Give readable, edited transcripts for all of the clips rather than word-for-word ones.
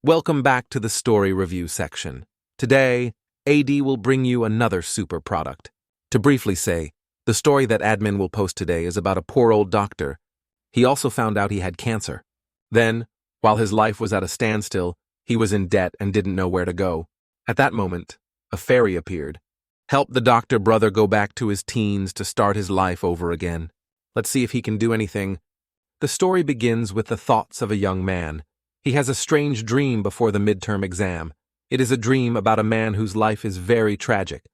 Welcome back to the story review section. Today, AD will bring you another super product. To briefly say, the story that admin will post today is about a poor old doctor. He also found out he had cancer. Then, while his life was at a standstill, he was in debt and didn't know where to go. At that moment, a fairy appeared. Helped the doctor brother go back to his teens to start his life over again. Let's see if he can do anything. The story begins with the thoughts of a young man. He has a strange dream before the midterm exam. It is a dream about a man whose life is very tragic.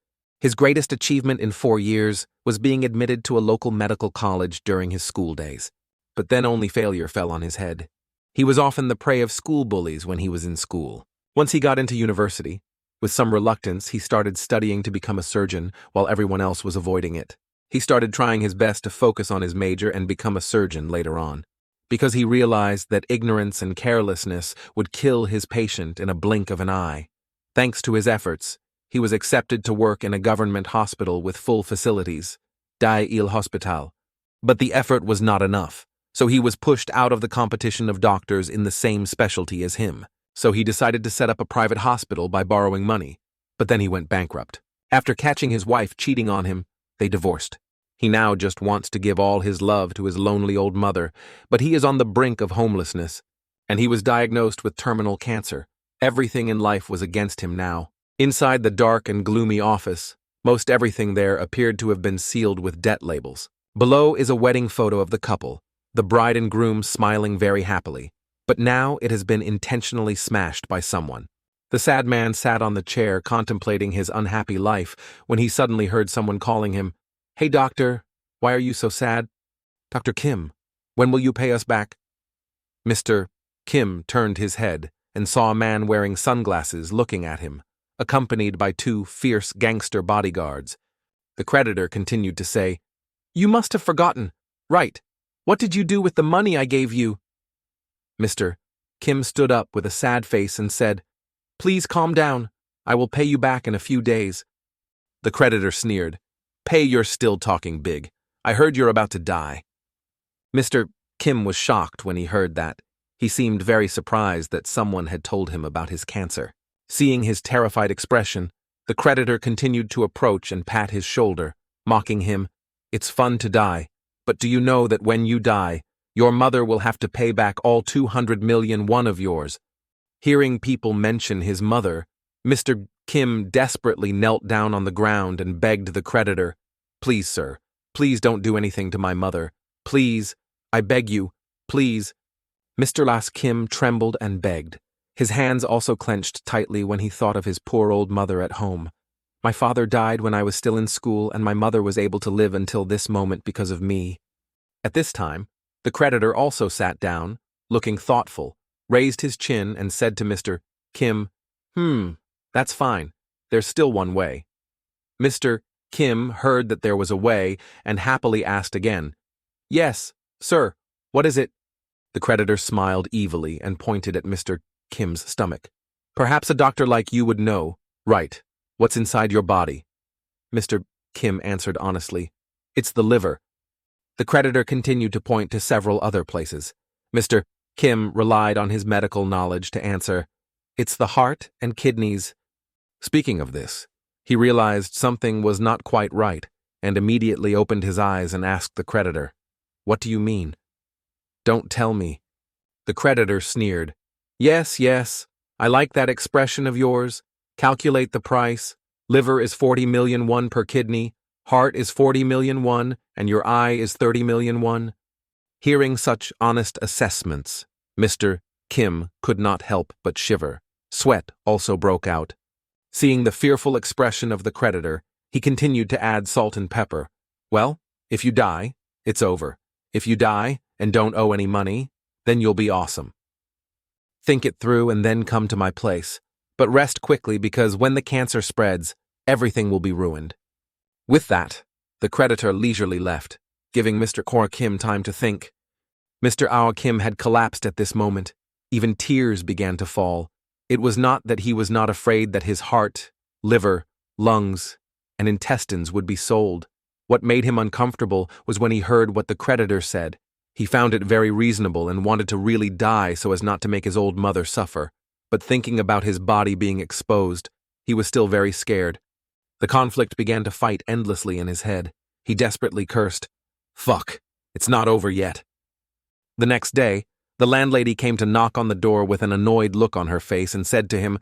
His greatest achievement in 4 years was being admitted to a local medical college during his school days. But then only failure fell on his head. He was often the prey of school bullies when he was in school. Once he got into university, with some reluctance, he started studying to become a surgeon while everyone else was avoiding it. He started trying his best to focus on his major and become a surgeon later on, because he realized that ignorance and carelessness would kill his patient in a blink of an eye. Thanks to his efforts, he was accepted to work in a government hospital with full facilities, Die Il Hospital. But the effort was not enough, so he was pushed out of the competition of doctors in the same specialty as him. So he decided to set up a private hospital by borrowing money, but then he went bankrupt. After catching his wife cheating on him, they divorced. He now just wants to give all his love to his lonely old mother, but he is on the brink of homelessness, and he was diagnosed with terminal cancer. Everything in life was against him now. Inside the dark and gloomy office, most everything there appeared to have been sealed with debt labels. Below is a wedding photo of the couple, the bride and groom smiling very happily, but now it has been intentionally smashed by someone. The sad man sat on the chair contemplating his unhappy life when he suddenly heard someone calling him, "Hey doctor, why are you so sad? Dr. Kim, when will you pay us back?" Mr. Kim turned his head and saw a man wearing sunglasses looking at him, accompanied by 2 fierce gangster bodyguards. The creditor continued to say, "You must have forgotten. Right. What did you do with the money I gave you?" Mr. Kim stood up with a sad face and said, "Please calm down. I will pay you back in a few days." The creditor sneered, "Pay, you're still talking big. I heard you're about to die." Mr. Kim was shocked when he heard that. He seemed very surprised that someone had told him about his cancer. Seeing his terrified expression, the creditor continued to approach and pat his shoulder, mocking him, "It's fun to die, but do you know that when you die, your mother will have to pay back all 200 million won of yours?" Hearing people mention his mother, Mr. Kim desperately knelt down on the ground and begged the creditor, "Please, sir, please don't do anything to my mother. Please, I beg you, please." Mr. Las Kim trembled and begged. His hands also clenched tightly when he thought of his poor old mother at home. "My father died when I was still in school, and my mother was able to live until this moment because of me." At this time, the creditor also sat down, looking thoughtful, raised his chin and said to Mr. Kim, "That's fine. There's still one way." Mr. Kim heard that there was a way and happily asked again, "Yes, sir, what is it?" The creditor smiled evilly and pointed at Mr. Kim's stomach. "Perhaps a doctor like you would know. Right. What's inside your body?" Mr. Kim answered honestly, "It's the liver." The creditor continued to point to several other places. Mr. Kim relied on his medical knowledge to answer, "It's the heart and kidneys." Speaking of this, he realized something was not quite right and immediately opened his eyes and asked the creditor, "What do you mean?" "Don't tell me." The creditor sneered, Yes, I like that expression of yours. Calculate the price. Liver is 40 million won per kidney, heart is 40 million won, and your eye is 30 million won." Hearing such honest assessments, Mr. Kim could not help but shiver. Sweat also broke out. Seeing the fearful expression of the creditor, he continued to add salt and pepper. "Well, if you die, it's over. If you die and don't owe any money, then you'll be awesome. Think it through and then come to my place. But rest quickly because when the cancer spreads, everything will be ruined." With that, the creditor leisurely left, giving Mr. Kor Kim time to think. Mr. Ao Kim had collapsed at this moment. Even tears began to fall. It was not that he was not afraid that his heart, liver, lungs, and intestines would be sold. What made him uncomfortable was when he heard what the creditor said. He found it very reasonable and wanted to really die so as not to make his old mother suffer. but thinking about his body being exposed, he was still very scared. The conflict began to fight endlessly in his head. He desperately cursed, "Fuck, it's not over yet." The next day, the landlady came to knock on the door with an annoyed look on her face and said to him,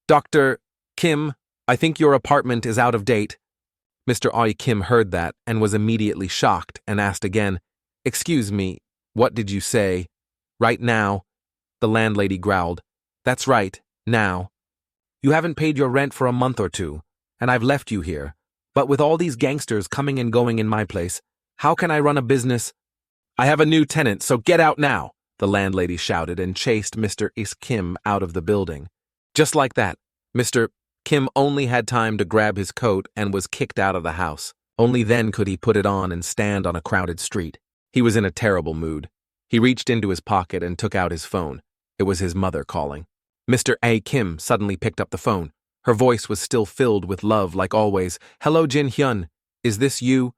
"Dr. Kim, I think your apartment is out of date." Mr. Aoi Kim heard that and was immediately shocked and asked again, "Excuse me, what did you say?" "Right now." The landlady growled, "That's right, now. You haven't paid your rent for a month or two, and I've left you here. But with all these gangsters coming and going in my place, how can I run a business?" "I have a new tenant, so get out now," the landlady shouted and chased Mr. Is Kim out of the building. Just like that, Mr. Kim only had time to grab his coat and was kicked out of the house. Only then could he put it on and stand on a crowded street. He was in a terrible mood. He reached into his pocket and took out his phone. It was his mother calling. Mr. A. Kim suddenly picked up the phone. Her voice was still filled with love like always. "Hello, Jin Hyun. Is this you?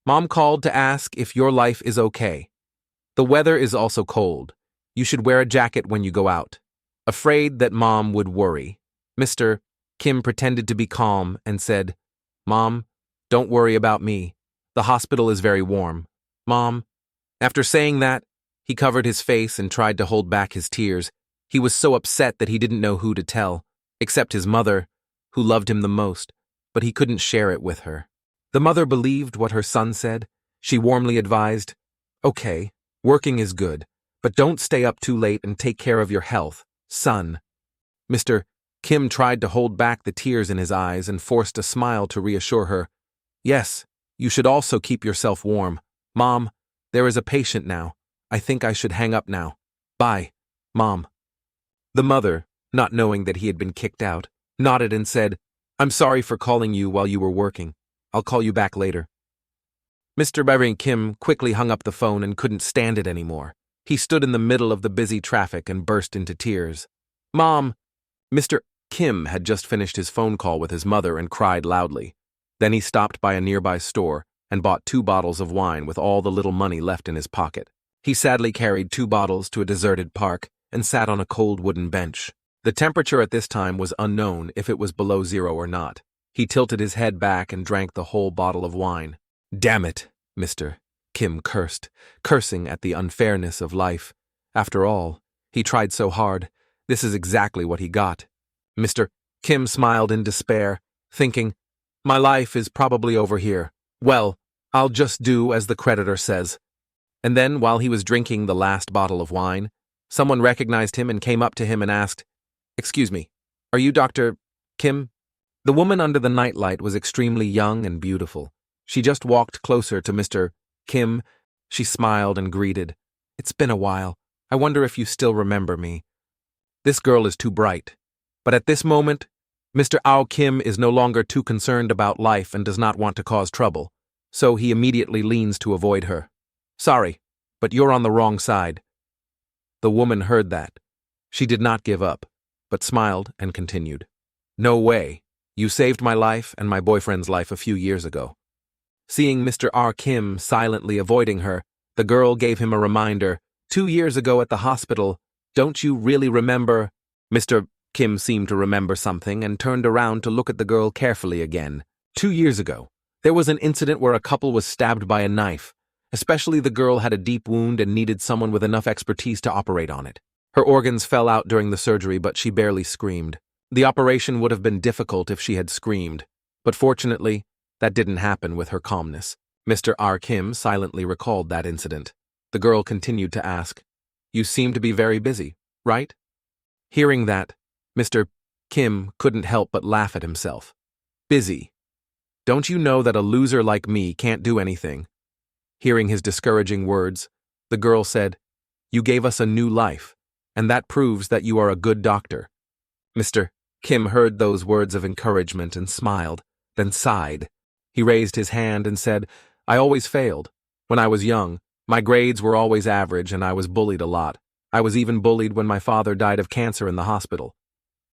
Mom called to ask if your life is okay. The weather is also cold. You should wear a jacket when you go out." Afraid that Mom would worry, Mr. Kim pretended to be calm and said, "Mom, don't worry about me. The hospital is very warm. Mom." After saying that, he covered his face and tried to hold back his tears. He was so upset that he didn't know who to tell, except his mother, who loved him the most, but he couldn't share it with her. The mother believed what her son said. She warmly advised, "Okay, working is good, but don't stay up too late and take care of your health, son." Mr. Kim tried to hold back the tears in his eyes and forced a smile to reassure her. "Yes, you should also keep yourself warm. Mom, there is a patient now. I think I should hang up now. Bye, Mom." The mother, not knowing that he had been kicked out, nodded and said, "I'm sorry for calling you while you were working. I'll call you back later." Mr. Byron Kim quickly hung up the phone and couldn't stand it anymore. He stood in the middle of the busy traffic and burst into tears. "Mom!" Mr. Kim had just finished his phone call with his mother and cried loudly. Then he stopped by a nearby store and bought 2 bottles of wine with all the little money left in his pocket. He sadly carried 2 bottles to a deserted park and sat on a cold wooden bench. The temperature at this time was unknown if it was below 0 or not. He tilted his head back and drank the whole bottle of wine. "Damn it," Mr. Kim cursed, cursing at the unfairness of life. After all, he tried so hard. This is exactly what he got. Mr. Kim smiled in despair, thinking, "My life is probably over here. Well, I'll just do as the creditor says." And then, while he was drinking the last bottle of wine, someone recognized him and came up to him and asked, "Excuse me, are you Dr. Kim?" The woman under the nightlight was extremely young and beautiful. She just walked closer to Mr. Kim. She smiled and greeted, "It's been a while. I wonder if you still remember me. This girl is too bright." But at this moment, Mr. Ao Kim is no longer too concerned about life and does not want to cause trouble, so he immediately leans to avoid her. "Sorry, but you're on the wrong side." The woman heard that. She did not give up, but smiled and continued. "No way. You saved my life and my boyfriend's life a few years ago." Seeing Mr. R. Kim silently avoiding her, the girl gave him a reminder. "2 years ago at the hospital, don't you really remember?" Mr. Kim seemed to remember something and turned around to look at the girl carefully again. 2 years ago, there was an incident where a couple was stabbed by a knife. Especially the girl had a deep wound and needed someone with enough expertise to operate on it. Her organs fell out during the surgery, but she barely screamed. The operation would have been difficult if she had screamed, but fortunately, that didn't happen with her calmness. Mr. R. Kim silently recalled that incident. The girl continued to ask, "You seem to be very busy, right?" Hearing that, Mr. Kim couldn't help but laugh at himself. "Busy? Don't you know that a loser like me can't do anything?" Hearing his discouraging words, the girl said, "You gave us a new life, and that proves that you are a good doctor." Mr. Kim heard those words of encouragement and smiled, then sighed. He raised his hand and said, "I always failed. When I was young, my grades were always average and I was bullied a lot. I was even bullied when my father died of cancer in the hospital."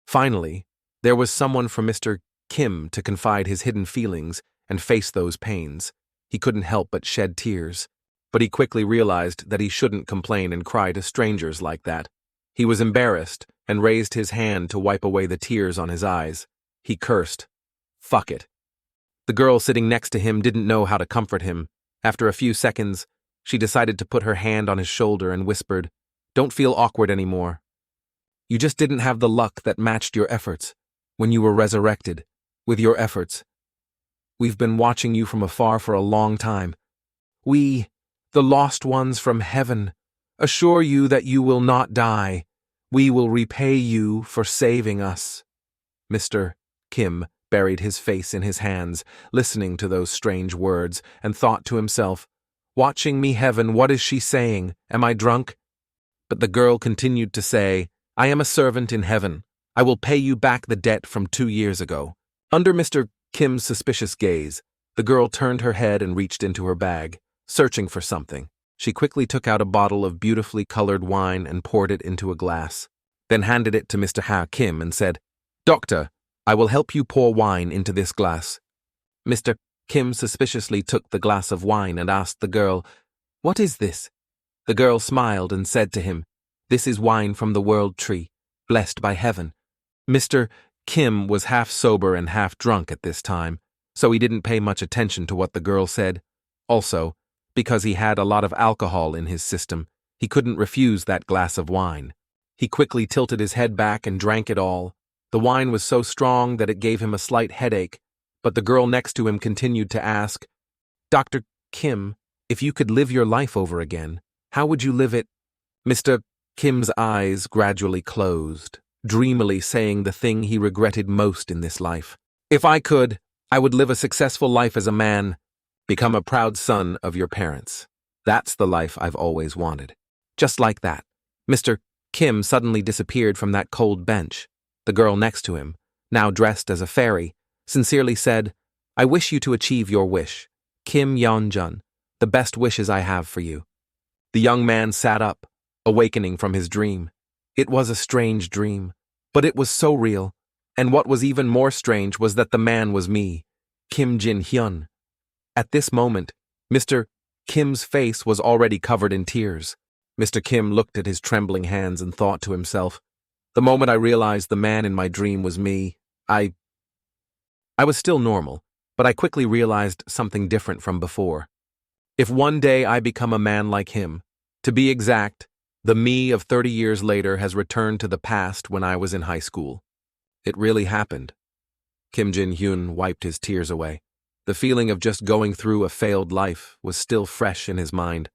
Finally, there was someone for Mr. Kim to confide his hidden feelings and face those pains. He couldn't help but shed tears, but he quickly realized that he shouldn't complain and cry to strangers like that. He was embarrassed and raised his hand to wipe away the tears on his eyes. He cursed. Fuck it. The girl sitting next to him didn't know how to comfort him. After a few seconds, she decided to put her hand on his shoulder and whispered, "Don't feel awkward anymore. You just didn't have the luck that matched your efforts when you were resurrected with your efforts. We've been watching you from afar for a long time. We, the lost ones from heaven, assure you that you will not die. We will repay you for saving us." Mr. Kim buried his face in his hands, listening to those strange words, and thought to himself, "Watching me, heaven, what is she saying? Am I drunk?" But the girl continued to say, "I am a servant in heaven. I will pay you back the debt from 2 years ago." Under Mr. Kim's suspicious gaze, the girl turned her head and reached into her bag, searching for something. She quickly took out a bottle of beautifully colored wine and poured it into a glass, then handed it to Mr. Ha Kim and said, "Doctor, I will help you pour wine into this glass." Mr. Kim suspiciously took the glass of wine and asked the girl, "What is this?" The girl smiled and said to him, "This is wine from the world tree, blessed by heaven." Mr. Kim was half sober and half drunk at this time, so he didn't pay much attention to what the girl said. Also, because he had a lot of alcohol in his system, he couldn't refuse that glass of wine. He quickly tilted his head back and drank it all. The wine was so strong that it gave him a slight headache, but the girl next to him continued to ask, "Dr. Kim, if you could live your life over again, how would you live it?" Mr. Kim's eyes gradually closed, dreamily saying the thing he regretted most in this life. "If I could, I would live a successful life as a man, become a proud son of your parents. That's the life I've always wanted." Just like that, Mr. Kim suddenly disappeared from that cold bench. The girl next to him, now dressed as a fairy, sincerely said, "I wish you to achieve your wish. Kim Yeonjun, the best wishes I have for you." The young man sat up, awakening from his dream. It was a strange dream, but it was so real, and what was even more strange was that the man was me, Kim Jin-hyun. At this moment, Mr. Kim's face was already covered in tears. Mr. Kim looked at his trembling hands and thought to himself, "The moment I realized the man in my dream was me, I was still normal, but I quickly realized something different from before. If one day I become a man like him, to be exact, the me of 30 years later has returned to the past when I was in high school. It really happened." Kim Jin-hyun wiped his tears away. The feeling of just going through a failed life was still fresh in his mind.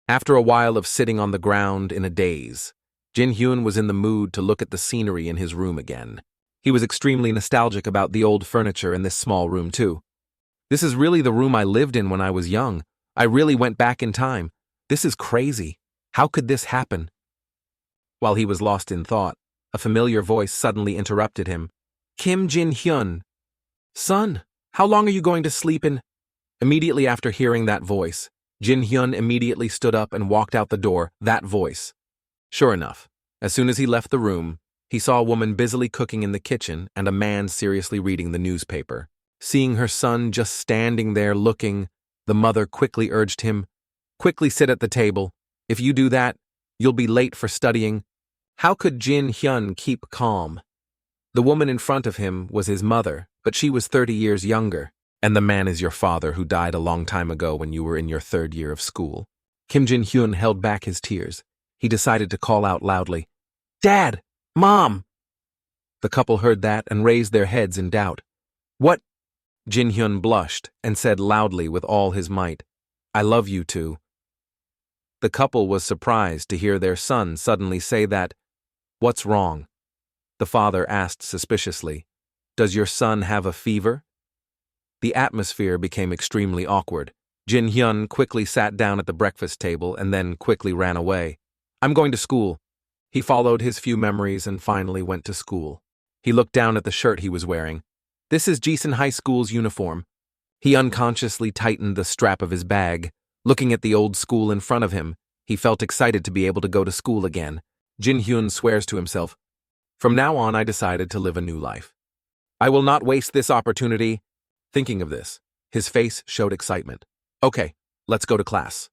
After a while of sitting on the ground in a daze, Jin-hyun was in the mood to look at the scenery in his room again. He was extremely nostalgic about the old furniture in this small room too. "This is really the room I lived in when I was young. I really went back in time. This is crazy. How could this happen?" While he was lost in thought, a familiar voice suddenly interrupted him. "Kim Jin-hyun, son, how long are you going to sleep in?" Immediately after hearing that voice, Jin-hyun immediately stood up and walked out the door, that voice. Sure enough, as soon as he left the room, he saw a woman busily cooking in the kitchen and a man seriously reading the newspaper. Seeing her son just standing there looking, the mother quickly urged him, "Quickly sit at the table. If you do that, you'll be late for studying." How could Jin-hyun keep calm? The woman in front of him was his mother, but she was 30 years younger. "And the man is your father who died a long time ago when you were in your 3rd year of school." Kim Jin-hyun held back his tears. He decided to call out loudly, "Dad! Mom!" The couple heard that and raised their heads in doubt. "What?" Jin-hyun blushed and said loudly with all his might, "I love you too." The couple was surprised to hear their son suddenly say that. "What's wrong?" The father asked suspiciously, "Does your son have a fever?" The atmosphere became extremely awkward. Jin-hyun quickly sat down at the breakfast table and then quickly ran away. "I'm going to school." He followed his few memories and finally went to school. He looked down at the shirt he was wearing. This is Jisan High School's uniform. He unconsciously tightened the strap of his bag. Looking at the old school in front of him, he felt excited to be able to go to school again. Jin-hyun swears to himself, "From now on I decided to live a new life. I will not waste this opportunity." Thinking of this, his face showed excitement. "Okay, let's go to class."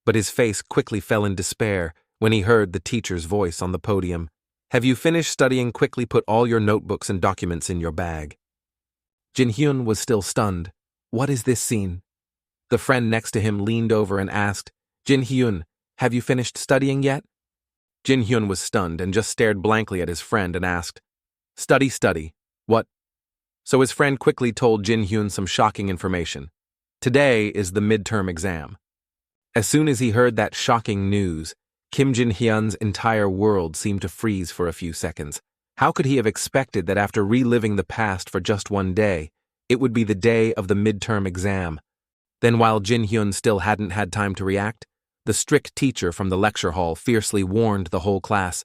But his face quickly fell in despair when he heard the teacher's voice on the podium. Have you finished studying? Quickly put all your notebooks and documents in your bag. Jin Hyun was still stunned. What is this scene? The friend next to him leaned over and asked, Jin Hyun, have you finished studying yet? Jin Hyun was stunned and just stared blankly at his friend and asked, Study. What? So his friend quickly told Jin Hyun some shocking information. Today is the midterm exam. As soon as he heard that shocking news, Kim Jin Hyun's entire world seemed to freeze for a few seconds. How could he have expected that after reliving the past for just one day, it would be the day of the midterm exam? Then while Jin Hyun still hadn't had time to react, the strict teacher from the lecture hall fiercely warned the whole class,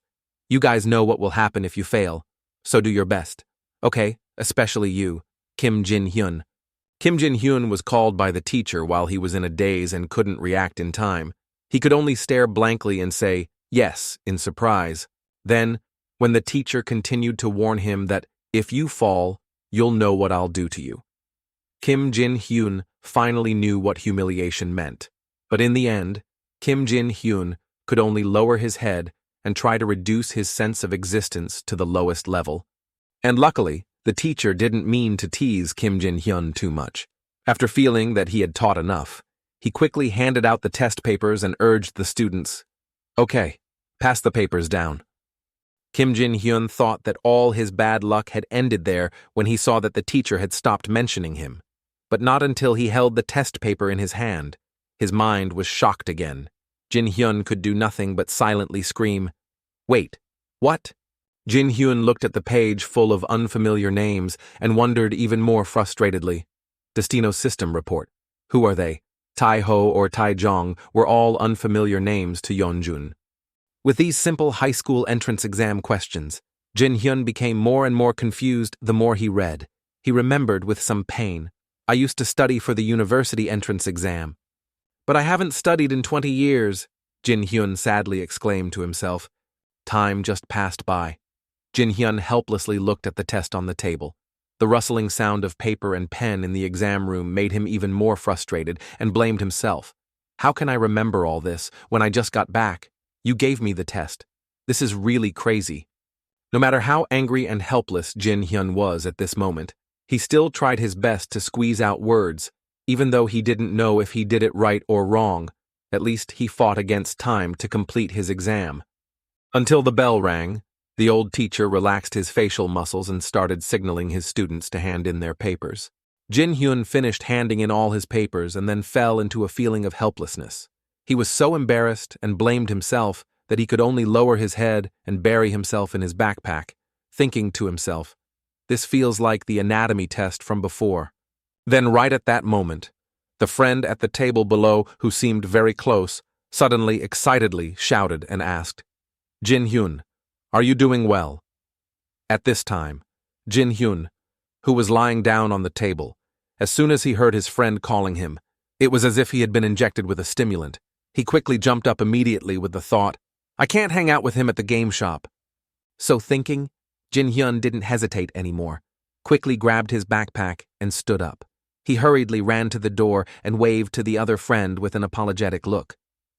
You guys know what will happen if you fail, so do your best. Okay, especially you, Kim Jin Hyun. Kim Jin Hyun was called by the teacher while he was in a daze and couldn't react in time. He could only stare blankly and say, yes, in surprise. Then, when the teacher continued to warn him that, if you fall, you'll know what I'll do to you. Kim Jin Hyun finally knew what humiliation meant. But in the end, Kim Jin Hyun could only lower his head and try to reduce his sense of existence to the lowest level. And luckily, the teacher didn't mean to tease Kim Jin Hyun too much. After feeling that he had taught enough, he quickly handed out the test papers and urged the students, Okay, pass the papers down. Kim Jin Hyun thought that all his bad luck had ended there when he saw that the teacher had stopped mentioning him. But not until he held the test paper in his hand. His mind was shocked again. Jin Hyun could do nothing but silently scream, Wait, what? Jin Hyun looked at the page full of unfamiliar names and wondered even more frustratedly. Destino System Report. Who are they? Tai Ho or Tai Jong were all unfamiliar names to Yeonjun. With these simple high school entrance exam questions, Jin Hyun became more and more confused the more he read. He remembered with some pain, I used to study for the university entrance exam. But I haven't studied in 20 years, Jin Hyun sadly exclaimed to himself. Time just passed by. Jin Hyun helplessly looked at the test on the table. The rustling sound of paper and pen in the exam room made him even more frustrated and blamed himself. How can I remember all this when I just got back? You gave me the test. This is really crazy. No matter how angry and helpless Jin Hyun was at this moment, he still tried his best to squeeze out words, even though he didn't know if he did it right or wrong. At least he fought against time to complete his exam. Until the bell rang, the old teacher relaxed his facial muscles and started signaling his students to hand in their papers. Jin Hyun finished handing in all his papers and then fell into a feeling of helplessness. He was so embarrassed and blamed himself that he could only lower his head and bury himself in his backpack, thinking to himself, This feels like the anatomy test from before. Then right at that moment, the friend at the table below, who seemed very close, suddenly excitedly shouted and asked, Jin Hyun, are you doing well? At this time, Jin Hyun, who was lying down on the table, as soon as he heard his friend calling him, it was as if he had been injected with a stimulant. He quickly jumped up immediately with the thought, I can't hang out with him at the game shop. So thinking, Jin Hyun didn't hesitate anymore, quickly grabbed his backpack and stood up. He hurriedly ran to the door and waved to the other friend with an apologetic look.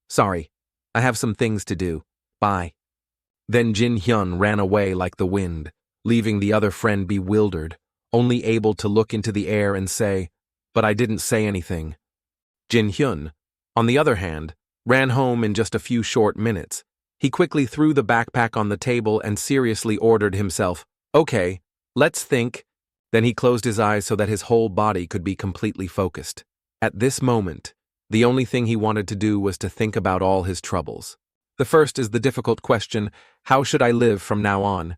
Sorry, I have some things to do. Bye. Then Jin Hyun ran away like the wind, leaving the other friend bewildered, only able to look into the air and say, But I didn't say anything. Jin Hyun, on the other hand, ran home in just a few short minutes. He quickly threw the backpack on the table and seriously ordered himself, Okay, let's think. Then he closed his eyes so that his whole body could be completely focused. At this moment, the only thing he wanted to do was to think about all his troubles. The first is the difficult question, how should I live from now on?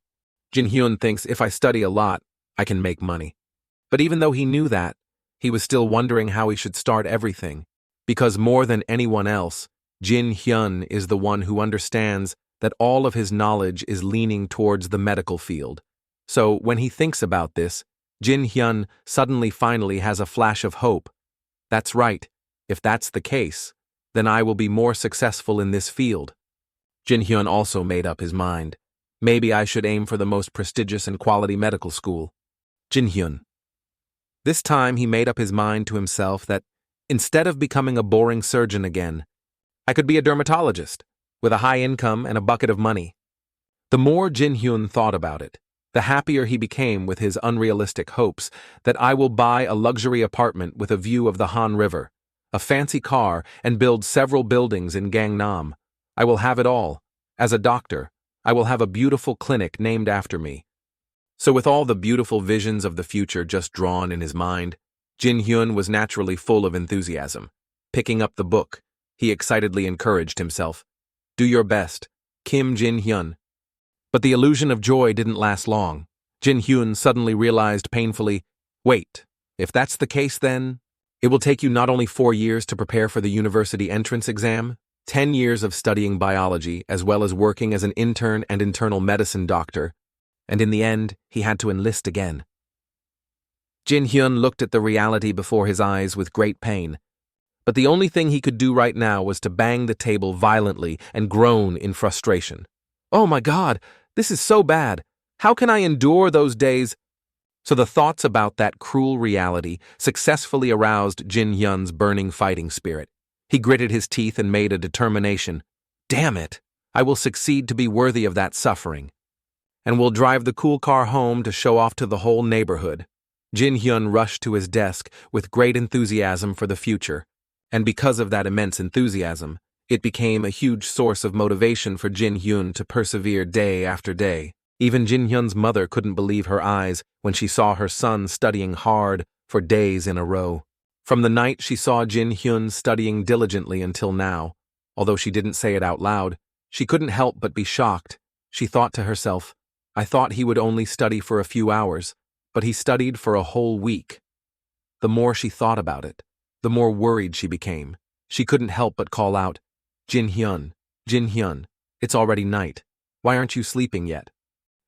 Jin Hyun thinks if I study a lot, I can make money. But even though he knew that, he was still wondering how he should start everything. Because more than anyone else, Jin Hyun is the one who understands that all of his knowledge is leaning towards the medical field. So when he thinks about this, Jin Hyun suddenly finally has a flash of hope. That's right, if that's the case, then I will be more successful in this field. Jin Hyun also made up his mind. Maybe I should aim for the most prestigious and quality medical school. Jin Hyun. This time he made up his mind to himself that, instead of becoming a boring surgeon again, I could be a dermatologist, with a high income and a bucket of money. The more Jin Hyun thought about it, the happier he became with his unrealistic hopes that I will buy a luxury apartment with a view of the Han River, a fancy car, and build several buildings in Gangnam. I will have it all. As a doctor, I will have a beautiful clinic named after me. So with all the beautiful visions of the future just drawn in his mind, Jin Hyun was naturally full of enthusiasm. Picking up the book, he excitedly encouraged himself. Do your best, Kim Jin Hyun. But the illusion of joy didn't last long. Jin Hyun suddenly realized painfully, wait, if that's the case then, it will take you not only 4 years to prepare for the university entrance exam, 10 years of studying biology as well as working as an intern and internal medicine doctor, and in the end, he had to enlist again. Jin Hyun looked at the reality before his eyes with great pain, but the only thing he could do right now was to bang the table violently and groan in frustration. Oh my God, this is so bad. How can I endure those days? So the thoughts about that cruel reality successfully aroused Jin Hyun's burning fighting spirit. He gritted his teeth and made a determination. Damn it, I will succeed to be worthy of that suffering. And will drive the cool car home to show off to the whole neighborhood. Jin Hyun rushed to his desk with great enthusiasm for the future, and because of that immense enthusiasm, it became a huge source of motivation for Jin Hyun to persevere day after day. Even Jin Hyun's mother couldn't believe her eyes when she saw her son studying hard for days in a row. From the night she saw Jin Hyun studying diligently until now, although she didn't say it out loud, she couldn't help but be shocked. She thought to herself, I thought he would only study for a few hours, but he studied for a whole week. The more she thought about it, the more worried she became. She couldn't help but call out, Jin Hyun, it's already night. Why aren't you sleeping yet?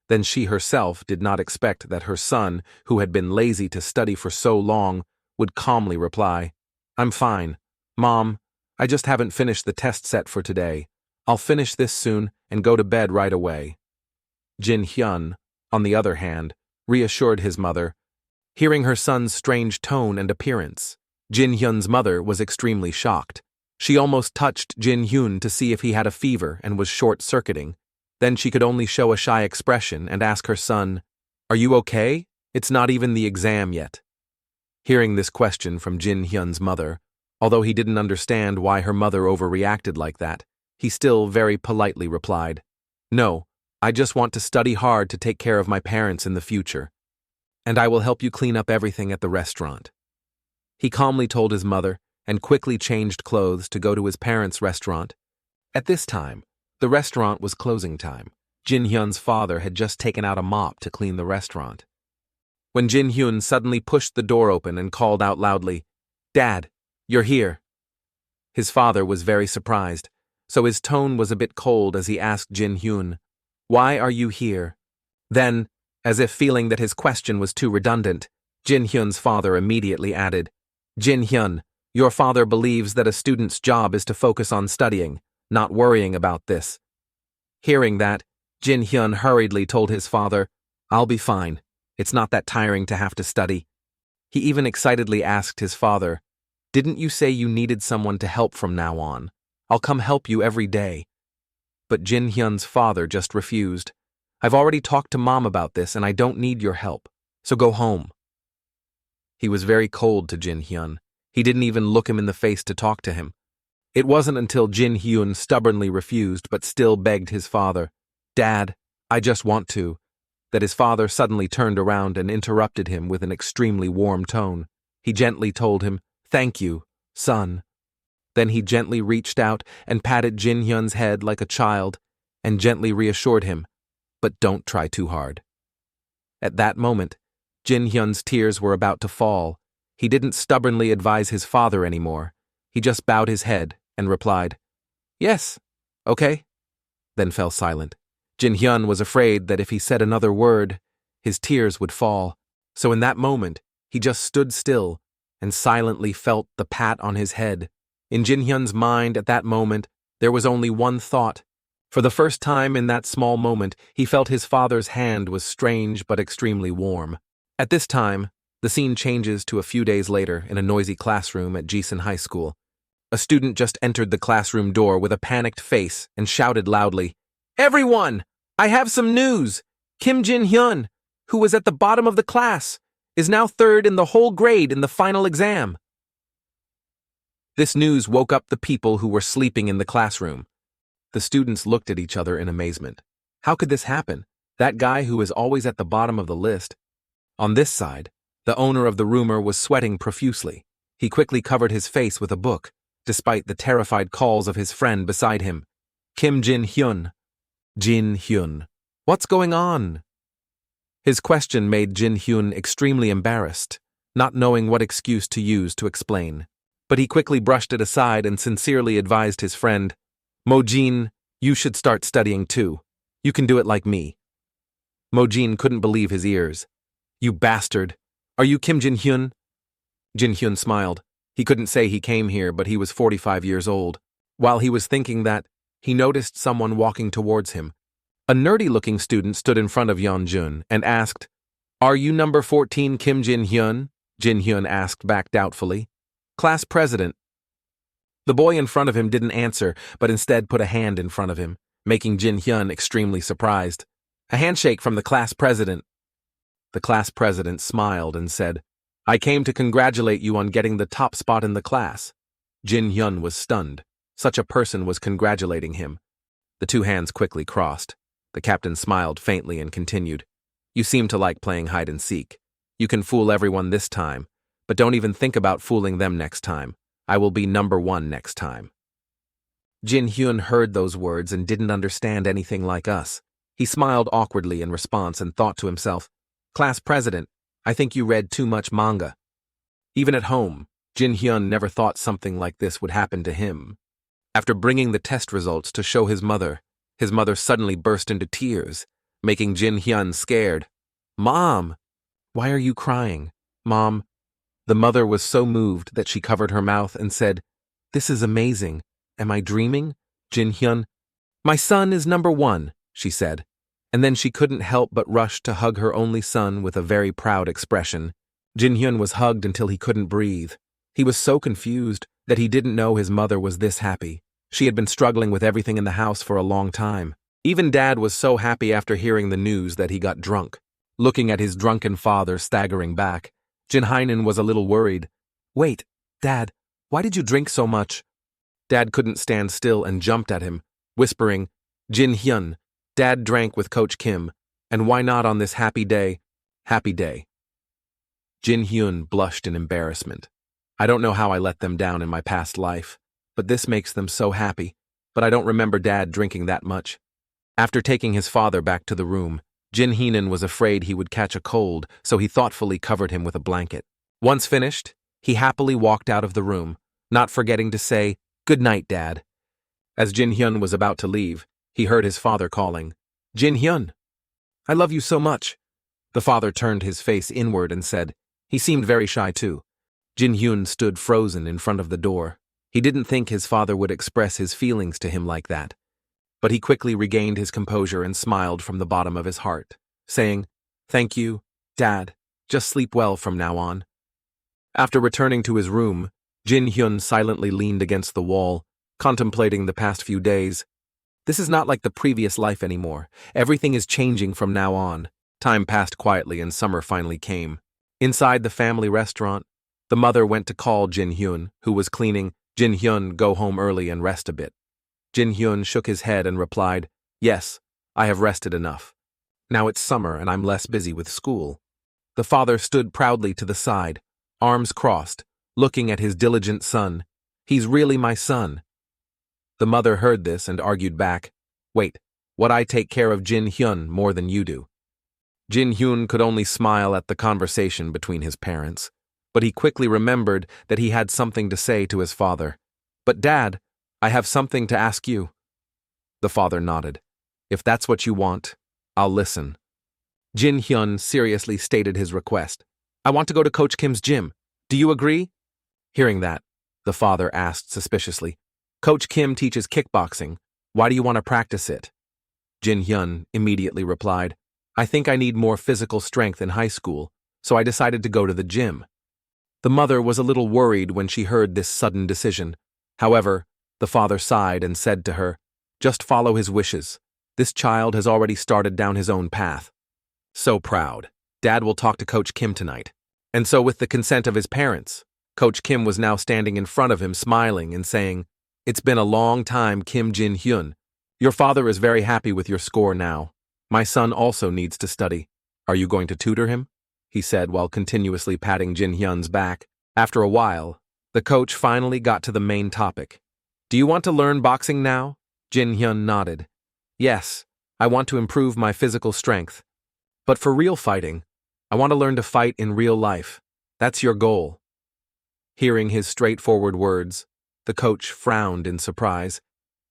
Then she herself did not expect that her son, who had been lazy to study for so long, would calmly reply, I'm fine. Mom, I just haven't finished the test set for today. I'll finish this soon and go to bed right away. Jin Hyun, on the other hand, reassured his mother. Hearing her son's strange tone and appearance, Jin Hyun's mother was extremely shocked. She almost touched Jin Hyun to see if he had a fever and was short-circuiting. Then she could only show a shy expression and ask her son, Are you okay? It's not even the exam yet. Hearing this question from Jin Hyun's mother, although he didn't understand why her mother overreacted like that, he still very politely replied, No, I just want to study hard to take care of my parents in the future. And I will help you clean up everything at the restaurant. He calmly told his mother and quickly changed clothes to go to his parents' restaurant. At this time, the restaurant was closing time. Jin Hyun's father had just taken out a mop to clean the restaurant. When Jin Hyun suddenly pushed the door open and called out loudly, Dad, you're here. His father was very surprised, so his tone was a bit cold as he asked Jin Hyun, Why are you here? Then, as if feeling that his question was too redundant, Jin Hyun's father immediately added, Jin Hyun, your father believes that a student's job is to focus on studying, not worrying about this. Hearing that, Jin Hyun hurriedly told his father, I'll be fine. It's not that tiring to have to study. He even excitedly asked his father, Didn't you say you needed someone to help from now on? I'll come help you every day. But Jin Hyun's father just refused. I've already talked to Mom about this and I don't need your help, so go home. He was very cold to Jin Hyun. He didn't even look him in the face to talk to him. It wasn't until Jin Hyun stubbornly refused but still begged his father, Dad, I just want to, that his father suddenly turned around and interrupted him with an extremely warm tone. He gently told him, Thank you, son. Then he gently reached out and patted Jin Hyun's head like a child and gently reassured him, but don't try too hard. At that moment, Jin Hyun's tears were about to fall. He didn't stubbornly advise his father anymore. He just bowed his head and replied, Yes, okay, then fell silent. Jin Hyun was afraid that if he said another word, his tears would fall. So in that moment, he just stood still and silently felt the pat on his head. In Jin Hyun's mind at that moment, there was only one thought. For the first time in that small moment, he felt his father's hand was strange but extremely warm. At this time, the scene changes to a few days later in a noisy classroom at Jisun High School. A student just entered the classroom door with a panicked face and shouted loudly, Everyone! I have some news. Kim Jin-hyun, who was at the bottom of the class, is now third in the whole grade in the final exam. This news woke up the people who were sleeping in the classroom. The students looked at each other in amazement. How could this happen? That guy who is always at the bottom of the list. On this side, the owner of the rumor was sweating profusely. He quickly covered his face with a book, despite the terrified calls of his friend beside him. Kim Jin-hyun. Jin-hyun. What's going on? His question made Jin-hyun extremely embarrassed, not knowing what excuse to use to explain. But he quickly brushed it aside and sincerely advised his friend, Mo-jin, you should start studying too. You can do it like me. Mo-jin couldn't believe his ears. You bastard. Are you Kim Jin-hyun? Jin-hyun smiled. He couldn't say he came here, but he was 45 years old. While he was thinking that, he noticed someone walking towards him. A nerdy-looking student stood in front of Yeonjun and asked, Are you number 14 Kim Jin-hyun? Jin-hyun asked back doubtfully. Class president. The boy in front of him didn't answer, but instead put a hand in front of him, making Jin-hyun extremely surprised. A handshake from the class president. The class president smiled and said, I came to congratulate you on getting the top spot in the class. Jin-hyun was stunned. Such a person was congratulating him. The two hands quickly crossed. The captain smiled faintly and continued, You seem to like playing hide and seek. You can fool everyone this time, but don't even think about fooling them next time. I will be number 1 next time. Jin-hyun heard those words and didn't understand anything like us. He smiled awkwardly in response and thought to himself, Class president, I think you read too much manga. Even at home, Jin-hyun never thought something like this would happen to him. After bringing the test results to show his mother suddenly burst into tears, making Jin-hyun scared. Mom! Why are you crying? Mom! The mother was so moved that she covered her mouth and said, This is amazing. Am I dreaming? Jin-hyun. My son is number 1, she said, and then she couldn't help but rush to hug her only son with a very proud expression. Jin-hyun was hugged until he couldn't breathe. He was so confused that he didn't know his mother was this happy. She had been struggling with everything in the house for a long time. Even Dad was so happy after hearing the news that he got drunk. Looking at his drunken father staggering back, Jin-hyun was a little worried. Wait, Dad, why did you drink so much? Dad couldn't stand still and jumped at him, whispering, Jin-hyun, Dad drank with Coach Kim, and why not on this happy day? Happy day. Jin-hyun blushed in embarrassment. I don't know how I let them down in my past life, but this makes them so happy, but I don't remember Dad drinking that much. After taking his father back to the room, Jin-hyun was afraid he would catch a cold, so he thoughtfully covered him with a blanket. Once finished, he happily walked out of the room, not forgetting to say, Good night, Dad. As Jin-hyun was about to leave, he heard his father calling, Jin-hyun, I love you so much. The father turned his face inward and said, He seemed very shy too. Jin-hyun stood frozen in front of the door. He didn't think his father would express his feelings to him like that. But he quickly regained his composure and smiled from the bottom of his heart, saying, Thank you, Dad. Just sleep well from now on. After returning to his room, Jin-hyun silently leaned against the wall, contemplating the past few days. This is not like the previous life anymore. Everything is changing from now on. Time passed quietly and summer finally came. Inside the family restaurant, the mother went to call Jin-hyun, who was cleaning. Jin-hyun, go home early and rest a bit. Jin-hyun shook his head and replied, Yes, I have rested enough. Now it's summer and I'm less busy with school. The father stood proudly to the side, arms crossed, looking at his diligent son. He's really my son. The mother heard this and argued back, Wait, what I take care of Jin-hyun more than you do. Jin-hyun could only smile at the conversation between his parents, but he quickly remembered that he had something to say to his father. But Dad, I have something to ask you. The father nodded. If that's what you want, I'll listen. Jin-hyun seriously stated his request. I want to go to Coach Kim's gym. Do you agree? Hearing that, the father asked suspiciously, Coach Kim teaches kickboxing. Why do you want to practice it? Jin-hyun immediately replied, I think I need more physical strength in high school, so I decided to go to the gym. The mother was a little worried when she heard this sudden decision. However, the father sighed and said to her, Just follow his wishes. This child has already started down his own path. So proud. Dad will talk to Coach Kim tonight. And so with the consent of his parents, Coach Kim was now standing in front of him smiling and saying, "It's been a long time, Kim Jin-hyun. Your father is very happy with your score now. My son also needs to study. Are you going to tutor him?" he said while continuously patting Jin-hyun's back. After a while, the coach finally got to the main topic. "Do you want to learn boxing now?" Jin-hyun nodded. "Yes, I want to improve my physical strength. But for real fighting, I want to learn to fight in real life. That's your goal." Hearing his straightforward words, the coach frowned in surprise.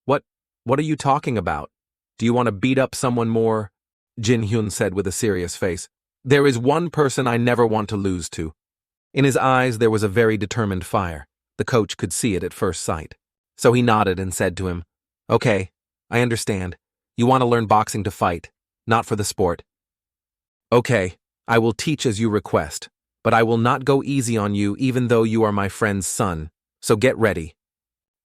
What are you talking about? Do you want to beat up someone more?" Jin-hyun said with a serious face. "There is one person I never want to lose to." In his eyes there was a very determined fire. The coach could see it at first sight. So he nodded and said to him, "Okay, I understand. You want to learn boxing to fight, not for the sport. Okay, I will teach as you request, but I will not go easy on you even though you are my friend's son, so get ready."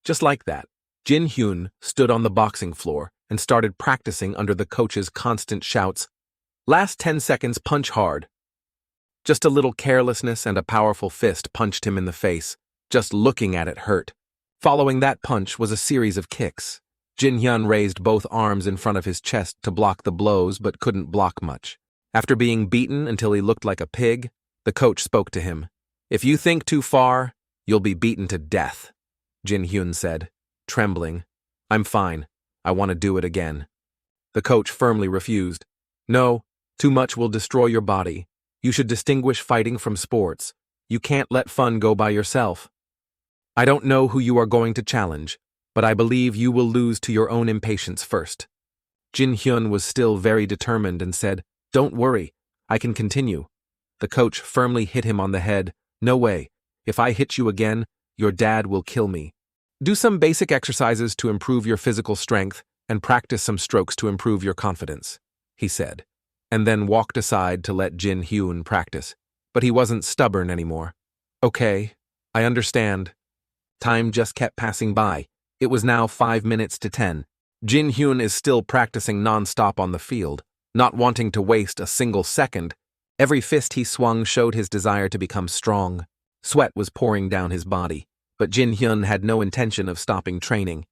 Just like that, Jin-hyun stood on the boxing floor and started practicing under the coach's constant shouts. "Last 10 seconds, punch hard." Just a little carelessness and a powerful fist punched him in the face. Just looking at it hurt. Following that punch was a series of kicks. Jin-hyun raised both arms in front of his chest to block the blows but couldn't block much. After being beaten until he looked like a pig, the coach spoke to him. "If you think too far, you'll be beaten to death," Jin-hyun said, trembling. "I'm fine. I want to do it again." The coach firmly refused. "No, too much will destroy your body. You should distinguish fighting from sports. You can't let fun go by yourself. I don't know who you are going to challenge, but I believe you will lose to your own impatience first." Jin-hyun was still very determined and said, "Don't worry, I can continue." The coach firmly hit him on the head. "No way. If I hit you again, your dad will kill me. Do some basic exercises to improve your physical strength and practice some strokes to improve your confidence," he said, and then walked aside to let Jin-hyun practice. But he wasn't stubborn anymore. "Okay, I understand." Time just kept passing by. It was now 5 minutes to 10. Jin-hyun is still practicing non-stop on the field, not wanting to waste a single second. Every fist he swung showed his desire to become strong. Sweat was pouring down his body, but Jin-hyun had no intention of stopping training.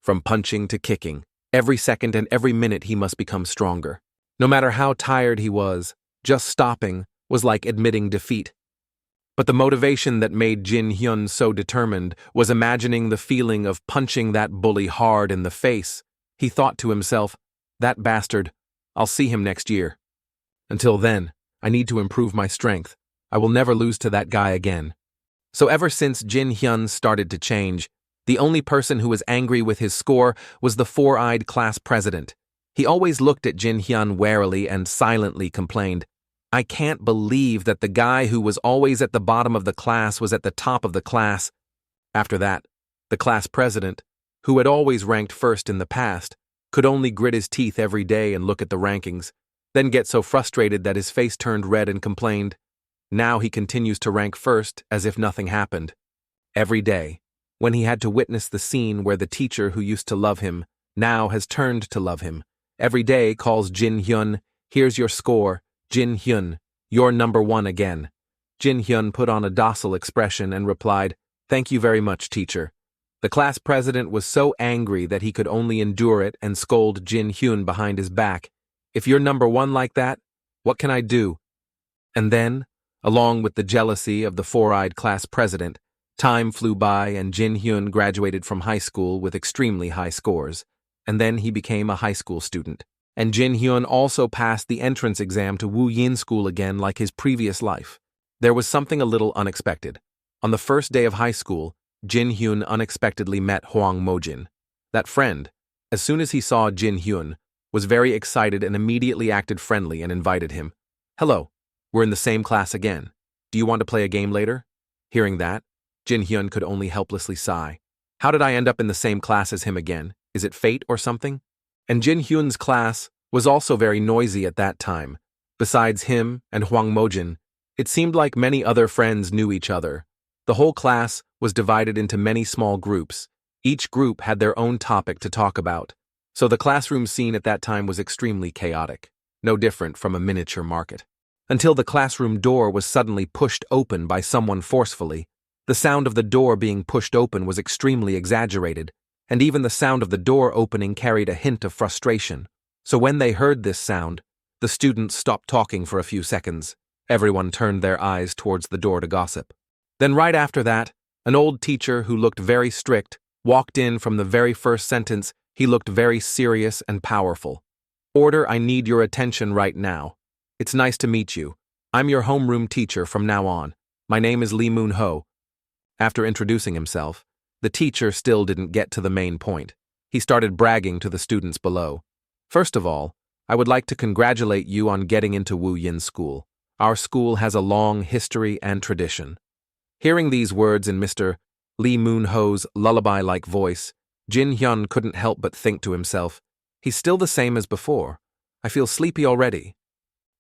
From punching to kicking, every second and every minute he must become stronger. No matter how tired he was, just stopping was like admitting defeat. But the motivation that made Jin-hyun so determined was imagining the feeling of punching that bully hard in the face. He thought to himself, "That bastard, I'll see him next year. Until then, I need to improve my strength. I will never lose to that guy again." So ever since Jin-hyun started to change, the only person who was angry with his score was the four-eyed class president. He always looked at Jin-hyun warily and silently complained, "I can't believe that the guy who was always at the bottom of the class was at the top of the class." After that, the class president, who had always ranked first in the past, could only grit his teeth every day and look at the rankings, then get so frustrated that his face turned red and complained. Now he continues to rank first as if nothing happened. Every day, when he had to witness the scene where the teacher who used to love him now has turned to love him, every day calls Jin-hyun, "Here's your score, Jin-hyun, you're number 1 again." Jin-hyun put on a docile expression and replied, "Thank you very much, teacher." The class president was so angry that he could only endure it and scold Jin-hyun behind his back. "If you're number 1 like that, what can I do?" And then, along with the jealousy of the four-eyed class president, time flew by and Jin-hyun graduated from high school with extremely high scores, and then he became a high school student. And Jin-hyun also passed the entrance exam to Woo Yin School again like his previous life. There was something a little unexpected. On the first day of high school, Jin-hyun unexpectedly met Hwang Mojin. That friend, as soon as he saw Jin-hyun, was very excited and immediately acted friendly and invited him. "Hello, we're in the same class again. Do you want to play a game later?" Hearing that, Jin-hyun could only helplessly sigh. How did I end up in the same class as him again? Is it fate or something? And Jin-hyun's class was also very noisy at that time. Besides him and Hwang Mojin, it seemed like many other friends knew each other. The whole class was divided into many small groups. Each group had their own topic to talk about. So the classroom scene at that time was extremely chaotic, no different from a miniature market. Until the classroom door was suddenly pushed open by someone forcefully. The sound of the door being pushed open was extremely exaggerated, and even the sound of the door opening carried a hint of frustration. So when they heard this sound, the students stopped talking for a few seconds. Everyone turned their eyes towards the door to gossip. Then right after that, an old teacher who looked very strict walked in. From the very first sentence. He looked very serious and powerful. "Order, I need your attention right now. It's nice to meet you. I'm your homeroom teacher from now on. My name is Lee Moon-ho." After introducing himself, the teacher still didn't get to the main point. He started bragging to the students below. "First of all, I would like to congratulate you on getting into Wu Yin School. Our school has a long history and tradition." Hearing these words in Mr. Lee Moon-ho's lullaby-like voice, Jin Hyun couldn't help but think to himself, "He's still the same as before. I feel sleepy already."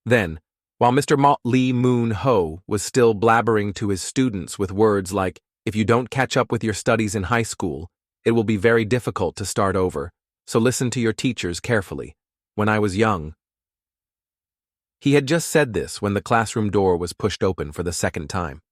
Then, while Mr. Lee Moon-ho was still blabbering to his students with words like, "If you don't catch up with your studies in high school, it will be very difficult to start over, so listen to your teachers carefully. When I was young." He had just said this when the classroom door was pushed open for the second time.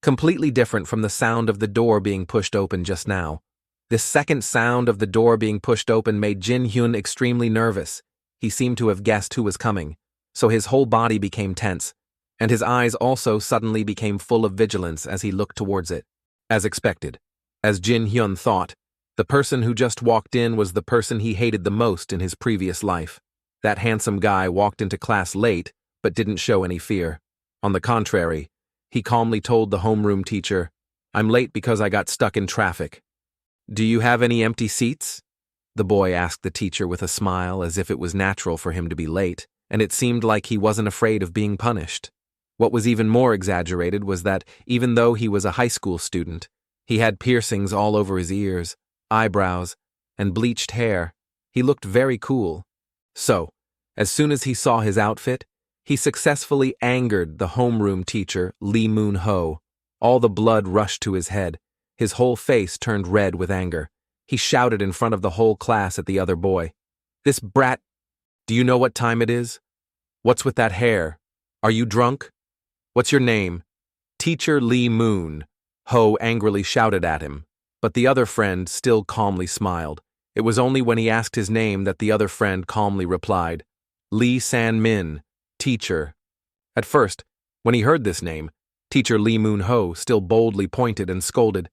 Completely different from the sound of the door being pushed open just now. This second sound of the door being pushed open made Jin Hyun extremely nervous. He seemed to have guessed who was coming, so his whole body became tense, and his eyes also suddenly became full of vigilance as he looked towards it. As expected, as Jin Hyun thought, the person who just walked in was the person he hated the most in his previous life. That handsome guy walked into class late, but didn't show any fear. On the contrary, he calmly told the homeroom teacher, "I'm late because I got stuck in traffic." "Do you have any empty seats?" the boy asked the teacher with a smile, as if it was natural for him to be late, and it seemed like he wasn't afraid of being punished. What was even more exaggerated was that, even though he was a high school student, he had piercings all over his ears, eyebrows, and bleached hair. He looked very cool. So, as soon as he saw his outfit, he successfully angered the homeroom teacher, Lee Moon-ho. All the blood rushed to his head. His whole face turned red with anger. He shouted in front of the whole class at the other boy, "This brat! Do you know what time it is? What's with that hair? Are you drunk? What's your name?" Teacher Lee Moon-ho angrily shouted at him, but the other friend still calmly smiled. It was only when he asked his name that the other friend calmly replied, "Lee San-min, teacher." At first, when he heard this name, Teacher Lee Moon-ho still boldly pointed and scolded,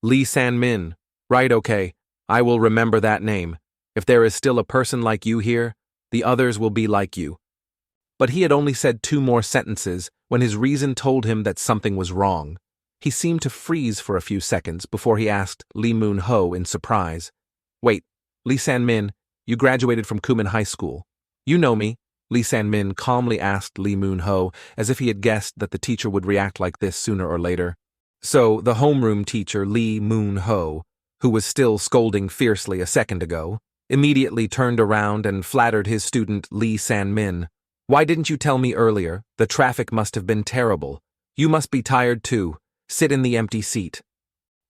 "Lee San-min, right, okay, I will remember that name. If there is still a person like you here, the others will be like you." But he had only said 2 more sentences when his reason told him that something was wrong. He seemed to freeze for a few seconds before he asked Lee Moon-ho in surprise, "Wait, Lee San-min, you graduated from Kumin High School. You know me?" Lee San-min calmly asked Lee Moon-ho, as if he had guessed that the teacher would react like this sooner or later. So the homeroom teacher, Lee Moon-ho, who was still scolding fiercely a second ago, immediately turned around and flattered his student Lee San-min. "Why didn't you tell me earlier? The traffic must have been terrible. You must be tired too. Sit in the empty seat."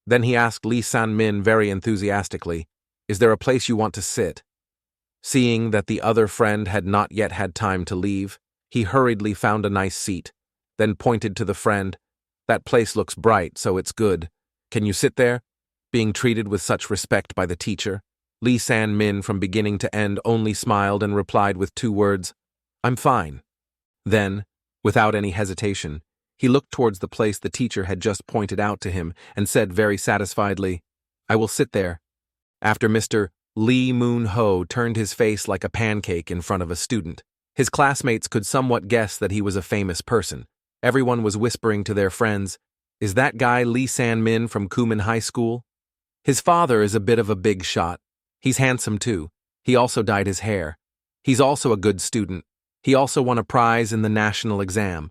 Then he asked Lee San-min very enthusiastically, "Is there a place you want to sit?" Seeing that the other friend had not yet had time to leave, he hurriedly found a nice seat, then pointed to the friend, "That place looks bright, so it's good. Can you sit there?" Being treated with such respect by the teacher, Lee San-min from beginning to end only smiled and replied with 2 words, "I'm fine." Then, without any hesitation, he looked towards the place the teacher had just pointed out to him and said very satisfiedly, "I will sit there." After Mr. Lee Moon-ho turned his face like a pancake in front of a student, his classmates could somewhat guess that he was a famous person. Everyone was whispering to their friends, "Is that guy Lee San-min from Kumin High School? His father is a bit of a big shot. He's handsome too. He also dyed his hair. He's also a good student. He also won a prize in the national exam."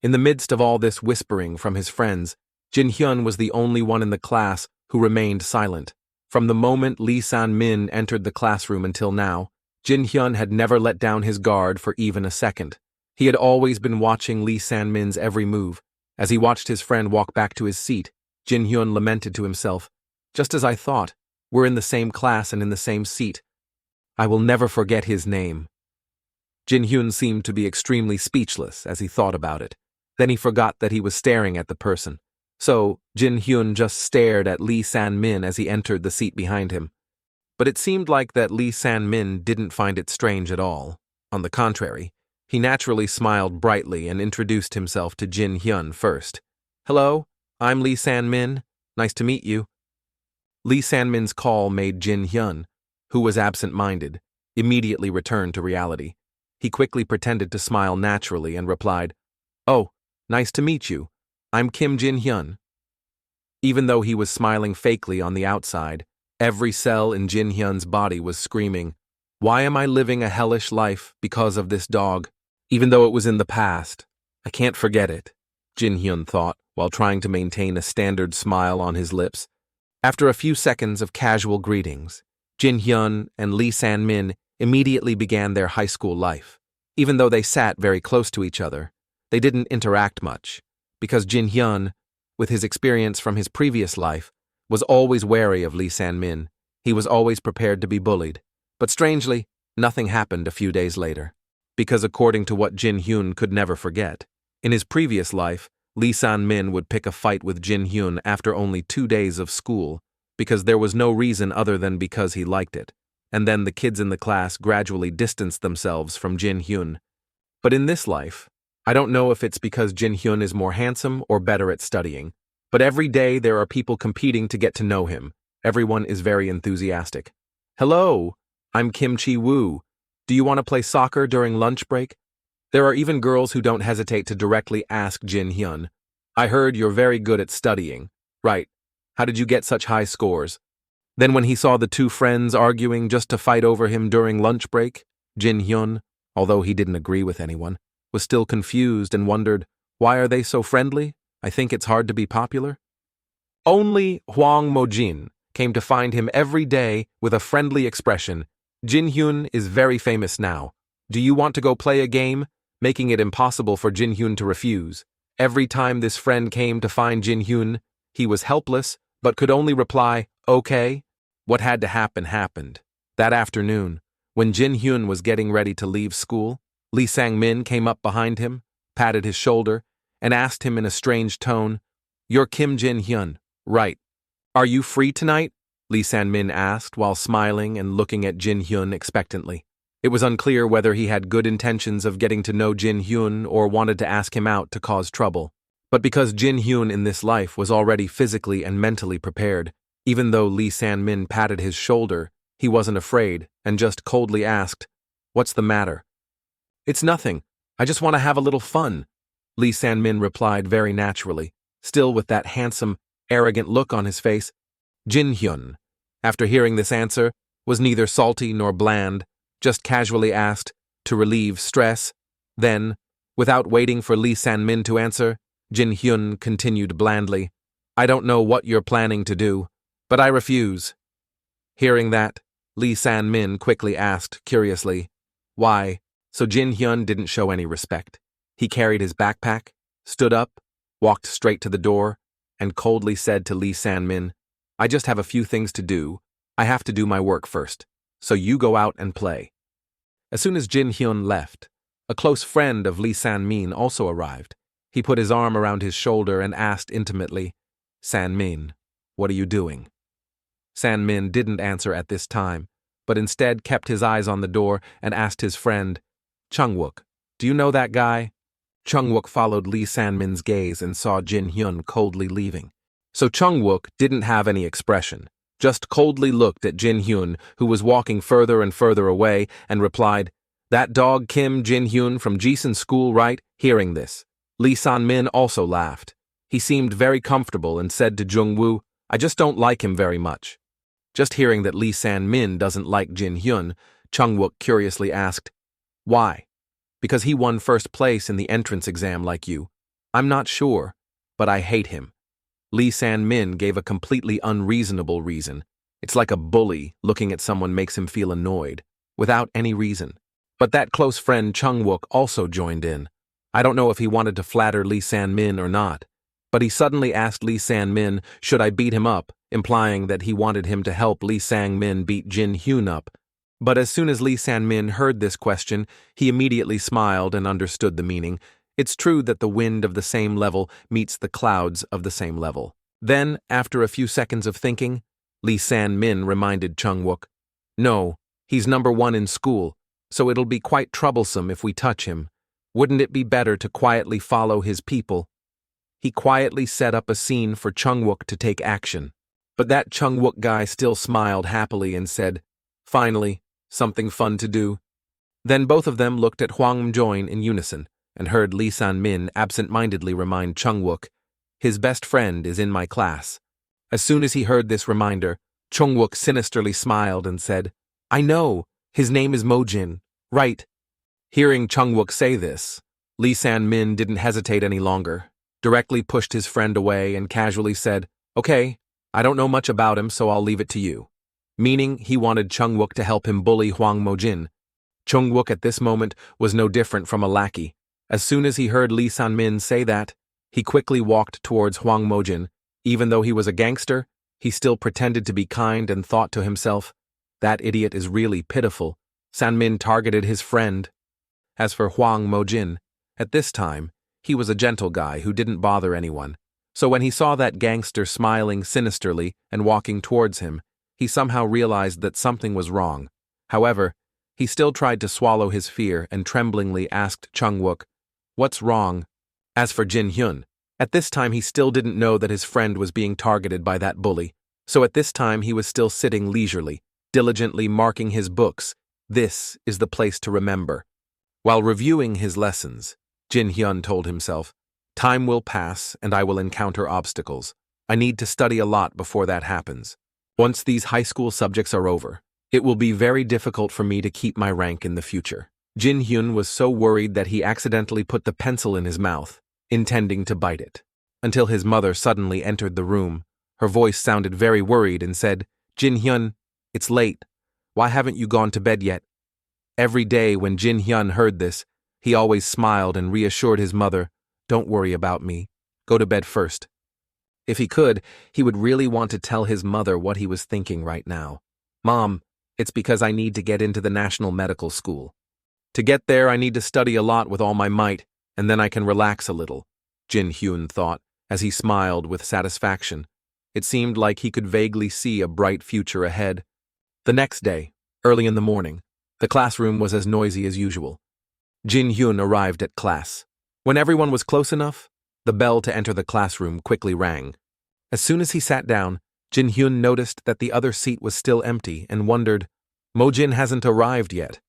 In the midst of all this whispering from his friends, Jin Hyun was the only one in the class who remained silent. From the moment Lee San-min entered the classroom until now, Jin Hyun had never let down his guard for even a second. He had always been watching Lee San-min's every move. As he watched his friend walk back to his seat, Jin Hyun lamented to himself, "Just as I thought, we're in the same class and in the same seat. I will never forget his name. Jin Hyun seemed to be extremely speechless as he thought about it. Then he forgot that he was staring at the person. So, Jin Hyun just stared at Lee San-min as he entered the seat behind him. But it seemed like that Lee San-min didn't find it strange at all. On the contrary, he naturally smiled brightly and introduced himself to Jin Hyun first. Hello, I'm Lee San-min. Nice to meet you. Lee San-min's call made Jin Hyun, who was absent-minded, immediately return to reality. He quickly pretended to smile naturally and replied, Oh, nice to meet you. I'm Kim Jin Hyun. Even though he was smiling fakely on the outside, every cell in Jin Hyun's body was screaming, Why am I living a hellish life because of this dog? Even though it was in the past, I can't forget it, Jin Hyun thought, while trying to maintain a standard smile on his lips. After a few seconds of casual greetings, Jin Hyun and Lee San-min immediately began their high school life. Even though they sat very close to each other, they didn't interact much, because Jin Hyun, with his experience from his previous life, was always wary of Lee San-min. He was always prepared to be bullied. But strangely, nothing happened a few days later. Because according to what Jin Hyun could never forget, in his previous life, Lee San-min would pick a fight with Jin Hyun after only 2 days of school, because there was no reason other than because he liked it. And then the kids in the class gradually distanced themselves from Jin Hyun. But in this life, I don't know if it's because Jin Hyun is more handsome or better at studying, but every day there are people competing to get to know him. Everyone is very enthusiastic. Hello, I'm Kim Chi-woo. Do you want to play soccer during lunch break? There are even girls who don't hesitate to directly ask Jin Hyun. I heard you're very good at studying. Right. How did you get such high scores? Then when he saw the two friends arguing just to fight over him during lunch break, Jin Hyun, although he didn't agree with anyone, was still confused and wondered, why are they so friendly? I think it's hard to be popular. Only Hwang Mo-jin came to find him every day with a friendly expression. Jin Hyun is very famous now. Do you want to go play a game? Making it impossible for Jin Hyun to refuse. Every time this friend came to find Jin Hyun, he was helpless, but could only reply, okay. What had to happen happened. That afternoon, when Jin Hyun was getting ready to leave school, Lee Sang-min came up behind him, patted his shoulder, and asked him in a strange tone, You're Kim Jin Hyun, right? Are you free tonight? Lee Sang-min asked while smiling and looking at Jin Hyun expectantly. It was unclear whether he had good intentions of getting to know Jin Hyun or wanted to ask him out to cause trouble. But because Jin Hyun in this life was already physically and mentally prepared, even though Lee Sang-min patted his shoulder, he wasn't afraid and just coldly asked, What's the matter? It's nothing. I just want to have a little fun, Lee Sang-min replied very naturally, still with that handsome, arrogant look on his face. Jin Hyun, after hearing this answer, was neither salty nor bland, just casually asked, to relieve stress. Then, without waiting for Lee Sang-min to answer, Jin Hyun continued blandly, I don't know what you're planning to do, but I refuse. Hearing that, Lee Sang-min quickly asked, curiously, Why? So Jin Hyun didn't show any respect. He carried his backpack, stood up, walked straight to the door, and coldly said to Lee Sang-min, I just have a few things to do. I have to do my work first, so you go out and play. As soon as Jin Hyun left, a close friend of Lee Sang-min also arrived. He put his arm around his shoulder and asked intimately, Sang-min, what are you doing? Sang-min didn't answer at this time, but instead kept his eyes on the door and asked his friend, Chung-wook, do you know that guy? Chung-wook followed Lee Sang-min's gaze and saw Jin Hyun coldly leaving. So Chung-wook didn't have any expression, just coldly looked at Jin Hyun, who was walking further and further away, and replied, That dog Kim Jin Hyun from Jisun School, right? Hearing this, Lee Sang-min also laughed. He seemed very comfortable and said to Jung-woo, I just don't like him very much. Just hearing that Lee Sang-min doesn't like Jin Hyun, Chung-wook curiously asked, Why? Because he won first place in the entrance exam like you. I'm not sure, but I hate him. Lee Sang-min gave a completely unreasonable reason. It's like a bully looking at someone makes him feel annoyed, without any reason. But that close friend Chung-wook also joined in. I don't know if he wanted to flatter Lee Sang-min or not, but he suddenly asked Lee Sang-min, should I beat him up, implying that he wanted him to help Lee Sang-min beat Jin Hyun up. But as soon as Lee San-min heard this question, he immediately smiled and understood the meaning. It's true that the wind of the same level meets the clouds of the same level. Then, after a few seconds of thinking, Lee San-min reminded Chung-wook, "No, he's number 1 in school, so it'll be quite troublesome if we touch him. Wouldn't it be better to quietly follow his people?" He quietly set up a scene for Chung-wook to take action. But that Chung-wook guy still smiled happily and said, "Finally, something fun to do." Then both of them looked at Hwang Mjoin in unison and heard Lee San-min absent-mindedly remind Chung-wook, "His best friend is in my class." As soon as he heard this reminder, Chung-wook sinisterly smiled and said, "I know, his name is Mojin, right?" Hearing Chung-wook say this, Lee San-min didn't hesitate any longer, directly pushed his friend away and casually said, "Okay, I don't know much about him, so I'll leave it to you." Meaning he wanted Chung-wook to help him bully Hwang Mojin. Chung-wook at this moment was no different from a lackey. As soon as he heard Lee San-min say that, he quickly walked towards Hwang Mojin. Even though he was a gangster, he still pretended to be kind and thought to himself, "That idiot is really pitiful. San-min targeted his friend." As for Hwang Mojin, at this time, he was a gentle guy who didn't bother anyone. So when he saw that gangster smiling sinisterly and walking towards him, he somehow realized that something was wrong. However, he still tried to swallow his fear and tremblingly asked Chung-wook, "What's wrong?" As for Jin-hyun, at this time he still didn't know that his friend was being targeted by that bully. So at this time he was still sitting leisurely, diligently marking his books. This is the place to remember. While reviewing his lessons, Jin-hyun told himself, "Time will pass and I will encounter obstacles. I need to study a lot before that happens. Once these high school subjects are over, it will be very difficult for me to keep my rank in the future." Jin-hyun was so worried that he accidentally put the pencil in his mouth, intending to bite it, until his mother suddenly entered the room. Her voice sounded very worried and said, "Jin-hyun, it's late. Why haven't you gone to bed yet?" Every day when Jin-hyun heard this, he always smiled and reassured his mother, "Don't worry about me. Go to bed first." If he could, he would really want to tell his mother what he was thinking right now. "Mom, it's because I need to get into the National Medical School. To get there, I need to study a lot with all my might, and then I can relax a little," Jin-hyun thought, as he smiled with satisfaction. It seemed like he could vaguely see a bright future ahead. The next day, early in the morning, the classroom was as noisy as usual. Jin-hyun arrived at class. When everyone was close enough, the bell to enter the classroom quickly rang. As soon as he sat down, Jin-hyun noticed that the other seat was still empty and wondered, "Mojin hasn't arrived yet.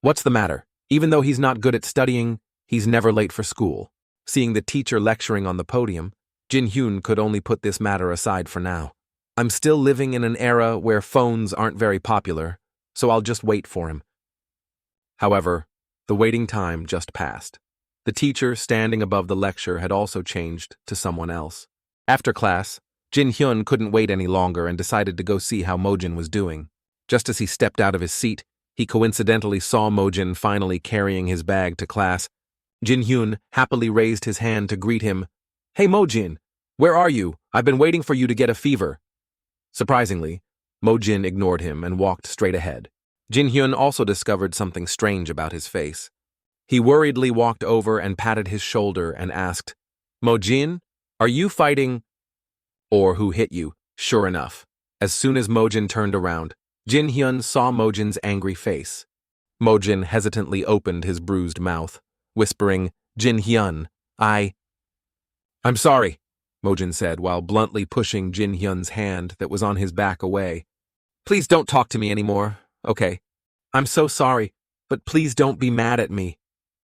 What's the matter? Even though he's not good at studying, he's never late for school." Seeing the teacher lecturing on the podium, Jin-hyun could only put this matter aside for now. "I'm still living in an era where phones aren't very popular, so I'll just wait for him." However, the waiting time just passed. The teacher standing above the lecture had also changed to someone else. After class, Jin-hyun couldn't wait any longer and decided to go see how Mojin was doing. Just as he stepped out of his seat, he coincidentally saw Mojin finally carrying his bag to class. Jin-hyun happily raised his hand to greet him. "Hey Mojin, where are you? I've been waiting for you to get a fever." Surprisingly, Mojin ignored him and walked straight ahead. Jin-hyun also discovered something strange about his face. He worriedly walked over and patted his shoulder and asked, "Mojin, are you fighting?" "Or who hit you?" Sure enough, as soon as Mojin turned around, Jin-hyun saw Mojin's angry face. Mojin hesitantly opened his bruised mouth, whispering, "Jin-hyun, I'm sorry," Mojin said while bluntly pushing Jin-hyun's hand that was on his back away. "Please don't talk to me anymore, okay? I'm so sorry, but please don't be mad at me."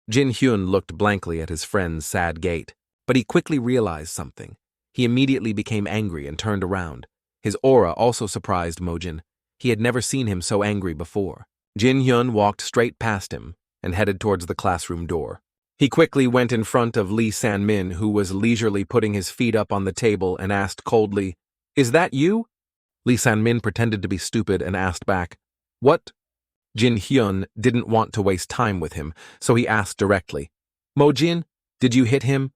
Jin-hyun looked blankly at his friend's sad gait, but he quickly realized something. He immediately became angry and turned around. His aura also surprised Mojin. He had never seen him so angry before. Jin-hyun walked straight past him and headed towards the classroom door. He quickly went in front of Lee San-min, who was leisurely putting his feet up on the table, and asked coldly, "Is that you?" Lee San-min pretended to be stupid and asked back, "What?" Jin-hyun didn't want to waste time with him, so he asked directly, "Mojin, did you hit him?"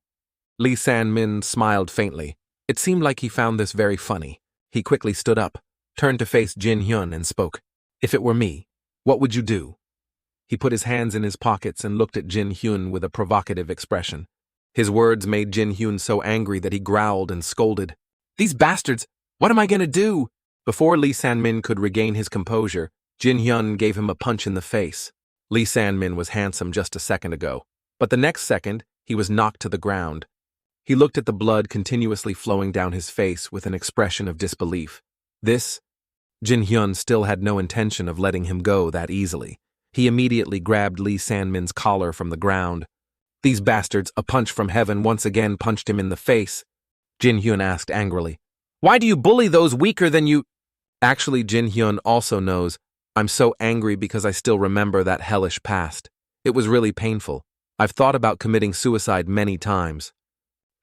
Lee San-min smiled faintly. It seemed like he found this very funny. He quickly stood up, turned to face Jin-hyun and spoke, "If it were me, What would you do? He put his hands in his pockets and looked at Jin Hyun with a provocative expression. His words made Jin Hyun so angry that he growled and scolded. These bastards! What am I gonna do? Before Lee San-min could regain his composure, Jin Hyun gave him a punch in the face. Lee San-min was handsome just a second ago, but the next second, he was knocked to the ground. He looked at the blood continuously flowing down his face with an expression of disbelief. Jin Hyun still had no intention of letting him go that easily. He immediately grabbed Lee San-min's collar from the ground. These bastards, a punch from heaven, once again punched him in the face. Jin Hyun asked angrily, "Why do you bully those weaker than you?" Actually, Jin Hyun also knows, I'm so angry because I still remember that hellish past. It was really painful. I've thought about committing suicide many times.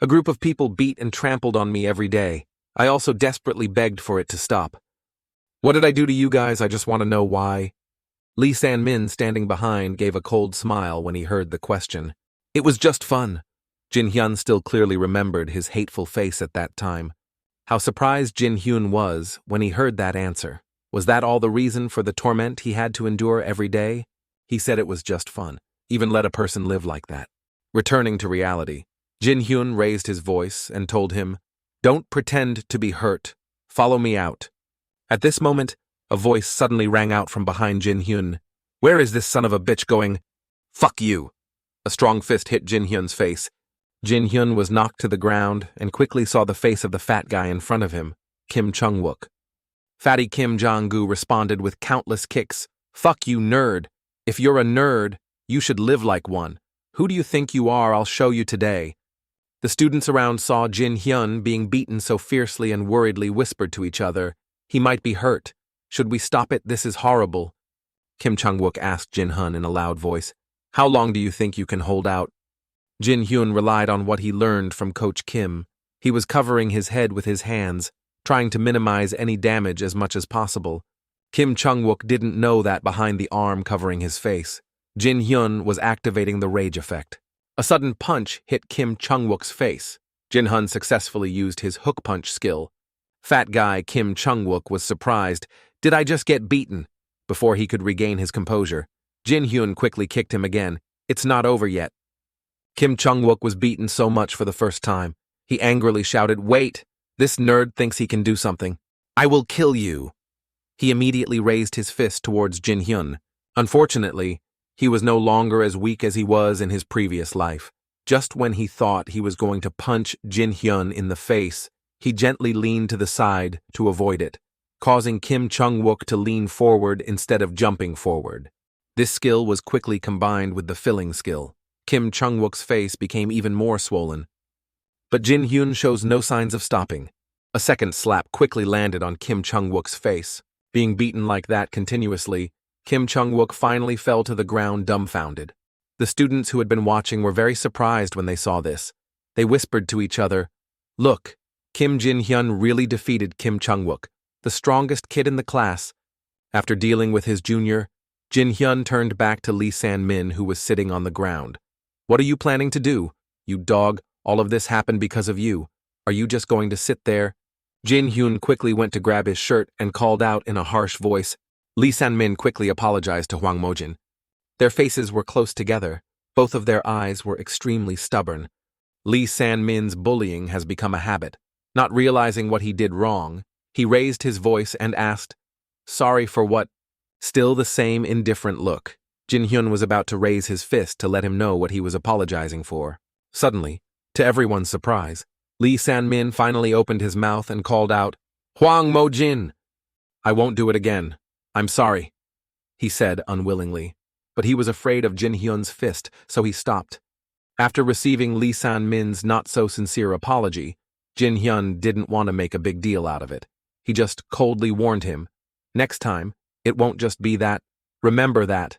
A group of people beat and trampled on me every day. I also desperately begged for it to stop. What did I do to you guys? I just want to know why. Lee San-min, standing behind, gave a cold smile when he heard the question. It was just fun. Jin Hyun still clearly remembered his hateful face at that time. How surprised Jin Hyun was when he heard that answer. Was that all the reason for the torment he had to endure every day? He said it was just fun. Even let a person live like that. Returning to reality, Jin Hyun raised his voice and told him, "Don't pretend to be hurt. Follow me out." At this moment, a voice suddenly rang out from behind Jin Hyun. "Where is this son of a bitch going?" "Fuck you!" A strong fist hit Jin Hyun's face. Jin Hyun was knocked to the ground and quickly saw the face of the fat guy in front of him, Kim Chung-wook. Fatty Kim Jong-gu responded with countless kicks. "Fuck you, nerd. If you're a nerd, you should live like one. Who do you think you are? I'll show you today." The students around saw Jin Hyun being beaten so fiercely and worriedly whispered to each other, "He might be hurt. Should we stop it? This is horrible." Kim Chung-wook asked Jin Hyun in a loud voice, "How long do you think you can hold out?" Jin Hyun relied on what he learned from Coach Kim. He was covering his head with his hands, trying to minimize any damage as much as possible. Kim Chung-wook didn't know that behind the arm covering his face, Jin Hyun was activating the rage effect. A sudden punch hit Kim Chung-wook's face. Jin Hyun successfully used his hook punch skill. Fat guy Kim Chung-wook was surprised. "Did I just get beaten?" Before he could regain his composure, Jin Hyun quickly kicked him again. "It's not over yet." Kim Chung-wook was beaten so much for the first time. He angrily shouted, "Wait! This nerd thinks he can do something. I will kill you." He immediately raised his fist towards Jin Hyun. Unfortunately, he was no longer as weak as he was in his previous life. Just when he thought he was going to punch Jin Hyun in the face, he gently leaned to the side to avoid it, causing Kim Chung-wook to lean forward instead of jumping forward. This skill was quickly combined with the filling skill. Kim Chung-wook's face became even more swollen. But Jin Hyun shows no signs of stopping. A second slap quickly landed on Kim Chung-wook's face. Being beaten like that continuously, Kim Chung-wook finally fell to the ground dumbfounded. The students who had been watching were very surprised when they saw this. They whispered to each other, "Look, Kim Jin Hyun really defeated Kim Chung-wook, the strongest kid in the class." After dealing with his junior, Jin Hyun turned back to Lee San-min, who was sitting on the ground. "What are you planning to do? You dog, all of this happened because of you. Are you just going to sit there?" Jin Hyun quickly went to grab his shirt and called out in a harsh voice. Lee San-min quickly apologized to Hwang Mojin. Their faces were close together. Both of their eyes were extremely stubborn. Lee San-min's bullying has become a habit. Not realizing what he did wrong, he raised his voice and asked, "Sorry for what?" Still the same indifferent look. Jin Hyun was about to raise his fist to let him know what he was apologizing for. Suddenly, to everyone's surprise, Lee San-min finally opened his mouth and called out, "Hwang Mojin!" "I won't do it again. I'm sorry," he said unwillingly. But he was afraid of Jin Hyun's fist, so he stopped. After receiving Lee San-min's not-so-sincere apology, Jin Hyun didn't want to make a big deal out of it. He just coldly warned him, "Next time, it won't just be that. Remember that."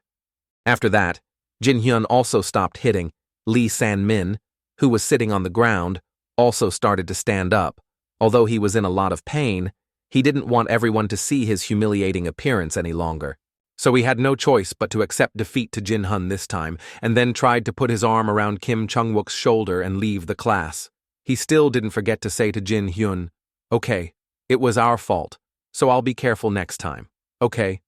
After that, Jin Hyun also stopped hitting. Lee San-min, who was sitting on the ground, also started to stand up. Although he was in a lot of pain, he didn't want everyone to see his humiliating appearance any longer. So he had no choice but to accept defeat to Jin Hyun this time, and then tried to put his arm around Kim Chung-wook's shoulder and leave the class. He still didn't forget to say to Jin Hyun, "Okay, it was our fault, so I'll be careful next time, okay?"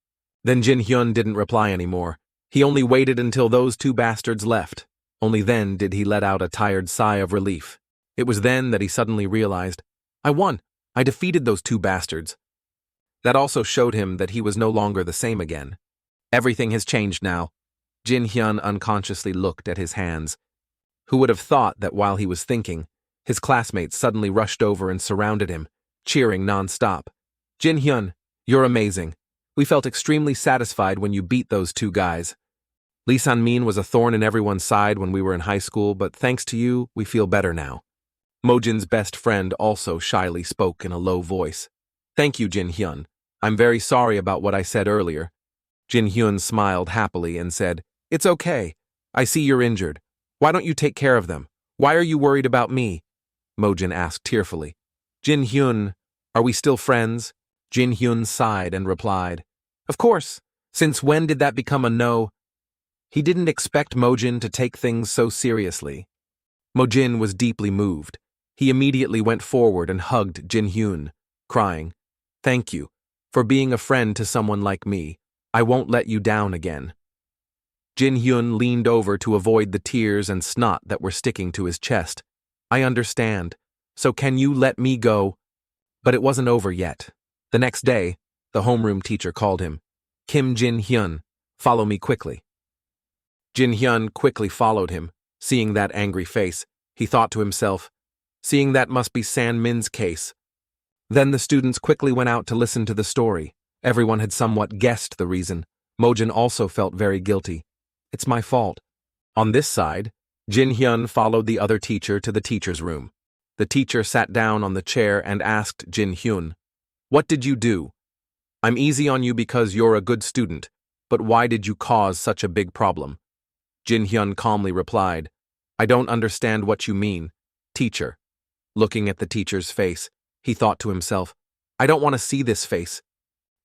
Then Jin Hyun didn't reply anymore. He only waited until those two bastards left. Only then did he let out a tired sigh of relief. It was then that he suddenly realized, I won. I defeated those two bastards. That also showed him that he was no longer the same again. Everything has changed now. Jin Hyun unconsciously looked at his hands. Who would have thought that while he was thinking, his classmates suddenly rushed over and surrounded him, cheering non-stop. Jin Hyun, you're amazing. We felt extremely satisfied when you beat those two guys. Lee San-min was a thorn in everyone's side when we were in high school, but thanks to you, we feel better now. Mojin's best friend also shyly spoke in a low voice. Thank you, Jin Hyun. I'm very sorry about what I said earlier. Jin Hyun smiled happily and said, It's okay. I see you're injured. Why don't you take care of them? Why are you worried about me? Mojin asked tearfully. Jin Hyun, are we still friends? Jin Hyun sighed and replied, Of course. Since when did that become a no? He didn't expect Mojin to take things so seriously. Mojin was deeply moved. He immediately went forward and hugged Jin Hyun, crying, Thank you for being a friend to someone like me. I won't let you down again. Jin Hyun leaned over to avoid the tears and snot that were sticking to his chest. I understand. So can you let me go? But it wasn't over yet. The next day, the homeroom teacher called him. Kim Jin Hyun, follow me quickly. Jin Hyun quickly followed him. Seeing that angry face, he thought to himself, seeing that must be San-min's case. Then the students quickly went out to listen to the story. Everyone had somewhat guessed the reason. Mojin also felt very guilty. It's my fault. On this side, Jin Hyun followed the other teacher to the teacher's room. The teacher sat down on the chair and asked Jin Hyun, What did you do? I'm easy on you because you're a good student, but why did you cause such a big problem? Jin Hyun calmly replied, I don't understand what you mean, teacher. Looking at the teacher's face, he thought to himself, I don't want to see this face.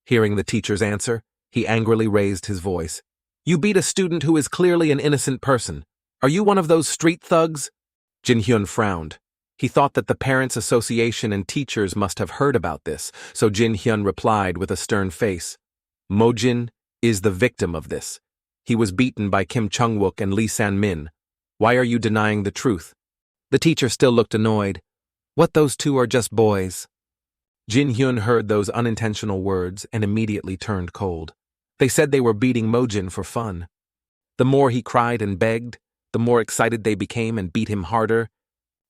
Hearing the teacher's answer, he angrily raised his voice. You beat a student who is clearly an innocent person. Are you one of those street thugs? Jin Hyun frowned. He thought that the Parents' Association and teachers must have heard about this, so Jin Hyun replied with a stern face. Mojin is the victim of this. He was beaten by Kim Chung-wook and Lee San-min. Why are you denying the truth? The teacher still looked annoyed. What, those two are just boys? Jin Hyun heard those unintentional words and immediately turned cold. They said they were beating Mojin for fun. The more he cried and begged, the more excited they became and beat him harder.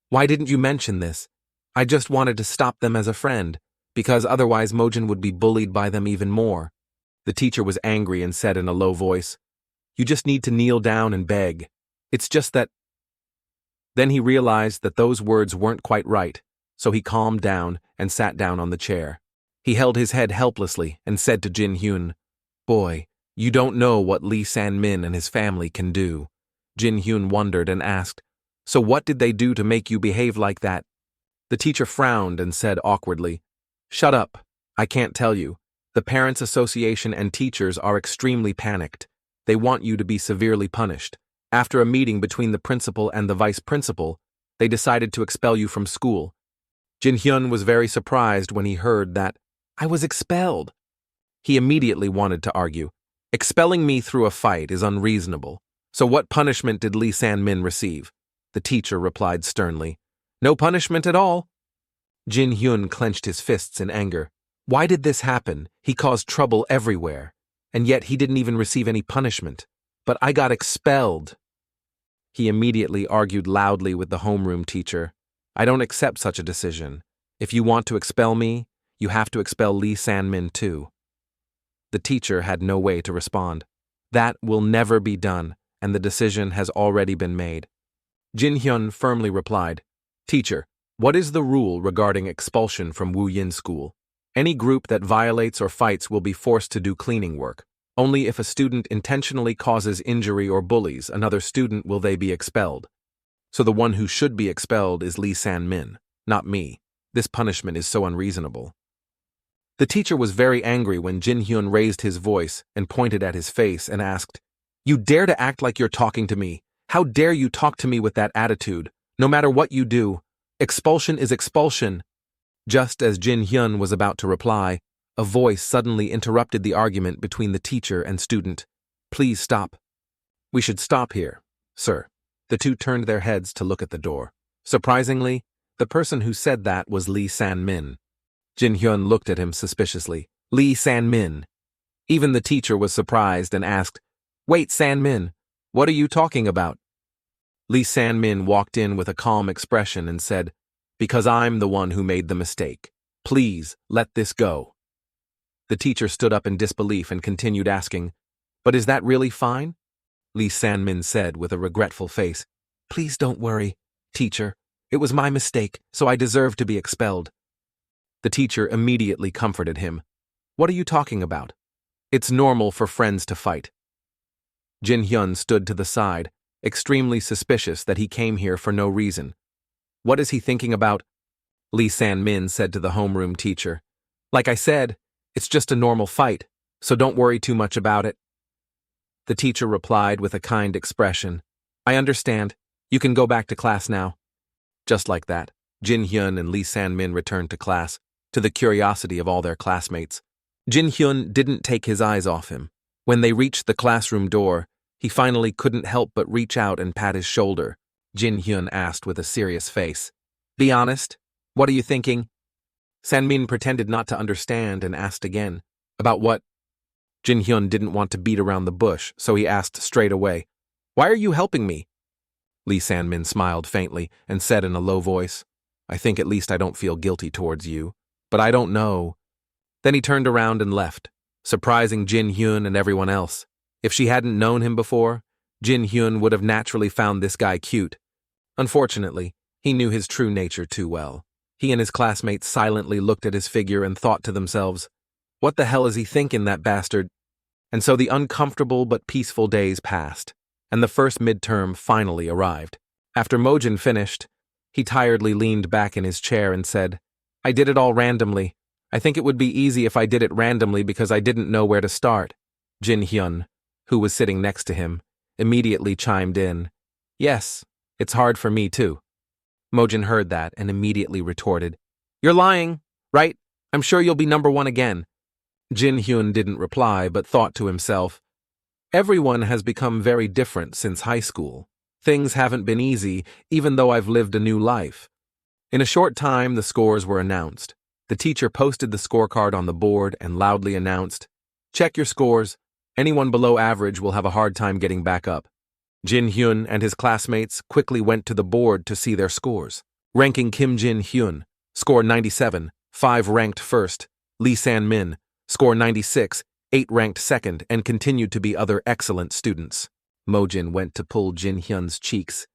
Why didn't you mention this? I just wanted to stop them as a friend, because otherwise Mojin would be bullied by them even more. The teacher was angry and said in a low voice, You just need to kneel down and beg. It's just that. Then he realized that those words weren't quite right, so he calmed down and sat down on the chair. He held his head helplessly and said to Jin Hyun, Boy, you don't know what Lee San-min and his family can do. Jin Hyun wondered and asked, So what did they do to make you behave like that? The teacher frowned and said awkwardly, Shut up, I can't tell you. The Parents' Association and teachers are extremely panicked. They want you to be severely punished. After a meeting between the principal and the vice principal, they decided to expel you from school. Jin Hyun was very surprised when he heard that I was expelled. He immediately wanted to argue. Expelling me through a fight is unreasonable. So what punishment did Lee San-min receive? The teacher replied sternly, No punishment at all. Jin Hyun clenched his fists in anger. Why did this happen? He caused trouble everywhere. And yet he didn't even receive any punishment. But I got expelled. He immediately argued loudly with the homeroom teacher. I don't accept such a decision. If you want to expel me, you have to expel Lee San-min too. The teacher had no way to respond. That will never be done, and the decision has already been made. Jin Hyun firmly replied, Teacher, what is the rule regarding expulsion from Wu Yin School? Any group that violates or fights will be forced to do cleaning work. Only if a student intentionally causes injury or bullies another student will they be expelled. So the one who should be expelled is Lee San-min, not me. This punishment is so unreasonable. The teacher was very angry when Jin Hyun raised his voice and pointed at his face and asked, You dare to act like you're talking to me? How dare you talk to me with that attitude? No matter what you do, expulsion is expulsion. Just as Jin Hyun was about to reply, a voice suddenly interrupted the argument between the teacher and student. "Please stop. We should stop here, sir." The two turned their heads to look at the door. Surprisingly, the person who said that was Lee San-min. Jin-hyun looked at him suspiciously. Lee San-min. Even the teacher was surprised and asked, "Wait, San-min, what are you talking about?" Lee San-min walked in with a calm expression and said, "Because I'm the one who made the mistake. Please, let this go." The teacher stood up in disbelief and continued asking, "But is that really fine?" Lee San-min said with a regretful face, "Please don't worry, teacher. It was my mistake, so I deserve to be expelled." The teacher immediately comforted him. "What are you talking about? It's normal for friends to fight." Jin-hyun stood to the side, extremely suspicious that he came here for no reason. "What is he thinking about?" Lee San-min said to the homeroom teacher. "Like I said, it's just a normal fight, so don't worry too much about it." The teacher replied with a kind expression, "I understand. You can go back to class now." Just like that, Jin-hyun and Lee San-min returned to class, to the curiosity of all their classmates. Jin-hyun didn't take his eyes off him. When they reached the classroom door, he finally couldn't help but reach out and pat his shoulder. Jin-hyun asked with a serious face, "Be honest, what are you thinking?" San-min pretended not to understand and asked again, "About what?" Jin-hyun didn't want to beat around the bush, so he asked straight away, "Why are you helping me?" Lee San-min smiled faintly and said in a low voice, "I think at least I don't feel guilty towards you, but I don't know." Then he turned around and left, surprising Jin-hyun and everyone else. If she hadn't known him before, Jin-hyun would have naturally found this guy cute. Unfortunately, he knew his true nature too well. He and his classmates silently looked at his figure and thought to themselves, "What the hell is he thinking, that bastard?" And so the uncomfortable but peaceful days passed, and the first midterm finally arrived. After Mojin finished, he tiredly leaned back in his chair and said, "I did it all randomly. I think it would be easy if I did it randomly because I didn't know where to start." Jin-hyun, who was sitting next to him, immediately chimed in, "Yes, it's hard for me too." Mojin heard that and immediately retorted, "You're lying, right? I'm sure you'll be number one again." Jin-hyun didn't reply but thought to himself, "Everyone has become very different since high school. Things haven't been easy, even though I've lived a new life." In a short time, the scores were announced. The teacher posted the scorecard on the board and loudly announced, "Check your scores. Anyone below average will have a hard time getting back up." Jin-hyun and his classmates quickly went to the board to see their scores. Ranking Kim Jin-hyun, score 97, 5 ranked first, Lee San-min, score 96, 8 ranked second, and continued to be other excellent students. Mojin went to pull Jin-hyun's cheeks.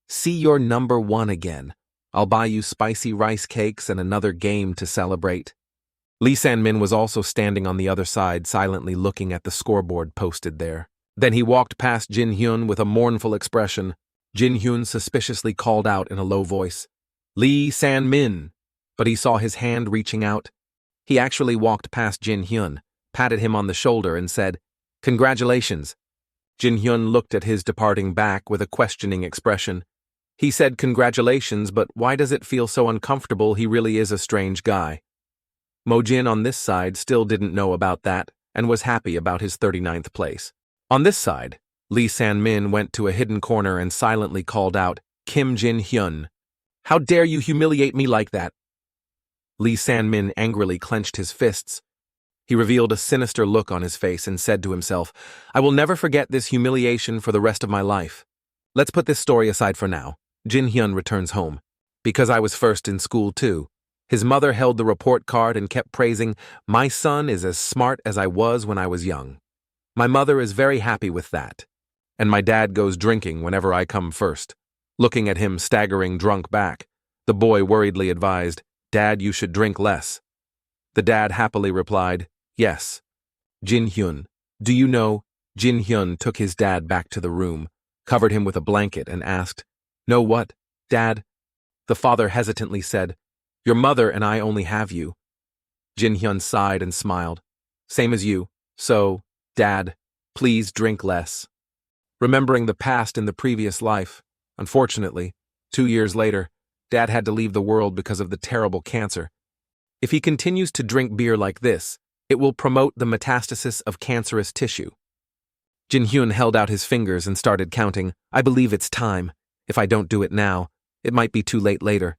"See, you're number one again. I'll buy you spicy rice cakes and another game to celebrate." Lee San-min was also standing on the other side, silently looking at the scoreboard posted there. Then he walked past Jin-hyun with a mournful expression. Jin-hyun suspiciously called out in a low voice, "Lee San-min," but he saw his hand reaching out. He actually walked past Jin-hyun, patted him on the shoulder, and said, "Congratulations." Jin-hyun looked at his departing back with a questioning expression. He said congratulations, but why does it feel so uncomfortable? He really is a strange guy. Mojin on this side still didn't know about that and was happy about his 39th place. On this side, Lee San-min went to a hidden corner and silently called out, "Kim Jin-hyun, how dare you humiliate me like that?" Lee San-min angrily clenched his fists. He revealed a sinister look on his face and said to himself, "I will never forget this humiliation for the rest of my life." Let's put this story aside for now. Jin-hyun returns home. "Because I was first in school too." His mother held the report card and kept praising, "My son is as smart as I was when I was young." My mother is very happy with that. And my dad goes drinking whenever I come first. Looking at him staggering drunk back, the boy worriedly advised, "Dad, you should drink less." The dad happily replied, "Yes." Jin-hyun, do you know? Jin-hyun took his dad back to the room, covered him with a blanket, and asked, "Know what, Dad?" The father hesitantly said, "Your mother and I only have you." Jin-hyun sighed and smiled. "Same as you. So, Dad, please drink less." Remembering the past in the previous life, unfortunately, 2 years later, Dad had to leave the world because of the terrible cancer. If he continues to drink beer like this, It will promote the metastasis of cancerous tissue. Jin Hyun held out his fingers and started counting. I believe it's time. If I don't do it now, it might be too late later.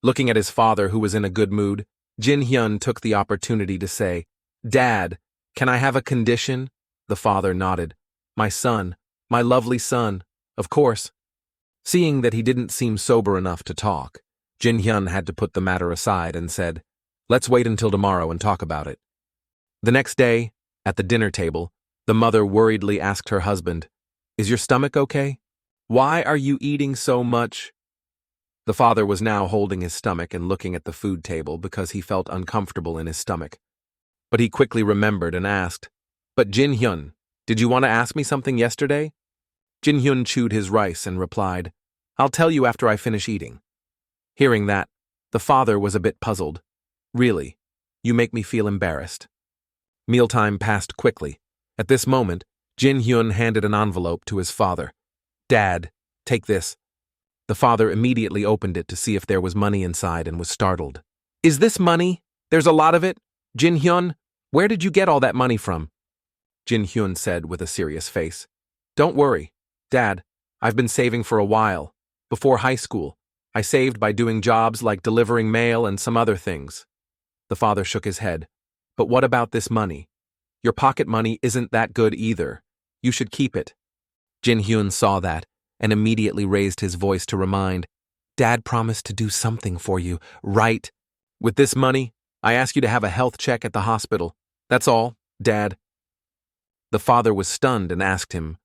Looking at his father, who was in a good mood, Jin Hyun took the opportunity to say, Dad, can I have a condition? The father nodded. My son, my lovely son, of course. Seeing that he didn't seem sober enough to talk, Jin Hyun had to put the matter aside and said, Let's wait until tomorrow and talk about it. The next day, at the dinner table, the mother worriedly asked her husband, Is your stomach okay? Why are you eating so much? The father was now holding his stomach and looking at the food table because he felt uncomfortable in his stomach. But he quickly remembered and asked, But Jin Hyun, did you want to ask me something yesterday? Jin Hyun chewed his rice and replied, I'll tell you after I finish eating. Hearing that, the father was a bit puzzled. Really, you make me feel embarrassed. Mealtime passed quickly. At this moment, Jin Hyun handed an envelope to his father. Dad, take this. The father immediately opened it to see if there was money inside and was startled. Is this money? There's a lot of it? Jin Hyun, where did you get all that money from? Jin Hyun said with a serious face. Don't worry, Dad, I've been saving for a while. Before high school, I saved by doing jobs like delivering mail and some other things. The father shook his head. But what about this money? Your pocket money isn't that good either. You should keep it. Jin Hyun saw that and immediately raised his voice to remind, Dad promised to do something for you, right? With this money, I ask you to have a health check at the hospital. That's all, Dad. The father was stunned and asked him,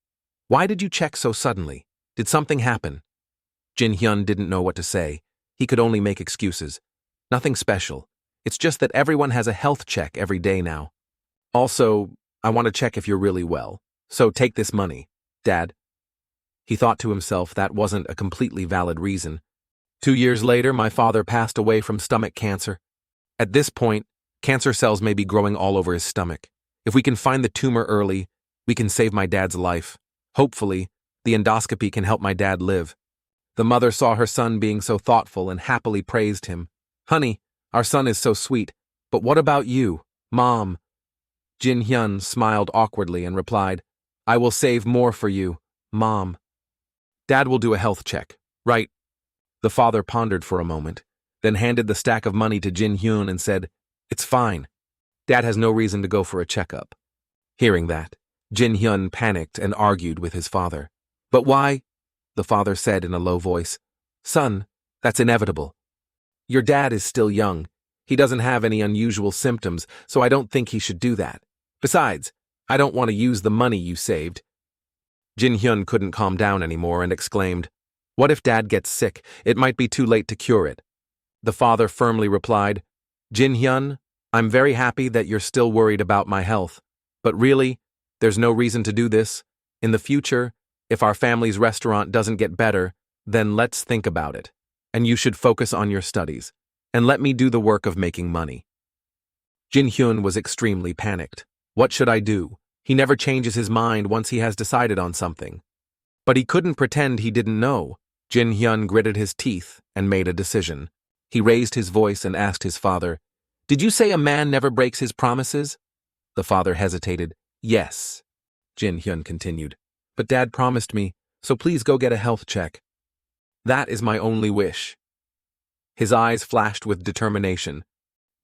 Why did you check so suddenly? Did something happen? Jin Hyun didn't know what to say. He could only make excuses. Nothing special. It's just that everyone has a health check every day now. Also, I want to check if you're really well. So take this money, Dad. He thought to himself that wasn't a completely valid reason. 2 years later, my father passed away from stomach cancer. At this point, cancer cells may be growing all over his stomach. If we can find the tumor early, we can save my dad's life. Hopefully, the endoscopy can help my dad live. The mother saw her son being so thoughtful and happily praised him. Honey, our son is so sweet. But what about you, Mom? Jin Hyun smiled awkwardly and replied, I will save more for you, Mom. Dad will do a health check, right? The father pondered for a moment, then handed the stack of money to Jin Hyun and said, It's fine. Dad has no reason to go for a checkup. Hearing that, Jin Hyun panicked and argued with his father. But why? The father said in a low voice. Son, that's inevitable. Your dad is still young. He doesn't have any unusual symptoms, so I don't think he should do that. Besides, I don't want to use the money you saved. Jin Hyun couldn't calm down anymore and exclaimed, What if Dad gets sick? It might be too late to cure it. The father firmly replied, Jin Hyun, I'm very happy that you're still worried about my health. But really, there's no reason to do this. In the future, if our family's restaurant doesn't get better, then let's think about it. And you should focus on your studies. And let me do the work of making money. Jin Hyun was extremely panicked. What should I do? He never changes his mind once he has decided on something. But he couldn't pretend he didn't know. Jin Hyun gritted his teeth and made a decision. He raised his voice and asked his father, Did you say a man never breaks his promises? The father hesitated. Yes, Jin Hyun continued. But Dad promised me, so please go get a health check. That is my only wish. His eyes flashed with determination.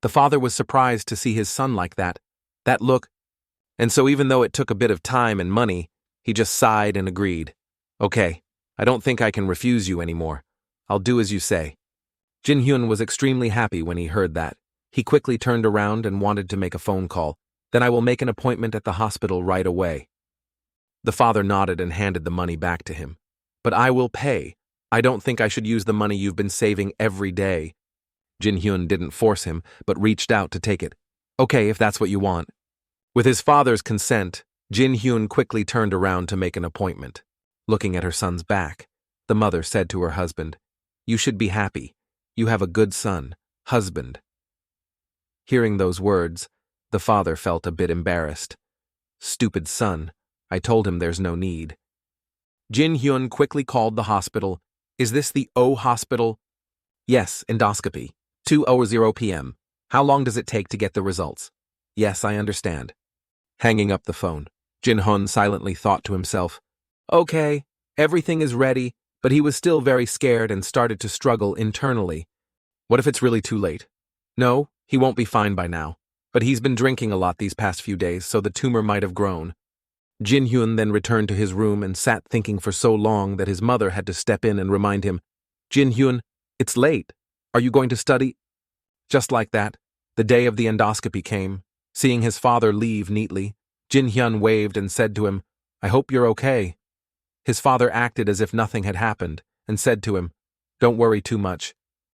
The father was surprised to see his son like that. That look. And so even though it took a bit of time and money, he just sighed and agreed. Okay, I don't think I can refuse you anymore. I'll do as you say. Jin Hyun was extremely happy when he heard that. He quickly turned around and wanted to make a phone call. Then I will make an appointment at the hospital right away. The father nodded and handed the money back to him. But I will pay. I don't think I should use the money you've been saving every day. Jin Hyun didn't force him, but reached out to take it. Okay, if that's what you want. With his father's consent, Jin Hyun quickly turned around to make an appointment. Looking at her son's back, the mother said to her husband, You should be happy. You have a good son, husband. Hearing those words, the father felt a bit embarrassed. Stupid son, I told him there's no need. Jin Hyun quickly called the hospital. Is this the O hospital? Yes, endoscopy. 2:00 p.m. How long does it take to get the results? Yes, I understand. Hanging up the phone, Jin-hyun silently thought to himself, okay, everything is ready, but he was still very scared and started to struggle internally. What if it's really too late? No, he won't be fine by now, but he's been drinking a lot these past few days, so the tumor might have grown. Jin-hyun then returned to his room and sat thinking for so long that his mother had to step in and remind him, Jin-hyun, it's late. Are you going to study? Just like that, the day of the endoscopy came. Seeing his father leave neatly, Jin-hyun waved and said to him, I hope you're okay. His father acted as if nothing had happened and said to him, don't worry too much.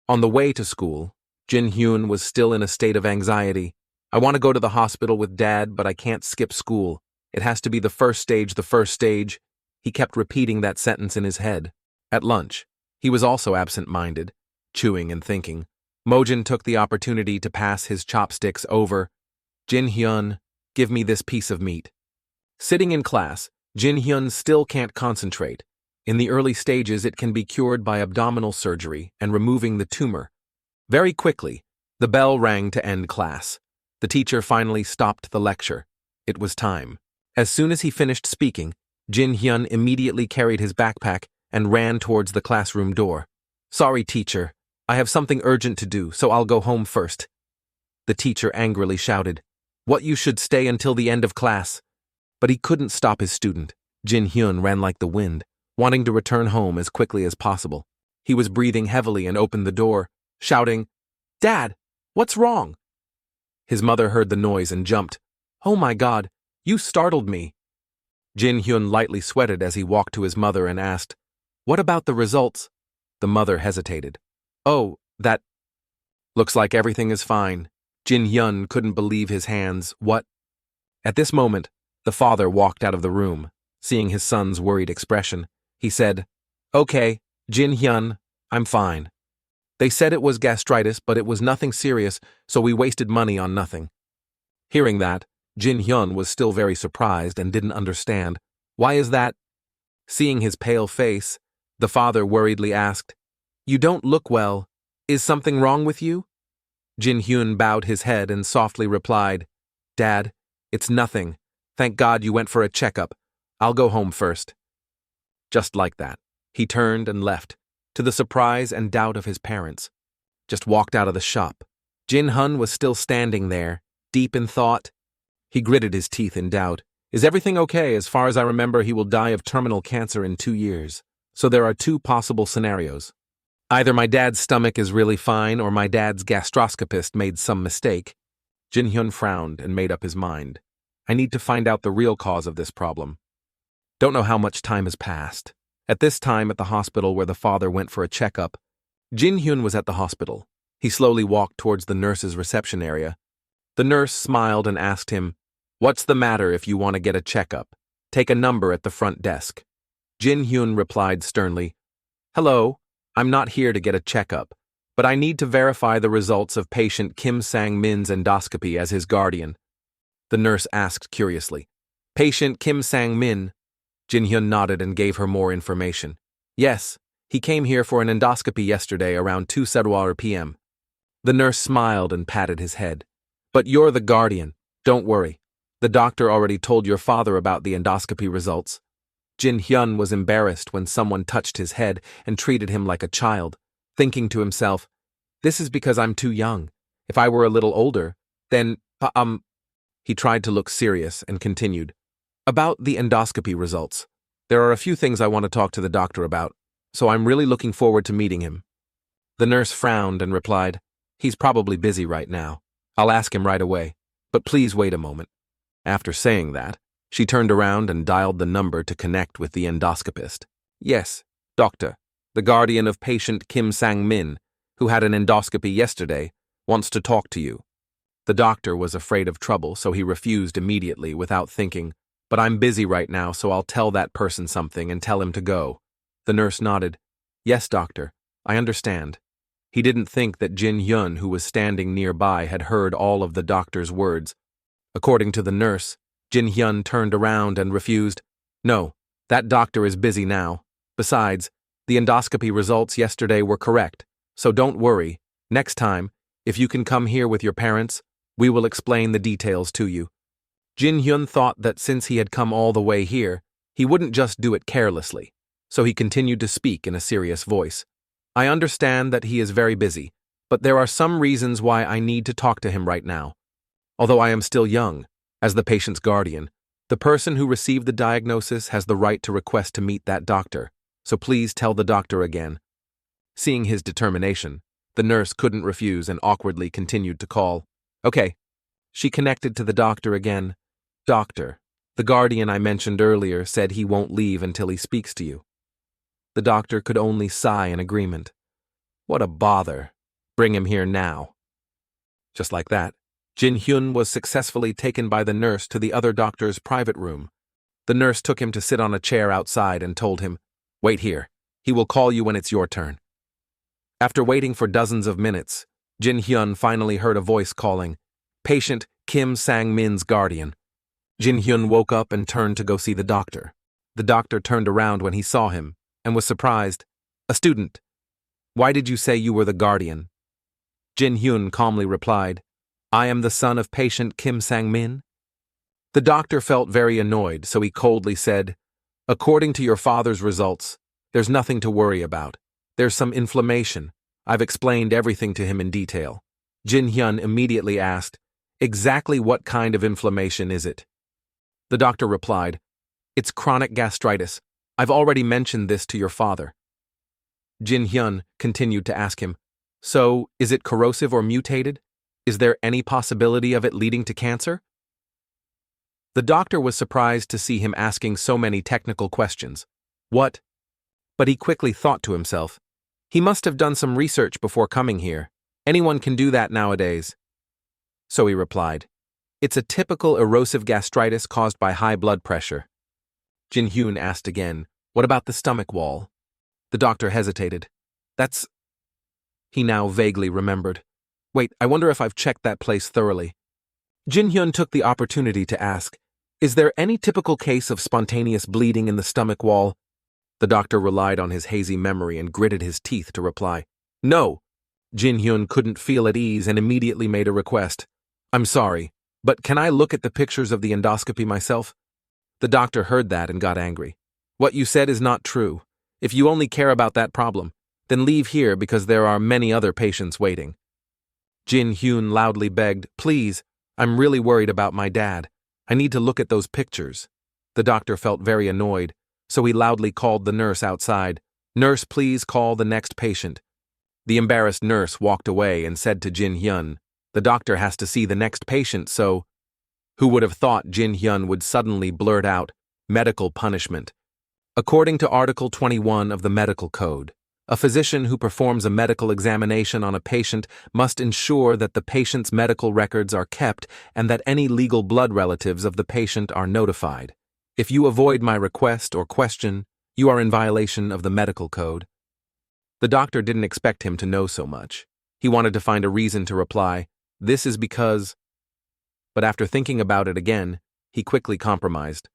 On the way to school, Jin-hyun was still in a state of anxiety. I want to go to the hospital with Dad, but I can't skip school. It has to be the first stage, the first stage. He kept repeating that sentence in his head. At lunch, he was also absent-minded, chewing and thinking. Mojin took the opportunity to pass his chopsticks over. Jin-hyun, give me this piece of meat. Sitting in class, Jin-hyun still can't concentrate. In the early stages, it can be cured by abdominal surgery and removing the tumor. Very quickly, the bell rang to end class. The teacher finally stopped the lecture. It was time. As soon as he finished speaking, Jin-hyun immediately carried his backpack and ran towards the classroom door. Sorry, teacher. I have something urgent to do, so I'll go home first. The teacher angrily shouted, What, you should stay until the end of class. But he couldn't stop his student. Jin-hyun ran like the wind, wanting to return home as quickly as possible. He was breathing heavily and opened the door, shouting, Dad, what's wrong? His mother heard the noise and jumped. Oh my God, you startled me. Jin-hyun lightly sweated as he walked to his mother and asked, What about the results? The mother hesitated. Oh, that... Looks like everything is fine. Jin-hyun couldn't believe his hands. What? At this moment, the father walked out of the room. Seeing his son's worried expression, he said, Okay, Jin-hyun, I'm fine. They said it was gastritis, but it was nothing serious, so we wasted money on nothing. Hearing that, Jin-hyun was still very surprised and didn't understand. Why is that? Seeing his pale face, the father worriedly asked, You don't look well. Is something wrong with you? Jin-hyun bowed his head and softly replied, Dad, it's nothing. Thank God you went for a checkup. I'll go home first. Just like that, he turned and left, to the surprise and doubt of his parents. Just walked out of the shop. Jin-hyun was still standing there, deep in thought. He gritted his teeth in doubt. Is everything okay? As far as I remember, he will die of terminal cancer in 2 years. So there are 2 possible scenarios. Either my dad's stomach is really fine or my dad's gastroscopist made some mistake. Jin-hyun frowned and made up his mind. I need to find out the real cause of this problem. Don't know how much time has passed. At this time at the hospital where the father went for a checkup, Jin-hyun was at the hospital. He slowly walked towards the nurse's reception area. The nurse smiled and asked him, What's the matter if you want to get a checkup? Take a number at the front desk. Jin-hyun replied sternly, Hello, I'm not here to get a checkup, but I need to verify the results of patient Kim Sang-min's endoscopy as his guardian. The nurse asked curiously, Patient Kim Sang-min? Jin-hyun nodded and gave her more information. Yes, he came here for an endoscopy yesterday around 2:00 p.m. The nurse smiled and patted his head. But you're the guardian. Don't worry. The doctor already told your father about the endoscopy results. Jin-hyun was embarrassed when someone touched his head and treated him like a child, thinking to himself, This is because I'm too young. If I were a little older, then, He tried to look serious and continued, About the endoscopy results. There are a few things I want to talk to the doctor about, so I'm really looking forward to meeting him. The nurse frowned and replied, He's probably busy right now. I'll ask him right away, but please wait a moment. After saying that, she turned around and dialed the number to connect with the endoscopist. Yes, doctor, the guardian of patient Kim Sang-min, who had an endoscopy yesterday, wants to talk to you. The doctor was afraid of trouble, so he refused immediately without thinking, But I'm busy right now, so I'll tell that person something and tell him to go. The nurse nodded. Yes, doctor, I understand. He didn't think that Jin-hyun, who was standing nearby, had heard all of the doctor's words. According to the nurse, Jin-hyun turned around and refused. No, that doctor is busy now. Besides, the endoscopy results yesterday were correct, so don't worry. Next time, if you can come here with your parents, We will explain the details to you. Jin Hyun thought that since he had come all the way here, he wouldn't just do it carelessly, so he continued to speak in a serious voice. I understand that he is very busy, but there are some reasons why I need to talk to him right now. Although I am still young, as the patient's guardian, the person who received the diagnosis has the right to request to meet that doctor, so please tell the doctor again. Seeing his determination, the nurse couldn't refuse and awkwardly continued to call. Okay. She connected to the doctor again. Doctor, the guardian I mentioned earlier said he won't leave until he speaks to you. The doctor could only sigh in agreement. What a bother. Bring him here now. Just like that, Jin Hyun was successfully taken by the nurse to the other doctor's private room. The nurse took him to sit on a chair outside and told him, "Wait here. He will call you when it's your turn." After waiting for dozens of minutes, Jin Hyun finally heard a voice calling, "Patient Kim Sang-min's guardian." Jin Hyun woke up and turned to go see the doctor. The doctor turned around when he saw him and was surprised. "A student. Why did you say you were the guardian?" Jin Hyun calmly replied, "I am the son of patient Kim Sang-min." The doctor felt very annoyed, so he coldly said, "According to your father's results, there's nothing to worry about. There's some inflammation. I've explained everything to him in detail." Jin Hyun immediately asked, "Exactly what kind of inflammation is it?" The doctor replied, "It's chronic gastritis. I've already mentioned this to your father." Jin Hyun continued to ask him, "So, is it corrosive or mutated? Is there any possibility of it leading to cancer?" The doctor was surprised to see him asking so many technical questions. What? But he quickly thought to himself, he must have done some research before coming here. Anyone can do that nowadays. So he replied, "It's a typical erosive gastritis caused by high blood pressure." Jin Hyun asked again, "What about the stomach wall?" The doctor hesitated. "That's..." He now vaguely remembered. "Wait, I wonder if I've checked that place thoroughly." Jin Hyun took the opportunity to ask, "Is there any typical case of spontaneous bleeding in the stomach wall?" The doctor relied on his hazy memory and gritted his teeth to reply, "No." Jin Hyun couldn't feel at ease and immediately made a request. "I'm sorry, but can I look at the pictures of the endoscopy myself?" The doctor heard that and got angry. "What you said is not true. If you only care about that problem, then leave here because there are many other patients waiting." Jin Hyun loudly begged, "Please, I'm really worried about my dad. I need to look at those pictures." The doctor felt very annoyed, so he loudly called the nurse outside. "Nurse, please call the next patient." The embarrassed nurse walked away and said to Jin Hyun, "The doctor has to see the next patient, so..." Who would have thought Jin Hyun would suddenly blurt out, "Medical punishment." According to Article 21 of the Medical Code, a physician who performs a medical examination on a patient must ensure that the patient's medical records are kept and that any legal blood relatives of the patient are notified. If you avoid my request or question, you are in violation of the medical code. The doctor didn't expect him to know so much. He wanted to find a reason to reply, "This is because..." But after thinking about it again, he quickly compromised.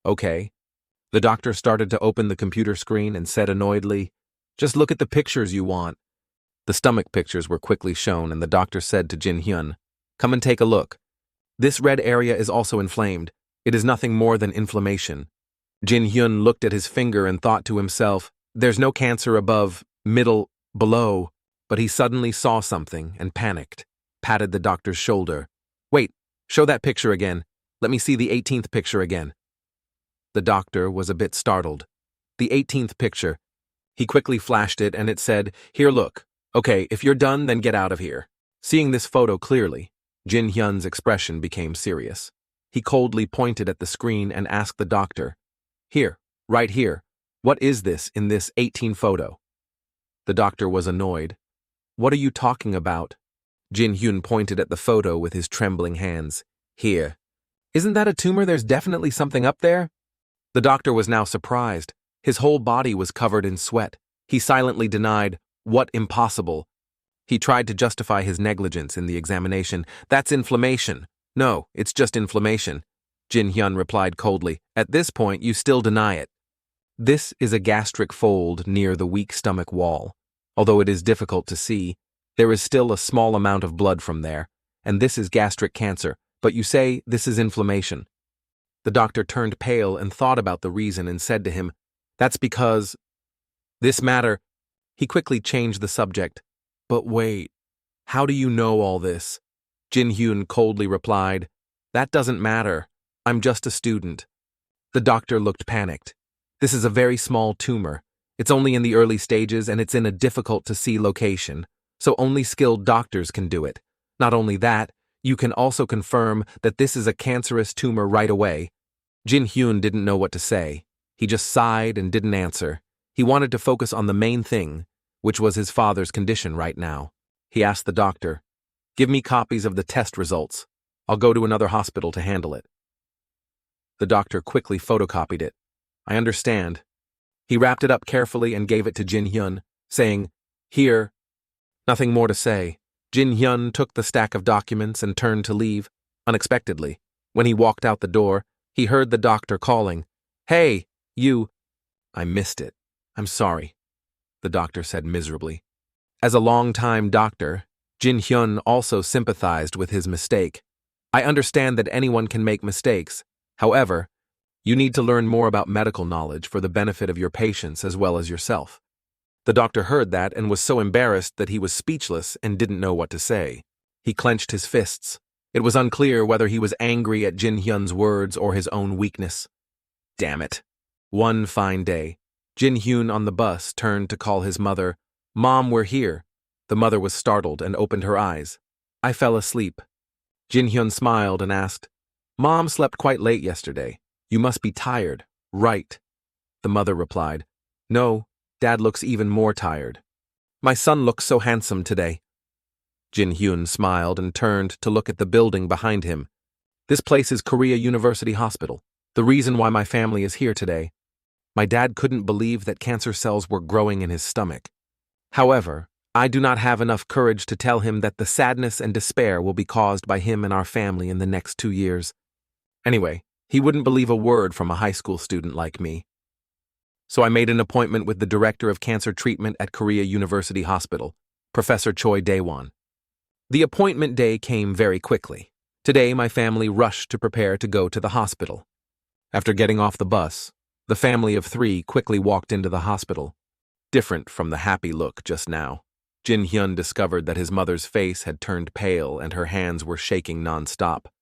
"Okay." The doctor started to open the computer screen and said annoyedly, "Just look at the pictures you want." The stomach pictures were quickly shown and the doctor said to Jin Hyun, "Come and take a look. This red area is also inflamed. It is nothing more than inflammation." Jin Hyun looked at his finger and thought to himself, "There's no cancer above, middle, below," but he suddenly saw something and panicked, patted the doctor's shoulder. "Wait, show that picture again. Let me see the 18th picture again." The doctor was a bit startled. The 18th picture. He quickly flashed it and it said, "Here, look. Okay, if you're done, then get out of here." Seeing this photo clearly, Jin Hyun's expression became serious. He coldly pointed at the screen and asked the doctor, "Here, right here, what is this in this 18 photo?" The doctor was annoyed. "What are you talking about?" Jin Hyun pointed at the photo with his trembling hands. "Here. Isn't that a tumor? There's definitely something up there." The doctor was now surprised. His whole body was covered in sweat. He silently denied, "What impossible?" He tried to justify his negligence in the examination. "That's inflammation." "No, it's just inflammation." Jin Hyun replied coldly. "At this point, you still deny it." This is a gastric fold near the weak stomach wall. Although it is difficult to see, there is still a small amount of blood from there. and this is gastric cancer, but you say this is inflammation." The doctor turned pale and thought about the reason and said to him, "That's because this matter." He quickly changed the subject. "But wait, how do you know all this?" Jin Hyun coldly replied, "That doesn't matter. I'm just a student." The doctor looked panicked. "This is a very small tumor. It's only in the early stages and it's in a difficult-to-see location, so only skilled doctors can do it. Not only that, you can also confirm that this is a cancerous tumor right away." Jin Hyun didn't know what to say. He just sighed and didn't answer. He wanted to focus on the main thing, which was his father's condition right now. He asked the doctor, "Give me copies of the test results. I'll go to another hospital to handle it." The doctor quickly photocopied it. "I understand." He wrapped it up carefully and gave it to Jin Hyun, saying, "Here." Nothing more to say. Jin Hyun took the stack of documents and turned to leave. Unexpectedly, when he walked out the door, he heard the doctor calling, "Hey, you." "I missed it. I'm sorry," the doctor said miserably. As a long-time doctor, Jin Hyun also sympathized with his mistake. "I understand that anyone can make mistakes. However, you need to learn more about medical knowledge for the benefit of your patients as well as yourself." The doctor heard that and was so embarrassed that he was speechless and didn't know what to say. He clenched his fists. It was unclear whether he was angry at Jin Hyun's words or his own weakness. Damn it. One fine day, Jin Hyun on the bus turned to call his mother. "Mom, we're here." The mother was startled and opened her eyes. "I fell asleep." Jin Hyun smiled and asked, "Mom slept quite late yesterday. You must be tired, right?" The mother replied, "No, Dad looks even more tired. My son looks so handsome today." Jin Hyun smiled and turned to look at the building behind him. "This place is Korea University Hospital. The reason why my family is here today. My dad couldn't believe that cancer cells were growing in his stomach. However, I do not have enough courage to tell him that the sadness and despair will be caused by him and our family in the next 2 years. Anyway, he wouldn't believe a word from a high school student like me. So I made an appointment with the director of cancer treatment at Korea University Hospital, Professor Choi Daewon. The appointment day came very quickly. Today, my family rushed to prepare to go to the hospital. After getting off the bus, the family of 3 quickly walked into the hospital. Different from the happy look just now, Jin Hyun discovered that his mother's face had turned pale and her hands were shaking non-stop.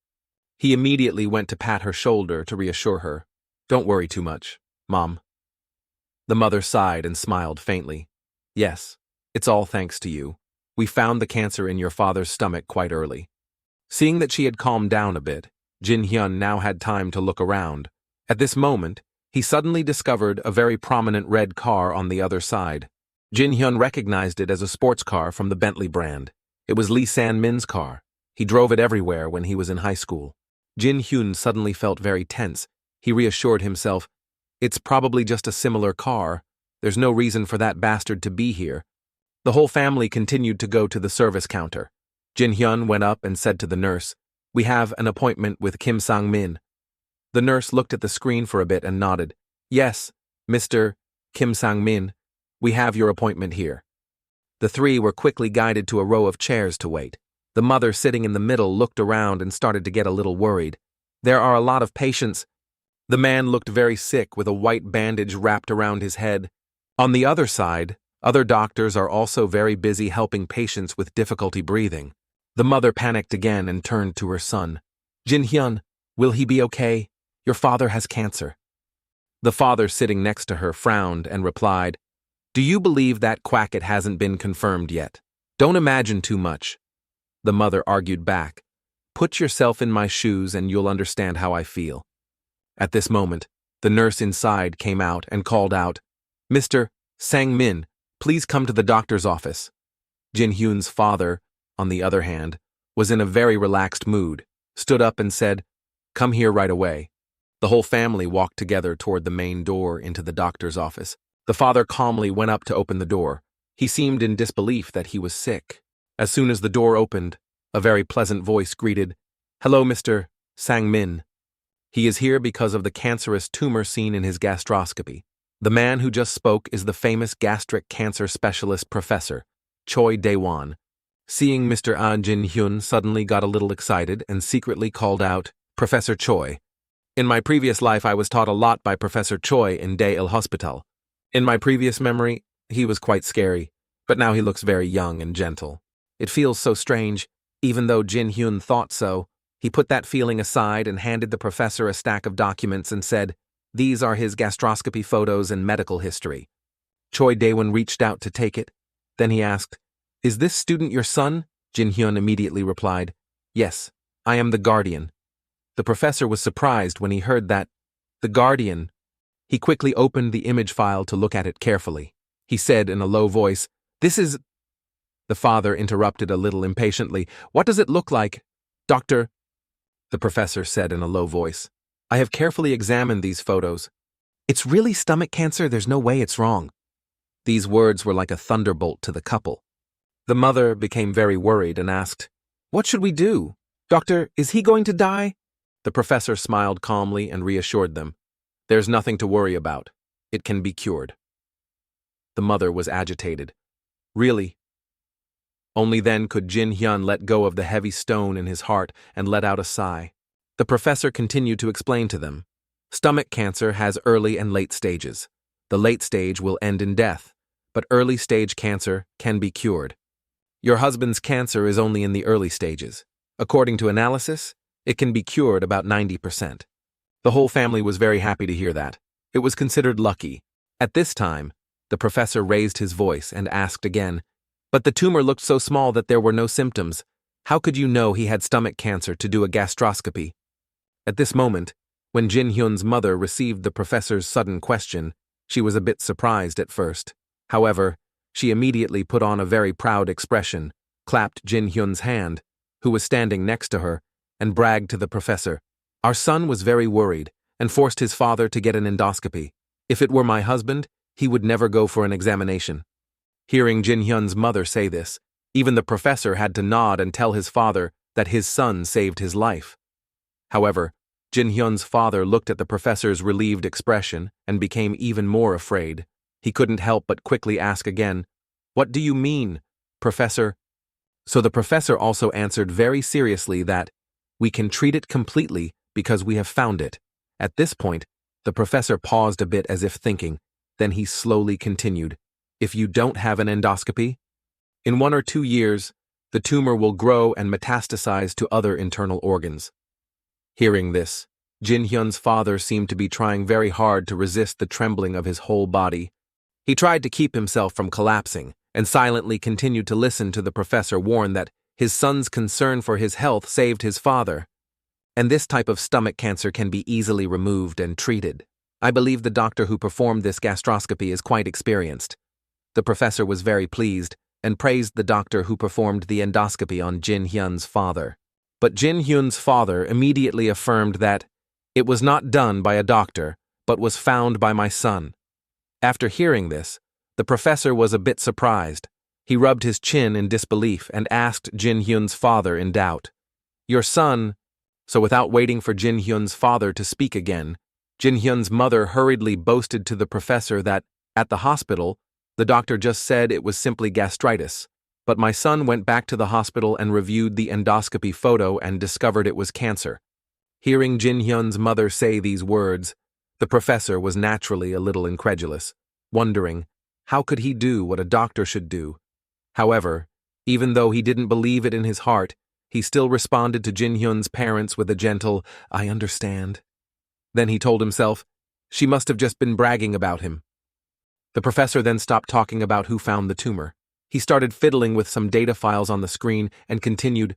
He immediately went to pat her shoulder to reassure her. "Don't worry too much, Mom." The mother sighed and smiled faintly. "Yes, it's all thanks to you. We found the cancer in your father's stomach quite early." Seeing that she had calmed down a bit, Jin Hyun now had time to look around. At this moment, he suddenly discovered a very prominent red car on the other side. Jin Hyun recognized it as a sports car from the Bentley brand. It was Lee San-min's car. He drove it everywhere when he was in high school. Jin Hyun suddenly felt very tense. He reassured himself, "It's probably just a similar car. There's no reason for that bastard to be here." The whole family continued to go to the service counter. Jin Hyun went up and said to the nurse, "We have an appointment with Kim Sang-min." The nurse looked at the screen for a bit and nodded. "Yes, Mr. Kim Sang-min, we have your appointment here." The 3 were quickly guided to a row of chairs to wait. The mother sitting in the middle looked around and started to get a little worried. "There are a lot of patients." The man looked very sick with a white bandage wrapped around his head. On the other side, other doctors are also very busy helping patients with difficulty breathing. The mother panicked again and turned to her son. "Jin Hyun, will he be okay? Your father has cancer." The father sitting next to her frowned and replied, "Do you believe that quack it hasn't been confirmed yet? Don't imagine too much." The mother argued back, "Put yourself in my shoes and you'll understand how I feel." At this moment, the nurse inside came out and called out, "Mr. Sang-min, please come to the doctor's office." Jin Hyun's father, on the other hand, was in a very relaxed mood, stood up and said, "Come here right away." The whole family walked together toward the main door into the doctor's office. The father calmly went up to open the door. He seemed in disbelief that he was sick. As soon as the door opened, a very pleasant voice greeted, "Hello, Mr. Sang-min. He is here because of the cancerous tumor seen in his gastroscopy. The man who just spoke is the famous gastric cancer specialist professor, Choi Daewon." Seeing Mr. Jin Hyun suddenly got a little excited and secretly called out, "Professor Choi." In my previous life, I was taught a lot by Professor Choi in Dae-il Hospital. In my previous memory, he was quite scary, but now he looks very young and gentle. It feels so strange. Even though Jin Hyun thought so, he put that feeling aside and handed the professor a stack of documents and said, "These are his gastroscopy photos and medical history." Choi Daewon reached out to take it. Then he asked, "Is this student your son?" Jin Hyun immediately replied, "Yes, I am the guardian." The professor was surprised when he heard that. The guardian. He quickly opened the image file to look at it carefully. He said in a low voice, "This is—" The father interrupted a little impatiently. "What does it look like, Doctor?" The professor said in a low voice, "I have carefully examined these photos. It's really stomach cancer, there's no way it's wrong." These words were like a thunderbolt to the couple. The mother became very worried and asked, "What should we do? Doctor, is he going to die?" The professor smiled calmly and reassured them. "There's nothing to worry about. It can be cured." The mother was agitated. "Really?" Only then could Jin Hyun let go of the heavy stone in his heart and let out a sigh. The professor continued to explain to them. Stomach cancer has early and late stages. The late stage will end in death, but early stage cancer can be cured. Your husband's cancer is only in the early stages. According to analysis, it can be cured about 90%. The whole family was very happy to hear that. It was considered lucky. At this time, the professor raised his voice and asked again, "But the tumor looked so small that there were no symptoms. How could you know he had stomach cancer to do a gastroscopy?" At this moment, when Jin Hyun's mother received the professor's sudden question, she was a bit surprised at first. However, she immediately put on a very proud expression, clapped Jin Hyun's hand, who was standing next to her, and bragged to the professor, "Our son was very worried and forced his father to get an endoscopy. If it were my husband, he would never go for an examination." Hearing Jin Hyun's mother say this, even the professor had to nod and tell his father that his son saved his life. However, Jin Hyun's father looked at the professor's relieved expression and became even more afraid. He couldn't help but quickly ask again, "What do you mean, Professor?" So the professor also answered very seriously that, "We can treat it completely because we have found it." At this point, the professor paused a bit as if thinking, then he slowly continued, "If you don't have an endoscopy, in 1 or 2 years, the tumor will grow and metastasize to other internal organs." Hearing this, Jin Hyun's father seemed to be trying very hard to resist the trembling of his whole body. He tried to keep himself from collapsing and silently continued to listen to the professor warn that his son's concern for his health saved his father. And this type of stomach cancer can be easily removed and treated. I believe the doctor who performed this gastroscopy is quite experienced. The professor was very pleased and praised the doctor who performed the endoscopy on Jin Hyun's father. But Jin Hyun's father immediately affirmed that it was not done by a doctor, but was found by my son. After hearing this, the professor was a bit surprised. He rubbed his chin in disbelief and asked Jin Hyun's father in doubt, "Your son—" So without waiting for Jin Hyun's father to speak again, Jin Hyun's mother hurriedly boasted to the professor that, at the hospital, the doctor just said it was simply gastritis. But my son went back to the hospital and reviewed the endoscopy photo and discovered it was cancer. Hearing Jin Hyun's mother say these words, the professor was naturally a little incredulous, wondering, how could he do what a doctor should do? However, even though he didn't believe it in his heart, he still responded to Jin Hyun's parents with a gentle, "I understand." Then he told himself, she must have just been bragging about him. The professor then stopped talking about who found the tumor. He started fiddling with some data files on the screen and continued,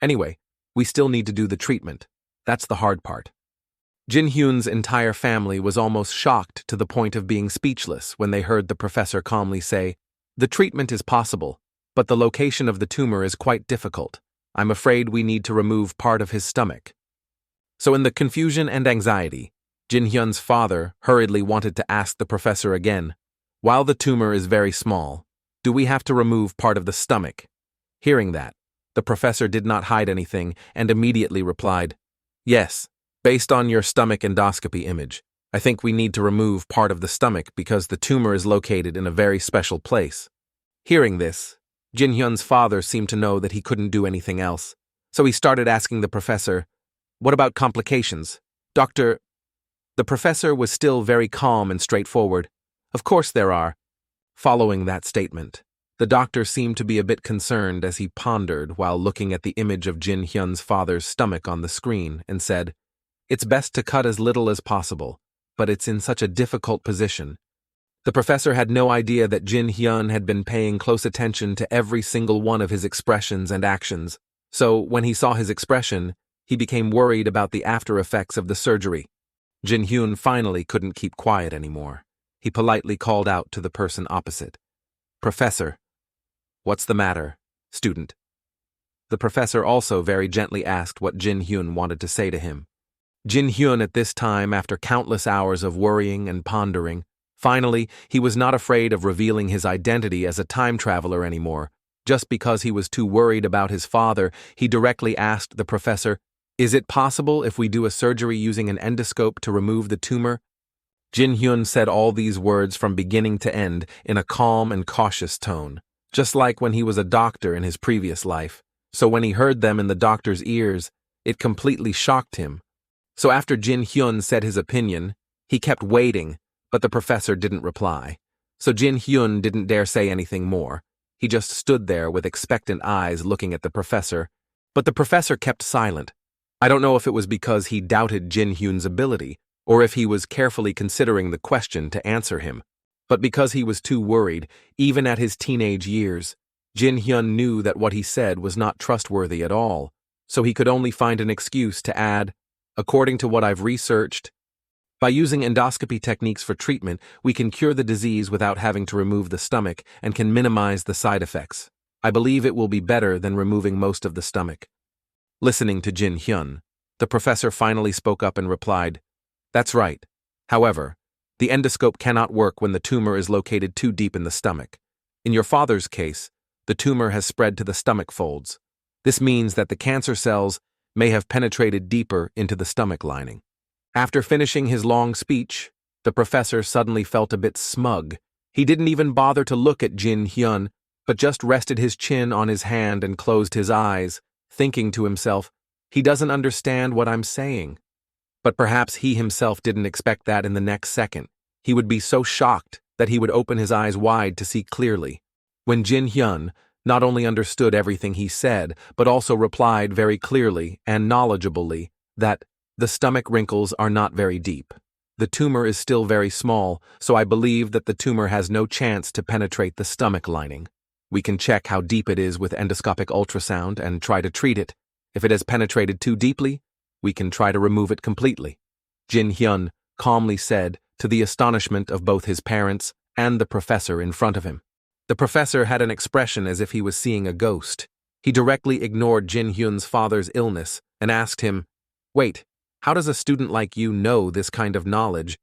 "Anyway, we still need to do the treatment. That's the hard part." Jin Hyun's entire family was almost shocked to the point of being speechless when they heard the professor calmly say, "The treatment is possible, but the location of the tumor is quite difficult. I'm afraid we need to remove part of his stomach." So in the confusion and anxiety, Jin Hyun's father hurriedly wanted to ask the professor again, "While the tumor is very small, do we have to remove part of the stomach?" Hearing that, the professor did not hide anything and immediately replied, "Yes, based on your stomach endoscopy image, I think we need to remove part of the stomach because the tumor is located in a very special place." Hearing this, Jin Hyun's father seemed to know that he couldn't do anything else, so he started asking the professor, "What about complications? Doctor—" The professor was still very calm and straightforward. "Of course there are." Following that statement, the doctor seemed to be a bit concerned as he pondered while looking at the image of Jin Hyun's father's stomach on the screen and said, "It's best to cut as little as possible, but it's in such a difficult position." The professor had no idea that Jin Hyun had been paying close attention to every single one of his expressions and actions, so when he saw his expression, he became worried about the after effects of the surgery. Jin Hyun finally couldn't keep quiet anymore. He politely called out to the person opposite, "Professor." "What's the matter, student?" The professor also very gently asked what Jin Hyun wanted to say to him. Jin Hyun at this time, after countless hours of worrying and pondering, finally, he was not afraid of revealing his identity as a time traveler anymore. Just because he was too worried about his father, he directly asked the professor, "Is it possible if we do a surgery using an endoscope to remove the tumor?" Jin Hyun said all these words from beginning to end in a calm and cautious tone, just like when he was a doctor in his previous life. So when he heard them in the doctor's ears, it completely shocked him. So after Jin Hyun said his opinion, he kept waiting, but the professor didn't reply. So Jin Hyun didn't dare say anything more. He just stood there with expectant eyes looking at the professor, but the professor kept silent. I don't know if it was because he doubted Jin Hyun's ability, or if he was carefully considering the question to answer him. But because he was too worried, even at his teenage years, Jin Hyun knew that what he said was not trustworthy at all, so he could only find an excuse to add, "According to what I've researched, by using endoscopy techniques for treatment, we can cure the disease without having to remove the stomach and can minimize the side effects. I believe it will be better than removing most of the stomach." Listening to Jin Hyun, the professor finally spoke up and replied, "That's right. However, the endoscope cannot work when the tumor is located too deep in the stomach. In your father's case, the tumor has spread to the stomach folds. This means that the cancer cells may have penetrated deeper into the stomach lining." After finishing his long speech, the professor suddenly felt a bit smug. He didn't even bother to look at Jin Hyun, but just rested his chin on his hand and closed his eyes, thinking to himself, "He doesn't understand what I'm saying." But perhaps he himself didn't expect that in the next second. He would be so shocked that he would open his eyes wide to see clearly. When Jin Hyun not only understood everything he said, but also replied very clearly and knowledgeably that the stomach wrinkles are not very deep. The tumor is still very small, so I believe that the tumor has no chance to penetrate the stomach lining. We can check how deep it is with endoscopic ultrasound and try to treat it. If it has penetrated too deeply, we can try to remove it completely," Jin Hyun calmly said, to the astonishment of both his parents and the professor in front of him. The professor had an expression as if he was seeing a ghost. He directly ignored Jin Hyun's father's illness and asked him, "Wait, how does a student like you know this kind of knowledge?"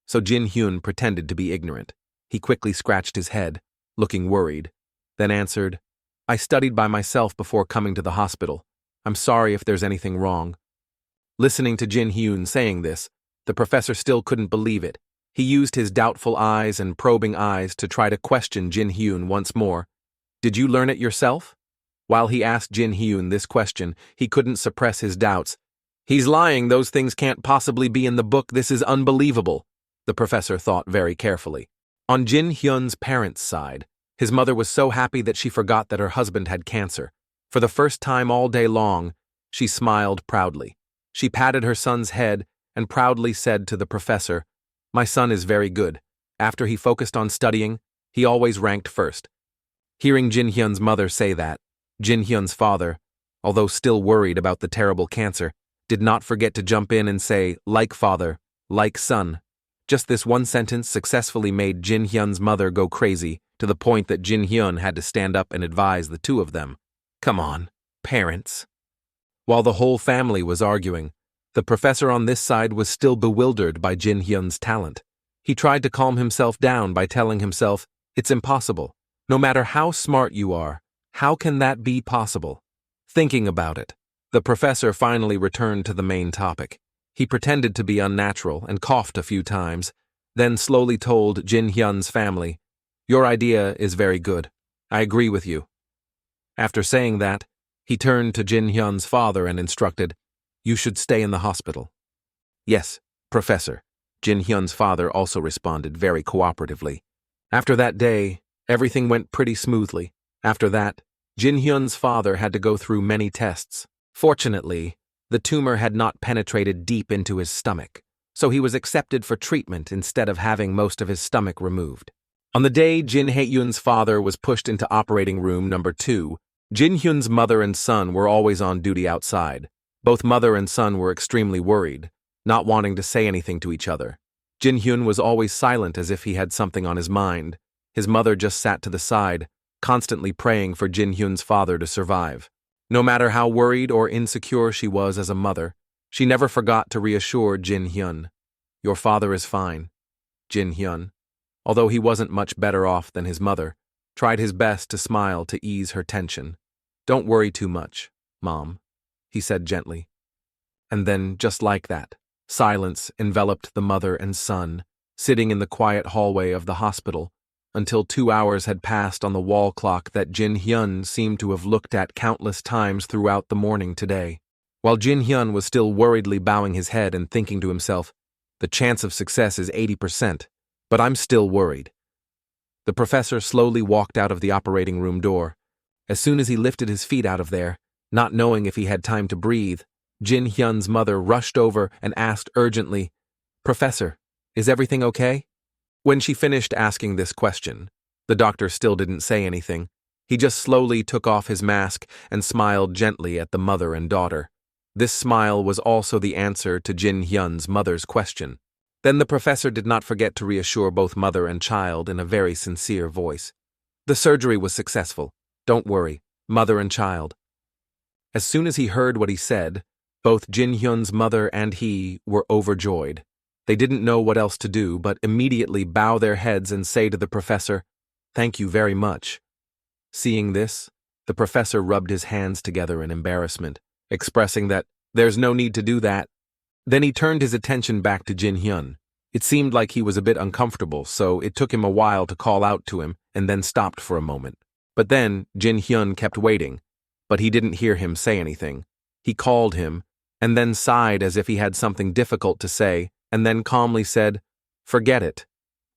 So Jin Hyun pretended to be ignorant. He quickly scratched his head, looking worried, then answered, "I studied by myself before coming to the hospital. I'm sorry if there's anything wrong." Listening to Jin Hyun saying this, the professor still couldn't believe it. He used his doubtful eyes and probing eyes to try to question Jin Hyun once more. "Did you learn it yourself?" While he asked Jin Hyun this question, he couldn't suppress his doubts. "He's lying, those things can't possibly be in the book, this is unbelievable," the professor thought very carefully. On Jin Hyun's parents' side, his mother was so happy that she forgot that her husband had cancer. For the first time all day long, she smiled proudly. She patted her son's head and proudly said to the professor, "My son is very good. After he focused on studying, he always ranked first." Hearing Jin Hyun's mother say that, Jin Hyun's father, although still worried about the terrible cancer, did not forget to jump in and say, "Like father, like son." Just this one sentence successfully made Jin Hyun's mother go crazy, to the point that Jin Hyun had to stand up and advise the two of them. Come on, parents. While the whole family was arguing, the professor on this side was still bewildered by Jin Hyun's talent. He tried to calm himself down by telling himself, "It's impossible. No matter how smart you are, how can that be possible?" Thinking about it, the professor finally returned to the main topic. He pretended to be unnatural and coughed a few times, then slowly told Jin Hyun's family, "Your idea is very good. I agree with you. After saying that, he turned to Jin Hyun's father and instructed, You should stay in the hospital. Yes, Professor. Jin Hyun's father also responded very cooperatively. After that day, everything went pretty smoothly. After that, Jin Hyun's father had to go through many tests. Fortunately, the tumor had not penetrated deep into his stomach, so he was accepted for treatment instead of having most of his stomach removed. On the day Jin Hae-yoon's father was pushed into operating room number 2, Jin Hyun's mother and son were always on duty outside. Both mother and son were extremely worried, not wanting to say anything to each other. Jin Hyun was always silent as if he had something on his mind. His mother just sat to the side, constantly praying for Jin Hyun's father to survive. No matter how worried or insecure she was as a mother, she never forgot to reassure Jin Hyun. Your father is fine. Jin Hyun, although he wasn't much better off than his mother, tried his best to smile to ease her tension. Don't worry too much, Mom, he said gently. And then, just like that, silence enveloped the mother and son, sitting in the quiet hallway of the hospital, until 2 hours had passed on the wall clock that Jin Hyun seemed to have looked at countless times throughout the morning today. While Jin Hyun was still worriedly bowing his head and thinking to himself, the chance of success is 80%, but I'm still worried. The professor slowly walked out of the operating room door. As soon as he lifted his feet out of there, not knowing if he had time to breathe, Jin Hyun's mother rushed over and asked urgently, Professor, is everything okay? When she finished asking this question, the doctor still didn't say anything. He just slowly took off his mask and smiled gently at the mother and daughter. This smile was also the answer to Jin Hyun's mother's question. Then the professor did not forget to reassure both mother and child in a very sincere voice. The surgery was successful. Don't worry, mother and child. As soon as he heard what he said, both Jin Hyun's mother and he were overjoyed. They didn't know what else to do but immediately bow their heads and say to the professor, Thank you very much. Seeing this, the professor rubbed his hands together in embarrassment, expressing that there's no need to do that. Then he turned his attention back to Jin Hyun. It seemed like he was a bit uncomfortable, so it took him a while to call out to him and then stopped for a moment. But then Jin Hyun kept waiting, but he didn't hear him say anything. He called him and then sighed as if he had something difficult to say, and then calmly said, Forget it.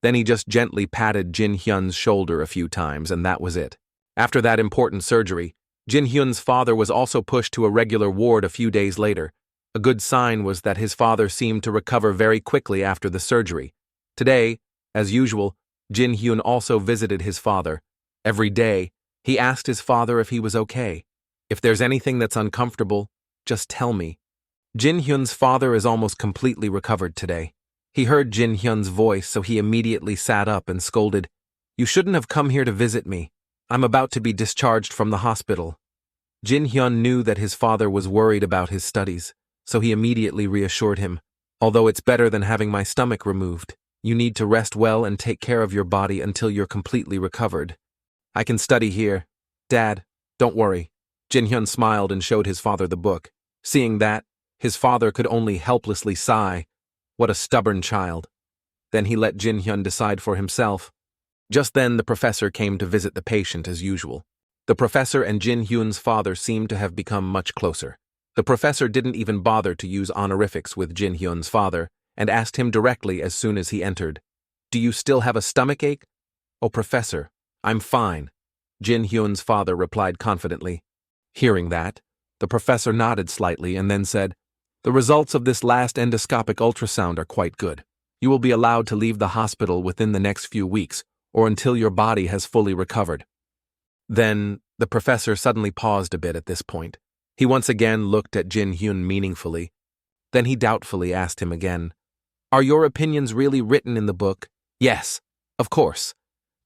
Then he just gently patted Jin Hyun's shoulder a few times, and that was it. After that important surgery, Jin Hyun's father was also pushed to a regular ward a few days later. A good sign was that his father seemed to recover very quickly after the surgery. Today, as usual, Jin Hyun also visited his father. Every day, he asked his father if he was okay. If there's anything that's uncomfortable, just tell me. Jin Hyun's father is almost completely recovered today. He heard Jin Hyun's voice, so he immediately sat up and scolded, You shouldn't have come here to visit me. I'm about to be discharged from the hospital. Jin Hyun knew that his father was worried about his studies, so he immediately reassured him. Although it's better than having my stomach removed, you need to rest well and take care of your body until you're completely recovered. I can study here. Dad, don't worry. Jin Hyun smiled and showed his father the book. Seeing that, his father could only helplessly sigh. What a stubborn child. Then he let Jin Hyun decide for himself. Just then the professor came to visit the patient as usual. The professor and Jin Hyun's father seemed to have become much closer. The professor didn't even bother to use honorifics with Jin Hyun's father and asked him directly as soon as he entered, Do you still have a stomachache? Oh, professor, I'm fine, Jin Hyun's father replied confidently. Hearing that, the professor nodded slightly and then said, The results of this last endoscopic ultrasound are quite good. You will be allowed to leave the hospital within the next few weeks or until your body has fully recovered. Then, the professor suddenly paused a bit at this point. He once again looked at Jin Hyun meaningfully. Then he doubtfully asked him again, Are your opinions really written in the book? Yes, of course.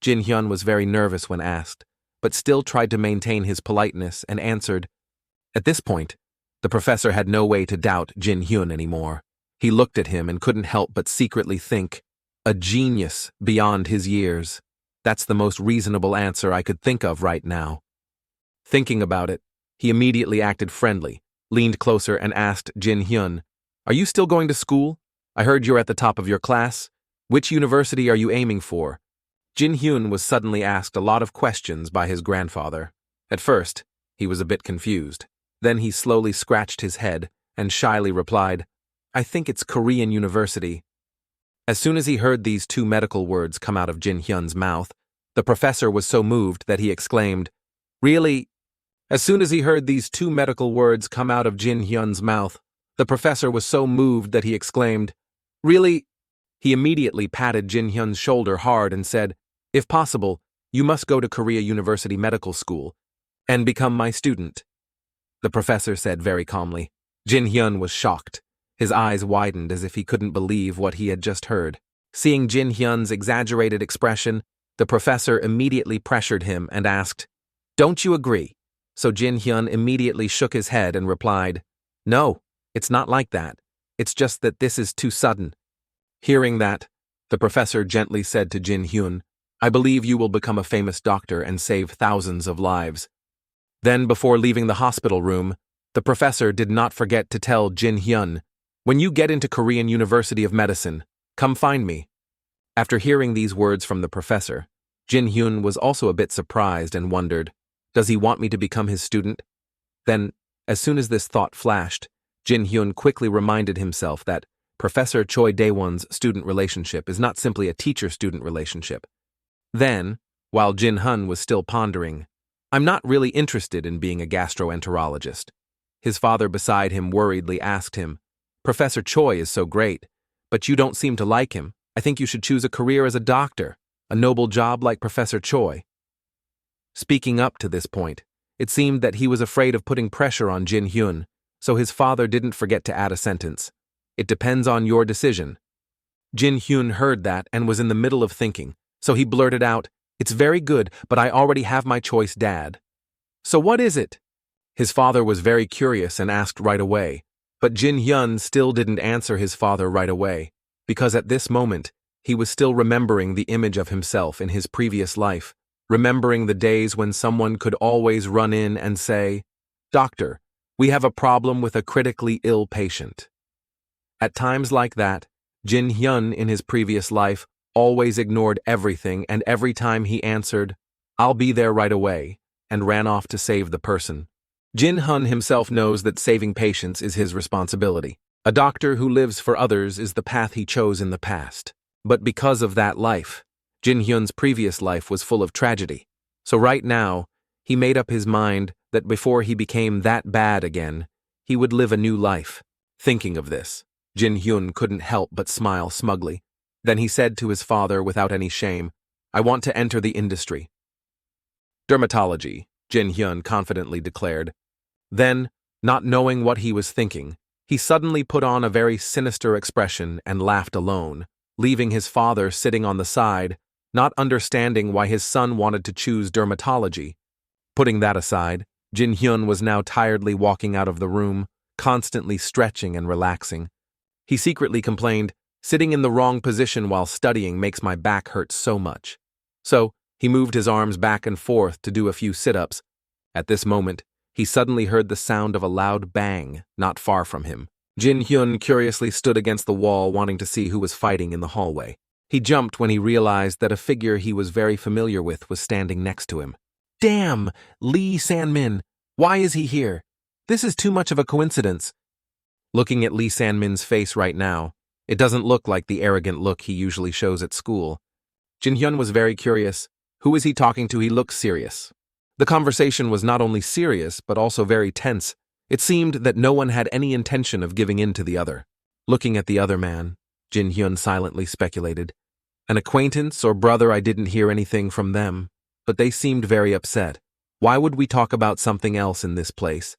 Jin Hyun was very nervous when asked, but still tried to maintain his politeness and answered. At this point, the professor had no way to doubt Jin Hyun anymore. He looked at him and couldn't help but secretly think, a genius beyond his years. That's the most reasonable answer I could think of right now. Thinking about it, he immediately acted friendly, leaned closer and asked Jin Hyun, Are you still going to school? I heard you're at the top of your class. Which university are you aiming for? Jin Hyun was suddenly asked a lot of questions by his grandfather. At first, he was a bit confused. Then he slowly scratched his head and shyly replied, "I think it's Korean University." As soon as he heard these two medical words come out of Jin Hyun's mouth, the professor was so moved that he exclaimed, "Really?" As soon as he heard these two medical words come out of Jin Hyun's mouth, the professor was so moved that he exclaimed, "Really?" He immediately patted Jin Hyun's shoulder hard and said, "If possible, you must go to Korea University Medical School and become my student." The professor said very calmly. Jin Hyun was shocked. His eyes widened as if he couldn't believe what he had just heard. Seeing Jin Hyun's exaggerated expression, the professor immediately pressured him and asked, "Don't you agree?" So Jin Hyun immediately shook his head and replied, "No, it's not like that. It's just that this is too sudden." Hearing that, the professor gently said to Jin Hyun, "I believe you will become a famous doctor and save thousands of lives." Then, before leaving the hospital room, the professor did not forget to tell Jin Hyun, "When you get into Korean University of Medicine, come find me." After hearing these words from the professor, Jin Hyun was also a bit surprised and wondered, does he want me to become his student? Then, as soon as this thought flashed, Jin Hyun quickly reminded himself that Professor Choi Daewon's student relationship is not simply a teacher-student relationship. Then, while Jin Hyun was still pondering, "I'm not really interested in being a gastroenterologist," his father beside him worriedly asked him, "Professor Choi is so great, but you don't seem to like him. I think you should choose a career as a doctor, a noble job like Professor Choi." Speaking up to this point, it seemed that he was afraid of putting pressure on Jin Hyun, so his father didn't forget to add a sentence. "It depends on your decision." Jin Hyun heard that and was in the middle of thinking, so he blurted out, "It's very good, but I already have my choice, Dad." "So what is it?" His father was very curious and asked right away, but Jin Hyun still didn't answer his father right away, because at this moment, he was still remembering the image of himself in his previous life, remembering the days when someone could always run in and say, "Doctor, we have a problem with a critically ill patient." At times like that, Jin Hyun in his previous life always ignored everything, and every time he answered, "I'll be there right away," and ran off to save the person. Jin Hyun himself knows that saving patients is his responsibility. A doctor who lives for others is the path he chose in the past. But because of that life, Jin Hyun's previous life was full of tragedy. So right now, he made up his mind that before he became that bad again, he would live a new life. Thinking of this, Jin Hyun couldn't help but smile smugly. Then he said to his father without any shame, "I want to enter the industry." "Dermatology," Jin Hyun confidently declared. Then, not knowing what he was thinking, he suddenly put on a very sinister expression and laughed alone, leaving his father sitting on the side, not understanding why his son wanted to choose dermatology. Putting that aside, Jin Hyun was now tiredly walking out of the room, constantly stretching and relaxing. He secretly complained, "Sitting in the wrong position while studying makes my back hurt so much." So, he moved his arms back and forth to do a few sit-ups. At this moment, he suddenly heard the sound of a loud bang not far from him. Jin Hyun curiously stood against the wall wanting to see who was fighting in the hallway. He jumped when he realized that a figure he was very familiar with was standing next to him. "Damn! Lee Sanmin! Why is he here? This is too much of a coincidence." Looking at Lee Sanmin's face right now, it doesn't look like the arrogant look he usually shows at school. Jin Hyun was very curious. Who is he talking to? He looks serious. The conversation was not only serious, but also very tense. It seemed that no one had any intention of giving in to the other. Looking at the other man, Jin Hyun silently speculated. An acquaintance or brother, I didn't hear anything from them, but they seemed very upset. Why would we talk about something else in this place?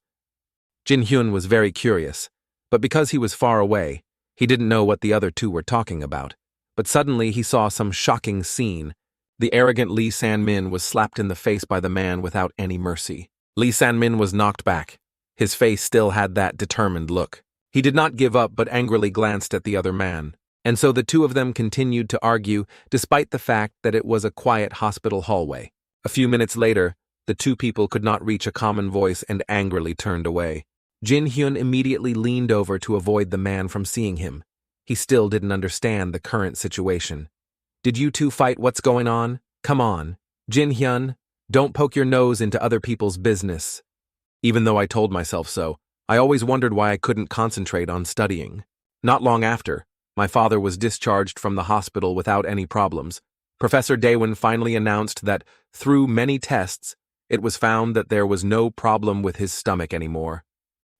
Jin Hyun was very curious, but because he was far away, he didn't know what the other two were talking about. But suddenly he saw some shocking scene. The arrogant Lee Sanmin was slapped in the face by the man without any mercy. Lee Sanmin was knocked back. His face still had that determined look. He did not give up but angrily glanced at the other man. And so the two of them continued to argue despite the fact that it was a quiet hospital hallway. A few minutes later, the two people could not reach a common voice and angrily turned away. Jin Hyun immediately leaned over to avoid the man from seeing him. He still didn't understand the current situation. "Did you two fight? What's going on?" Come on, Jin Hyun, don't poke your nose into other people's business. Even though I told myself so, I always wondered why I couldn't concentrate on studying. Not long after, my father was discharged from the hospital without any problems. Professor Daewon finally announced that, through many tests, it was found that there was no problem with his stomach anymore.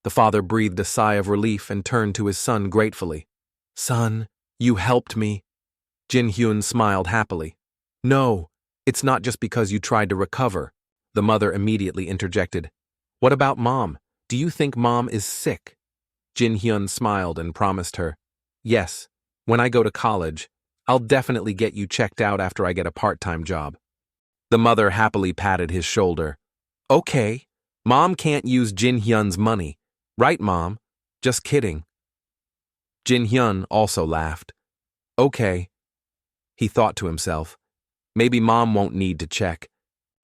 The father breathed a sigh of relief and turned to his son gratefully. Son, you helped me. Jin Hyun smiled happily. No, it's not just because you tried to recover. The mother immediately interjected. What about Mom? Do you think Mom is sick? Jin Hyun smiled and promised her. Yes, when I go to college, I'll definitely get you checked out after I get a part-time job. The mother happily patted his shoulder. Okay, Mom can't use Jin Hyun's money. Right, Mom? Just kidding. Jin Hyun also laughed. Okay. He thought to himself. Maybe Mom won't need to check.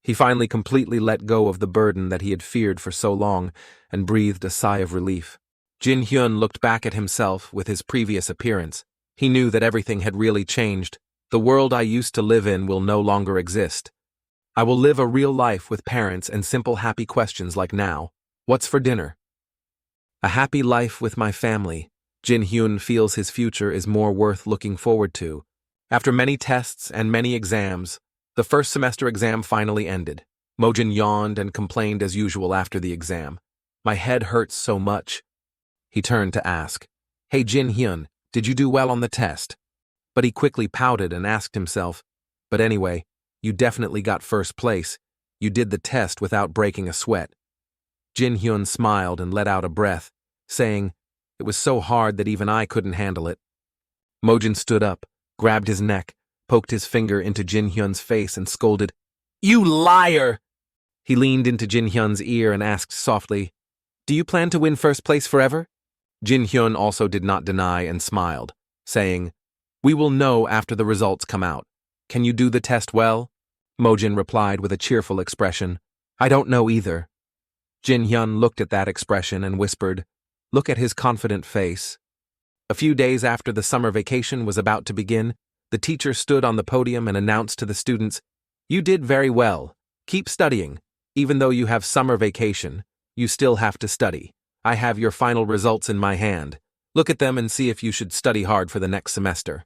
He finally completely let go of the burden that he had feared for so long and breathed a sigh of relief. Jin Hyun looked back at himself with his previous appearance. He knew that everything had really changed. The world I used to live in will no longer exist. I will live a real life with parents and simple happy questions like now. What's for dinner? A happy life with my family. Jin Hyun feels his future is more worth looking forward to. After many tests and many exams, the first semester exam finally ended. Mojin yawned and complained as usual after the exam. My head hurts so much. He turned to ask, Hey Jin Hyun, did you do well on the test? But he quickly pouted and asked himself, But anyway, you definitely got first place. You did the test without breaking a sweat. Jin Hyun smiled and let out a breath, saying, It was so hard that even I couldn't handle it. Mojin stood up, grabbed his neck, poked his finger into Jin Hyun's face and scolded, You liar! He leaned into Jin Hyun's ear and asked softly, Do you plan to win first place forever? Jin Hyun also did not deny and smiled, saying, We will know after the results come out. Can you do the test well? Mojin replied with a cheerful expression, I don't know either. Jin Hyun looked at that expression and whispered, Look at his confident face. A few days after the summer vacation was about to begin, the teacher stood on the podium and announced to the students, You did very well. Keep studying. Even though you have summer vacation, you still have to study. I have your final results in my hand. Look at them and see if you should study hard for the next semester.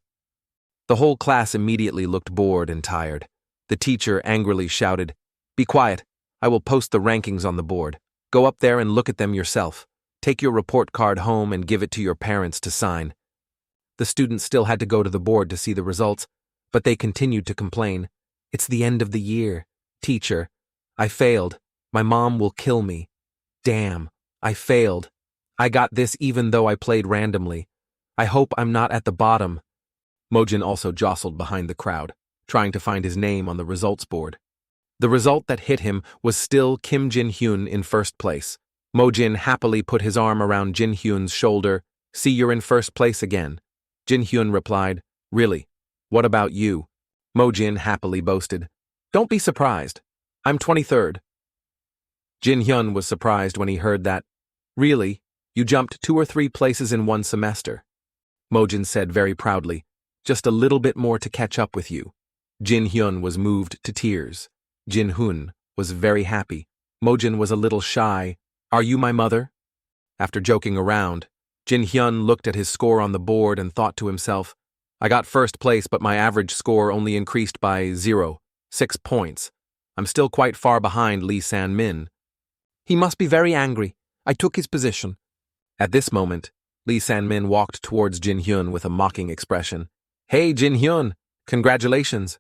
The whole class immediately looked bored and tired. The teacher angrily shouted, Be quiet. I will post the rankings on the board. Go up there and look at them yourself. Take your report card home and give it to your parents to sign. The students still had to go to the board to see the results, but they continued to complain. It's the end of the year. Teacher, I failed. My mom will kill me. Damn, I failed. I got this even though I played randomly. I hope I'm not at the bottom. Mojin also jostled behind the crowd, trying to find his name on the results board. The result that hit him was still Kim Jin Hyun in first place. Mojin happily put his arm around Jin Hyun's shoulder. See, you're in first place again. Jin Hyun replied, Really? What about you? Mojin happily boasted, Don't be surprised. I'm 23rd. Jin Hyun was surprised when he heard that. Really? You jumped 2 or 3 places in one semester. Mojin said very proudly, Just a little bit more to catch up with you. Jin Hyun was moved to tears. Jin Hyun was very happy. Mojin was a little shy. Are you my mother? After joking around, Jin Hyun looked at his score on the board and thought to himself, I got first place, but my average score only increased by 6 points. I'm still quite far behind Lee San-min. He must be very angry. I took his position. At this moment, Lee San-min walked towards Jin Hyun with a mocking expression. Hey, Jin Hyun, congratulations.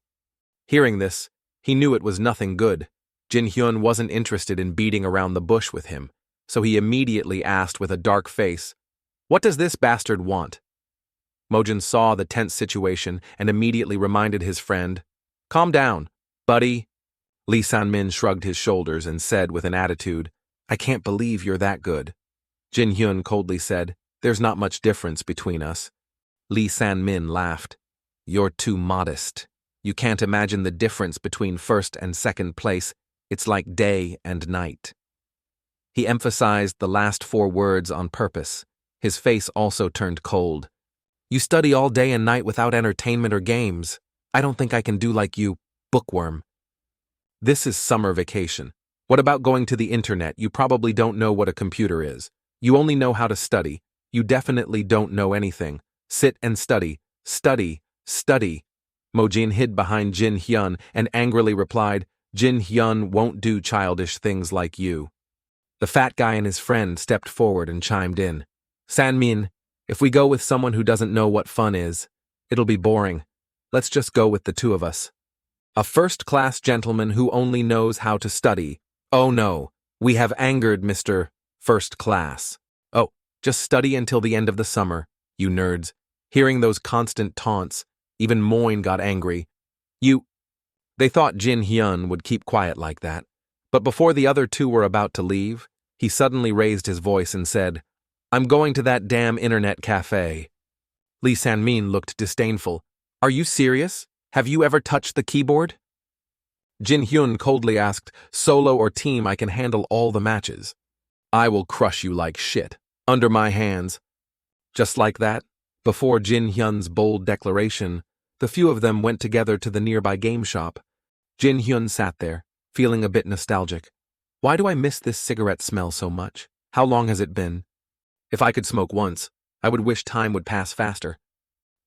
Hearing this, he knew it was nothing good. Jin Hyun wasn't interested in beating around the bush with him, so he immediately asked with a dark face, What does this bastard want? Mojin saw the tense situation and immediately reminded his friend, Calm down, buddy. Lee San-min shrugged his shoulders and said with an attitude, I can't believe you're that good. Jin Hyun coldly said, There's not much difference between us. Lee San-min laughed. You're too modest. You can't imagine the difference between first and second place. It's like day and night. He emphasized the last 4 words on purpose. His face also turned cold. You study all day and night without entertainment or games. I don't think I can do like you. Bookworm. This is summer vacation. What about going to the internet? You probably don't know what a computer is. You only know how to study. You definitely don't know anything. Sit and study. Study. Study. Mojin hid behind Jin Hyun and angrily replied, Jin Hyun won't do childish things like you. The fat guy and his friend stepped forward and chimed in. Sanmin, if we go with someone who doesn't know what fun is, it'll be boring. Let's just go with the two of us. A first-class gentleman who only knows how to study. Oh no, we have angered Mr. First Class. Oh, just study until the end of the summer, you nerds. Hearing those constant taunts, even Moin got angry. They thought Jin Hyun would keep quiet like that. But before the other two were about to leave, he suddenly raised his voice and said, I'm going to that damn internet cafe. Lee Sanmin looked disdainful. Are you serious? Have you ever touched the keyboard? Jin Hyun coldly asked, solo or team, I can handle all the matches. I will crush you like shit, under my hands. Just like that, before Jin Hyun's bold declaration, the few of them went together to the nearby game shop. Jin Hyun sat there, feeling a bit nostalgic. Why do I miss this cigarette smell so much? How long has it been? If I could smoke once, I would wish time would pass faster.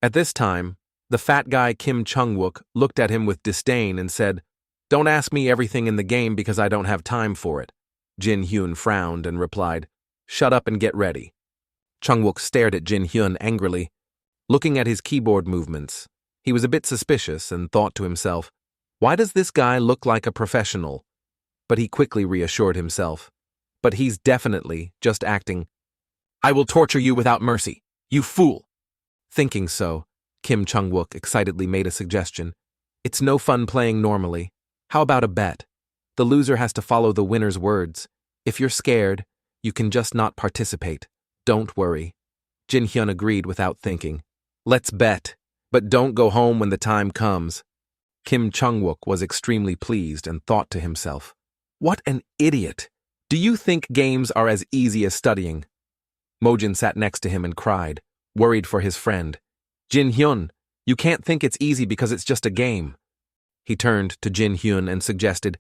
At this time, the fat guy Kim Chung-wook looked at him with disdain and said, Don't ask me everything in the game because I don't have time for it. Jin Hyun frowned and replied, Shut up and get ready. Chung-wook stared at Jin Hyun angrily. Looking at his keyboard movements, he was a bit suspicious and thought to himself, why does this guy look like a professional? But he quickly reassured himself. But he's definitely just acting. I will torture you without mercy, you fool. Thinking so, Kim Chung-wook excitedly made a suggestion. It's no fun playing normally. How about a bet? The loser has to follow the winner's words. If you're scared, you can just not participate. Don't worry. Jin Hyun agreed without thinking. Let's bet, but don't go home when the time comes. Kim Chung-wook was extremely pleased and thought to himself, what an idiot! Do you think games are as easy as studying? Mojin sat next to him and cried, worried for his friend. Jin Hyun, you can't think it's easy because it's just a game. He turned to Jin Hyun and suggested,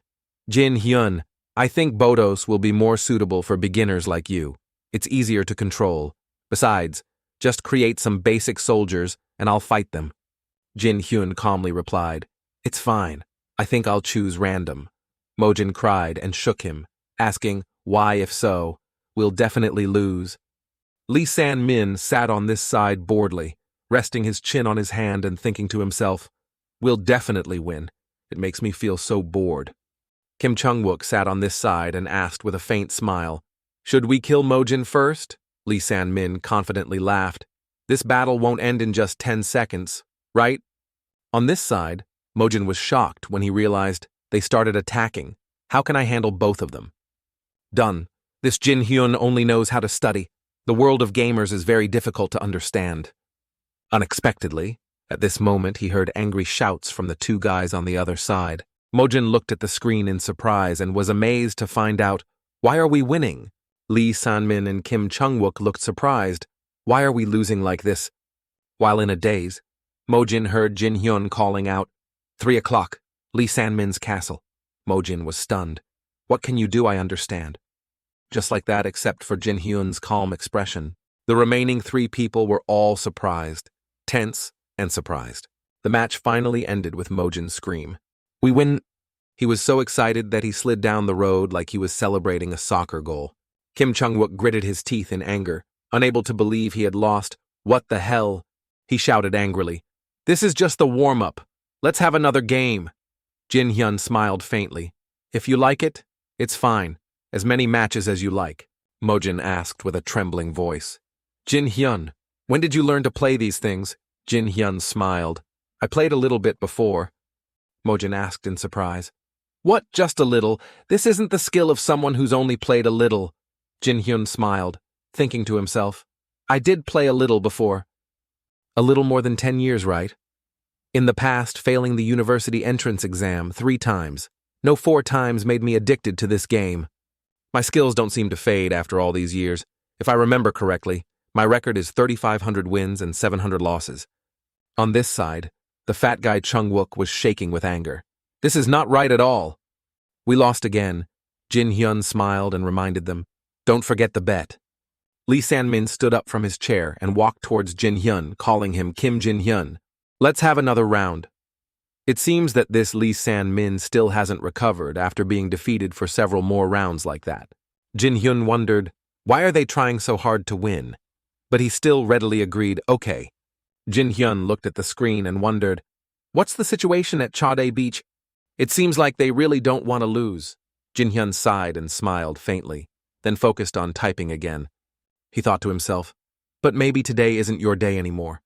Jin Hyun, I think Bodos will be more suitable for beginners like you. It's easier to control. Besides, just create some basic soldiers and I'll fight them. Jin Hyun calmly replied, It's fine. I think I'll choose random. Mojin cried and shook him, asking, why if so? We'll definitely lose. Lee San-min sat on this side boredly, resting his chin on his hand and thinking to himself, we'll definitely win. It makes me feel so bored. Kim Chung-wook sat on this side and asked with a faint smile, Should we kill Mojin first? Lee San-min confidently laughed. This battle won't end in just 10 seconds, right? On this side, Mojin was shocked when he realized they started attacking. How can I handle both of them? Done. This Jin Hyun only knows how to study. The world of gamers is very difficult to understand. Unexpectedly, at this moment he heard angry shouts from the two guys on the other side. Mojin looked at the screen in surprise and was amazed to find out, why are we winning? Lee San-min and Kim Chung-wook looked surprised. Why are we losing like this? While in a daze, Mojin heard Jin Hyun calling out, 3 o'clock, Lee San-min's castle. Mojin was stunned. What can you do? I understand. Just like that, except for Jin Hyun's calm expression. The remaining 3 people were all surprised, tense and surprised. The match finally ended with Mojin's scream. We win. He was so excited that he slid down the road like he was celebrating a soccer goal. Kim Chung-wook gritted his teeth in anger, unable to believe he had lost. What the hell? He shouted angrily. This is just the warm-up. Let's have another game. Jin Hyun smiled faintly. If you like it, it's fine. As many matches as you like, Mojin asked with a trembling voice. Jin Hyun, when did you learn to play these things? Jin Hyun smiled. I played a little bit before. Mojin asked in surprise. What, just a little? This isn't the skill of someone who's only played a little. Jin Hyun smiled, thinking to himself. I did play a little before. A little more than 10 years, right? In the past, failing the university entrance exam 3 times. No 4 times made me addicted to this game. My skills don't seem to fade after all these years. If I remember correctly, my record is 3,500 wins and 700 losses. On this side, the fat guy Chung-wook was shaking with anger. This is not right at all. We lost again. Jin Hyun smiled and reminded them, don't forget the bet. Lee San-min stood up from his chair and walked towards Jin Hyun, calling him Kim Jin Hyun. Let's have another round. It seems that this Lee San-min still hasn't recovered after being defeated for several more rounds like that. Jin Hyun wondered, why are they trying so hard to win? But he still readily agreed, okay. Jin Hyun looked at the screen and wondered, what's the situation at Chade Beach? It seems like they really don't want to lose. Jin Hyun sighed and smiled faintly, then focused on typing again. He thought to himself, but maybe today isn't your day anymore.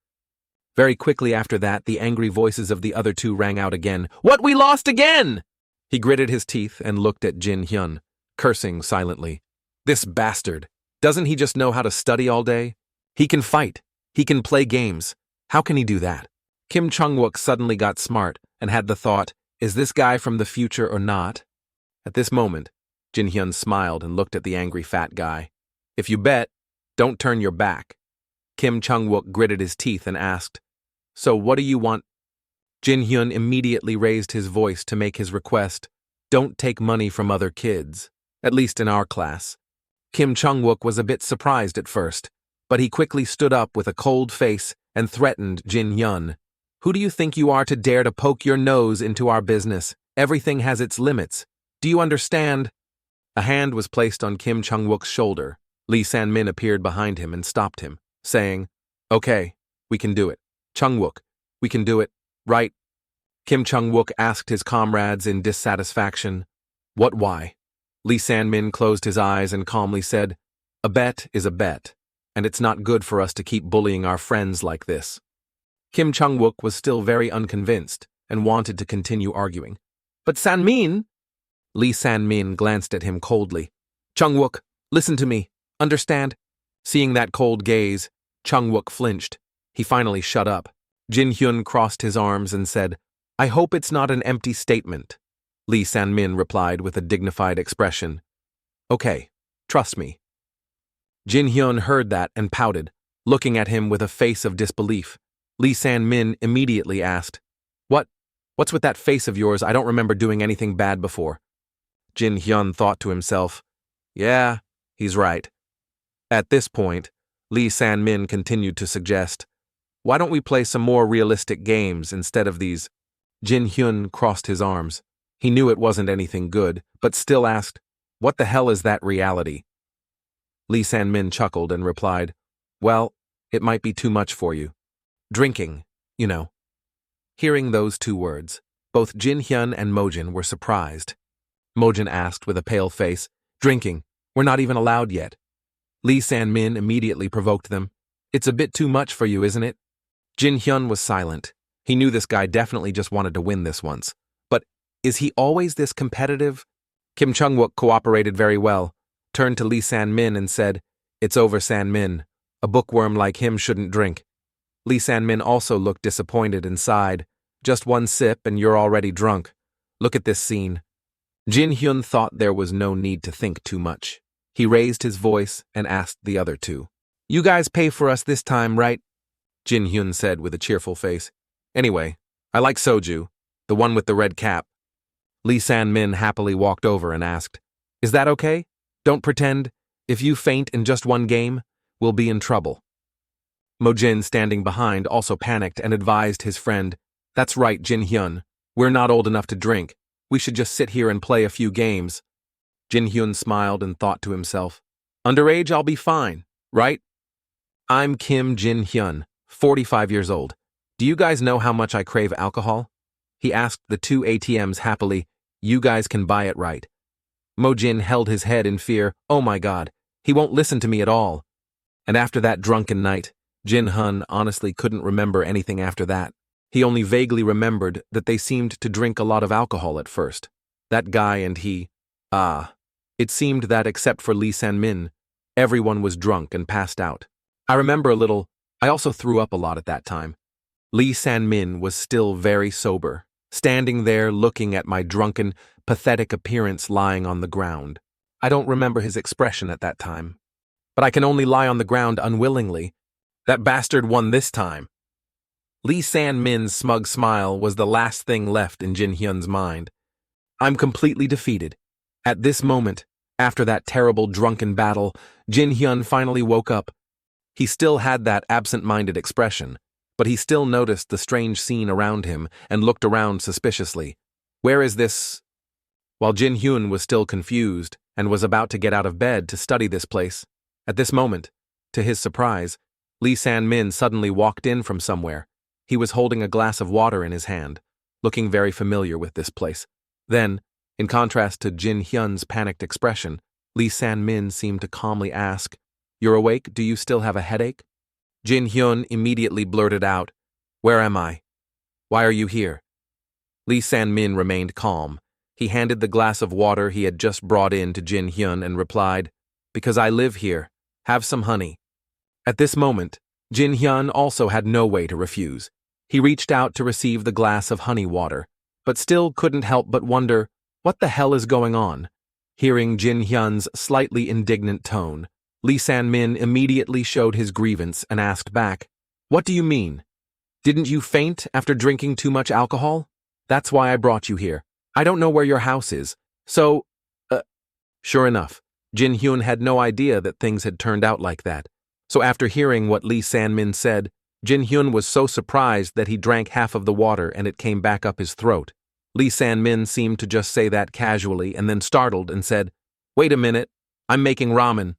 Very quickly after that, the angry voices of the other two rang out again. What, we lost again! He gritted his teeth and looked at Jin Hyun, cursing silently. This bastard. Doesn't he just know how to study all day? He can fight. He can play games. How can he do that? Kim Chung-wook suddenly got smart and had the thought, is this guy from the future or not? At this moment, Jin Hyun smiled and looked at the angry fat guy. If you bet, don't turn your back. Kim Chung-wook gritted his teeth and asked, so what do you want? Jin Hyun immediately raised his voice to make his request, don't take money from other kids, at least in our class. Kim Chung-wook was a bit surprised at first, but he quickly stood up with a cold face and threatened Jin Hyun. Who do you think you are to dare to poke your nose into our business? Everything has its limits. Do you understand? A hand was placed on Kim Chung-wook's shoulder. Lee San-min appeared behind him and stopped him, saying, okay, we can do it. Chung-wook, we can do it, right? Kim Chung-wook asked his comrades in dissatisfaction. What, why? Lee San-min closed his eyes and calmly said, a bet is a bet, and it's not good for us to keep bullying our friends like this. Kim Chung-wook was still very unconvinced and wanted to continue arguing. But San-min? Lee San-min glanced at him coldly. Chung-wook, listen to me, understand? Seeing that cold gaze, Chung-wook flinched. He finally shut up. Jin Hyun crossed his arms and said, I hope it's not an empty statement. Lee San-min replied with a dignified expression. Okay, trust me. Jin Hyun heard that and pouted, looking at him with a face of disbelief. Lee San-min immediately asked, What's with that face of yours? I don't remember doing anything bad before. Jin Hyun thought to himself, yeah, he's right. At this point, Lee San-min continued to suggest, why don't we play some more realistic games instead of these? Jin Hyun crossed his arms. He knew it wasn't anything good, but still asked, what the hell is that reality? Lee San-min chuckled and replied, well, it might be too much for you. Drinking, you know. Hearing those two words, both Jin Hyun and Mojin were surprised. Mojin asked with a pale face, drinking, we're not even allowed yet. Lee San-min immediately provoked them. It's a bit too much for you, isn't it? Jin Hyun was silent. He knew this guy definitely just wanted to win this once. But is he always this competitive? Kim Chung-wook cooperated very well, turned to Lee San-min and said, it's over, San-min. A bookworm like him shouldn't drink. Lee San-min also looked disappointed and sighed. Just one sip and you're already drunk. Look at this scene. Jin Hyun thought there was no need to think too much. He raised his voice and asked the other two. You guys pay for us this time, right? Jin Hyun said with a cheerful face. Anyway, I like soju, the one with the red cap. Lee San-min happily walked over and asked, is that okay? Don't pretend. If you faint in just one game, we'll be in trouble. Mojin, standing behind, also panicked and advised his friend, that's right, Jin Hyun. We're not old enough to drink. We should just sit here and play a few games. Jin Hyun smiled and thought to himself, underage, I'll be fine, right? I'm Kim Jin Hyun, 45 years old. Do you guys know how much I crave alcohol? He asked the two ATMs happily. You guys can buy it, right? Mojin held his head in fear. Oh my God, he won't listen to me at all. And after that drunken night, Jin Hyun honestly couldn't remember anything after that. He only vaguely remembered that they seemed to drink a lot of alcohol at first. That guy and he. It seemed that except for Lee San-min, everyone was drunk and passed out. I remember a little. I also threw up a lot at that time. Lee San-min was still very sober, standing there looking at my drunken, pathetic appearance lying on the ground. I don't remember his expression at that time. But I can only lie on the ground unwillingly. That bastard won this time. Lee San-min's smug smile was the last thing left in Jin Hyun's mind. I'm completely defeated. At this moment, after that terrible drunken battle, Jin Hyun finally woke up. He still had that absent-minded expression, but he still noticed the strange scene around him and looked around suspiciously. Where is this? While Jin Hyun was still confused and was about to get out of bed to study this place, at this moment, to his surprise, Lee San-min suddenly walked in from somewhere. He was holding a glass of water in his hand, looking very familiar with this place. Then, in contrast to Jin Hyun's panicked expression, Lee San-min seemed to calmly ask, "You're awake? Do you still have a headache?" Jin Hyun immediately blurted out, "Where am I? Why are you here?" Lee San-min remained calm. He handed the glass of water he had just brought in to Jin Hyun and replied, "Because I live here. Have some honey." At this moment, Jin Hyun also had no way to refuse. He reached out to receive the glass of honey water, but still couldn't help but wonder, what the hell is going on? Hearing Jin Hyun's slightly indignant tone, Lee San-min immediately showed his grievance and asked back, "What do you mean? Didn't you faint after drinking too much alcohol? That's why I brought you here. I don't know where your house is, so, Sure enough, Jin Hyun had no idea that things had turned out like that. So after hearing what Lee San-min said, Jin Hyun was so surprised that he drank half of the water and it came back up his throat. Lee San-min seemed to just say that casually and then startled and said, "Wait a minute, I'm making ramen."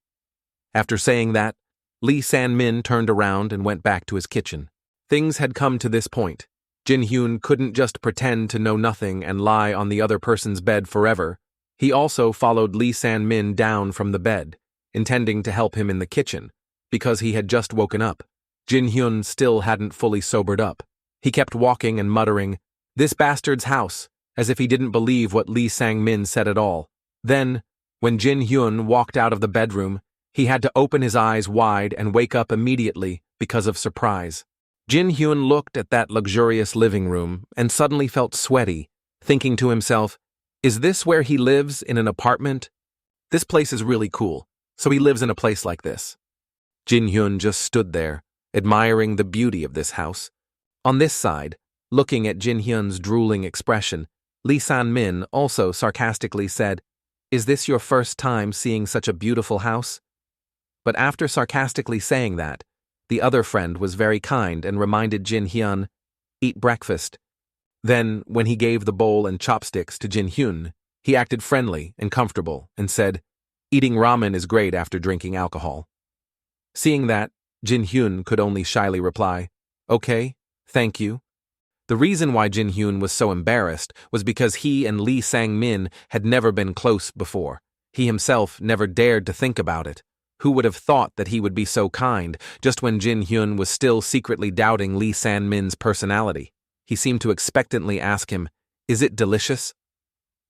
After saying that, Lee San-min turned around and went back to his kitchen. Things had come to this point. Jin Hyun couldn't just pretend to know nothing and lie on the other person's bed forever. He also followed Lee San-min down from the bed, intending to help him in the kitchen, because he had just woken up. Jin Hyun still hadn't fully sobered up. He kept walking and muttering, "This bastard's house," as if he didn't believe what Lee Sang-min said at all. Then, when Jin Hyun walked out of the bedroom, he had to open his eyes wide and wake up immediately because of surprise. Jin Hyun looked at that luxurious living room and suddenly felt sweaty, thinking to himself, is this where he lives, in an apartment? This place is really cool, so he lives in a place like this. Jin Hyun just stood there, admiring the beauty of this house. On this side, looking at Jin Hyun's drooling expression, Lee San-min also sarcastically said, "Is this your first time seeing such a beautiful house?" But after sarcastically saying that, the other friend was very kind and reminded Jin Hyun, "Eat breakfast." Then, when he gave the bowl and chopsticks to Jin Hyun, he acted friendly and comfortable and said, "Eating ramen is great after drinking alcohol." Seeing that, Jin Hyun could only shyly reply, "Okay, thank you." The reason why Jin Hyun was so embarrassed was because he and Lee Sang-min had never been close before. He himself never dared to think about it. Who would have thought that he would be so kind, just when Jin Hyun was still secretly doubting Lee San-min's personality? He seemed to expectantly ask him, "Is it delicious?"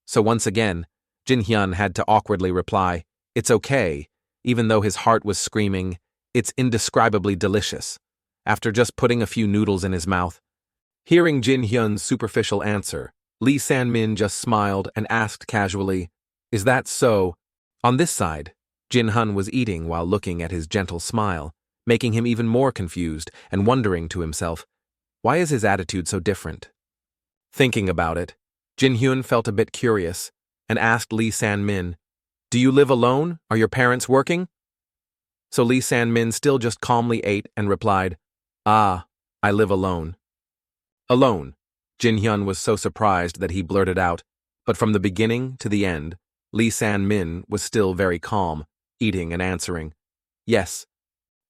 So once again, Jin Hyun had to awkwardly reply, "It's okay," even though his heart was screaming, "It's indescribably delicious," after just putting a few noodles in his mouth. Hearing Jin Hyun's superficial answer, Lee San-min just smiled and asked casually, "Is that so?" On this side, Jin Hyun was eating while looking at his gentle smile, making him even more confused and wondering to himself, why is his attitude so different? Thinking about it, Jin Hyun felt a bit curious and asked Lee San-min, "Do you live alone? Are your parents working?" So Lee San-min still just calmly ate and replied, "Ah, I live alone." Alone. Jin Hyun was so surprised that he blurted out, but from the beginning to the end, Lee San-min was still very calm, eating and answering, "Yes.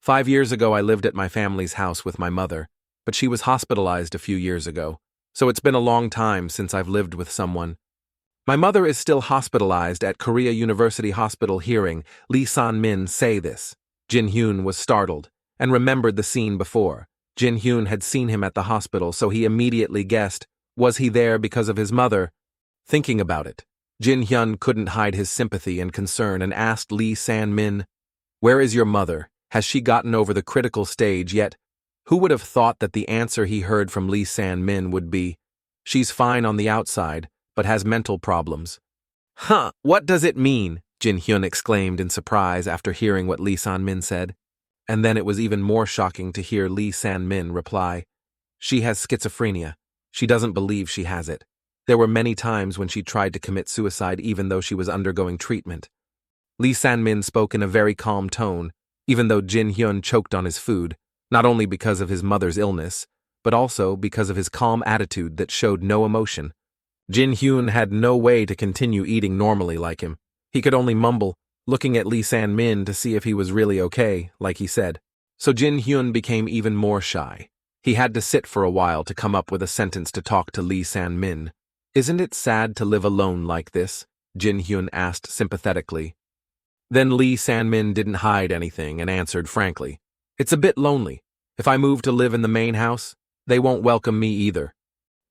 5 years ago I lived at my family's house with my mother, but she was hospitalized a few years ago, so it's been a long time since I've lived with someone. My mother is still hospitalized at Korea University Hospital." Hearing Lee San-min say this, Jin Hyun was startled and remembered the scene before. Jin Hyun had seen him at the hospital, so he immediately guessed, was he there because of his mother? Thinking about it, Jin Hyun couldn't hide his sympathy and concern and asked Lee San-min, "Where is your mother? Has she gotten over the critical stage yet?" Who would have thought that the answer he heard from Lee San-min would be, "She's fine on the outside, but has mental problems." "Huh, what does it mean?" Jin Hyun exclaimed in surprise after hearing what Lee San-min said. And then it was even more shocking to hear Lee San-min reply, She has schizophrenia. She doesn't believe she has it. There were many times when she tried to commit suicide even though she was undergoing treatment. Lee San-min spoke in a very calm tone, even though Jin Hyun choked on his food, not only because of his mother's illness, but also because of his calm attitude that showed no emotion. Jin Hyun had no way to continue eating normally like him. He could only mumble, looking at Lee San-min to see if he was really okay, like he said. So Jin Hyun became even more shy. He had to sit for a while to come up with a sentence to talk to Lee San-min. "Isn't it sad to live alone like this?" Jin Hyun asked sympathetically. Then Lee San-min didn't hide anything and answered frankly, "It's a bit lonely. If I move to live in the main house, they won't welcome me either."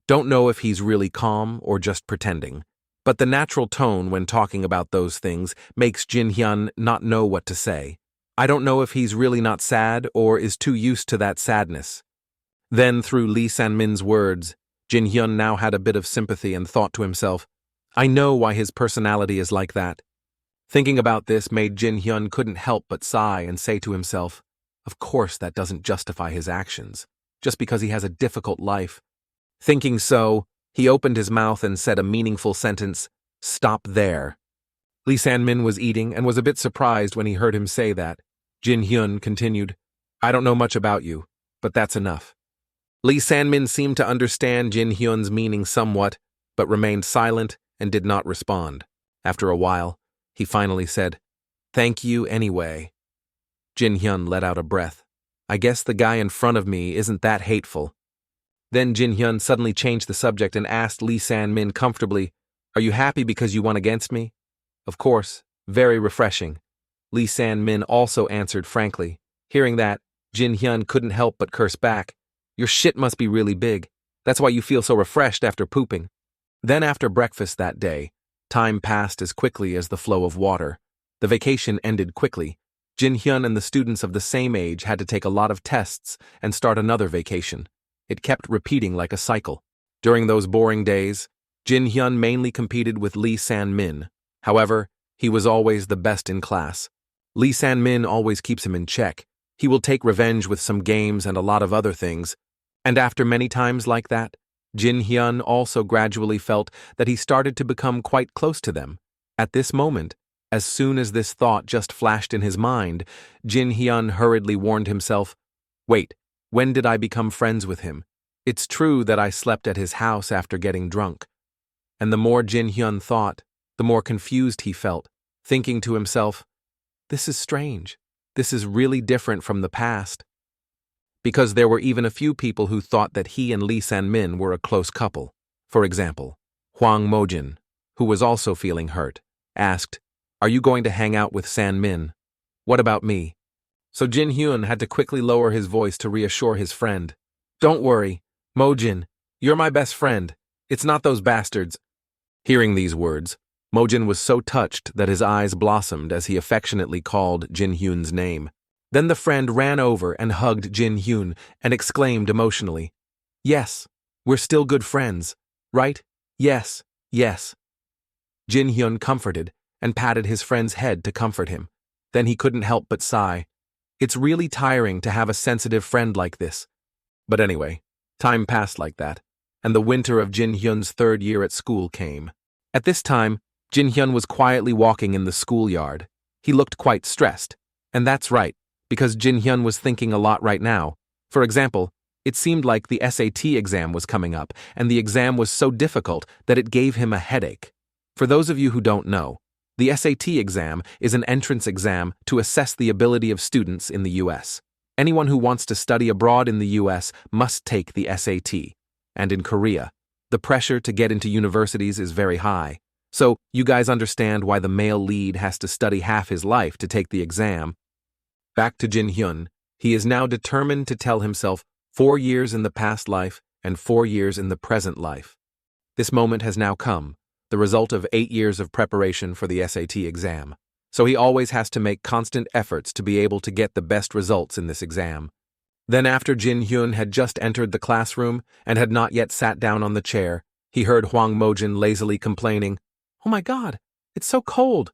Don't know if he's really calm or just pretending, but the natural tone when talking about those things makes Jin Hyun not know what to say. I don't know if he's really not sad or is too used to that sadness. Then, through Lee San-min's words, Jin Hyun now had a bit of sympathy and thought to himself, I know why his personality is like that. Thinking about this made Jin Hyun couldn't help but sigh and say to himself, of course that doesn't justify his actions, just because he has a difficult life. Thinking so, he opened his mouth and said a meaningful sentence, "Stop there." Lee San-min was eating and was a bit surprised when he heard him say that. Jin Hyun continued, "I don't know much about you, but that's enough." Lee San-min seemed to understand Jin Hyun's meaning somewhat, but remained silent and did not respond. After a while, he finally said, "Thank you anyway." Jin Hyun let out a breath. I guess the guy in front of me isn't that hateful. Then Jin Hyun suddenly changed the subject and asked Lee San-min comfortably, "Are you happy because you won against me?" Of course, very refreshing. Lee San-min also answered frankly. Hearing that, Jin Hyun couldn't help but curse back. "Your shit must be really big. That's why you feel so refreshed after pooping." Then after breakfast that day, time passed as quickly as the flow of water. The vacation ended quickly. Jin Hyun and the students of the same age had to take a lot of tests and start another vacation. It kept repeating like a cycle. During those boring days, Jin Hyun mainly competed with Lee San-min. However, he was always the best in class. Lee San-min always keeps him in check. He will take revenge with some games and a lot of other things. And after many times like that, Jin Hyun also gradually felt that he started to become quite close to them. At this moment, as soon as this thought just flashed in his mind, Jin Hyun hurriedly warned himself, "Wait, when did I become friends with him? It's true that I slept at his house after getting drunk." And the more Jin Hyun thought, the more confused he felt, thinking to himself, this is strange. This is really different from the past. Because there were even a few people who thought that he and Lee San-min were a close couple. For example, Hwang Mojin, who was also feeling hurt, asked, "Are you going to hang out with San-min? What about me?" So Jin Hyun had to quickly lower his voice to reassure his friend. "Don't worry, Mojin, you're my best friend. It's not those bastards." Hearing these words, Mojin was so touched that his eyes blossomed as he affectionately called Jin Hyun's name. Then the friend ran over and hugged Jin Hyun and exclaimed emotionally, "Yes, we're still good friends, right? Yes, yes." Jin Hyun comforted and patted his friend's head to comfort him. Then he couldn't help but sigh. It's really tiring to have a sensitive friend like this. But anyway, time passed like that, and the winter of Jin Hyun's third year at school came. At this time, Jin Hyun was quietly walking in the schoolyard. He looked quite stressed, and that's right, because Jin Hyun was thinking a lot right now. For example, it seemed like the SAT exam was coming up, and the exam was so difficult that it gave him a headache. For those of you who don't know, the SAT exam is an entrance exam to assess the ability of students in the US. Anyone who wants to study abroad in the US must take the SAT. And in Korea, the pressure to get into universities is very high. So, you guys understand why the male lead has to study half his life to take the exam. Back to Jin Hyun, he is now determined to tell himself 4 years in the past life and 4 years in the present life. This moment has now come, the result of 8 years of preparation for the SAT exam. So he always has to make constant efforts to be able to get the best results in this exam. Then after Jin Hyun had just entered the classroom and had not yet sat down on the chair, he heard Hwang Mojin lazily complaining, "Oh my God, it's so cold."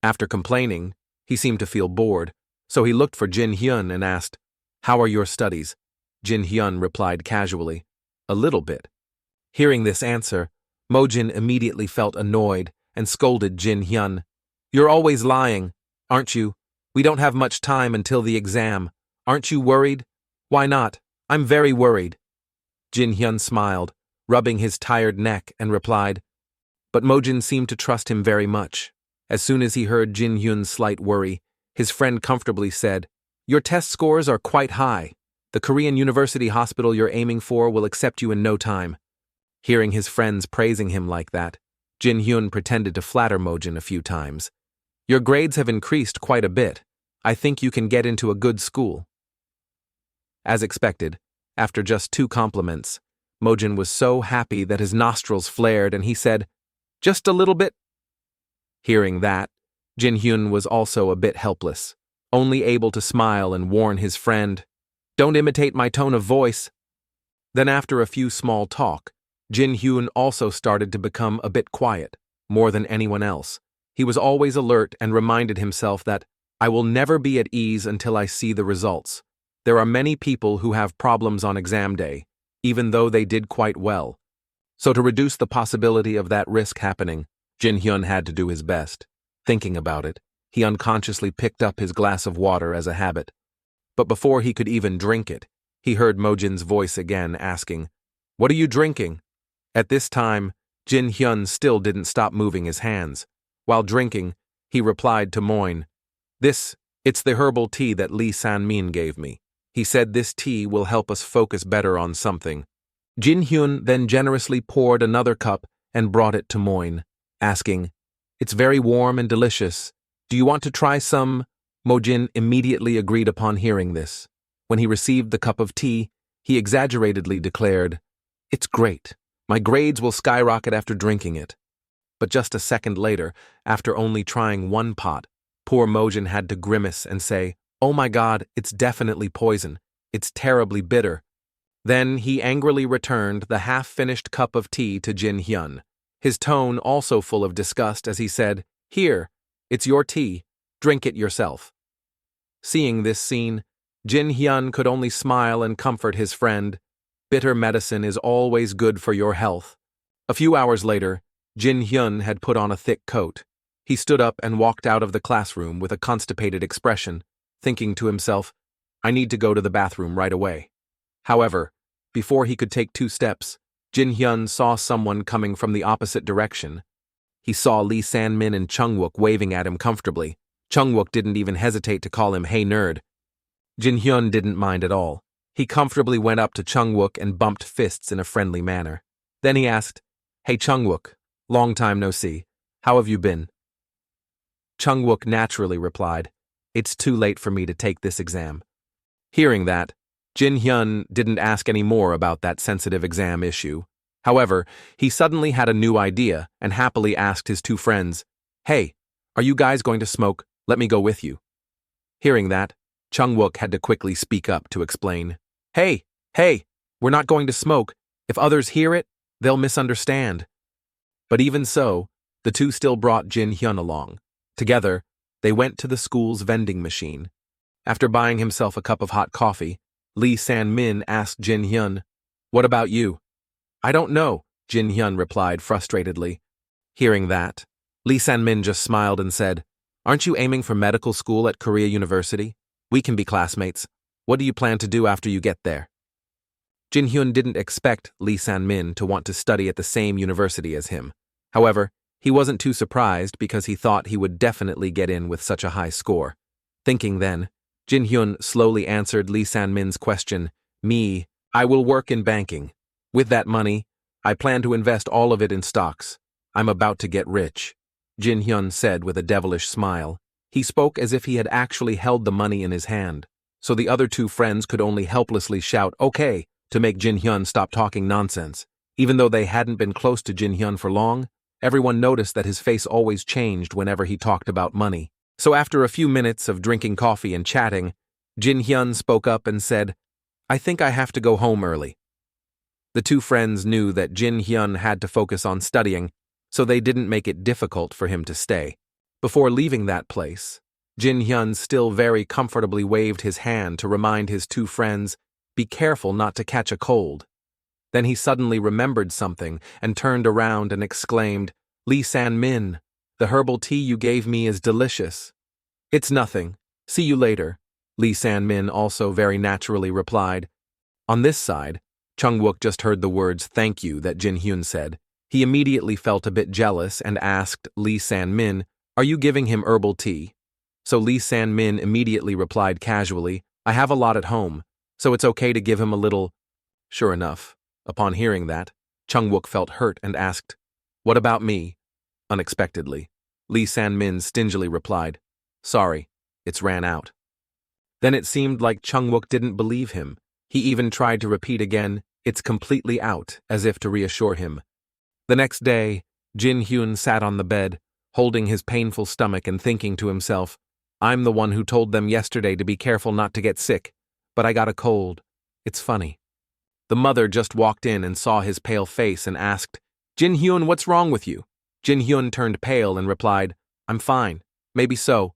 After complaining, he seemed to feel bored, so he looked for Jin Hyun and asked, "How are your studies?" Jin Hyun replied casually. A little bit. Hearing this answer, Mojin immediately felt annoyed and scolded Jin Hyun. You're always lying, aren't you? We don't have much time until the exam. Aren't you worried? Why not? I'm very worried. Jin Hyun smiled, rubbing his tired neck, and replied. But Mojin seemed to trust him very much. As soon as he heard Jin Hyun's slight worry, his friend comfortably said, Your test scores are quite high. The Korean University hospital you're aiming for will accept you in no time. Hearing his friends praising him like that, Jin Hyun pretended to flatter Mojin a few times. Your grades have increased quite a bit. I think you can get into a good school. As expected, after just 2 compliments, Mojin was so happy that his nostrils flared and he said, Just a little bit. Hearing that, Jin Hyun was also a bit helpless, only able to smile and warn his friend, Don't imitate my tone of voice. Then after a few small talk, Jin Hyun also started to become a bit quiet, more than anyone else. He was always alert and reminded himself that, I will never be at ease until I see the results. There are many people who have problems on exam day, even though they did quite well. So to reduce the possibility of that risk happening, Jin Hyun had to do his best. Thinking about it, he unconsciously picked up his glass of water as a habit. But before he could even drink it, he heard Mojin's voice again asking, What are you drinking? At this time, Jin Hyun still didn't stop moving his hands. While drinking, he replied to Moin, It's the herbal tea that Lee San-min gave me. He said this tea will help us focus better on something. Jin Hyun then generously poured another cup and brought it to Moin, asking, It's very warm and delicious. Do you want to try some? Mojin immediately agreed upon hearing this. When he received the cup of tea, he exaggeratedly declared, It's great. My grades will skyrocket after drinking it. But just a second later, after only trying 1 pot, poor Mojin had to grimace and say, Oh my God, it's definitely poison. It's terribly bitter. Then he angrily returned the half-finished cup of tea to Jin Hyun, his tone also full of disgust as he said, Here, it's your tea. Drink it yourself. Seeing this scene, Jin Hyun could only smile and comfort his friend. Bitter medicine is always good for your health. A few hours later, Jin Hyun had put on a thick coat. He stood up and walked out of the classroom with a constipated expression, thinking to himself, I need to go to the bathroom right away. However, before he could take 2 steps, Jin Hyun saw someone coming from the opposite direction. He saw Lee San-min and Chung-wook waving at him comfortably. Chung-wook didn't even hesitate to call him Hey Nerd. Jin Hyun didn't mind at all. He comfortably went up to Chung-wook and bumped fists in a friendly manner. Then he asked, Hey Chung-wook, long time no see. How have you been? Chung-wook naturally replied, It's too late for me to take this exam. Hearing that, Jin Hyun didn't ask any more about that sensitive exam issue. However, he suddenly had a new idea and happily asked his 2 friends, Hey, are you guys going to smoke? Let me go with you. Hearing that, Chung-wook had to quickly speak up to explain, Hey, we're not going to smoke. If others hear it, they'll misunderstand. But even so, the 2 still brought Jin Hyun along. Together, they went to the school's vending machine. After buying himself a cup of hot coffee, Lee San-min asked Jin Hyun, What about you? I don't know, Jin Hyun replied frustratedly. Hearing that, Lee San-min just smiled and said, Aren't you aiming for medical school at Korea University? We can be classmates. What do you plan to do after you get there? Jin Hyun didn't expect Lee San-min to want to study at the same university as him. However, he wasn't too surprised because he thought he would definitely get in with such a high score. Thinking then, Jin Hyun slowly answered Lee San-min's question, I will work in banking. With that money, I plan to invest all of it in stocks. I'm about to get rich. Jin Hyun said with a devilish smile. He spoke as if he had actually held the money in his hand, so the other 2 friends could only helplessly shout, Okay, to make Jin Hyun stop talking nonsense. Even though they hadn't been close to Jin Hyun for long, everyone noticed that his face always changed whenever he talked about money. So after a few minutes of drinking coffee and chatting, Jin Hyun spoke up and said, I think I have to go home early. The 2 friends knew that Jin Hyun had to focus on studying, so they didn't make it difficult for him to stay. Before leaving that place, Jin Hyun still very comfortably waved his hand to remind his 2 friends, Be careful not to catch a cold. Then he suddenly remembered something and turned around and exclaimed, Lee San-min, the herbal tea you gave me is delicious. It's nothing. See you later, Lee San-min also very naturally replied. On this side, Chung-wook just heard the words thank you that Jin-hyun said. He immediately felt a bit jealous and asked Lee San-min, are you giving him herbal tea? So Lee San-min immediately replied casually, I have a lot at home, so it's okay to give him a little. Sure enough, upon hearing that, Chung-wook felt hurt and asked, what about me? Unexpectedly, Lee San-min stingily replied, sorry, it's ran out. Then it seemed like Chung-wook didn't believe him. He even tried to repeat again, it's completely out, as if to reassure him. The next day, Jin-hyun sat on the bed, holding his painful stomach and thinking to himself, I'm the one who told them yesterday to be careful not to get sick, but I got a cold. It's funny. The mother just walked in and saw his pale face and asked, Jin-hyun, what's wrong with you? Jin-hyun turned pale and replied, I'm fine, maybe so.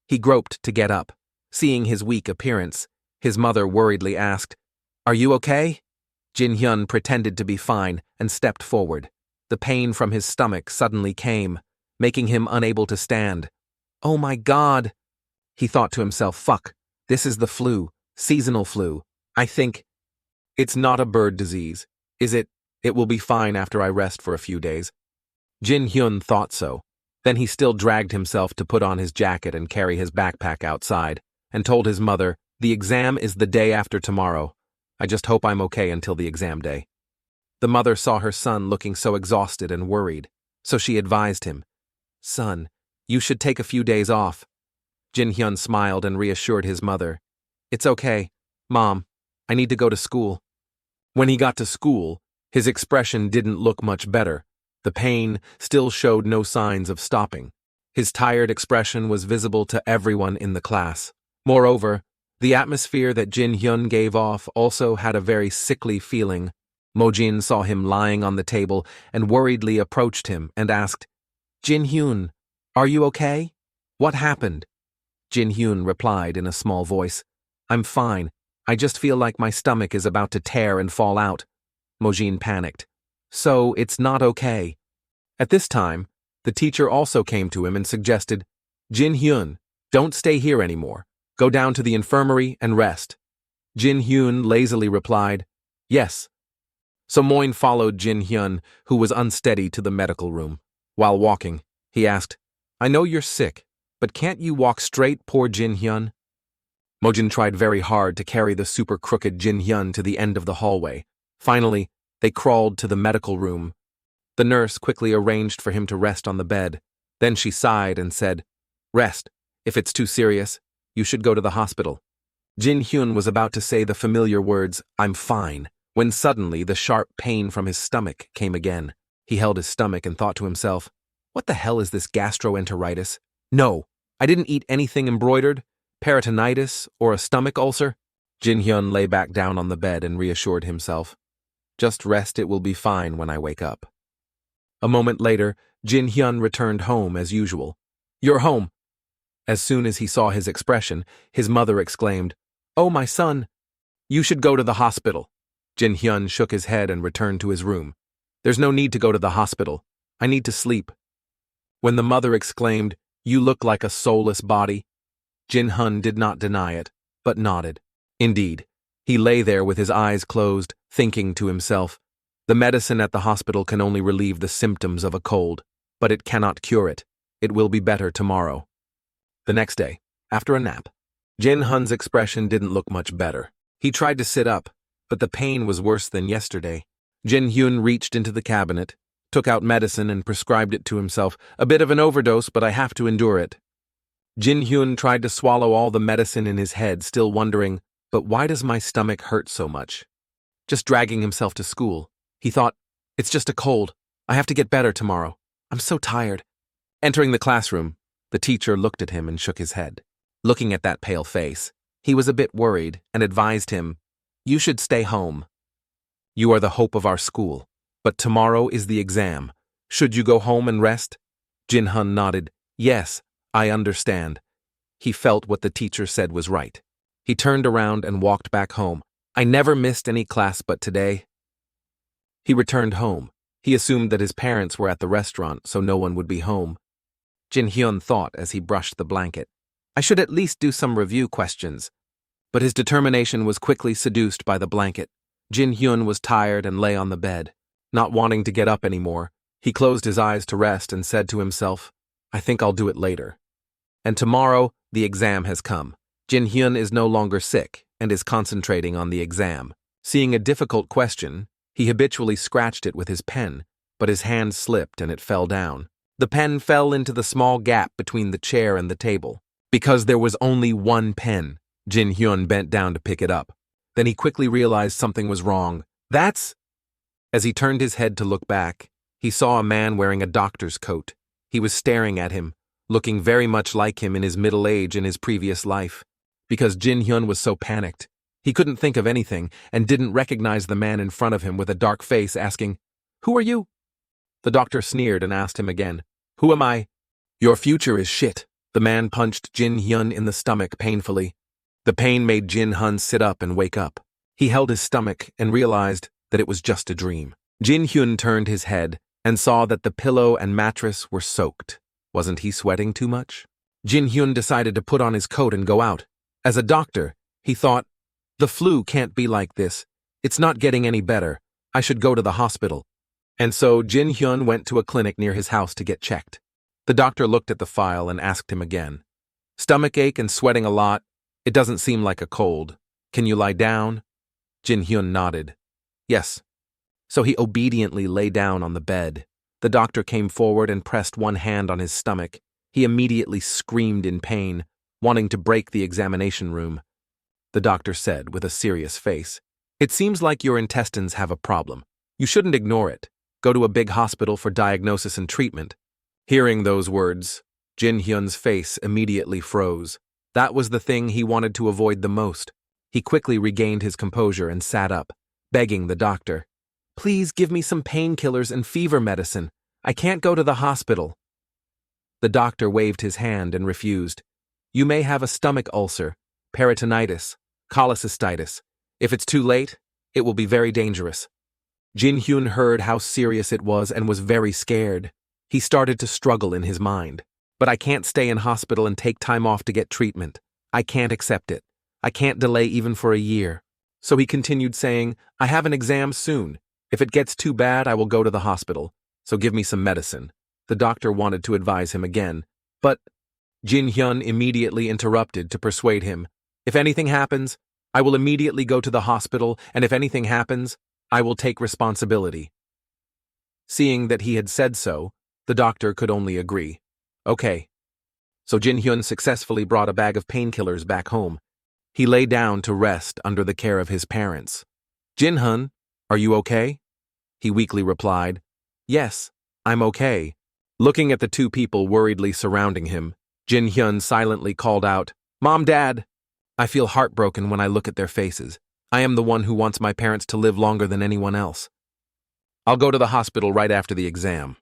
He groped to get up. Seeing his weak appearance, his mother worriedly asked, Are you okay? Jin-hyun pretended to be fine and stepped forward. The pain from his stomach suddenly came, making him unable to stand. Oh my God! He thought to himself, fuck, this is the flu, seasonal flu. I think it's not a bird disease, is it? It will be fine after I rest for a few days. Jin-hyun thought so. Then he still dragged himself to put on his jacket and carry his backpack outside, and told his mother, the exam is the day after tomorrow. I just hope I'm okay until the exam day. The mother saw her son looking so exhausted and worried, so she advised him, Son, you should take a few days off. Jin-hyun smiled and reassured his mother, It's okay, Mom, I need to go to school. When he got to school, his expression didn't look much better. The pain still showed no signs of stopping. His tired expression was visible to everyone in the class. Moreover, the atmosphere that Jin-hyun gave off also had a very sickly feeling. Mo-jin saw him lying on the table and worriedly approached him and asked, Jin-hyun, are you okay? What happened? Jin-hyun replied in a small voice, I'm fine. I just feel like my stomach is about to tear and fall out. Mo-jin panicked. So it's not okay. At this time, the teacher also came to him and suggested, Jin-hyun, don't stay here anymore. Go down to the infirmary and rest. Jin-hyun lazily replied, Yes. So Moin followed Jin-hyun, who was unsteady, to the medical room. While walking, he asked, I know you're sick, but can't you walk straight, poor Jin-hyun? Mo-jin tried very hard to carry the super crooked Jin-hyun to the end of the hallway. Finally, they crawled to the medical room. The nurse quickly arranged for him to rest on the bed. Then she sighed and said, Rest. If it's too serious, you should go to the hospital. Jin-hyun was about to say the familiar words, I'm fine, when suddenly the sharp pain from his stomach came again. He held his stomach and thought to himself, what the hell is this gastroenteritis? No, I didn't eat anything embroidered, peritonitis, or a stomach ulcer. Jin-hyun lay back down on the bed and reassured himself, Just rest, it will be fine when I wake up. A moment later, Jin-hyun returned home as usual. You're home. As soon as he saw his expression, his mother exclaimed, Oh, my son! You should go to the hospital. Jin-hyun shook his head and returned to his room. There's no need to go to the hospital. I need to sleep. When the mother exclaimed, You look like a soulless body, Jin-hyun did not deny it, but nodded. Indeed, he lay there with his eyes closed, thinking to himself, the medicine at the hospital can only relieve the symptoms of a cold, but it cannot cure it. It will be better tomorrow. The next day, after a nap, Jin-hyun's expression didn't look much better. He tried to sit up, but the pain was worse than yesterday. Jin-hyun reached into the cabinet, took out medicine and prescribed it to himself. A bit of an overdose, but I have to endure it. Jin-hyun tried to swallow all the medicine in his head, still wondering, but why does my stomach hurt so much? Just dragging himself to school, he thought, it's just a cold. I have to get better tomorrow. I'm so tired. Entering the classroom, the teacher looked at him and shook his head. Looking at that pale face, he was a bit worried and advised him, You should stay home. You are the hope of our school, but tomorrow is the exam. Should you go home and rest? Jin-hyun nodded. Yes, I understand. He felt what the teacher said was right. He turned around and walked back home. I never missed any class but today. He returned home. He assumed that his parents were at the restaurant, so no one would be home. Jin Hyun thought as he brushed the blanket. I should at least do some review questions. But his determination was quickly seduced by the blanket. Jin Hyun was tired and lay on the bed. Not wanting to get up anymore, he closed his eyes to rest and said to himself, I think I'll do it later. And tomorrow, the exam has come. Jin Hyun is no longer sick and is concentrating on the exam. Seeing a difficult question, he habitually scratched it with his pen, but his hand slipped and it fell down. The pen fell into the small gap between the chair and the table. Because there was only one pen, Jin Hyun bent down to pick it up. Then he quickly realized something was wrong. That's... As he turned his head to look back, he saw a man wearing a doctor's coat. He was staring at him, looking very much like him in his middle age in his previous life. Because Jin Hyun was so panicked, he couldn't think of anything and didn't recognize the man in front of him with a dark face asking, Who are you? The doctor sneered and asked him again, Who am I? Your future is shit. The man punched Jin Hyun in the stomach painfully. The pain made Jin Hyun sit up and wake up. He held his stomach and realized that it was just a dream. Jin Hyun turned his head and saw that the pillow and mattress were soaked. Wasn't he sweating too much? Jin Hyun decided to put on his coat and go out. As a doctor, he thought, the flu can't be like this. It's not getting any better. I should go to the hospital. And so Jin Hyun went to a clinic near his house to get checked. The doctor looked at the file and asked him again. Stomachache and sweating a lot. It doesn't seem like a cold. Can you lie down? Jin Hyun nodded. Yes. So he obediently lay down on the bed. The doctor came forward and pressed one hand on his stomach. He immediately screamed in pain, wanting to break the examination room. The doctor said with a serious face, It seems like your intestines have a problem. You shouldn't ignore it. Go to a big hospital for diagnosis and treatment. Hearing those words, Jin Hyun's face immediately froze. That was the thing he wanted to avoid the most. He quickly regained his composure and sat up, begging the doctor, Please give me some painkillers and fever medicine. I can't go to the hospital. The doctor waved his hand and refused. You may have a stomach ulcer, peritonitis, cholecystitis. If it's too late, it will be very dangerous. Jin Hyun heard how serious it was and was very scared. He started to struggle in his mind. But I can't stay in hospital and take time off to get treatment. I can't accept it. I can't delay even for a year. So he continued saying, I have an exam soon. If it gets too bad, I will go to the hospital. So give me some medicine. The doctor wanted to advise him again. But Jin Hyun immediately interrupted to persuade him. If anything happens, I will immediately go to the hospital, and if anything happens, I will take responsibility. Seeing that he had said so, the doctor could only agree. Okay. So Jin Hyun successfully brought a bag of painkillers back home. He lay down to rest under the care of his parents. Jin Hyun, are you okay? He weakly replied, Yes, I'm okay. Looking at the two people worriedly surrounding him, Jin Hyun silently called out, Mom, Dad! I feel heartbroken when I look at their faces. I am the one who wants my parents to live longer than anyone else. I'll go to the hospital right after the exam.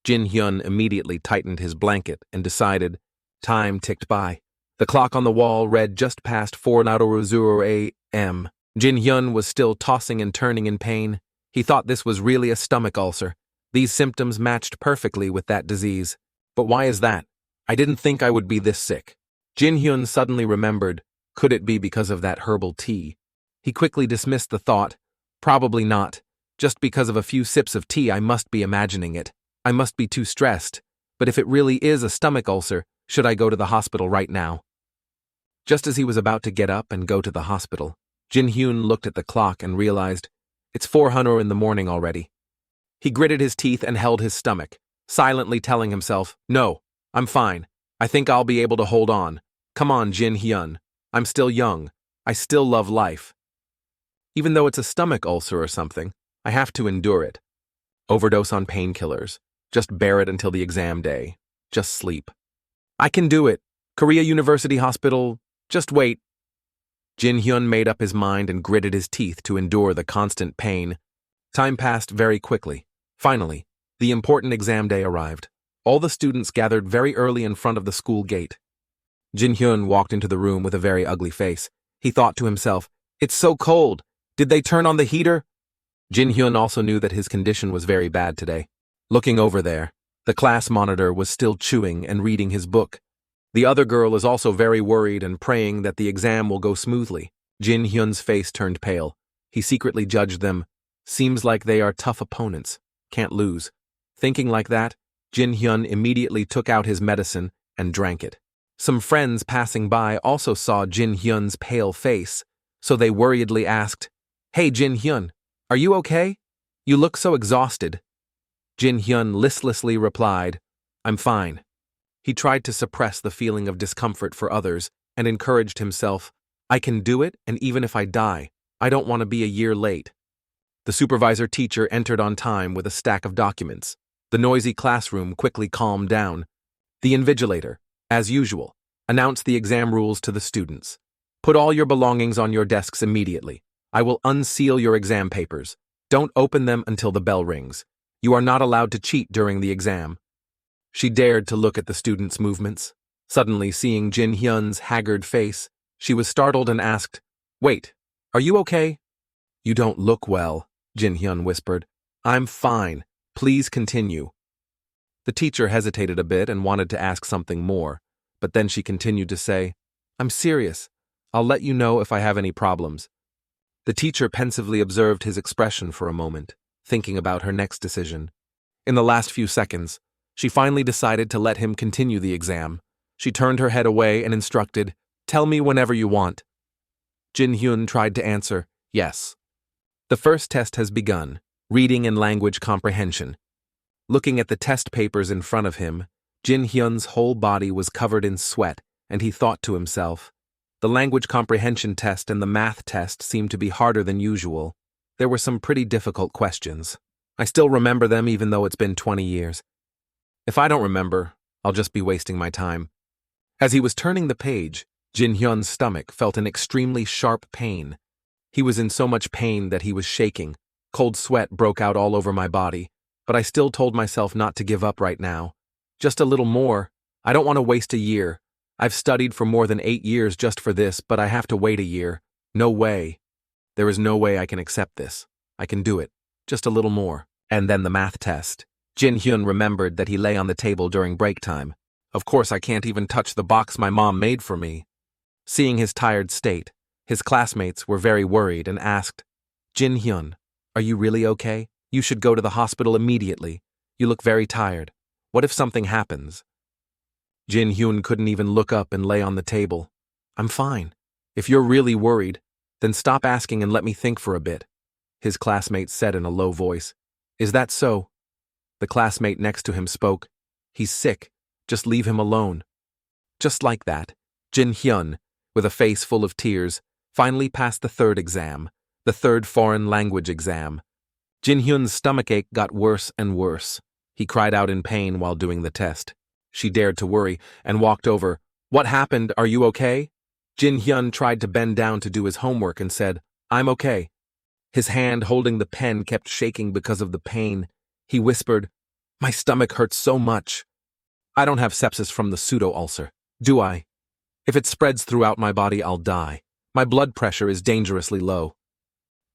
Jin Hyun immediately tightened his blanket and decided. Time ticked by. The clock on the wall read just past 4:00 a.m. Jin Hyun was still tossing and turning in pain. He thought this was really a stomach ulcer. These symptoms matched perfectly with that disease. But why is that? I didn't think I would be this sick. Jin Hyun suddenly remembered, could it be because of that herbal tea? He quickly dismissed the thought. Probably not. Just because of a few sips of tea, I must be imagining it. I must be too stressed. But if it really is a stomach ulcer, should I go to the hospital right now? Just as he was about to get up and go to the hospital, Jin Hyun looked at the clock and realized, it's 4:00 in the morning already. He gritted his teeth and held his stomach, silently telling himself, No, I'm fine. I think I'll be able to hold on. Come on, Jin Hyun. I'm still young. I still love life. Even though it's a stomach ulcer or something, I have to endure it. Overdose on painkillers. Just bear it until the exam day. Just sleep. I can do it. Korea University Hospital. Just wait. Jin Hyun made up his mind and gritted his teeth to endure the constant pain. Time passed very quickly. Finally, the important exam day arrived. All the students gathered very early in front of the school gate. Jin Hyun walked into the room with a very ugly face. He thought to himself, It's so cold. Did they turn on the heater? Jin Hyun also knew that his condition was very bad today. Looking over there, the class monitor was still chewing and reading his book. The other girl is also very worried and praying that the exam will go smoothly. Jin Hyun's face turned pale. He secretly judged them. Seems like they are tough opponents. Can't lose. Thinking like that, Jin Hyun immediately took out his medicine and drank it. Some friends passing by also saw Jin Hyun's pale face, so they worriedly asked, "Hey Jin Hyun, are you okay? You look so exhausted." Jin Hyun listlessly replied, "I'm fine." He tried to suppress the feeling of discomfort for others and encouraged himself, "I can do it, and even if I die, I don't want to be a year late." The supervisor teacher entered on time with a stack of documents. The noisy classroom quickly calmed down. The invigilator, as usual, announced the exam rules to the students. "Put all your belongings on your desks immediately. I will unseal your exam papers. Don't open them until the bell rings. You are not allowed to cheat during the exam." She dared to look at the students' movements. Suddenly, seeing Jin Hyun's haggard face, she was startled and asked, "Wait, are you okay?" "You don't look well," Jin Hyun whispered. "I'm fine. Please continue." The teacher hesitated a bit and wanted to ask something more, but then she continued to say, "I'm serious. I'll let you know if I have any problems." The teacher pensively observed his expression for a moment, thinking about her next decision. In the last few seconds, she finally decided to let him continue the exam. She turned her head away and instructed, "Tell me whenever you want." Jin Hyun tried to answer, "Yes." The first test has begun, reading and language comprehension. Looking at the test papers in front of him, Jin Hyun's whole body was covered in sweat, and he thought to himself, the language comprehension test and the math test seemed to be harder than usual. There were some pretty difficult questions. I still remember them even though it's been 20 years. If I don't remember, I'll just be wasting my time. As he was turning the page, Jin Hyun's stomach felt an extremely sharp pain. He was in so much pain that he was shaking. Cold sweat broke out all over my body, but I still told myself not to give up right now. Just a little more. I don't want to waste a year. I've studied for more than 8 years just for this, but I have to wait a year. No way. There is no way I can accept this. I can do it. Just a little more. And then the math test. Jin Hyun remembered that he lay on the table during break time. Of course I can't even touch the box my mom made for me. Seeing his tired state, his classmates were very worried and asked, "Jin Hyun, are you really okay? You should go to the hospital immediately. You look very tired. What if something happens?" Jin Hyun couldn't even look up and lay on the table. "I'm fine. If you're really worried, then stop asking and let me think for a bit," his classmate said in a low voice. "Is that so?" The classmate next to him spoke. "He's sick. Just leave him alone." Just like that, Jin Hyun, with a face full of tears, finally passed the third exam, the third foreign language exam. Jin Hyun's stomachache got worse and worse. He cried out in pain while doing the test. She dared to worry and walked over. "What happened? Are you okay?" Jin Hyun tried to bend down to do his homework and said, "I'm okay." His hand holding the pen kept shaking because of the pain. He whispered, "My stomach hurts so much. I don't have sepsis from the pseudo-ulcer, do I? If it spreads throughout my body, I'll die. My blood pressure is dangerously low.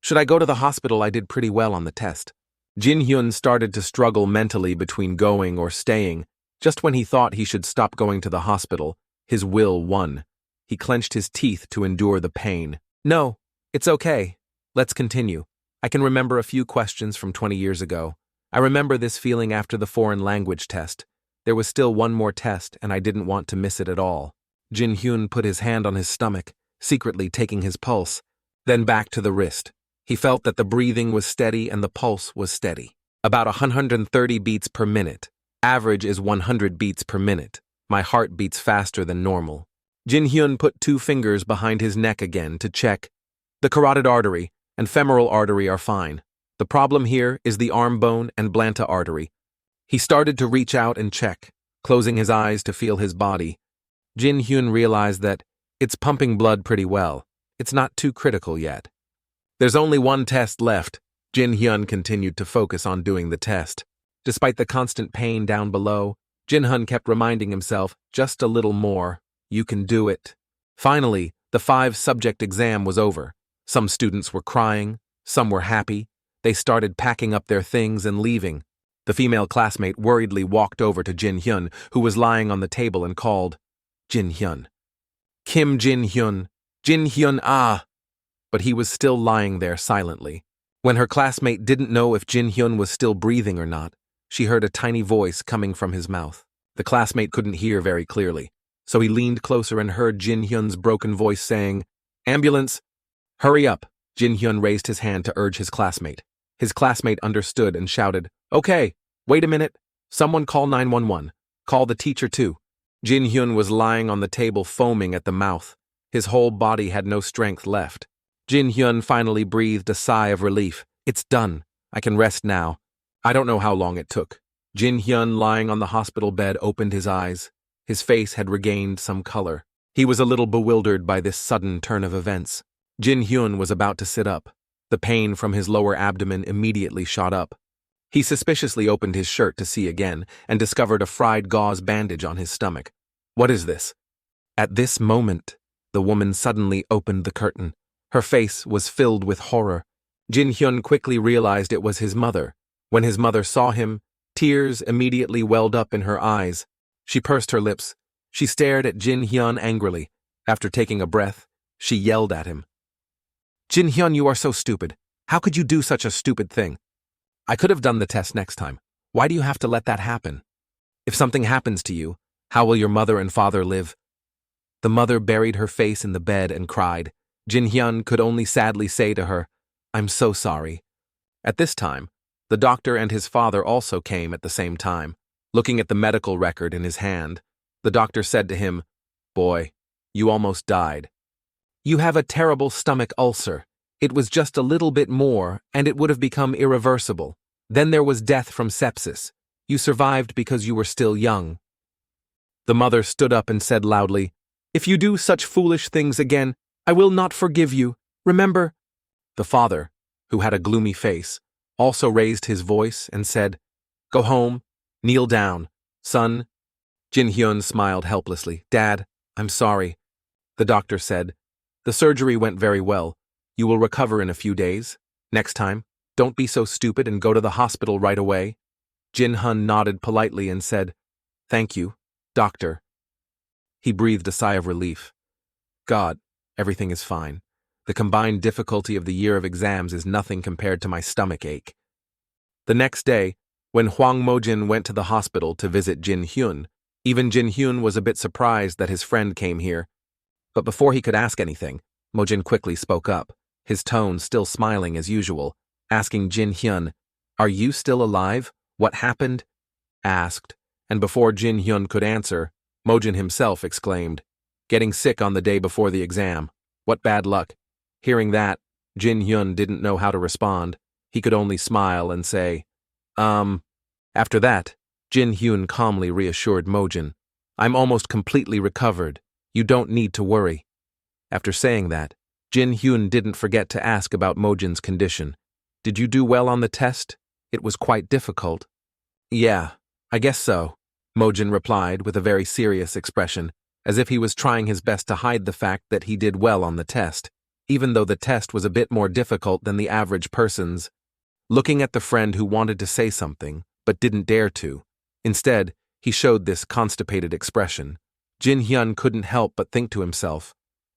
Should I go to the hospital? I did pretty well on the test." Jin Hyun started to struggle mentally between going or staying. Just when he thought he should stop going to the hospital, his will won. He clenched his teeth to endure the pain. "No, it's okay. Let's continue. I can remember a few questions from 20 years ago. I remember this feeling after the foreign language test. There was still one more test, and I didn't want to miss it at all." Jin Hyun put his hand on his stomach, secretly taking his pulse, then back to the wrist. He felt that the breathing was steady and the pulse was steady. About 130 beats per minute. Average is 100 beats per minute. My heart beats faster than normal. Jin Hyun put 2 fingers behind his neck again to check. The carotid artery and femoral artery are fine. The problem here is the arm bone and blanta artery. He started to reach out and check, closing his eyes to feel his body. Jin Hyun realized that it's pumping blood pretty well. It's not too critical yet. There's only one test left. Jin Hyun continued to focus on doing the test. Despite the constant pain down below, Jin Hyun kept reminding himself, just a little more. You can do it. Finally, the 5-subject exam was over. Some students were crying, some were happy. They started packing up their things and leaving. The female classmate worriedly walked over to Jin Hyun, who was lying on the table, and called, "Jin Hyun. Kim Jin Hyun. Jin Hyun ah!" But he was still lying there silently. When her classmate didn't know if Jin Hyun was still breathing or not, she heard a tiny voice coming from his mouth. The classmate couldn't hear very clearly, so he leaned closer and heard Jin Hyun's broken voice saying, "Ambulance! Hurry up!" Jin Hyun raised his hand to urge his classmate. His classmate understood and shouted, "Okay, wait a minute. Someone call 911. Call the teacher too." Jin Hyun was lying on the table foaming at the mouth. His whole body had no strength left. Jin Hyun finally breathed a sigh of relief. "It's done. I can rest now." I don't know how long it took. Jin Hyun, lying on the hospital bed, opened his eyes. His face had regained some color. He was a little bewildered by this sudden turn of events. Jin Hyun was about to sit up. The pain from his lower abdomen immediately shot up. He suspiciously opened his shirt to see again and discovered a fried gauze bandage on his stomach. "What is this?" At this moment, the woman suddenly opened the curtain. Her face was filled with horror. Jin Hyun quickly realized it was his mother. When his mother saw him, tears immediately welled up in her eyes. She pursed her lips. She stared at Jin Hyun angrily. After taking a breath, she yelled at him. "Jin Hyun, you are so stupid. How could you do such a stupid thing? I could have done the test next time. Why do you have to let that happen? If something happens to you, how will your mother and father live?" The mother buried her face in the bed and cried. Jin Hyun could only sadly say to her, "I'm so sorry." At this time, the doctor and his father also came at the same time. Looking at the medical record in his hand, the doctor said to him, "Boy, you almost died. You have a terrible stomach ulcer. It was just a little bit more, and it would have become irreversible. Then there was death from sepsis. You survived because you were still young." The mother stood up and said loudly, "If you do such foolish things again, I will not forgive you. Remember." The father, who had a gloomy face, also raised his voice and said, "Go home, kneel down, son." Jin Hyun smiled helplessly. "Dad, I'm sorry." The doctor said, "The surgery went very well. You will recover in a few days. Next time, don't be so stupid and go to the hospital right away." Jin Hyun nodded politely and said, "Thank you, doctor." He breathed a sigh of relief. "God, everything is fine. The combined difficulty of the year of exams is nothing compared to my stomach ache." The next day, when Hwang Mojin went to the hospital to visit Jin Hyun, even Jin Hyun was a bit surprised that his friend came here. But before he could ask anything, Mojin quickly spoke up, his tone still smiling as usual, asking Jin Hyun, "Are you still alive? What happened?" Asked, and before Jin Hyun could answer, Mojin himself exclaimed, "Getting sick on the day before the exam. What bad luck." Hearing that, Jin Hyun didn't know how to respond. He could only smile and say, After that, Jin Hyun calmly reassured Mojin, "I'm almost completely recovered. You don't need to worry." After saying that, Jin Hyun didn't forget to ask about Mojin's condition. "Did you do well on the test? It was quite difficult." "Yeah, I guess so," Mojin replied with a very serious expression, as if he was trying his best to hide the fact that he did well on the test, even though the test was a bit more difficult than the average person's. Looking at the friend who wanted to say something, but didn't dare to. Instead, he showed this constipated expression. Jin Hyun couldn't help but think to himself,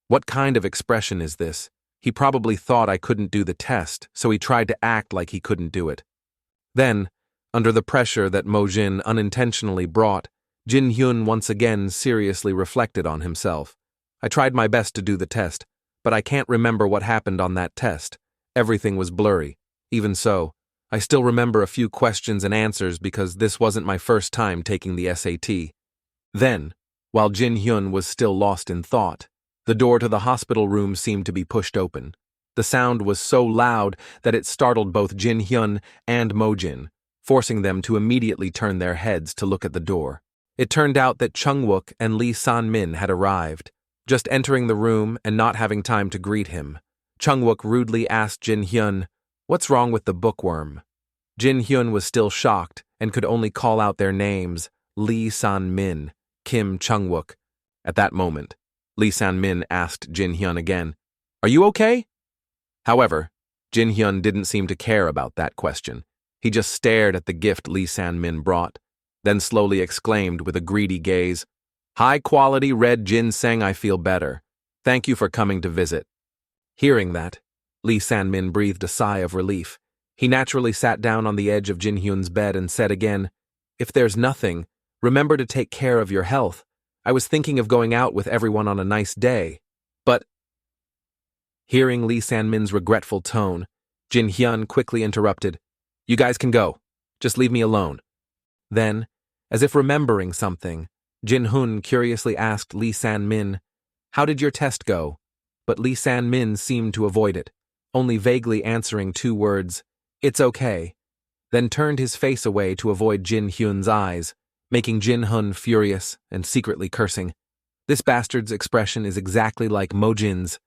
"What kind of expression is this? He probably thought I couldn't do the test, so he tried to act like he couldn't do it." Then, under the pressure that Mojin unintentionally brought, Jin Hyun once again seriously reflected on himself. "I tried my best to do the test, but I can't remember what happened on that test. Everything was blurry. Even so, I still remember a few questions and answers because this wasn't my first time taking the SAT." Then, while Jin Hyun was still lost in thought, the door to the hospital room seemed to be pushed open. The sound was so loud that it startled both Jin Hyun and Mojin, forcing them to immediately turn their heads to look at the door. It turned out that Chungwook and Lee San-min had arrived. Just entering the room and not having time to greet him, Chungwook rudely asked Jin Hyun, "What's wrong with the bookworm?" Jin Hyun was still shocked and could only call out their names, Lee San-min, Kim Chungwook. At that moment, Lee San-min asked Jin Hyun again, "Are you okay?" However, Jin Hyun didn't seem to care about that question. He just stared at the gift Lee San-min brought, then slowly exclaimed with a greedy gaze, "High-quality red ginseng, I feel better. Thank you for coming to visit." Hearing that, Lee San-min breathed a sigh of relief. He naturally sat down on the edge of Jin Hyun's bed and said again, "If there's nothing, remember to take care of your health. I was thinking of going out with everyone on a nice day, but—" Hearing Lee San-min's regretful tone, Jin Hyun quickly interrupted, "You guys can go. Just leave me alone." Then, as if remembering something, Jin Hyun curiously asked Lee San-min, "How did your test go?" But Lee San-min seemed to avoid it, only vaguely answering 2 words, "It's okay," then turned his face away to avoid Jin Hyun's eyes, making Jin Hyun furious and secretly cursing. This bastard's expression is exactly like Mojin's.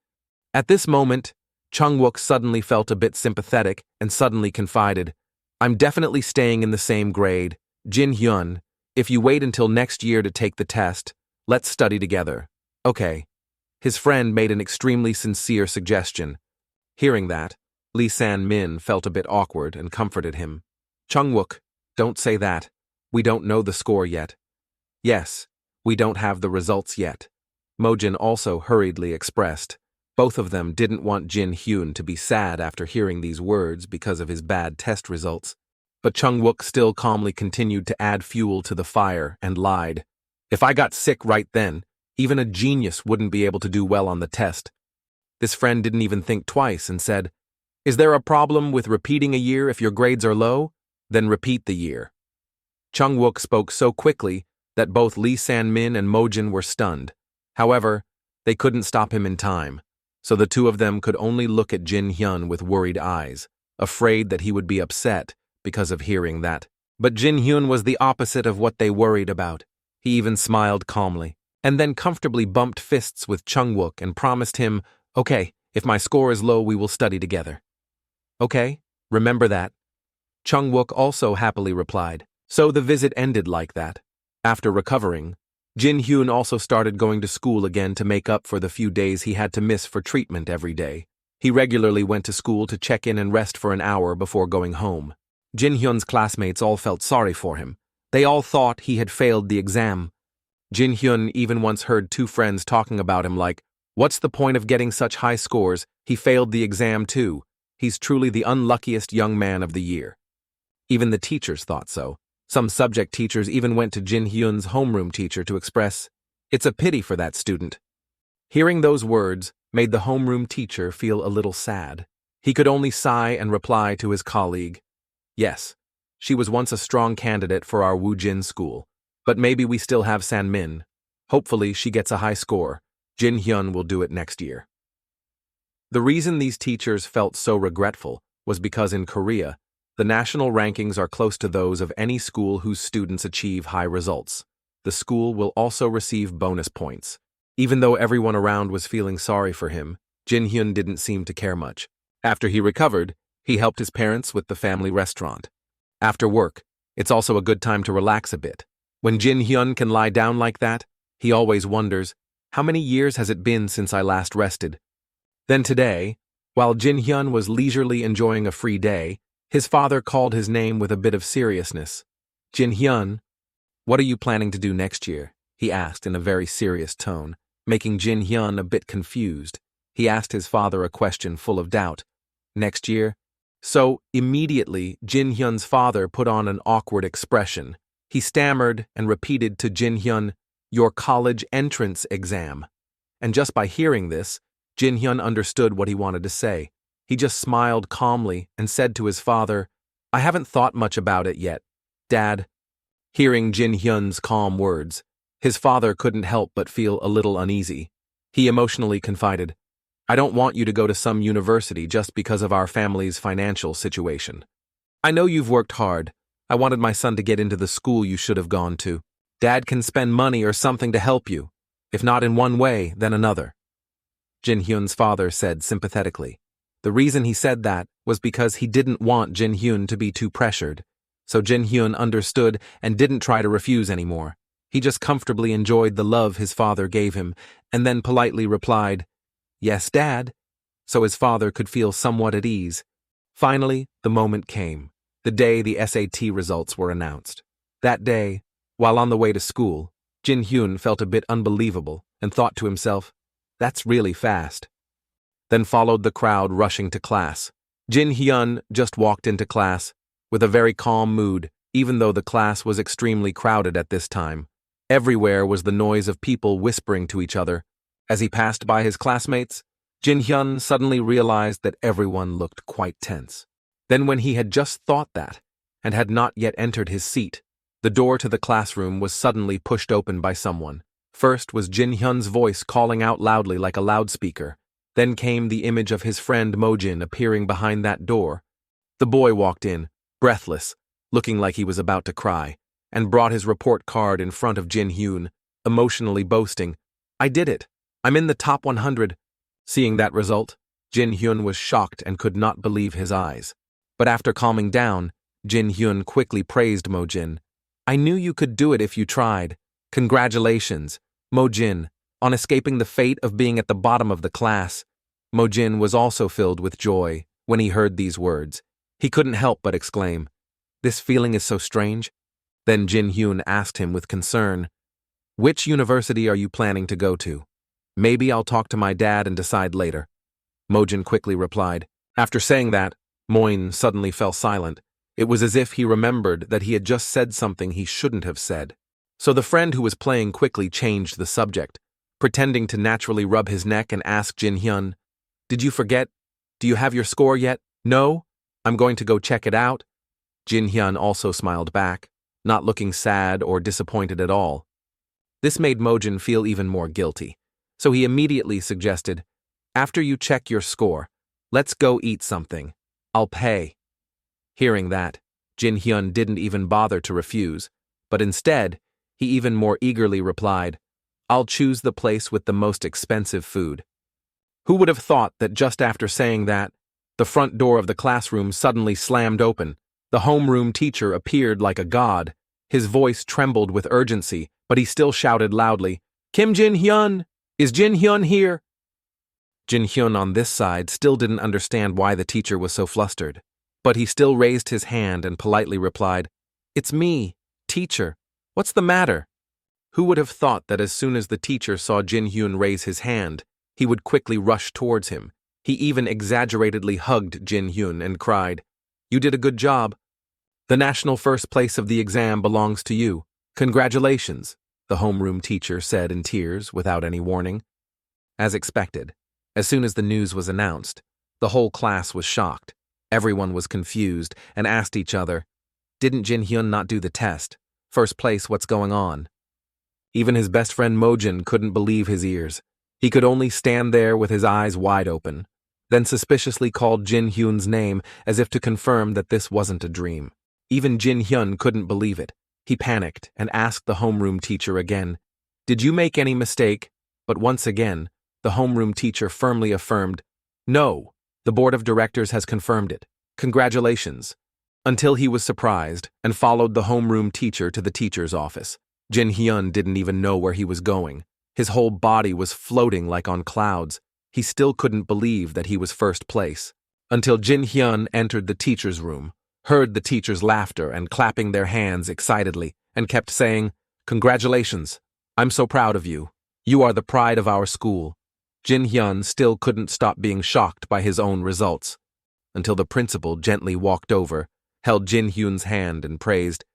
At this moment, Chung-wook suddenly felt a bit sympathetic and suddenly confided, "I'm definitely staying in the same grade. Jin Hyun, if you wait until next year to take the test, let's study together." "Okay." His friend made an extremely sincere suggestion. Hearing that, Lee San-min felt a bit awkward and comforted him. "Chung-wook, don't say that. We don't know the score yet." "Yes, we don't have the results yet," Mojin also hurriedly expressed. Both of them didn't want Jin Hyun to be sad after hearing these words because of his bad test results. But Chung-wook still calmly continued to add fuel to the fire and lied. "If I got sick right then, even a genius wouldn't be able to do well on the test." This friend didn't even think twice and said, "Is there a problem with repeating a year if your grades are low? Then repeat the year." Chung-wook spoke so quickly that both Lee San-min and Mojin were stunned. However, they couldn't stop him in time, so the 2 of them could only look at Jin Hyun with worried eyes, afraid that he would be upset because of hearing that. But Jin Hyun was the opposite of what they worried about. He even smiled calmly, and then comfortably bumped fists with Chung-wook and promised him, "Okay, if my score is low, we will study together." "Okay, remember that." Chung-wook also happily replied. So the visit ended like that. After recovering, Jin Hyun also started going to school again to make up for the few days he had to miss for treatment every day. He regularly went to school to check in and rest for an hour before going home. Jin Hyun's classmates all felt sorry for him. They all thought he had failed the exam. Jin Hyun even once heard 2 friends talking about him like, "What's the point of getting such high scores? He failed the exam too. He's truly the unluckiest young man of the year." Even the teachers thought so. Some subject teachers even went to Jin Hyun's homeroom teacher to express, "It's a pity for that student." Hearing those words made the homeroom teacher feel a little sad. He could only sigh and reply to his colleague, "Yes, she was once a strong candidate for our Woojin school, but maybe we still have San-min. Hopefully she gets a high score. Jin Hyun will do it next year." The reason these teachers felt so regretful was because in Korea, the national rankings are close to those of any school whose students achieve high results. The school will also receive bonus points. Even though everyone around was feeling sorry for him, Jin Hyun didn't seem to care much. After he recovered, he helped his parents with the family restaurant. After work, it's also a good time to relax a bit. When Jin Hyun can lie down like that, he always wonders, how many years has it been since I last rested? Then today, while Jin Hyun was leisurely enjoying a free day, his father called his name with a bit of seriousness. "Jin Hyun, what are you planning to do next year?" he asked in a very serious tone, making Jin Hyun a bit confused. He asked his father a question full of doubt. "Next year?" So immediately, Jin Hyun's father put on an awkward expression. He stammered and repeated to Jin Hyun, "Your college entrance exam." And just by hearing this, Jin Hyun understood what he wanted to say. He just smiled calmly and said to his father, "I haven't thought much about it yet, Dad." Hearing Jin Hyun's calm words, his father couldn't help but feel a little uneasy. He emotionally confided, "I don't want you to go to some university just because of our family's financial situation. I know you've worked hard. I wanted my son to get into the school you should have gone to. Dad can spend money or something to help you. If not in one way, then another." Jin Hyun's father said sympathetically. The reason he said that was because he didn't want Jin Hyun to be too pressured. So Jin Hyun understood and didn't try to refuse anymore. He just comfortably enjoyed the love his father gave him, and then politely replied, "Yes, Dad." so his father could feel somewhat at ease. Finally, the moment came, the day the SAT results were announced. That day, while on the way to school, Jin Hyun felt a bit unbelievable and thought to himself, "That's really fast." Then followed the crowd rushing to class. Jin Hyun just walked into class with a very calm mood, even though the class was extremely crowded at this time. Everywhere was the noise of people whispering to each other. As he passed by his classmates, Jin Hyun suddenly realized that everyone looked quite tense. Then when he had just thought that, and had not yet entered his seat, the door to the classroom was suddenly pushed open by someone. First was Jin Hyun's voice calling out loudly like a loudspeaker. Then came the image of his friend Mojin appearing behind that door. The boy walked in, breathless, looking like he was about to cry, and brought his report card in front of Jin Hyun, emotionally boasting, "I did it! I'm in the top 100. Seeing that result, Jin Hyun was shocked and could not believe his eyes. But after calming down, Jin Hyun quickly praised Mojin. "I knew you could do it if you tried. Congratulations, Mojin, on escaping the fate of being at the bottom of the class." Mojin was also filled with joy when he heard these words. He couldn't help but exclaim, "This feeling is so strange." Then Jin Hyun asked him with concern, "Which university are you planning to go to?" "Maybe I'll talk to my dad and decide later," Mojin quickly replied. After saying that, Moin suddenly fell silent. It was as if he remembered that he had just said something he shouldn't have said. So the friend who was playing quickly changed the subject, pretending to naturally rub his neck and ask Jin Hyun, "Did you forget? Do you have your score yet?" "No? I'm going to go check it out." Jin Hyun also smiled back, not looking sad or disappointed at all. This made Mojin feel even more guilty, so he immediately suggested, "After you check your score, let's go eat something. I'll pay." Hearing that, Jin Hyun didn't even bother to refuse, but instead, he even more eagerly replied, "I'll choose the place with the most expensive food." Who would have thought that just after saying that, the front door of the classroom suddenly slammed open. The homeroom teacher appeared like a god. His voice trembled with urgency, but he still shouted loudly, "Kim Jin Hyun! Is Jin Hyun here?" Jin Hyun on this side still didn't understand why the teacher was so flustered, but he still raised his hand and politely replied, "It's me, teacher. What's the matter?" Who would have thought that as soon as the teacher saw Jin Hyun raise his hand, he would quickly rush towards him. He even exaggeratedly hugged Jin Hyun and cried, "You did a good job. The national first place of the exam belongs to you. Congratulations," the homeroom teacher said in tears without any warning. As expected, as soon as the news was announced, the whole class was shocked. Everyone was confused and asked each other, "Didn't Jin Hyun not do the test? First place, what's going on?" Even his best friend Mojin couldn't believe his ears. He could only stand there with his eyes wide open, then suspiciously called Jin Hyun's name as if to confirm that this wasn't a dream. Even Jin Hyun couldn't believe it. He panicked and asked the homeroom teacher again, "Did you make any mistake?" But once again, the homeroom teacher firmly affirmed, "No, the board of directors has confirmed it. Congratulations." Until he was surprised and followed the homeroom teacher to the teacher's office. Jin Hyun didn't even know where he was going. His whole body was floating like on clouds. He still couldn't believe that he was first place. Until Jin Hyun entered the teacher's room, heard the teacher's laughter and clapping their hands excitedly, and kept saying, "Congratulations. I'm so proud of you. You are the pride of our school." Jin Hyun still couldn't stop being shocked by his own results, until the principal gently walked over, held Jin Hyun's hand and praised,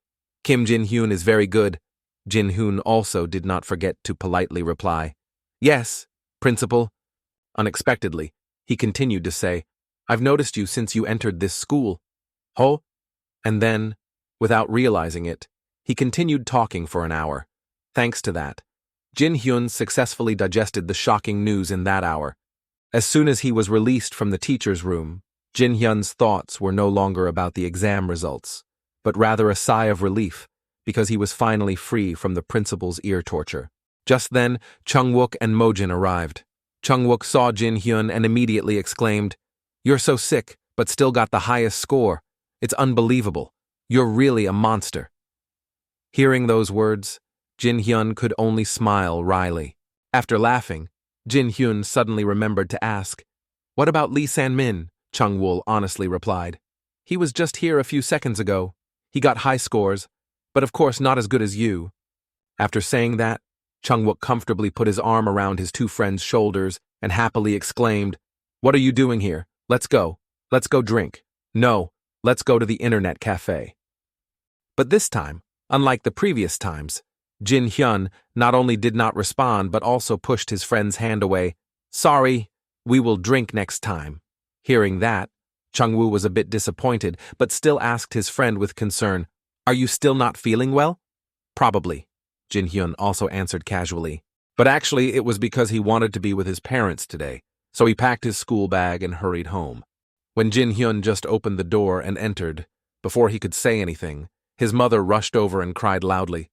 "Kim Jin Hyun is very good." Jin Hyun also did not forget to politely reply, "Yes, principal." Unexpectedly, he continued to say, "I've noticed you since you entered this school." "Ho?" And then, without realizing it, he continued talking for an hour. Thanks to that, Jin Hyun successfully digested the shocking news in that hour. As soon as he was released from the teacher's room, Jin Hyun's thoughts were no longer about the exam results, but rather a sigh of relief, because he was finally free from the principal's ear torture. Just then, Chung-wook and Mojin arrived. Chung-wook saw Jin Hyun and immediately exclaimed, "You're so sick, but still got the highest score. It's unbelievable. You're really a monster." Hearing those words, Jin Hyun could only smile wryly. After laughing, Jin Hyun suddenly remembered to ask, What about Lee San-min? Chung-woo honestly replied. He was just here a few seconds ago. He got high scores, but of course not as good as you. After saying that, Chung-wook comfortably put his arm around his two friends' shoulders and happily exclaimed, "What are you doing here? Let's go. Let's go drink. No, let's go to the internet cafe." But this time, unlike the previous times, Jin Hyun not only did not respond but also pushed his friend's hand away. "Sorry, we will drink next time." Hearing that, Chung-woo was a bit disappointed but still asked his friend with concern, "Are you still not feeling well?" "Probably," Jin Hyun also answered casually. But actually it was because he wanted to be with his parents today, so he packed his school bag and hurried home. When Jin Hyun just opened the door and entered, before he could say anything, his mother rushed over and cried loudly,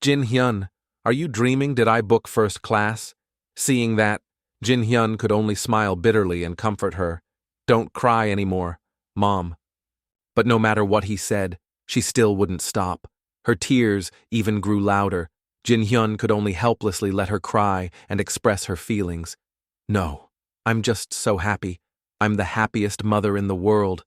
"Jin Hyun, are you dreaming? Did I book first class?" Seeing that, Jin Hyun could only smile bitterly and comfort her. "Don't cry anymore, Mom." But no matter what he said, she still wouldn't stop. Her tears even grew louder. Jin Hyun could only helplessly let her cry and express her feelings. "No, I'm just so happy. I'm the happiest mother in the world."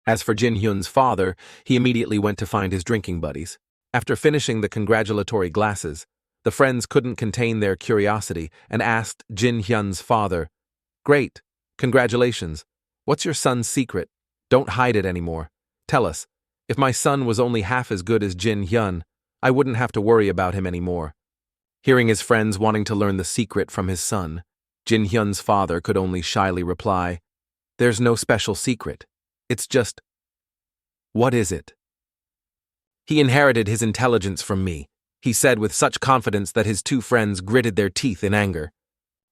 As for Jin Hyun's father, he immediately went to find his drinking buddies. After finishing the congratulatory glasses, the friends couldn't contain their curiosity and asked Jin Hyun's father, "Great, congratulations. What's your son's secret? Don't hide it anymore. Tell us, if my son was only half as good as Jin Hyun, I wouldn't have to worry about him anymore." Hearing his friends wanting to learn the secret from his son, Jin Hyun's father could only shyly reply, "There's no special secret. It's just..." "What is it?" "He inherited his intelligence from me," he said with such confidence that his two friends gritted their teeth in anger.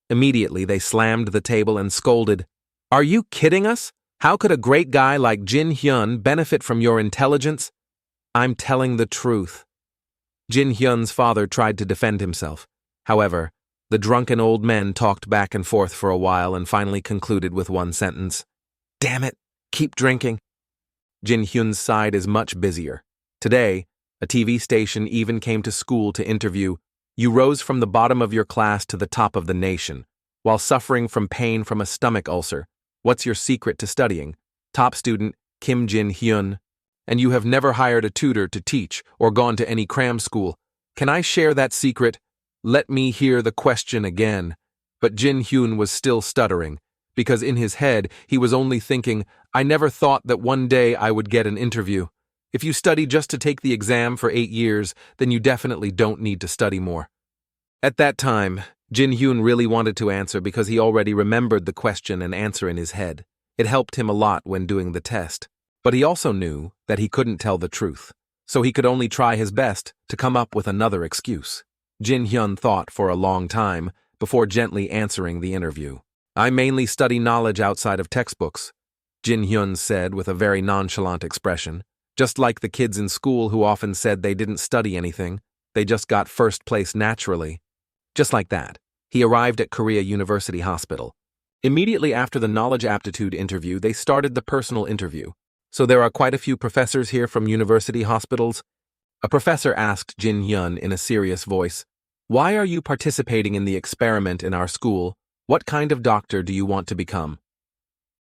Immediately they slammed the table and scolded, "Are you kidding us? How could a great guy like Jin Hyun benefit from your intelligence?" "I'm telling the truth." Jin Hyun's father tried to defend himself. However, the drunken old men talked back and forth for a while and finally concluded with one sentence, "Damn it, keep drinking." Jin Hyun's side is much busier. Today, a TV station even came to school to interview, "You rose from the bottom of your class to the top of the nation, while suffering from pain from a stomach ulcer. What's your secret to studying?" Top student, Kim Jin Hyun. "And you have never hired a tutor to teach or gone to any cram school. Can I share that secret?" Let me hear the question again. But Jin Hyun was still stuttering, because in his head he was only thinking, "I never thought that one day I would get an interview. If you study just to take the exam for 8 years, then you definitely don't need to study more." At that time, Jin Hyun really wanted to answer because he already remembered the question and answer in his head. It helped him a lot when doing the test. But he also knew that he couldn't tell the truth, so he could only try his best to come up with another excuse. Jin Hyun thought for a long time before gently answering the interview. "I mainly study knowledge outside of textbooks," Jin Hyun said with a very nonchalant expression, just like the kids in school who often said they didn't study anything, they just got first place naturally. Just like that, he arrived at Korea University Hospital. Immediately after the knowledge aptitude interview, they started the personal interview. "So there are quite a few professors here from university hospitals?" A professor asked Jin Hyun in a serious voice, "Why are you participating in the experiment in our school? What kind of doctor do you want to become?"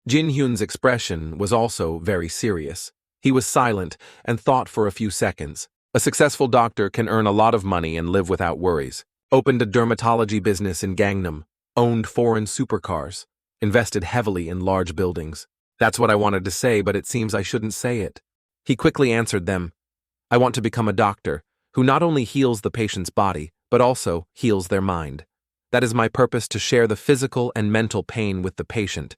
Jin Hyun's expression was also very serious. He was silent and thought for a few seconds. A successful doctor can earn a lot of money and live without worries. Opened a dermatology business in Gangnam, owned foreign supercars, invested heavily in large buildings. That's what I wanted to say, but it seems I shouldn't say it. He quickly answered them, "I want to become a doctor who not only heals the patient's body, but also heals their mind. That is my purpose, to share the physical and mental pain with the patient."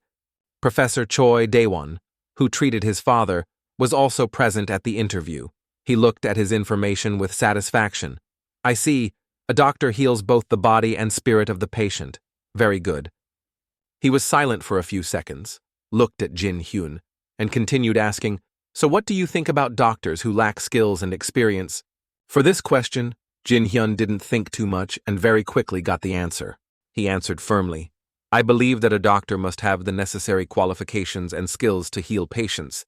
Professor Choi Daewon, who treated his father, was also present at the interview. He looked at his information with satisfaction. "I see, a doctor heals both the body and spirit of the patient. Very good." He was silent for a few seconds, looked at Jin Hyun, and continued asking, "So what do you think about doctors who lack skills and experience?" For this question, Jin Hyun didn't think too much and very quickly got the answer. He answered firmly, "I believe that a doctor must have the necessary qualifications and skills to heal patients."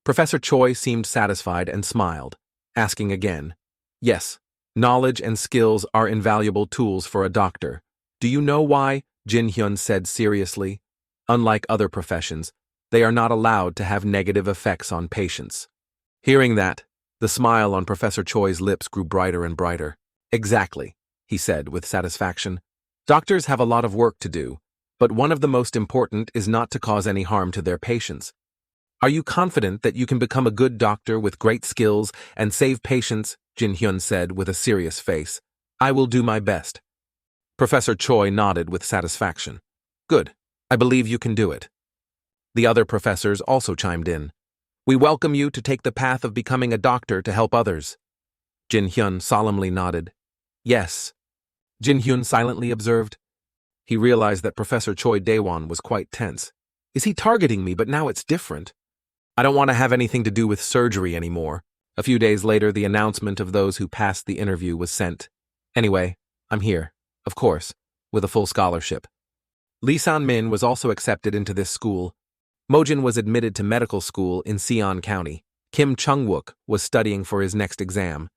Professor Choi seemed satisfied and smiled, asking again, "Yes, knowledge and skills are invaluable tools for a doctor. Do you know why?" Jin Hyun said seriously. Unlike other professions, they are not allowed to have negative effects on patients. Hearing that, the smile on Professor Choi's lips grew brighter and brighter. Exactly, he said with satisfaction. Doctors have a lot of work to do, but one of the most important is not to cause any harm to their patients. Are you confident that you can become a good doctor with great skills and save patients? Jin Hyun said with a serious face. I will do my best. Professor Choi nodded with satisfaction. Good, I believe you can do it. The other professors also chimed in. We welcome you to take the path of becoming a doctor to help others. Jin Hyun solemnly nodded. Yes. Jin Hyun silently observed. He realized that Professor Choi Daewon was quite tense. Is he targeting me, but now it's different? I don't want to have anything to do with surgery anymore. A few days later, the announcement of those who passed the interview was sent. Anyway, I'm here, of course, with a full scholarship. Lee San-min was also accepted into this school. Mojin was admitted to medical school in Seon County. Kim Chung-wook was studying for his next exam.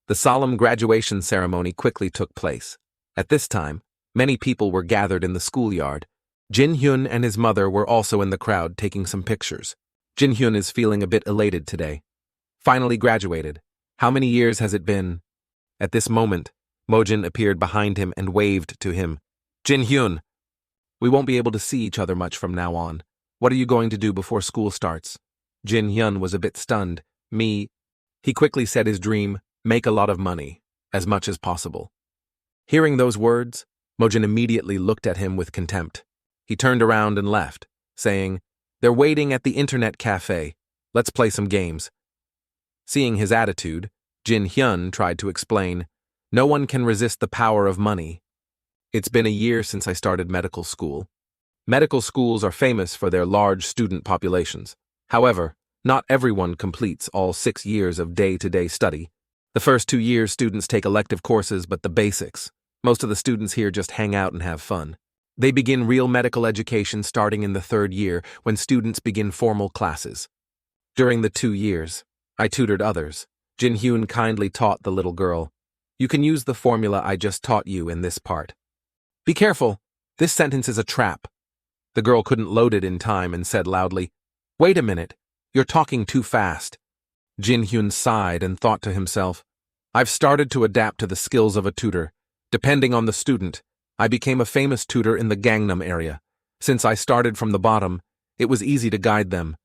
The solemn graduation ceremony quickly took place. At this time, many people were gathered in the schoolyard. Jin Hyun and his mother were also in the crowd taking some pictures. Jin Hyun is feeling a bit elated today. Finally graduated. How many years has it been? At this moment, Mojin appeared behind him and waved to him. Jin Hyun! We won't be able to see each other much from now on. What are you going to do before school starts? Jin Hyun was a bit stunned. Me. He quickly said his dream, make a lot of money, as much as possible. Hearing those words, Mojin immediately looked at him with contempt. He turned around and left, saying, They're waiting at the internet cafe. Let's play some games. Seeing his attitude, Jin Hyun tried to explain, No one can resist the power of money. It's been a year since I started medical school. Medical schools are famous for their large student populations. However, not everyone completes all 6 years of day-to-day study. The first 2 years students take elective courses, but the basics. Most of the students here just hang out and have fun. They begin real medical education starting in the 3rd year when students begin formal classes. During the 2 years, I tutored others. Jin Hyun kindly taught the little girl. You can use the formula I just taught you in this part. Be careful, this sentence is a trap. The girl couldn't load it in time and said loudly, Wait a minute, you're talking too fast. Jin Hyun sighed and thought to himself, I've started to adapt to the skills of a tutor. Depending on the student, I became a famous tutor in the Gangnam area. Since I started from the bottom, it was easy to guide them.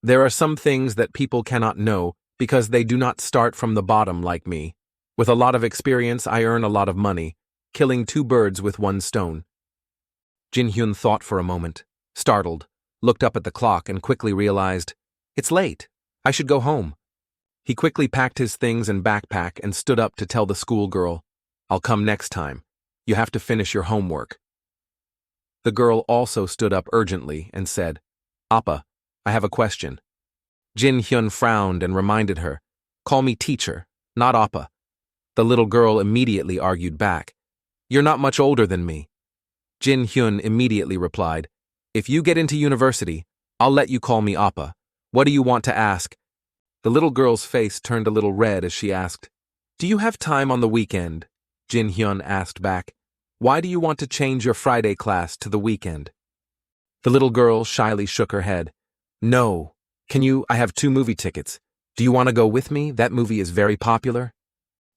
There are some things that people cannot know because they do not start from the bottom like me. With a lot of experience, I earn a lot of money, killing 2 birds with 1 stone. Jin Hyun thought for a moment, startled, looked up at the clock and quickly realized, It's late. I should go home. He quickly packed his things and backpack and stood up to tell the schoolgirl, I'll come next time. You have to finish your homework. The girl also stood up urgently and said, Appa, I have a question. Jin Hyun frowned and reminded her, Call me teacher, not Appa. The little girl immediately argued back, You're not much older than me. Jin Hyun immediately replied, If you get into university, I'll let you call me Appa. What do you want to ask? The little girl's face turned a little red as she asked, Do you have time on the weekend? Jin Hyun asked back, Why do you want to change your Friday class to the weekend? The little girl shyly shook her head. No. I have 2 movie tickets. Do you want to go with me? That movie is very popular.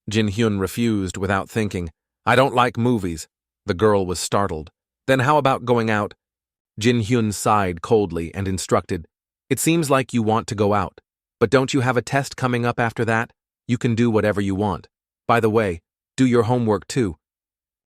Jin Hyun refused without thinking. I don't like movies. The girl was startled. Then how about going out? Jin Hyun sighed coldly and instructed, It seems like you want to go out. But don't you have a test coming up after that? You can do whatever you want. By the way, do your homework too.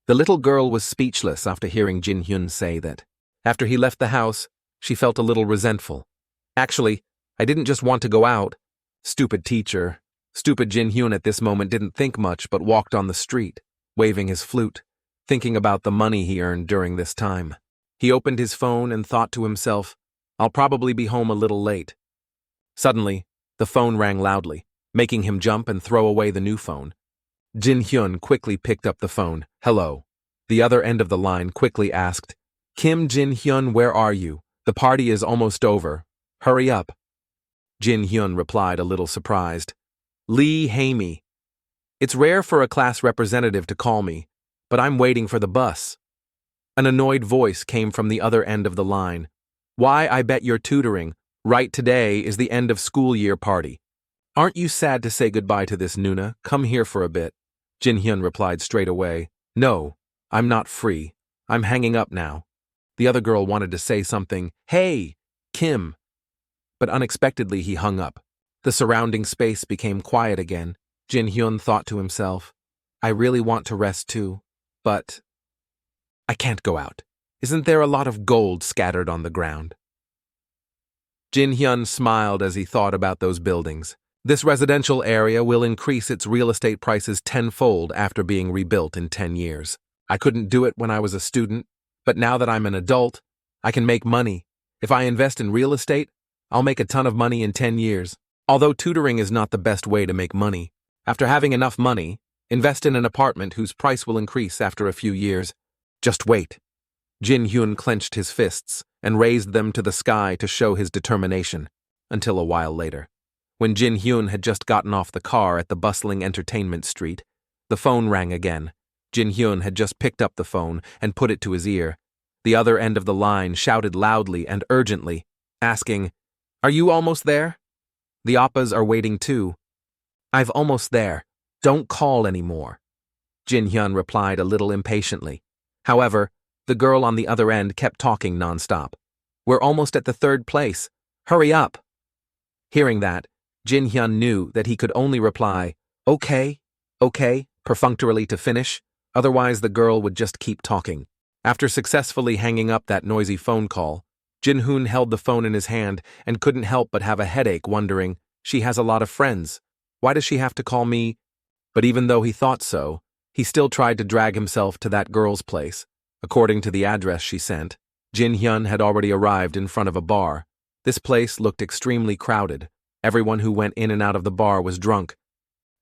The little girl was speechless after hearing Jin Hyun say that. After he left the house, she felt a little resentful. Actually, I didn't just want to go out. Stupid teacher. Stupid Jin Hyun at this moment didn't think much but walked on the street, waving his flute, thinking about the money he earned during this time. He opened his phone and thought to himself, I'll probably be home a little late. Suddenly, the phone rang loudly, making him jump and throw away the new phone. Jin Hyun quickly picked up the phone. Hello. The other end of the line quickly asked, Kim Jin Hyun, where are you? The party is almost over. Hurry up. Jin Hyun replied a little surprised. Lee Haimi. It's rare for a class representative to call me, but I'm waiting for the bus. An annoyed voice came from the other end of the line. Why, I bet you're tutoring. Right, today is the end of school year party. Aren't you sad to say goodbye to this Nuna? Come here for a bit. Jin Hyun replied straight away. No, I'm not free. I'm hanging up now. The other girl wanted to say something. Hey, Kim. But unexpectedly he hung up. The surrounding space became quiet again. Jin Hyun thought to himself, I really want to rest too, but I can't go out. Isn't there a lot of gold scattered on the ground? Jin Hyun smiled as he thought about those buildings. This residential area will increase its real estate prices tenfold after being rebuilt in 10 years. I couldn't do it when I was a student, but now that I'm an adult, I can make money. If I invest in real estate, I'll make a ton of money in 10 years. Although tutoring is not the best way to make money, after having enough money, invest in an apartment whose price will increase after a few years. Just wait. Jin Hyun clenched his fists and raised them to the sky to show his determination, until a while later. When Jin Hyun had just gotten off the car at the bustling entertainment street, the phone rang again. Jin Hyun had just picked up the phone and put it to his ear. The other end of the line shouted loudly and urgently, asking, Are you almost there? The oppas are waiting too. I've almost there. Don't call anymore. Jin Hyun replied a little impatiently. However, the girl on the other end kept talking nonstop. We're almost at the third place. Hurry up. Hearing that, Jin Hyun knew that he could only reply, okay, perfunctorily to finish, otherwise the girl would just keep talking. After successfully hanging up that noisy phone call, Jin Hyun held the phone in his hand and couldn't help but have a headache wondering, she has a lot of friends. Why does she have to call me? But even though he thought so, he still tried to drag himself to that girl's place. According to the address she sent, Jin Hyun had already arrived in front of a bar. This place looked extremely crowded. Everyone who went in and out of the bar was drunk.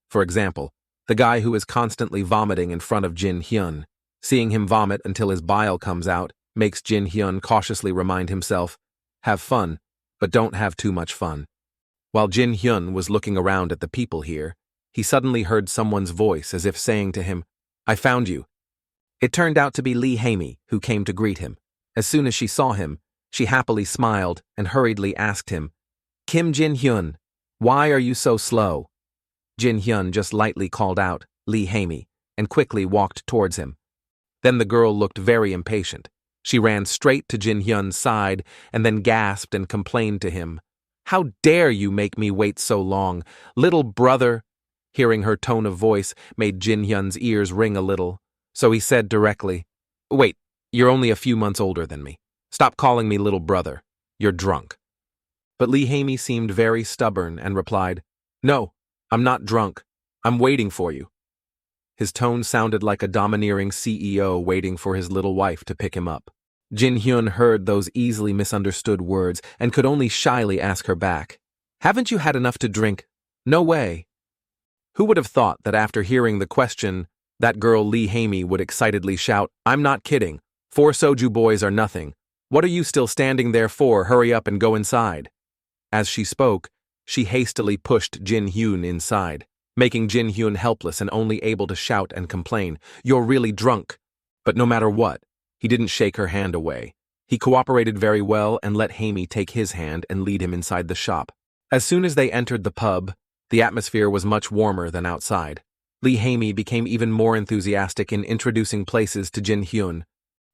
For example, the guy who is constantly vomiting in front of Jin Hyun. Seeing him vomit until his bile comes out makes Jin Hyun cautiously remind himself, have fun, but don't have too much fun. While Jin Hyun was looking around at the people here, he suddenly heard someone's voice as if saying to him, I found you. It turned out to be Lee Haimi, who came to greet him. As soon as she saw him, she happily smiled and hurriedly asked him, Kim Jin Hyun, why are you so slow? Jin Hyun just lightly called out, Lee Haimi, and quickly walked towards him. Then the girl looked very impatient. She ran straight to Jin Hyun's side and then gasped and complained to him, How dare you make me wait so long, little brother? Hearing her tone of voice made Jin Hyun's ears ring a little, so he said directly, Wait, you're only a few months older than me. Stop calling me little brother. You're drunk. But Lee Haimi seemed very stubborn and replied, No, I'm not drunk. I'm waiting for you. His tone sounded like a domineering CEO waiting for his little wife to pick him up. Jin Hyun heard those easily misunderstood words and could only shyly ask her back, Haven't you had enough to drink? No way. Who would have thought that after hearing the question, that girl Lee Haimi would excitedly shout, I'm not kidding. 4 soju boys are nothing. What are you still standing there for? Hurry up and go inside. As she spoke, she hastily pushed Jin Hyun inside, making Jin Hyun helpless and only able to shout and complain, You're really drunk. But no matter what, he didn't shake her hand away. He cooperated very well and let Haimi take his hand and lead him inside the shop. As soon as they entered the pub, the atmosphere was much warmer than outside. Lee Haimi became even more enthusiastic in introducing places to Jin Hyun.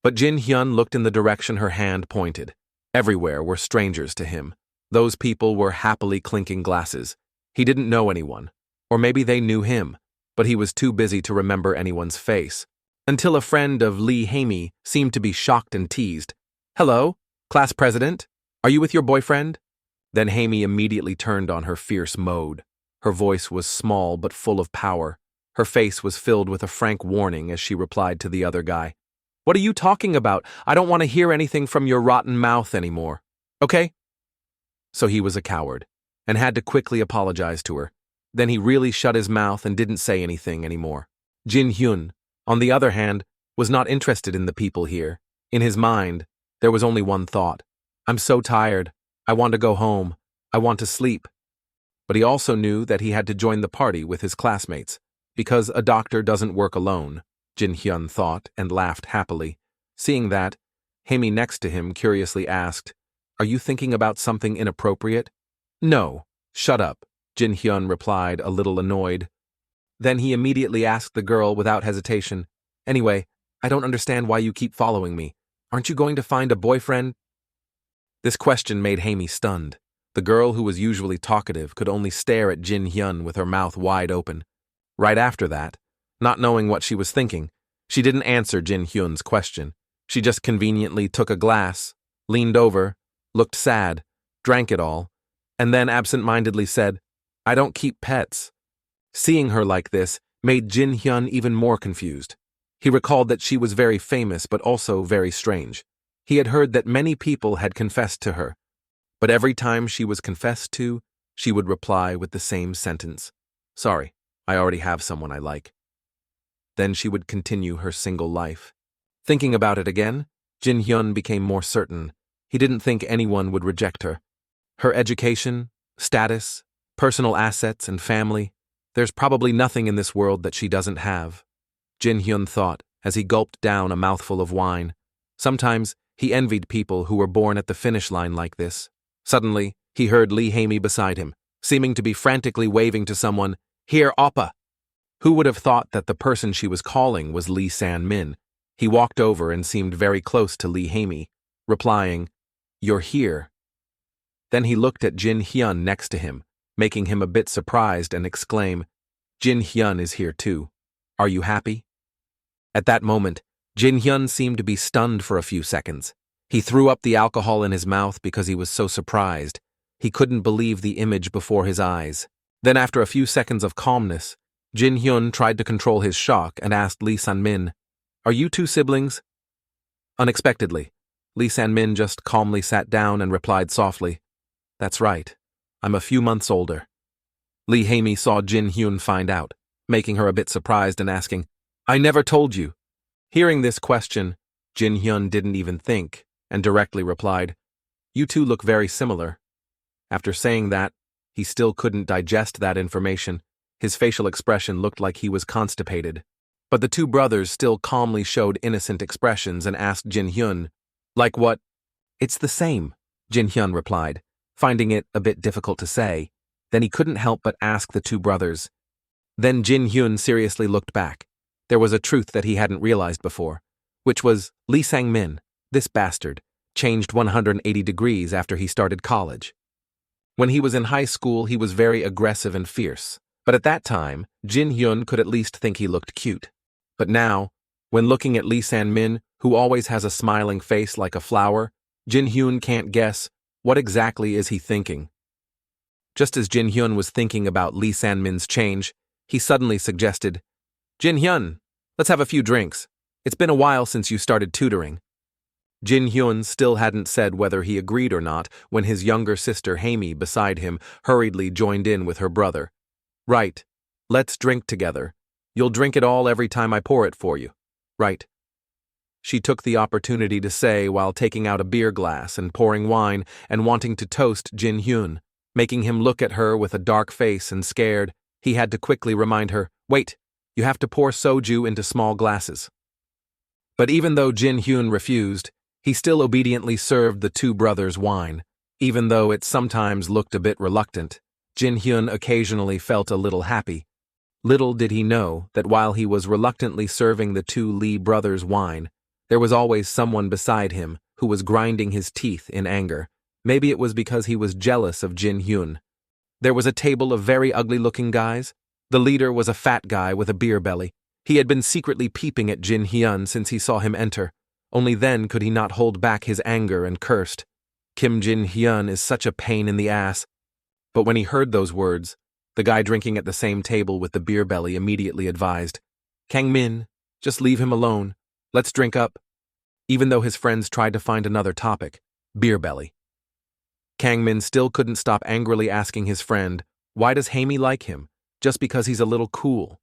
But Jin Hyun looked in the direction her hand pointed. Everywhere were strangers to him. Those people were happily clinking glasses. He didn't know anyone. Or maybe they knew him, but he was too busy to remember anyone's face. Until a friend of Lee Haimi seemed to be shocked and teased. Hello, class president? Are you with your boyfriend? Then Haimi immediately turned on her fierce mode. Her voice was small but full of power. Her face was filled with a frank warning as she replied to the other guy. What are you talking about? I don't want to hear anything from your rotten mouth anymore. Okay? So he was a coward, and had to quickly apologize to her. Then he really shut his mouth and didn't say anything anymore. Jin Hyun, on the other hand, was not interested in the people here. In his mind, there was only one thought. I'm so tired. I want to go home. I want to sleep. But he also knew that he had to join the party with his classmates, because a doctor doesn't work alone, Jin Hyun thought and laughed happily. Seeing that, Haemi next to him curiously asked, "Are you thinking about something inappropriate?" "No, shut up," Jin Hyun replied, a little annoyed. Then he immediately asked the girl without hesitation, "Anyway, I don't understand why you keep following me. Aren't you going to find a boyfriend?" This question made Haemi stunned. The girl, who was usually talkative, could only stare at Jin Hyun with her mouth wide open. Right after that, not knowing what she was thinking, she didn't answer Jin Hyun's question. She just conveniently took a glass, leaned over, looked sad, drank it all, and then absent-mindedly said, "I don't keep pets." Seeing her like this made Jin Hyun even more confused. He recalled that she was very famous but also very strange. He had heard that many people had confessed to her, but every time she was confessed to, she would reply with the same sentence, "Sorry, I already have someone I like." Then she would continue her single life. Thinking about it again, Jin Hyun became more certain. He didn't think anyone would reject her. Her education, status, personal assets, and family, there's probably nothing in this world that she doesn't have. Jin Hyun thought as he gulped down a mouthful of wine. Sometimes he envied people who were born at the finish line like this. Suddenly, he heard Lee Haemi beside him, seeming to be frantically waving to someone, "Here, Oppa!" Who would have thought that the person she was calling was Lee San-min? He walked over and seemed very close to Lee Haemi, replying, "You're here." Then he looked at Jin Hyun next to him, making him a bit surprised, and exclaimed, "Jin Hyun is here too. Are you happy?" At that moment, Jin Hyun seemed to be stunned for a few seconds. He threw up the alcohol in his mouth because he was so surprised. He couldn't believe the image before his eyes. Then, after a few seconds of calmness, Jin Hyun tried to control his shock and asked Lee San-min, "Are you two siblings?" Unexpectedly, Lee San-min just calmly sat down and replied softly, "That's right. I'm a few months older." Lee Haemi saw Jin Hyun find out, making her a bit surprised and asking, "I never told you." Hearing this question, Jin Hyun didn't even think and directly replied, "You two look very similar." After saying that, he still couldn't digest that information. His facial expression looked like he was constipated. But the two brothers still calmly showed innocent expressions and asked Jin Hyun, "Like what?" "It's the same," Jin Hyun replied, finding it a bit difficult to say. Then he couldn't help but ask the two brothers. Then Jin Hyun seriously looked back. There was a truth that he hadn't realized before, which was Lee Sang-min, this bastard, changed 180 degrees after he started college. When he was in high school, he was very aggressive and fierce, but at that time, Jin Hyun could at least think he looked cute. But now, when looking at Lee San-min, who always has a smiling face like a flower, Jin Hyun can't guess, what exactly is he thinking? Just as Jin Hyun was thinking about Lee San-min's change, he suddenly suggested, "Jin Hyun, let's have a few drinks. It's been a while since you started tutoring." Jin Hyun still hadn't said whether he agreed or not when his younger sister Haemi beside him hurriedly joined in with her brother. "Right. Let's drink together. You'll drink it all every time I pour it for you. Right?" She took the opportunity to say while taking out a beer glass and pouring wine and wanting to toast Jin Hyun, making him look at her with a dark face and scared. He had to quickly remind her, "Wait, you have to pour soju into small glasses." But even though Jin Hyun refused, he still obediently served the two brothers wine. Even though it sometimes looked a bit reluctant, Jin Hyun occasionally felt a little happy. Little did he know that while he was reluctantly serving the two Lee brothers wine, there was always someone beside him who was grinding his teeth in anger. Maybe it was because he was jealous of Jin Hyun. There was a table of very ugly-looking guys. The leader was a fat guy with a beer belly. He had been secretly peeping at Jin Hyun since he saw him enter. Only then could he not hold back his anger and cursed, "Kim Jin Hyun is such a pain in the ass." But when he heard those words, the guy drinking at the same table with the beer belly immediately advised, "Kang Min, just leave him alone. Let's drink up." Even though his friends tried to find another topic, beer belly. Kang Min still couldn't stop angrily asking his friend, why does Haemi like him? Just because he's a little cool.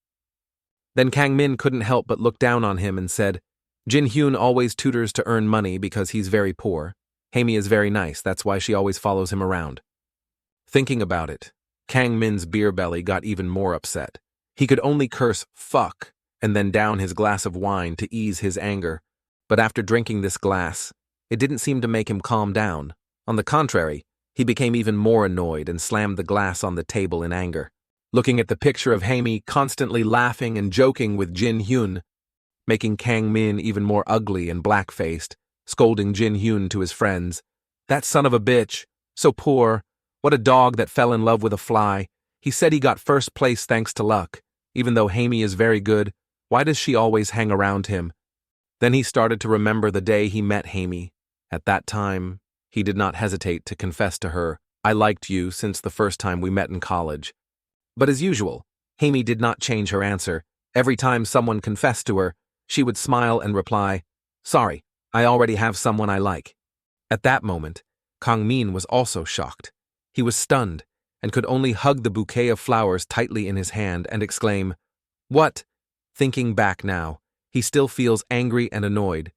Then Kang Min couldn't help but look down on him and said, "Jin Hyun always tutors to earn money because he's very poor. Haemi is very nice, that's why she always follows him around." Thinking about it, Kang Min's beer belly got even more upset. He could only curse "fuck" and then down his glass of wine to ease his anger. But after drinking this glass, it didn't seem to make him calm down. On the contrary, he became even more annoyed and slammed the glass on the table in anger. Looking at the picture of Haemi constantly laughing and joking with Jin Hyun, making Kang Min even more ugly and black-faced, scolding Jin Hyun to his friends. "That son of a bitch, so poor, what a dog that fell in love with a fly. He said he got first place thanks to luck. Even though Haemi is very good, why does she always hang around him?" Then he started to remember the day he met Haemi. At that time, he did not hesitate to confess to her, "I liked you since the first time we met in college." But as usual, Haemi did not change her answer. Every time someone confessed to her, she would smile and reply, "Sorry, I already have someone I like." At that moment, Kang Min was also shocked. He was stunned and could only hug the bouquet of flowers tightly in his hand and exclaim, "What?" Thinking back now, he still feels angry and annoyed.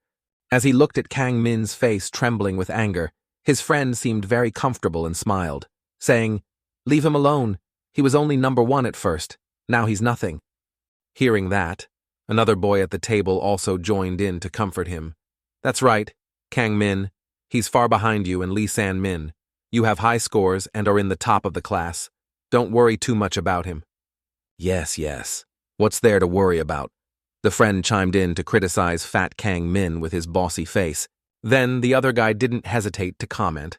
As he looked at Kang Min's face trembling with anger, his friend seemed very comfortable and smiled, saying, "Leave him alone. He was only number one at first. Now he's nothing." Hearing that, another boy at the table also joined in to comfort him. "That's right, Kang Min. He's far behind you and Lee San Min. You have high scores and are in the top of the class. Don't worry too much about him." Yes. What's there to worry about?" The friend chimed in to criticize fat Kang Min with his bossy face. Then the other guy didn't hesitate to comment.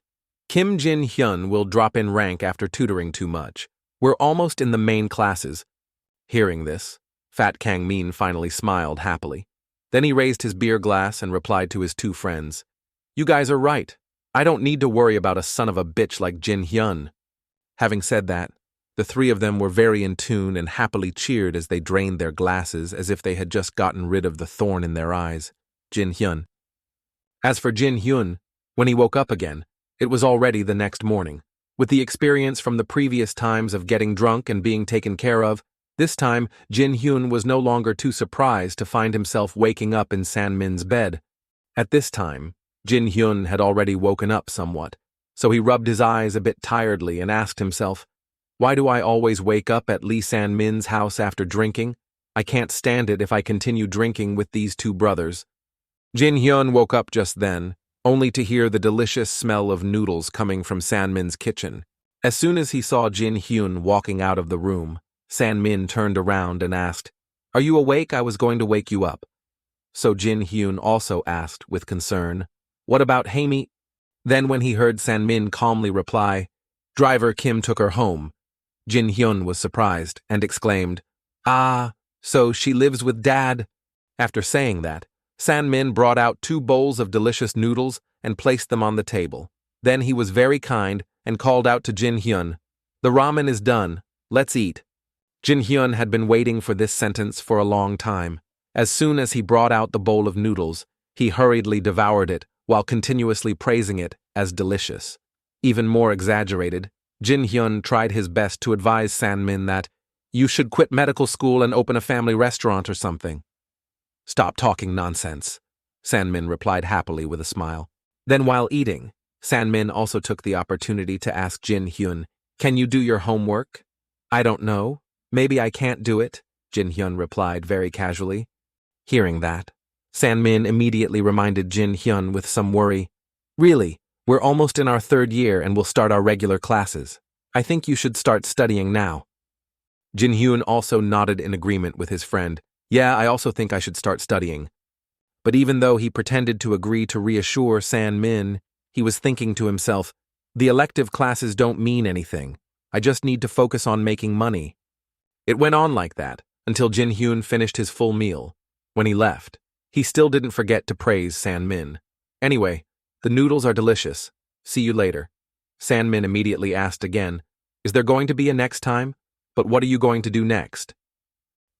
"Kim Jin Hyun will drop in rank after tutoring too much. We're almost in the main classes." Hearing this, fat Kang Min finally smiled happily. Then he raised his beer glass and replied to his two friends, "You guys are right. I don't need to worry about a son of a bitch like Jin Hyun." Having said that, the three of them were very in tune and happily cheered as they drained their glasses as if they had just gotten rid of the thorn in their eyes, Jin Hyun. As for Jin Hyun, when he woke up again, it was already the next morning. With the experience from the previous times of getting drunk and being taken care of, this time Jin Hyun was no longer too surprised to find himself waking up in San Min's bed. At this time, Jin Hyun had already woken up somewhat, so he rubbed his eyes a bit tiredly and asked himself, "Why do I always wake up at Lee San Min's house after drinking? I can't stand it if I continue drinking with these two brothers." Jin Hyun woke up just then, only to hear the delicious smell of noodles coming from San Min's kitchen. As soon as he saw Jin Hyun walking out of the room, San Min turned around and asked, "Are you awake? I was going to wake you up." So Jin Hyun also asked with concern, "What about Haemi?" Then when he heard San Min calmly reply, "Driver Kim took her home," Jin Hyun was surprised and exclaimed, "Ah, so she lives with Dad." After saying that, San Min brought out 2 bowls of delicious noodles and placed them on the table. Then he was very kind and called out to Jin Hyun, "The ramen is done, let's eat." Jin Hyun had been waiting for this sentence for a long time. As soon as he brought out the bowl of noodles, he hurriedly devoured it while continuously praising it as delicious. Even more exaggerated, Jin Hyun tried his best to advise San Min that, "You should quit medical school and open a family restaurant or something." "Stop talking nonsense," San Min replied happily with a smile. Then while eating, San Min also took the opportunity to ask Jin Hyun, "Can you do your homework?" "I don't know. Maybe I can't do it," Jin Hyun replied very casually. Hearing that, San Min immediately reminded Jin Hyun with some worry, "Really, we're almost in our 3rd year and we'll start our regular classes. I think you should start studying now." Jin Hyun also nodded in agreement with his friend. "Yeah, I also think I should start studying." But even though he pretended to agree to reassure San Min, he was thinking to himself, "The elective classes don't mean anything. I just need to focus on making money." It went on like that until Jin Hyun finished his full meal. When he left, he still didn't forget to praise San Min. "Anyway, the noodles are delicious. See you later." San Min immediately asked again, "Is there going to be a next time? But what are you going to do next?"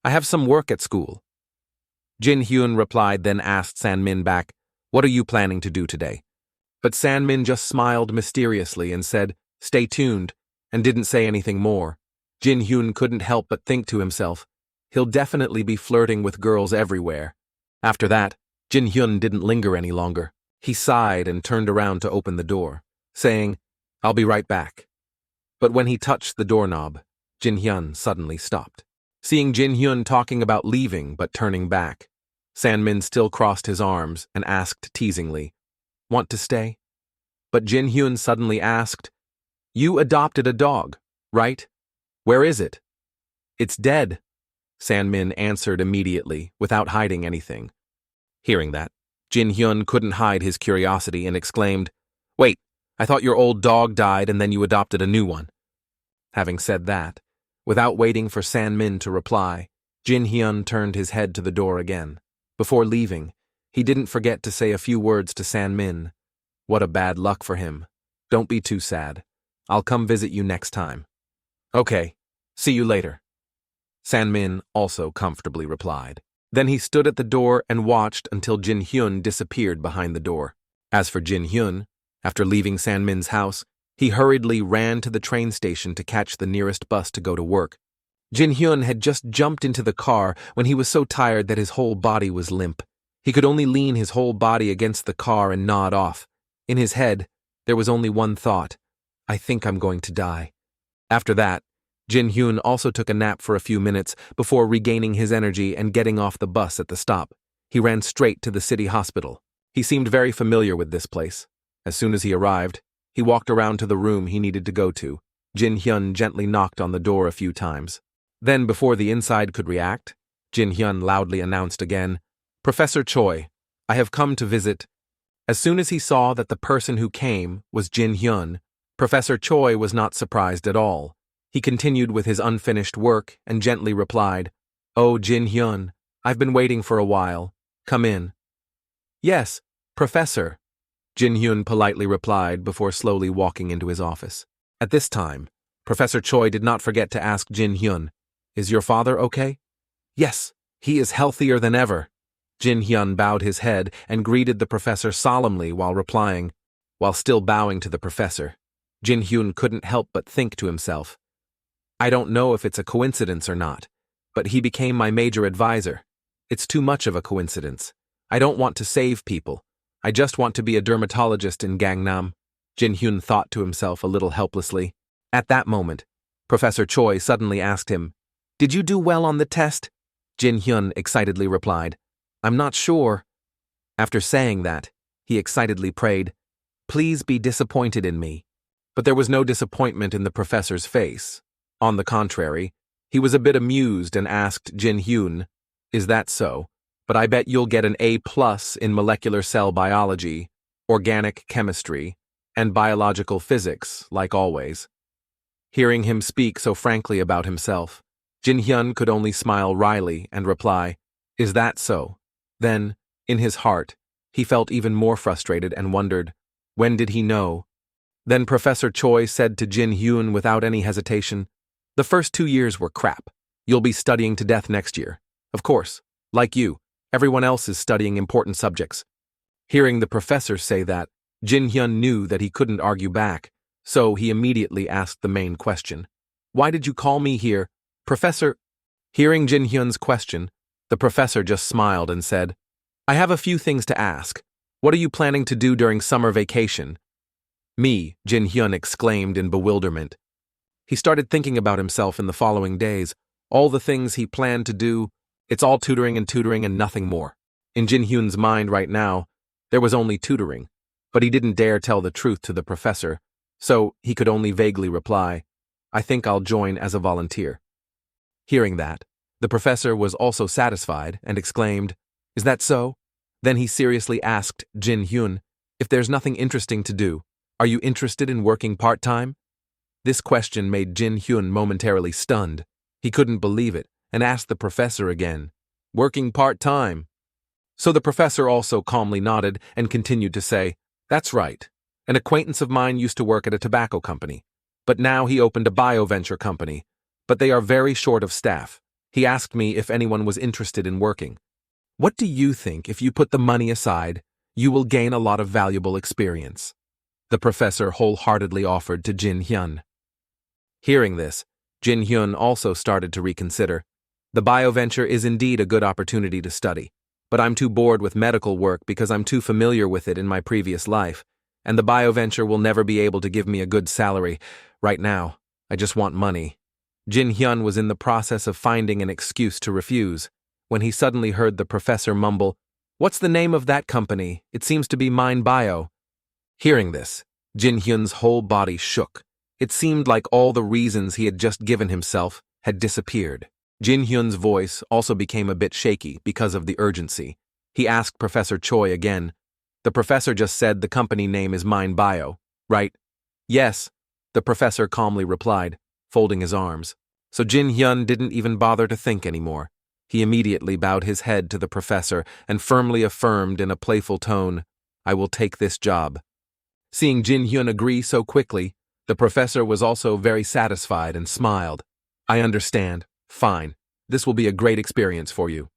"I have some work at school." Jin Hyun replied, then asked San Min back, "What are you planning to do today?" But San Min just smiled mysteriously and said, "Stay tuned," and didn't say anything more. Jin Hyun couldn't help but think to himself, he'll definitely be flirting with girls everywhere. After that, Jin Hyun didn't linger any longer. He sighed and turned around to open the door, saying, "I'll be right back." But when he touched the doorknob, Jin Hyun suddenly stopped. Seeing Jin Hyun talking about leaving but turning back, Sanmin still crossed his arms and asked teasingly, "Want to stay?" But Jin Hyun suddenly asked, "You adopted a dog, right? Where is it?" "It's dead," Sanmin answered immediately, without hiding anything. Hearing that, Jin Hyun couldn't hide his curiosity and exclaimed, "Wait, I thought your old dog died and then you adopted a new one." Having said that, without waiting for Sanmin to reply, Jin Hyun turned his head to the door again. Before leaving, he didn't forget to say a few words to Sanmin. What a bad luck for him. Don't be too sad. I'll come visit you next time. Okay, see you later. Sanmin also comfortably replied. Then he stood at the door and watched until Jin Hyun disappeared behind the door. As for Jin Hyun, after leaving Sanmin's house, he hurriedly ran to the train station to catch the nearest bus to go to work. Jin Hyun had just jumped into the car when he was so tired that his whole body was limp. He could only lean his whole body against the car and nod off. In his head, there was only one thought: I think I'm going to die. After that, Jin Hyun also took a nap for a few minutes before regaining his energy and getting off the bus at the stop. He ran straight to the city hospital. He seemed very familiar with this place. As soon as he arrived, he walked around to the room he needed to go to. Jin Hyun gently knocked on the door a few times. Then, before the inside could react, Jin Hyun loudly announced again, "Professor Choi, I have come to visit." As soon as he saw that the person who came was Jin Hyun, Professor Choi was not surprised at all. He continued with his unfinished work and gently replied, "Oh, Jin Hyun, I've been waiting for a while. Come in." "Yes, Professor," Jin Hyun politely replied before slowly walking into his office. At this time, Professor Choi did not forget to ask Jin Hyun, "Is your father okay?" "Yes, he is healthier than ever." Jin Hyun bowed his head and greeted the professor solemnly while replying. While still bowing to the professor, Jin Hyun couldn't help but think to himself, "I don't know if it's a coincidence or not, but he became my major advisor. It's too much of a coincidence. I don't want to save people. I just want to be a dermatologist in Gangnam," Jin Hyun thought to himself a little helplessly. At that moment, Professor Choi suddenly asked him, "Did you do well on the test?" Jin Hyun excitedly replied, "I'm not sure." After saying that, he excitedly prayed, "Please be disappointed in me." But there was no disappointment in the professor's face. On the contrary, he was a bit amused and asked Jin Hyun, "Is that so? But I bet you'll get an A+ in molecular cell biology, organic chemistry, and biological physics, like always." Hearing him speak so frankly about himself, Jin Hyun could only smile wryly and reply, "Is that so?" Then, in his heart, he felt even more frustrated and wondered, when did he know? Then Professor Choi said to Jin Hyun without any hesitation, "The first 2 years were crap. You'll be studying to death next year. Of course, like you, everyone else is studying important subjects." Hearing the professor say that, Jin Hyun knew that he couldn't argue back, so he immediately asked the main question. "Why did you call me here, Professor?" Hearing Jin Hyun's question, the professor just smiled and said, "I have a few things to ask. What are you planning to do during summer vacation?" "Me," Jin Hyun exclaimed in bewilderment. He started thinking about himself in the following days, all the things he planned to do. It's all tutoring and nothing more. In Jin Hyun's mind right now, there was only tutoring, but he didn't dare tell the truth to the professor, so he could only vaguely reply, "I think I'll join as a volunteer." Hearing that, the professor was also satisfied and exclaimed, "Is that so?" Then he seriously asked Jin Hyun, "If there's nothing interesting to do, are you interested in working part-time?" This question made Jin Hyun momentarily stunned. He couldn't believe it and asked the professor again, "Working part-time?" So the professor also calmly nodded and continued to say, "That's right. An acquaintance of mine used to work at a tobacco company, but now he opened a bioventure company, but they are very short of staff. He asked me if anyone was interested in working. What do you think if you put the money aside, you will gain a lot of valuable experience?" The professor wholeheartedly offered to Jin Hyun. Hearing this, Jin Hyun also started to reconsider. The bioventure is indeed a good opportunity to study, but I'm too bored with medical work because I'm too familiar with it in my previous life, and the bioventure will never be able to give me a good salary. Right now, I just want money. Jin Hyun was in the process of finding an excuse to refuse. when he suddenly heard the professor mumble, "What's the name of that company? It seems to be Mind Bio." Hearing this, Jin Hyun's whole body shook. It seemed like all the reasons he had just given himself had disappeared. Jin Hyun's voice also became a bit shaky because of the urgency. He asked Professor Choi again. "The professor just said the company name is Mind Bio, right?" "Yes," the professor calmly replied, folding his arms. So Jin Hyun didn't even bother to think anymore. He immediately bowed his head to the professor and firmly affirmed in a playful tone, "I will take this job." Seeing Jin Hyun agree so quickly, the professor was also very satisfied and smiled. "I understand. Fine. This will be a great experience for you."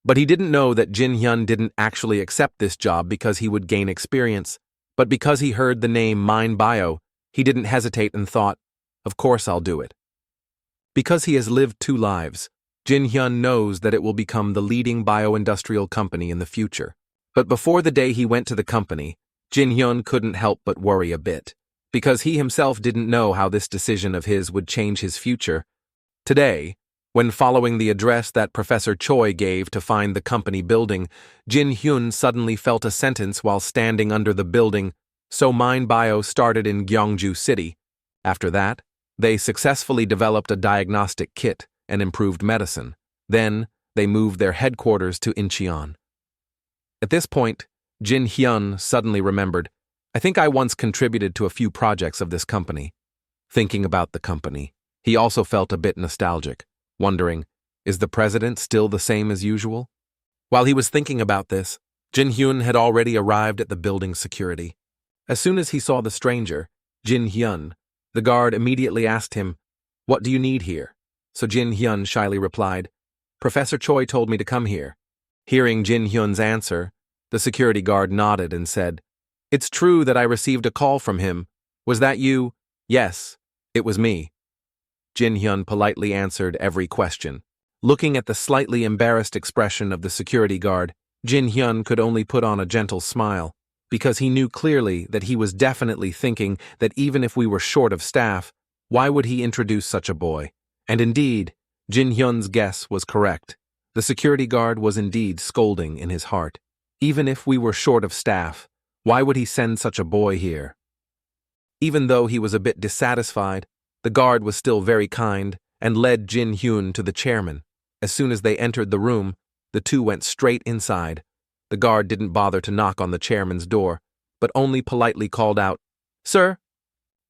But he didn't know that Jin Hyun didn't actually accept this job because he would gain experience, but because he heard the name Mind Bio, he didn't hesitate and thought, "Of course I'll do it." Because he has lived 2 lives, Jin Hyun knows that it will become the leading bio-industrial company in the future. But before the day he went to the company, Jin Hyun couldn't help but worry a bit, because he himself didn't know how this decision of his would change his future. Today, when following the address that Professor Choi gave to find the company building, Jin Hyun suddenly felt a sentence while standing under the building, "So Mind Bio started in Gyeongju City. After that, they successfully developed a diagnostic kit and improved medicine. Then, they moved their headquarters to Incheon." At this point, Jin Hyun suddenly remembered, "I think I once contributed to a few projects of this company." Thinking about the company, he also felt a bit nostalgic, wondering, is the president still the same as usual? While he was thinking about this, Jin Hyun had already arrived at the building's security. As soon as he saw the stranger, Jin Hyun, the guard immediately asked him, "What do you need here?" So Jin Hyun shyly replied, "Professor Choi told me to come here." Hearing Jin Hyun's answer, the security guard nodded and said, "It's true that I received a call from him. Was that you?" "Yes, it was me." Jin Hyun politely answered every question. Looking at the slightly embarrassed expression of the security guard, Jin Hyun could only put on a gentle smile, because he knew clearly that he was definitely thinking that even if we were short of staff, why would he introduce such a boy? And indeed, Jin Hyun's guess was correct. The security guard was indeed scolding in his heart. Even if we were short of staff, why would he send such a boy here? Even though he was a bit dissatisfied, the guard was still very kind and led Jin Hyun to the chairman. As soon as they entered the room, the two went straight inside. The guard didn't bother to knock on the chairman's door, but only politely called out, "Sir?"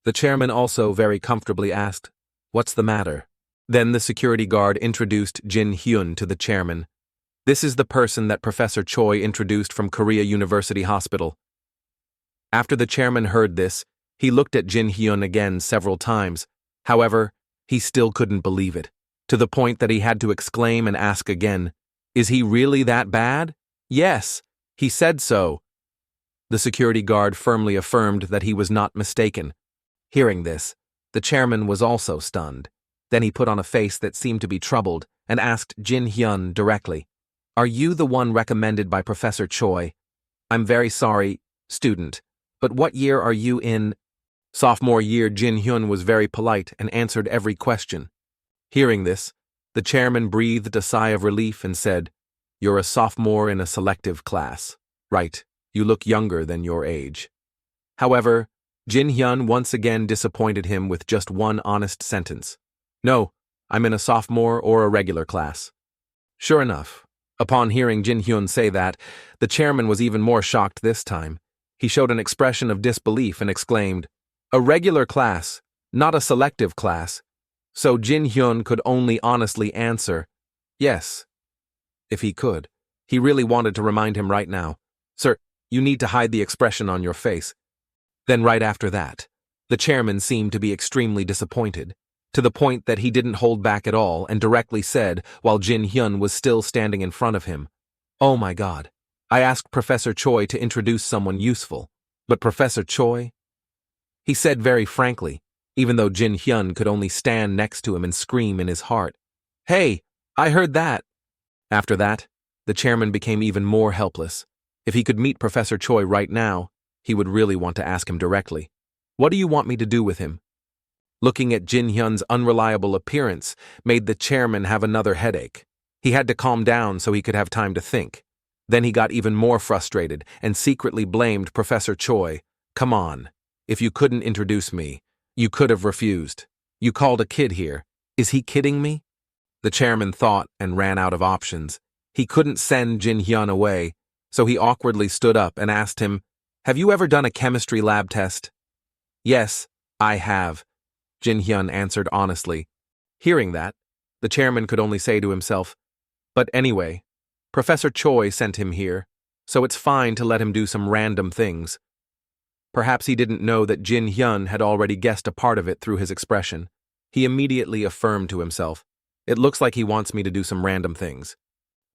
The chairman also very comfortably asked, "What's the matter?" Then the security guard introduced Jin Hyun to the chairman. "This is the person that Professor Choi introduced from Korea University Hospital." After the chairman heard this, he looked at Jin Hyun again several times. However, he still couldn't believe it, to the point that he had to exclaim and ask again, "Is he really that bad?" "Yes, he said so." The security guard firmly affirmed that he was not mistaken. Hearing this, the chairman was also stunned. Then he put on a face that seemed to be troubled and asked Jin Hyun directly, "Are you the one recommended by Professor Choi?" "I'm very sorry, student, but what year are you in?" Sophomore year. Jin Hyun was very polite and answered every question. Hearing this, the chairman breathed a sigh of relief and said, "You're a sophomore in a selective class. Right, you look younger than your age." However, Jin Hyun once again disappointed him with just one honest sentence. "No, I'm in a sophomore or a regular class." Sure enough, upon hearing Jin Hyun say that, the chairman was even more shocked this time. He showed an expression of disbelief and exclaimed, "A regular class, not a selective class." So Jin Hyun could only honestly answer, "Yes." If he could, he really wanted to remind him right now, "Sir, you need to hide the expression on your face." Then right after that, the chairman seemed to be extremely disappointed, to the point that he didn't hold back at all and directly said, while Jin Hyun was still standing in front of him, "Oh my God, I asked Professor Choi to introduce someone useful, but Professor Choi?" He said very frankly, even though Jin Hyun could only stand next to him and scream in his heart, "Hey, I heard that." After that, the chairman became even more helpless. If he could meet Professor Choi right now, he would really want to ask him directly, "What do you want me to do with him?" Looking at Jin Hyun's unreliable appearance made the chairman have another headache. He had to calm down so he could have time to think. Then he got even more frustrated and secretly blamed Professor Choi. Come on. If you couldn't introduce me, you could have refused. You called a kid here. Is he kidding me? The chairman thought and ran out of options. He couldn't send Jin Hyun away, so he awkwardly stood up and asked him, "Have you ever done a chemistry lab test?" "Yes, I have," Jin Hyun answered honestly. Hearing that, the chairman could only say to himself, "But anyway, Professor Choi sent him here, so it's fine to let him do some random things." Perhaps he didn't know that Jin Hyun had already guessed a part of it through his expression. He immediately affirmed to himself, "It looks like he wants me to do some random things."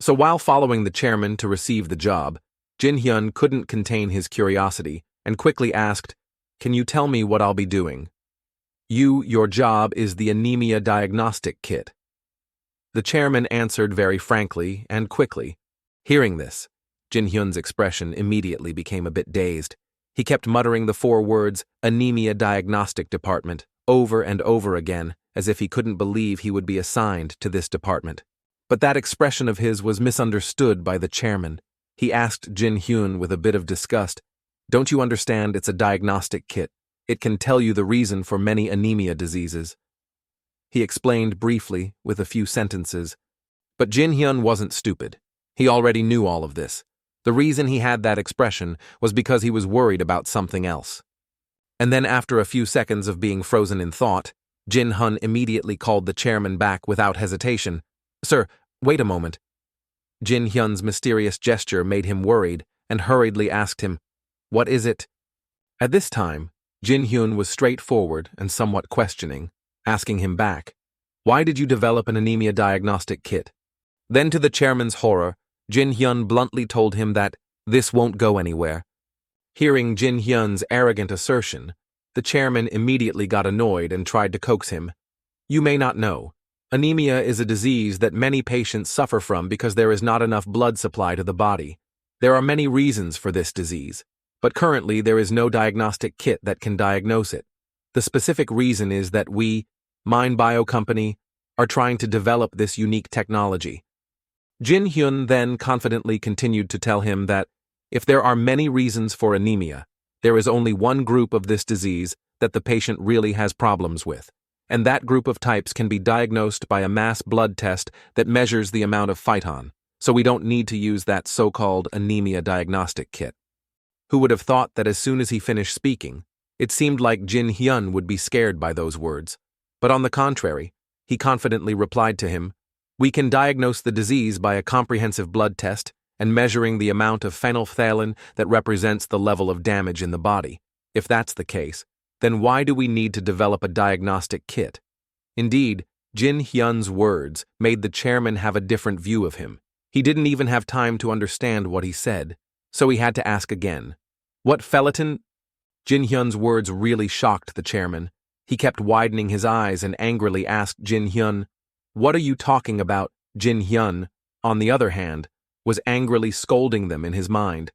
So while following the chairman to receive the job, Jin Hyun couldn't contain his curiosity and quickly asked, "Can you tell me what I'll be doing?" Your job is the anemia diagnostic kit." The chairman answered very frankly and quickly. Hearing this, Jin Hyun's expression immediately became a bit dazed. He kept muttering the 4 words, "anemia diagnostic department," over and over again, as if he couldn't believe he would be assigned to this department. But that expression of his was misunderstood by the chairman. He asked Jin Hyun with a bit of disgust, "Don't you understand it's a diagnostic kit? It can tell you the reason for many anemia diseases." He explained briefly, with a few sentences. But Jin Hyun wasn't stupid. He already knew all of this. The reason he had that expression was because he was worried about something else. And then after a few seconds of being frozen in thought, Jin Hyun immediately called the chairman back without hesitation. "Sir, wait a moment." Jin Hyun's mysterious gesture made him worried and hurriedly asked him, "What is it?" At this time, Jin Hyun was straightforward and somewhat questioning, asking him back, "Why did you develop an anemia diagnostic kit?" Then to the chairman's horror, Jin Hyun bluntly told him that this won't go anywhere. Hearing Jin Hyun's arrogant assertion, the chairman immediately got annoyed and tried to coax him. "You may not know. Anemia is a disease that many patients suffer from because there is not enough blood supply to the body. There are many reasons for this disease, but currently there is no diagnostic kit that can diagnose it. The specific reason is that we, MindBio Company, are trying to develop this unique technology." Jin Hyun then confidently continued to tell him that if there are many reasons for anemia, there is only one group of this disease that the patient really has problems with, and that group of types can be diagnosed by a mass blood test that measures the amount of phyton, so we don't need to use that so-called anemia diagnostic kit. Who would have thought that as soon as he finished speaking, it seemed like Jin Hyun would be scared by those words, but on the contrary, he confidently replied to him, "We can diagnose the disease by a comprehensive blood test and measuring the amount of phenolphthalein that represents the level of damage in the body. If that's the case, then why do we need to develop a diagnostic kit?" Indeed, Jin Hyun's words made the chairman have a different view of him. He didn't even have time to understand what he said, so he had to ask again. "What phellatin?" Jin Hyun's words really shocked the chairman. He kept widening his eyes and angrily asked Jin Hyun, "What are you talking about?" Jin Hyun, on the other hand, was angrily scolding them in his mind.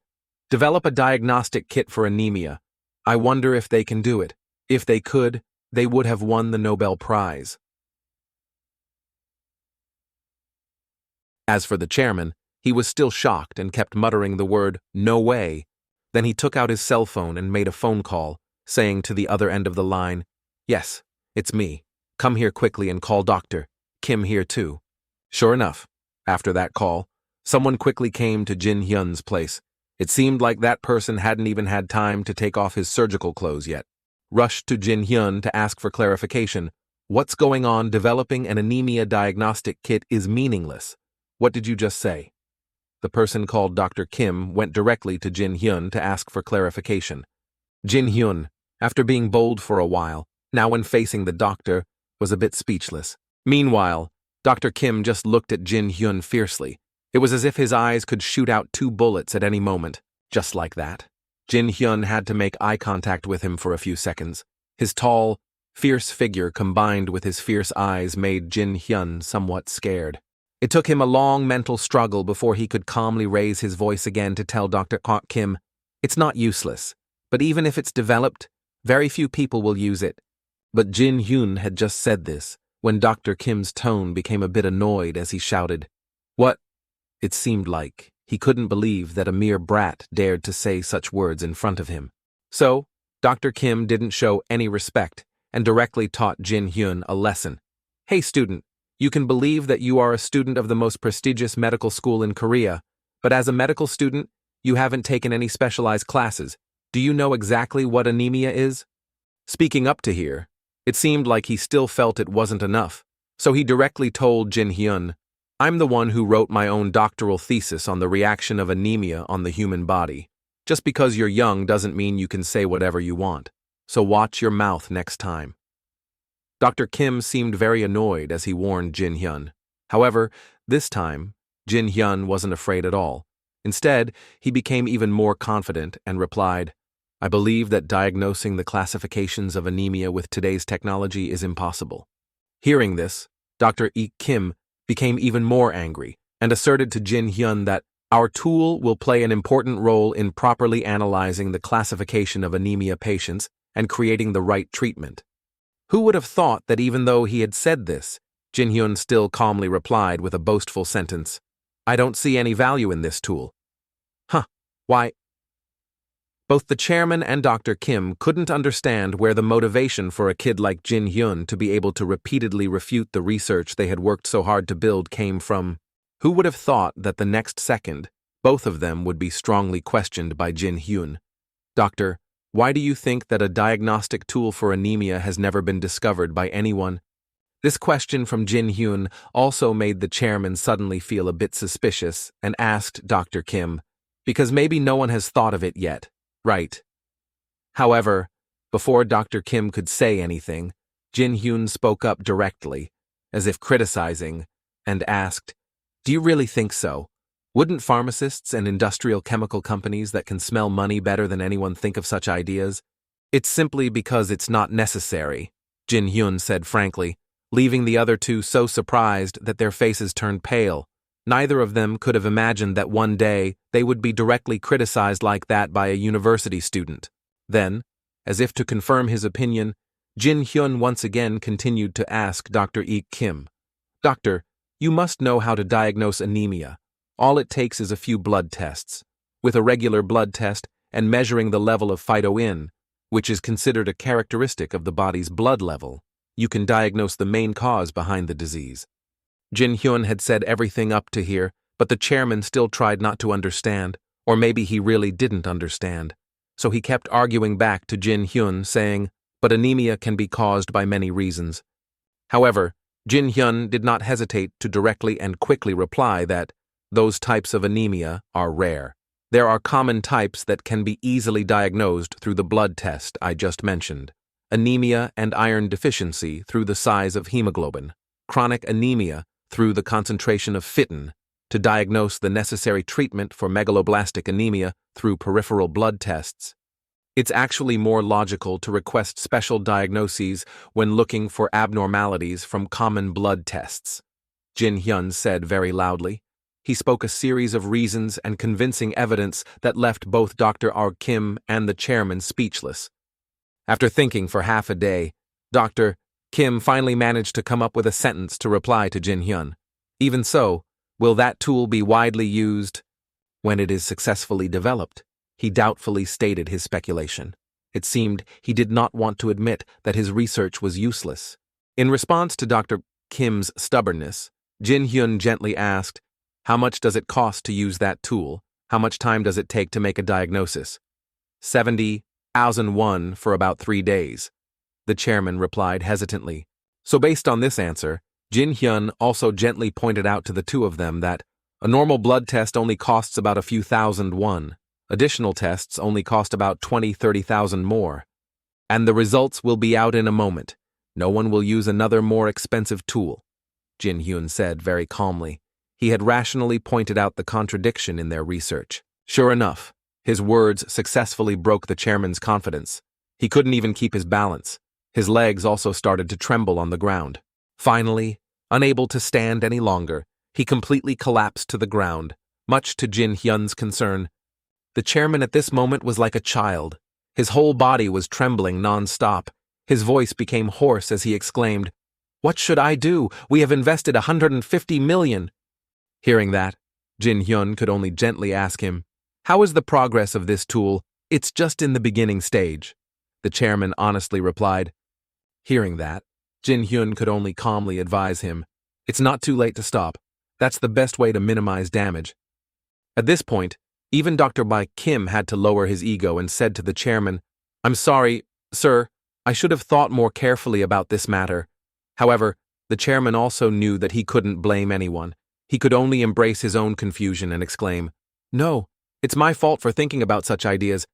"Develop a diagnostic kit for anemia. I wonder if they can do it. If they could, they would have won the Nobel Prize." As for the chairman, he was still shocked and kept muttering the word, "No way." Then he took out his cell phone and made a phone call, saying to the other end of the line, "Yes, it's me. Come here quickly and call Dr. Kim here too." Sure enough, after that call, someone quickly came to Jin Hyun's place. It seemed like that person hadn't even had time to take off his surgical clothes yet. Rushed to Jin Hyun to ask for clarification. "What's going on? Developing an anemia diagnostic kit is meaningless. What did you just say?" The person called Dr. Kim went directly to Jin Hyun to ask for clarification. Jin Hyun, after being bold for a while, now when facing the doctor, was a bit speechless. Meanwhile, Dr. Kim just looked at Jin Hyun fiercely. It was as if his eyes could shoot out 2 bullets at any moment, just like that. Jin Hyun had to make eye contact with him for a few seconds. His tall, fierce figure combined with his fierce eyes made Jin Hyun somewhat scared. It took him a long mental struggle before he could calmly raise his voice again to tell Dr. Kim, "It's not useless, but even if it's developed, very few people will use it." But Jin Hyun had just said this, when Dr. Kim's tone became a bit annoyed as he shouted, What? It seemed like he couldn't believe that a mere brat dared to say such words in front of him. So, Dr. Kim didn't show any respect and directly taught Jin Hyun a lesson. Hey student, you can believe that you are a student of the most prestigious medical school in Korea, but as a medical student, you haven't taken any specialized classes. Do you know exactly what anemia is? Speaking up to here, it seemed like he still felt it wasn't enough, so he directly told Jin Hyun, I'm the one who wrote my own doctoral thesis on the reaction of anemia on the human body. Just because you're young doesn't mean you can say whatever you want, so watch your mouth next time. Dr. Kim seemed very annoyed as he warned Jin Hyun. However, this time, Jin Hyun wasn't afraid at all. Instead, he became even more confident and replied, I believe that diagnosing the classifications of anemia with today's technology is impossible. Hearing this, Dr. Kim became even more angry and asserted to Jin Hyun that our tool will play an important role in properly analyzing the classification of anemia patients and creating the right treatment. Who would have thought that even though he had said this, Jin Hyun still calmly replied with a boastful sentence, I don't see any value in this tool. Why? Both the chairman and Dr. Kim couldn't understand where the motivation for a kid like Jin Hyun to be able to repeatedly refute the research they had worked so hard to build came from. Who would have thought that the next second, both of them would be strongly questioned by Jin Hyun? Doctor, why do you think that a diagnostic tool for anemia has never been discovered by anyone? This question from Jin Hyun also made the chairman suddenly feel a bit suspicious and asked Dr. Kim, because maybe no one has thought of it yet, right? However, before Dr. Kim could say anything, Jin Hyun spoke up directly, as if criticizing, and asked, Do you really think so? Wouldn't pharmacists and industrial chemical companies that can smell money better than anyone think of such ideas? It's simply because it's not necessary, Jin Hyun said frankly, leaving the other two so surprised that their faces turned pale. Neither of them could have imagined that one day they would be directly criticized like that by a university student. Then, as if to confirm his opinion, Jin Hyun once again continued to ask Dr. Kim, Doctor, you must know how to diagnose anemia. All it takes is a few blood tests. With a regular blood test and measuring the level of phytoin, which is considered a characteristic of the body's blood level, you can diagnose the main cause behind the disease. Jin Hyun had said everything up to here, but the chairman still tried not to understand, or maybe he really didn't understand. So he kept arguing back to Jin Hyun, saying, but anemia can be caused by many reasons. However, Jin Hyun did not hesitate to directly and quickly reply that those types of anemia are rare. There are common types that can be easily diagnosed through the blood test I just mentioned. Anemia and iron deficiency through the size of hemoglobin. Chronic anemia through the concentration of phytin, to diagnose the necessary treatment for megaloblastic anemia through peripheral blood tests. It's actually more logical to request special diagnoses when looking for abnormalities from common blood tests, Jin Hyun said very loudly. He spoke a series of reasons and convincing evidence that left both Dr. Kim and the chairman speechless. After thinking for half a day, Dr. Kim finally managed to come up with a sentence to reply to Jin Hyun. Even so, will that tool be widely used when it is successfully developed? He doubtfully stated his speculation. It seemed he did not want to admit that his research was useless. In response to Dr. Kim's stubbornness, Jin Hyun gently asked, How much does it cost to use that tool? How much time does it take to make a diagnosis? 70,000 won for about 3 days. The chairman replied hesitantly. So based on this answer, Jin Hyun also gently pointed out to the two of them that a normal blood test only costs about a few thousand won. Additional tests only cost about 20,000-30,000 more. And the results will be out in a moment. No one will use another more expensive tool, Jin Hyun said very calmly. He had rationally pointed out the contradiction in their research. Sure enough, his words successfully broke the chairman's confidence. He couldn't even keep his balance. His legs also started to tremble on the ground. Finally, unable to stand any longer, he completely collapsed to the ground, much to Jin Hyun's concern. The chairman at this moment was like a child. His whole body was trembling non-stop. His voice became hoarse as he exclaimed, What should I do? We have invested 150 million. Hearing that, Jin Hyun could only gently ask him, "How is the progress of this tool? It's just in the beginning stage." The chairman honestly replied. Hearing that, Jin Hyun could only calmly advise him, "It's not too late to stop. That's the best way to minimize damage." At this point, even Dr. Bai Kim had to lower his ego and said to the chairman, "I'm sorry, sir, I should have thought more carefully about this matter." However, the chairman also knew that he couldn't blame anyone. He could only embrace his own confusion and exclaim, "No, it's my fault for thinking about such ideas."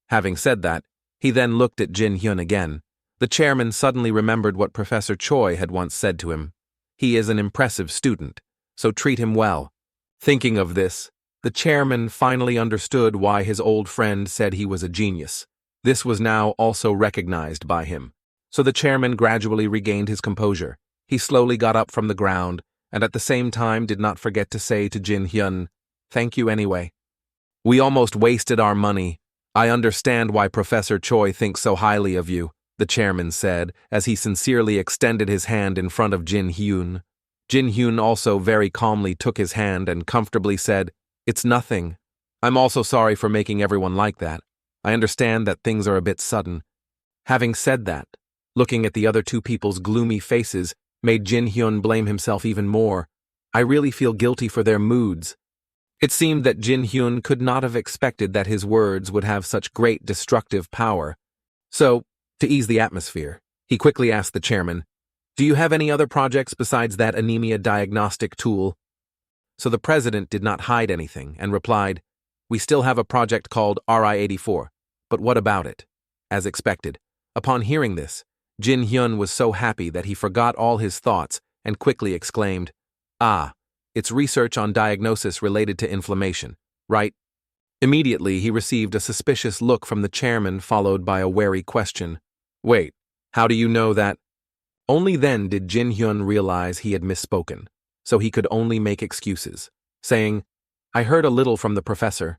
Having said that, he then looked at Jin Hyun again. The chairman suddenly remembered what Professor Choi had once said to him. He is an impressive student, so treat him well. Thinking of this, the chairman finally understood why his old friend said he was a genius. This was now also recognized by him. So the chairman gradually regained his composure. He slowly got up from the ground, and at the same time did not forget to say to Jin Hyun, "Thank you anyway. We almost wasted our money. I understand why Professor Choi thinks so highly of you," the chairman said, as he sincerely extended his hand in front of Jin Hyun. Jin Hyun also very calmly took his hand and comfortably said, "It's nothing. I'm also sorry for making everyone like that. I understand that things are a bit sudden." Having said that, looking at the other two people's gloomy faces made Jin Hyun blame himself even more. "I really feel guilty for their moods." It seemed that Jin Hyun could not have expected that his words would have such great destructive power. So, to ease the atmosphere, he quickly asked the chairman, "Do you have any other projects besides that anemia diagnostic tool?" So the president did not hide anything and replied, "We still have a project called RI-84, but what about it?" As expected, upon hearing this, Jin Hyun was so happy that he forgot all his thoughts and quickly exclaimed, "Ah, it's research on diagnosis related to inflammation, right?" Immediately, he received a suspicious look from the chairman followed by a wary question. "Wait, how do you know that?" Only then did Jin Hyun realize he had misspoken, so he could only make excuses, saying, "I heard a little from the professor."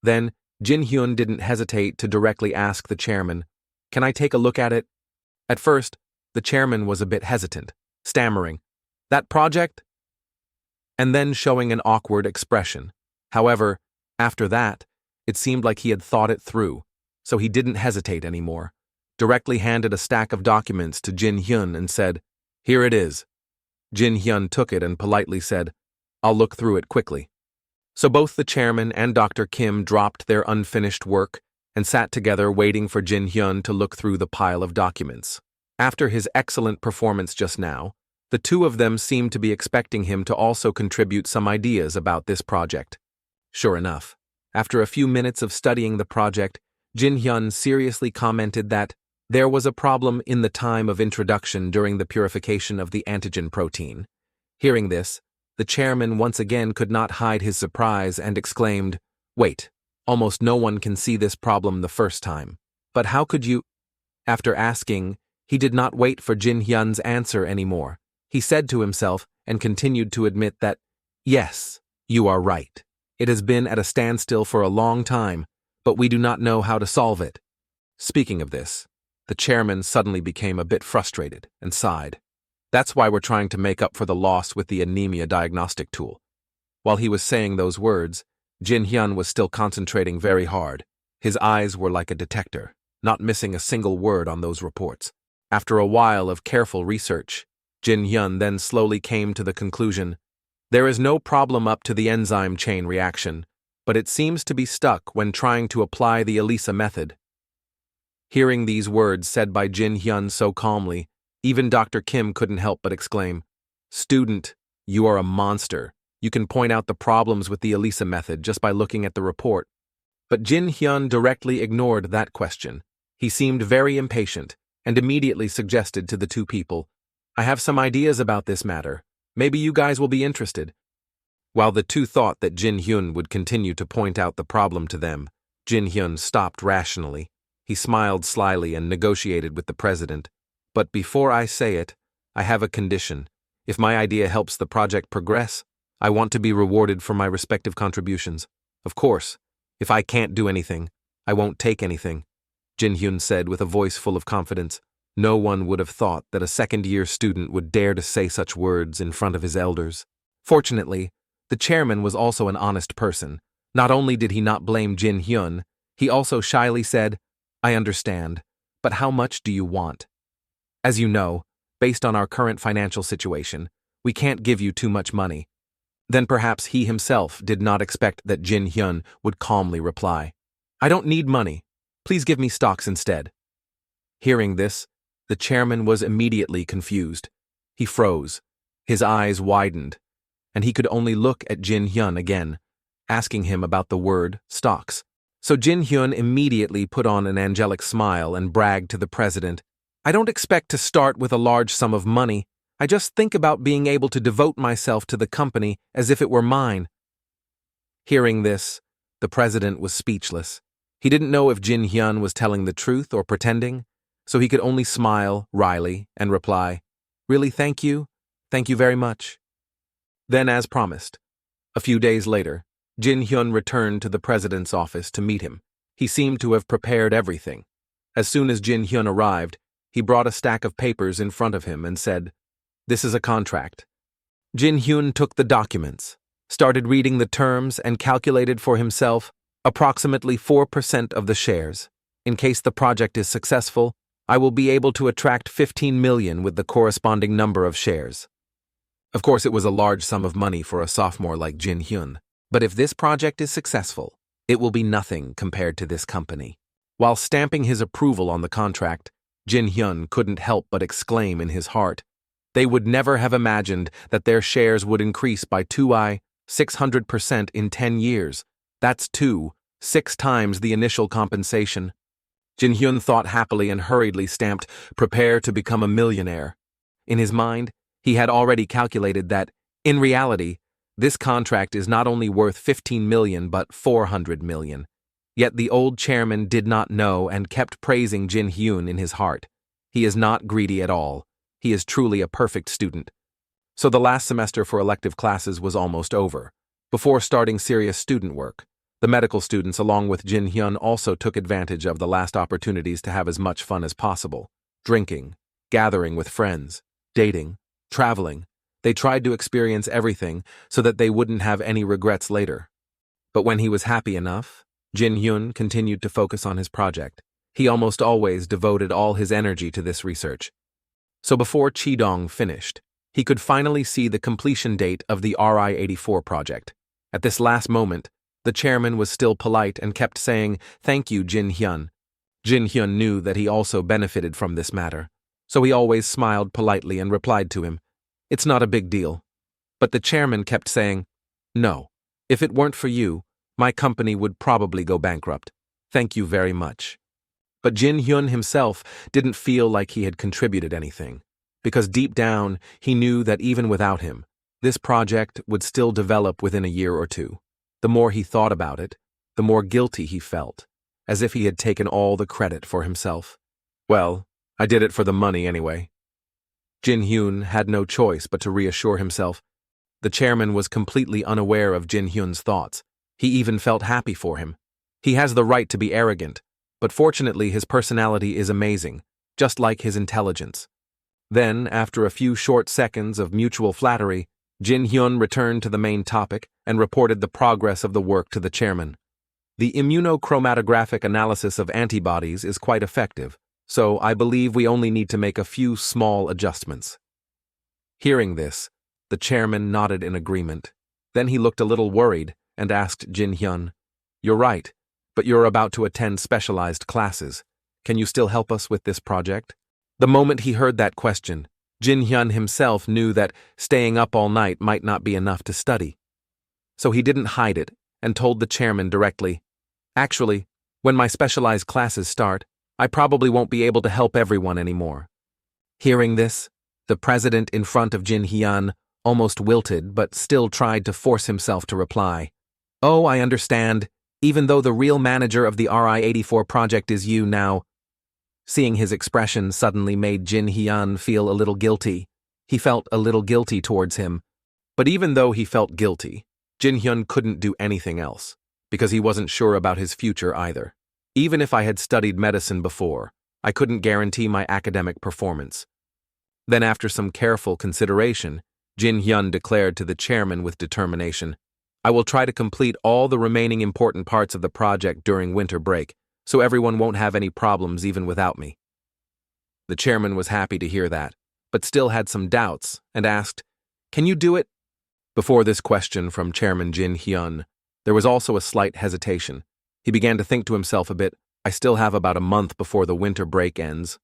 Then, Jin Hyun didn't hesitate to directly ask the chairman, "Can I take a look at it?" At first, the chairman was a bit hesitant, stammering, "That project?" and then showing an awkward expression. However, after that, it seemed like he had thought it through, so he didn't hesitate anymore, directly handed a stack of documents to Jin Hyun and said, "Here it is." Jin Hyun took it and politely said, "I'll look through it quickly." So both the chairman and Dr. Kim dropped their unfinished work and sat together waiting for Jin Hyun to look through the pile of documents. After his excellent performance just now, the two of them seemed to be expecting him to also contribute some ideas about this project. Sure enough, after a few minutes of studying the project, Jin Hyun seriously commented that there was a problem in the time of introduction during the purification of the antigen protein. Hearing this, the chairman once again could not hide his surprise and exclaimed, "Wait, almost no one can see this problem the first time. But how could you—" After asking, he did not wait for Jin Hyun's answer anymore. He said to himself and continued to admit that, "Yes, you are right. It has been at a standstill for a long time, but we do not know how to solve it." Speaking of this, the chairman suddenly became a bit frustrated and sighed. "That's why we're trying to make up for the loss with the anemia diagnostic tool." While he was saying those words, Jin Hyun was still concentrating very hard. His eyes were like a detector, not missing a single word on those reports. After a while of careful research, Jin Hyun then slowly came to the conclusion, there is no problem up to the enzyme chain reaction, but it seems to be stuck when trying to apply the ELISA method. Hearing these words said by Jin Hyun so calmly, even Dr. Kim couldn't help but exclaim, "Student, you are a monster. You can point out the problems with the ELISA method just by looking at the report." But Jin Hyun directly ignored that question. He seemed very impatient and immediately suggested to the two people, "I have some ideas about this matter. Maybe you guys will be interested." While the two thought that Jin Hyun would continue to point out the problem to them, Jin Hyun stopped rationally. He smiled slyly and negotiated with the president. "But before I say it, I have a condition. If my idea helps the project progress, I want to be rewarded for my respective contributions. Of course, if I can't do anything, I won't take anything," Jin Hyun said with a voice full of confidence. No one would have thought that a second-year student would dare to say such words in front of his elders. Fortunately, the chairman was also an honest person. Not only did he not blame Jin Hyun, he also shyly said, "I understand, but how much do you want? As you know, based on our current financial situation, we can't give you too much money." Then perhaps he himself did not expect that Jin Hyun would calmly reply, "I don't need money. Please give me stocks instead." Hearing this, the chairman was immediately confused. He froze, his eyes widened, and he could only look at Jin Hyun again, asking him about the word stocks. So Jin Hyun immediately put on an angelic smile and bragged to the president, "I don't expect to start with a large sum of money. I just think about being able to devote myself to the company as if it were mine." Hearing this, the president was speechless. He didn't know if Jin Hyun was telling the truth or pretending, so he could only smile wryly and reply, "Really, thank you very much." Then, as promised, a few days later, Jin Hyun returned to the president's office to meet him. He seemed to have prepared everything. As soon as Jin Hyun arrived, he brought a stack of papers in front of him and said, "This is a contract." Jin Hyun took the documents, started reading the terms, and calculated for himself approximately 4% of the shares. In case the project is successful, I will be able to attract 15 million with the corresponding number of shares. Of course, it was a large sum of money for a sophomore like Jin Hyun, but if this project is successful, it will be nothing compared to this company. While stamping his approval on the contract, Jin Hyun couldn't help but exclaim in his heart, they would never have imagined that their shares would increase by 600% in 10 years. That's 6 times the initial compensation. Jin Hyun thought happily and hurriedly stamped, "Prepare to become a millionaire." In his mind, he had already calculated that, in reality, this contract is not only worth 15 million but 400 million. Yet the old chairman did not know and kept praising Jin Hyun in his heart. He is not greedy at all. He is truly a perfect student. So the last semester for elective classes was almost over. Before starting serious student work, the medical students along with Jin Hyun also took advantage of the last opportunities to have as much fun as possible. Drinking, gathering with friends, dating, traveling. They tried to experience everything so that they wouldn't have any regrets later. But when he was happy enough, Jin Hyun continued to focus on his project. He almost always devoted all his energy to this research. So before Chidong finished, he could finally see the completion date of the RI-84 project. At this last moment, the chairman was still polite and kept saying, "Thank you, Jin Hyun." Jin Hyun knew that he also benefited from this matter, so he always smiled politely and replied to him, "It's not a big deal." But the chairman kept saying, "No, if it weren't for you, my company would probably go bankrupt. Thank you very much." But Jin Hyun himself didn't feel like he had contributed anything, because deep down he knew that even without him, this project would still develop within a year or two. The more he thought about it, the more guilty he felt, as if he had taken all the credit for himself. "Well, I did it for the money anyway." Jin Hyun had no choice but to reassure himself. The chairman was completely unaware of Jin Hyun's thoughts. He even felt happy for him. He has the right to be arrogant, but fortunately his personality is amazing, just like his intelligence. Then, after a few short seconds of mutual flattery, Jin Hyun returned to the main topic and reported the progress of the work to the chairman. The immunochromatographic analysis of antibodies is quite effective, so I believe we only need to make a few small adjustments. Hearing this, the chairman nodded in agreement. Then he looked a little worried and asked Jin Hyun, "You're right, but you're about to attend specialized classes. Can you still help us with this project?" The moment he heard that question, Jin Hyun himself knew that staying up all night might not be enough to study. So he didn't hide it and told the chairman directly, "Actually, when my specialized classes start, I probably won't be able to help everyone anymore." Hearing this, the president in front of Jin Hyun almost wilted but still tried to force himself to reply, "Oh, I understand, even though the real manager of the RI-84 project is you now." Seeing his expression suddenly made Jin Hyun feel a little guilty. He felt a little guilty towards him. But even though he felt guilty, Jin Hyun couldn't do anything else, because he wasn't sure about his future either. Even if I had studied medicine before, I couldn't guarantee my academic performance. Then after some careful consideration, Jin Hyun declared to the chairman with determination. I will try to complete all the remaining important parts of the project during winter break, so everyone won't have any problems even without me. The chairman was happy to hear that, but still had some doubts and asked, Can you do it? Before this question from Chairman Jin Hyun, there was also a slight hesitation. He began to think to himself a bit, I still have about a month before the winter break ends.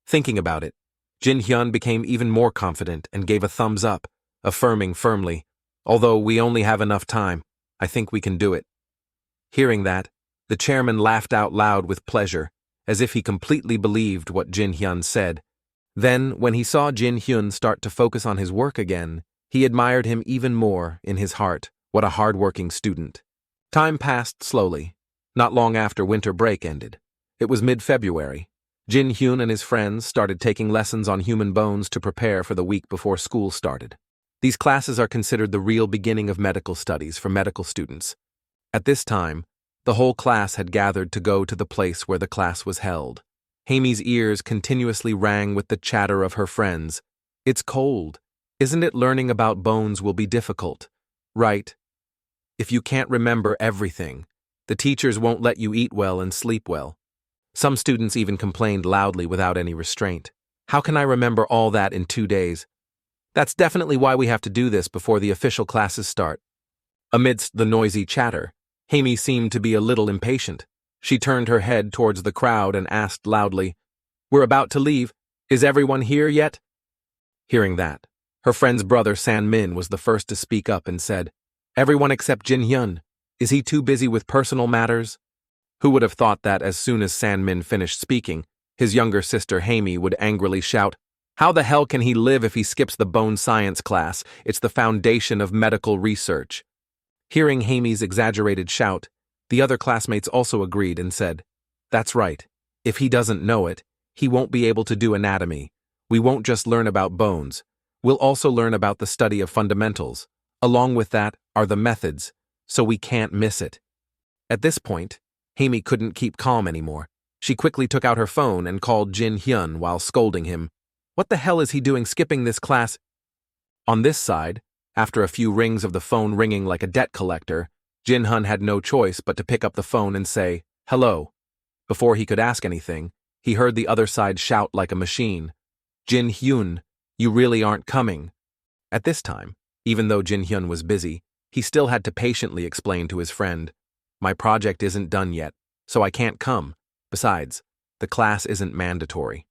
Thinking about it, Jin Hyun became even more confident and gave a thumbs up, affirming firmly, Although we only have enough time, I think we can do it. Hearing that, the chairman laughed out loud with pleasure, as if he completely believed what Jin Hyun said. Then, when he saw Jin Hyun start to focus on his work again, he admired him even more in his heart. What a hard-working student. Time passed slowly. Not long after winter break ended. It was mid-February. Jin Hyun and his friends started taking lessons on human bones to prepare for the week before school started. These classes are considered the real beginning of medical studies for medical students. At this time, the whole class had gathered to go to the place where the class was held. Hamy's ears continuously rang with the chatter of her friends. It's cold. Isn't it learning about bones will be difficult? Right. If you can't remember everything, the teachers won't let you eat well and sleep well. Some students even complained loudly without any restraint. How can I remember all that in 2 days? That's definitely why we have to do this before the official classes start. Amidst the noisy chatter, Hamy seemed to be a little impatient. She turned her head towards the crowd and asked loudly, We're about to leave. Is everyone here yet? Hearing that, her friend's brother San Min was the first to speak up and said, Everyone except Jin Hyun. Is he too busy with personal matters? Who would have thought that as soon as San Min finished speaking, his younger sister Hamy would angrily shout, How the hell can he live if he skips the bone science class? It's the foundation of medical research. Hearing Hamy's exaggerated shout, the other classmates also agreed and said, That's right. If he doesn't know it, he won't be able to do anatomy. We won't just learn about bones. We'll also learn about the study of fundamentals. Along with that are the methods, so we can't miss it. At this point, Hamy couldn't keep calm anymore. She quickly took out her phone and called Jin Hyun while scolding him. What the hell is he doing skipping this class? On this side, after a few rings of the phone ringing like a debt collector, Jin Hyun had no choice but to pick up the phone and say, Hello. Before he could ask anything, he heard the other side shout like a machine, Jin Hyun, you really aren't coming. At this time, even though Jin Hyun was busy, he still had to patiently explain to his friend, My project isn't done yet, so I can't come. Besides, the class isn't mandatory.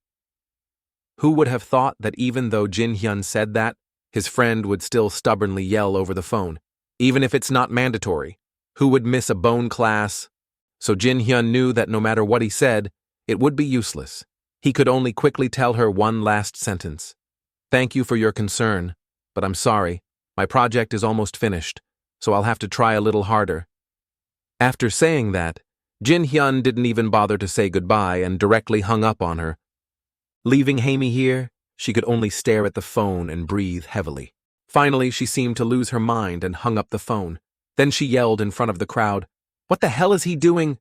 Who would have thought that even though Jin Hyun said that, his friend would still stubbornly yell over the phone, Even if it's not mandatory, who would miss a bone class? So Jin Hyun knew that no matter what he said, it would be useless. He could only quickly tell her one last sentence. Thank you for your concern, but I'm sorry. My project is almost finished, so I'll have to try a little harder. After saying that, Jin Hyun didn't even bother to say goodbye and directly hung up on her. Leaving Hamy here, she could only stare at the phone and breathe heavily. Finally, she seemed to lose her mind and hung up the phone. Then she yelled in front of the crowd, What the hell is he doing?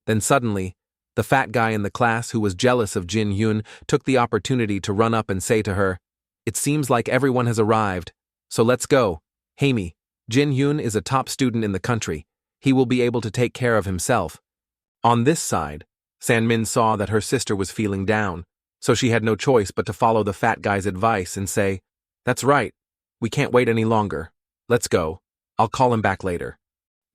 Then suddenly, the fat guy in the class who was jealous of Jin Hyun took the opportunity to run up and say to her, It seems like everyone has arrived, so let's go. Hamy, Jin Hyun is a top student in the country. He will be able to take care of himself. On this side, San Min saw that her sister was feeling down, so she had no choice but to follow the fat guy's advice and say, That's right. We can't wait any longer. Let's go. I'll call him back later.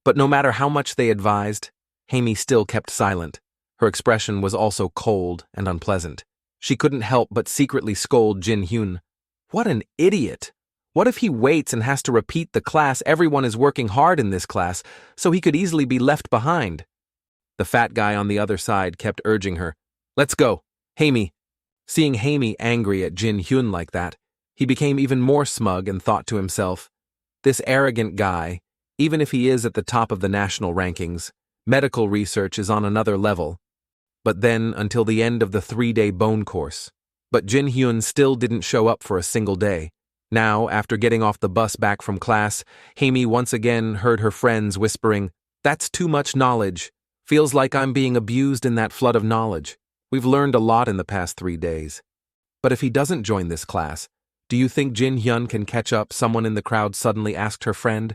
But no matter how much they advised, Hamy still kept silent. Her expression was also cold and unpleasant. She couldn't help but secretly scold Jin Hyun. What an idiot! What if he waits and has to repeat the class? Everyone is working hard in this class, so he could easily be left behind. The fat guy on the other side kept urging her. Let's go. Hamy. Seeing Hamy angry at Jin Hyun like that, he became even more smug and thought to himself, This arrogant guy, even if he is at the top of the national rankings, medical research is on another level. But then until the end of the 3-day bone course. But Jin Hyun still didn't show up for a single day. Now, after getting off the bus back from class, Hamy once again heard her friends whispering, That's too much knowledge. Feels like I'm being abused in that flood of knowledge. We've learned a lot in the past 3 days. But if he doesn't join this class, Do you think Jin Hyun can catch up? Someone in the crowd suddenly asked her friend.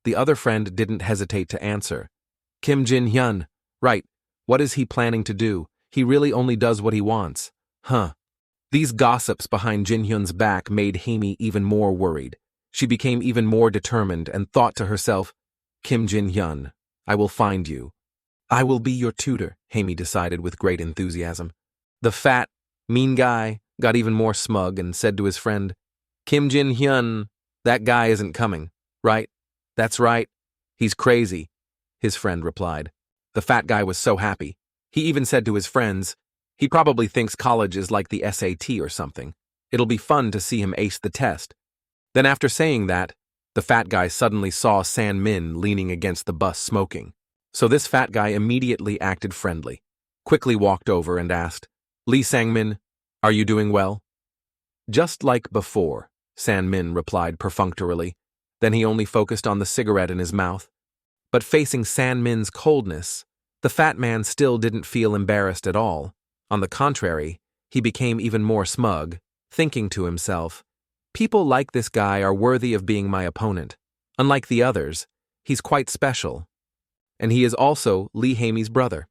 The other friend didn't hesitate to answer. Kim Jin Hyun. Right. What is he planning to do? He really only does what he wants. Huh. These gossips behind Jin Hyun's back made Haimi even more worried. She became even more determined and thought to herself, Kim Jin Hyun, I will find you. I will be your tutor, Haimi decided with great enthusiasm. The fat, mean guy got even more smug and said to his friend, Kim Jin Hyun, that guy isn't coming, right? That's right. He's crazy, his friend replied. The fat guy was so happy. He even said to his friends, he probably thinks college is like the SAT or something. It'll be fun to see him ace the test. Then after saying that, the fat guy suddenly saw San Min leaning against the bus smoking. So this fat guy immediately acted friendly, quickly walked over and asked, Lee Sang-min, are you doing well? Just like before, San Min replied perfunctorily. Then he only focused on the cigarette in his mouth. But facing San Min's coldness, the fat man still didn't feel embarrassed at all. On the contrary, he became even more smug, thinking to himself, people like this guy are worthy of being my opponent. Unlike the others, he's quite special. And he is also Lee Haimi's brother.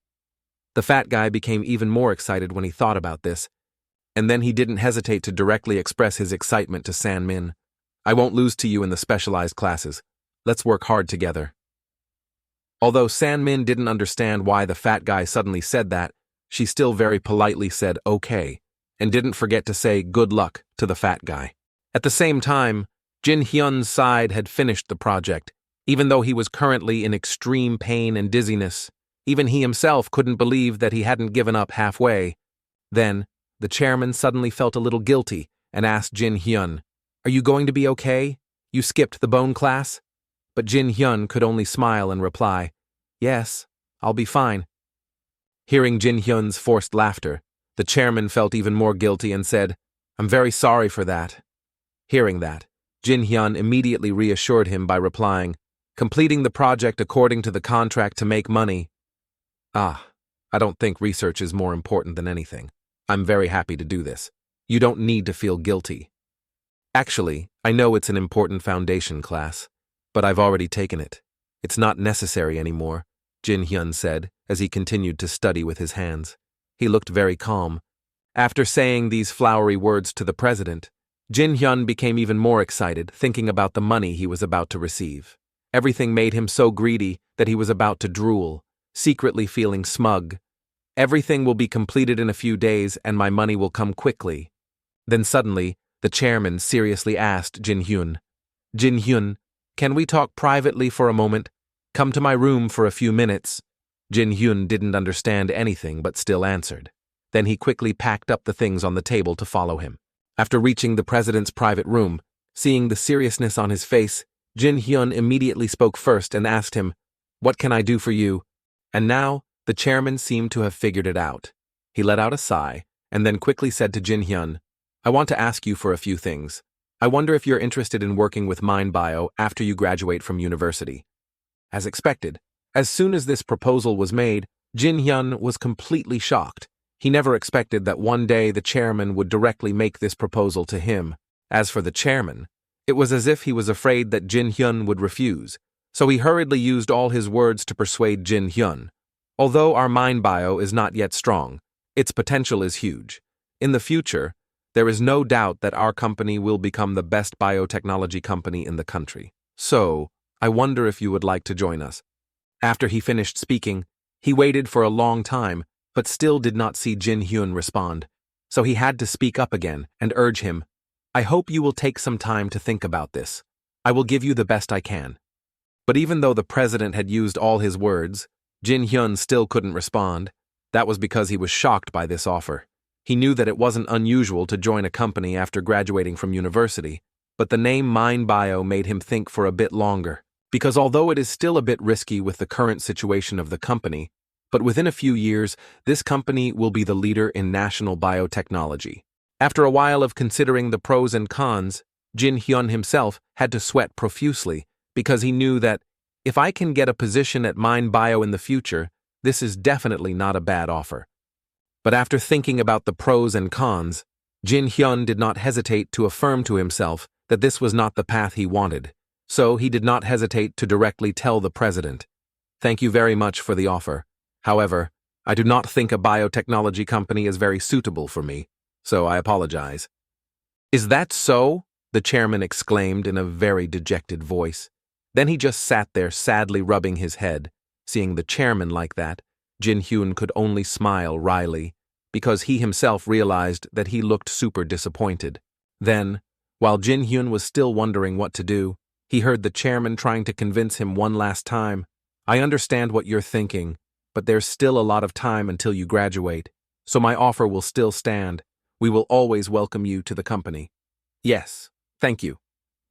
The fat guy became even more excited when he thought about this, and then he didn't hesitate to directly express his excitement to San Min. I won't lose to you in the specialized classes. Let's work hard together. Although San Min didn't understand why the fat guy suddenly said that, she still very politely said okay, and didn't forget to say good luck to the fat guy. At the same time, Jin Hyun's side had finished the project, even though he was currently in extreme pain and dizziness. Even he himself couldn't believe that he hadn't given up halfway. Then, the chairman suddenly felt a little guilty and asked Jin Hyun, Are you going to be okay? You skipped the bone class? But Jin Hyun could only smile and reply, Yes, I'll be fine. Hearing Jin Hyun's forced laughter, the chairman felt even more guilty and said, I'm very sorry for that. Hearing that, Jin Hyun immediately reassured him by replying, Completing the project according to the contract to make money. I don't think research is more important than anything. I'm very happy to do this. You don't need to feel guilty. Actually, I know it's an important foundation class, but I've already taken it. It's not necessary anymore, Jin Hyun said as he continued to study with his hands. He looked very calm. After saying these flowery words to the president, Jin Hyun became even more excited, thinking about the money he was about to receive. Everything made him so greedy that he was about to drool, secretly feeling smug. Everything will be completed in a few days and my money will come quickly. Then suddenly, the chairman seriously asked Jin Hyun, Jin Hyun, can we talk privately for a moment? Come to my room for a few minutes. Jin Hyun didn't understand anything but still answered. Then he quickly packed up the things on the table to follow him. After reaching the president's private room, seeing the seriousness on his face, Jin Hyun immediately spoke first and asked him, What can I do for you? And now, the chairman seemed to have figured it out. He let out a sigh, and then quickly said to Jin Hyun, I want to ask you for a few things. I wonder if you're interested in working with MindBio after you graduate from university. As expected, as soon as this proposal was made, Jin Hyun was completely shocked. He never expected that one day the chairman would directly make this proposal to him. As for the chairman, it was as if he was afraid that Jin Hyun would refuse, so he hurriedly used all his words to persuade Jin Hyun. Although our MindBio is not yet strong, its potential is huge. In the future, there is no doubt that our company will become the best biotechnology company in the country. So, I wonder if you would like to join us. After he finished speaking, he waited for a long time, but still did not see Jin Hyun respond. So he had to speak up again and urge him, I hope you will take some time to think about this. I will give you the best I can. But even though the president had used all his words, Jin Hyun still couldn't respond. That was because he was shocked by this offer. He knew that it wasn't unusual to join a company after graduating from university, but the name MindBio made him think for a bit longer, because although it is still a bit risky with the current situation of the company, but within a few years, this company will be the leader in national biotechnology. After a while of considering the pros and cons, Jin Hyun himself had to sweat profusely, because he knew that, if I can get a position at MindBio in the future, this is definitely not a bad offer. But after thinking about the pros and cons, Jin Hyun did not hesitate to affirm to himself that this was not the path he wanted, so he did not hesitate to directly tell the president, "Thank you very much for the offer. However, I do not think a biotechnology company is very suitable for me, so I apologize." "Is that so?" the chairman exclaimed in a very dejected voice. Then he just sat there sadly rubbing his head. Seeing the chairman like that, Jin Hyun could only smile wryly, because he himself realized that he looked super disappointed. Then, while Jin Hyun was still wondering what to do, he heard the chairman trying to convince him one last time. "I understand what you're thinking, but there's still a lot of time until you graduate, so my offer will still stand. We will always welcome you to the company." "Yes, thank you,"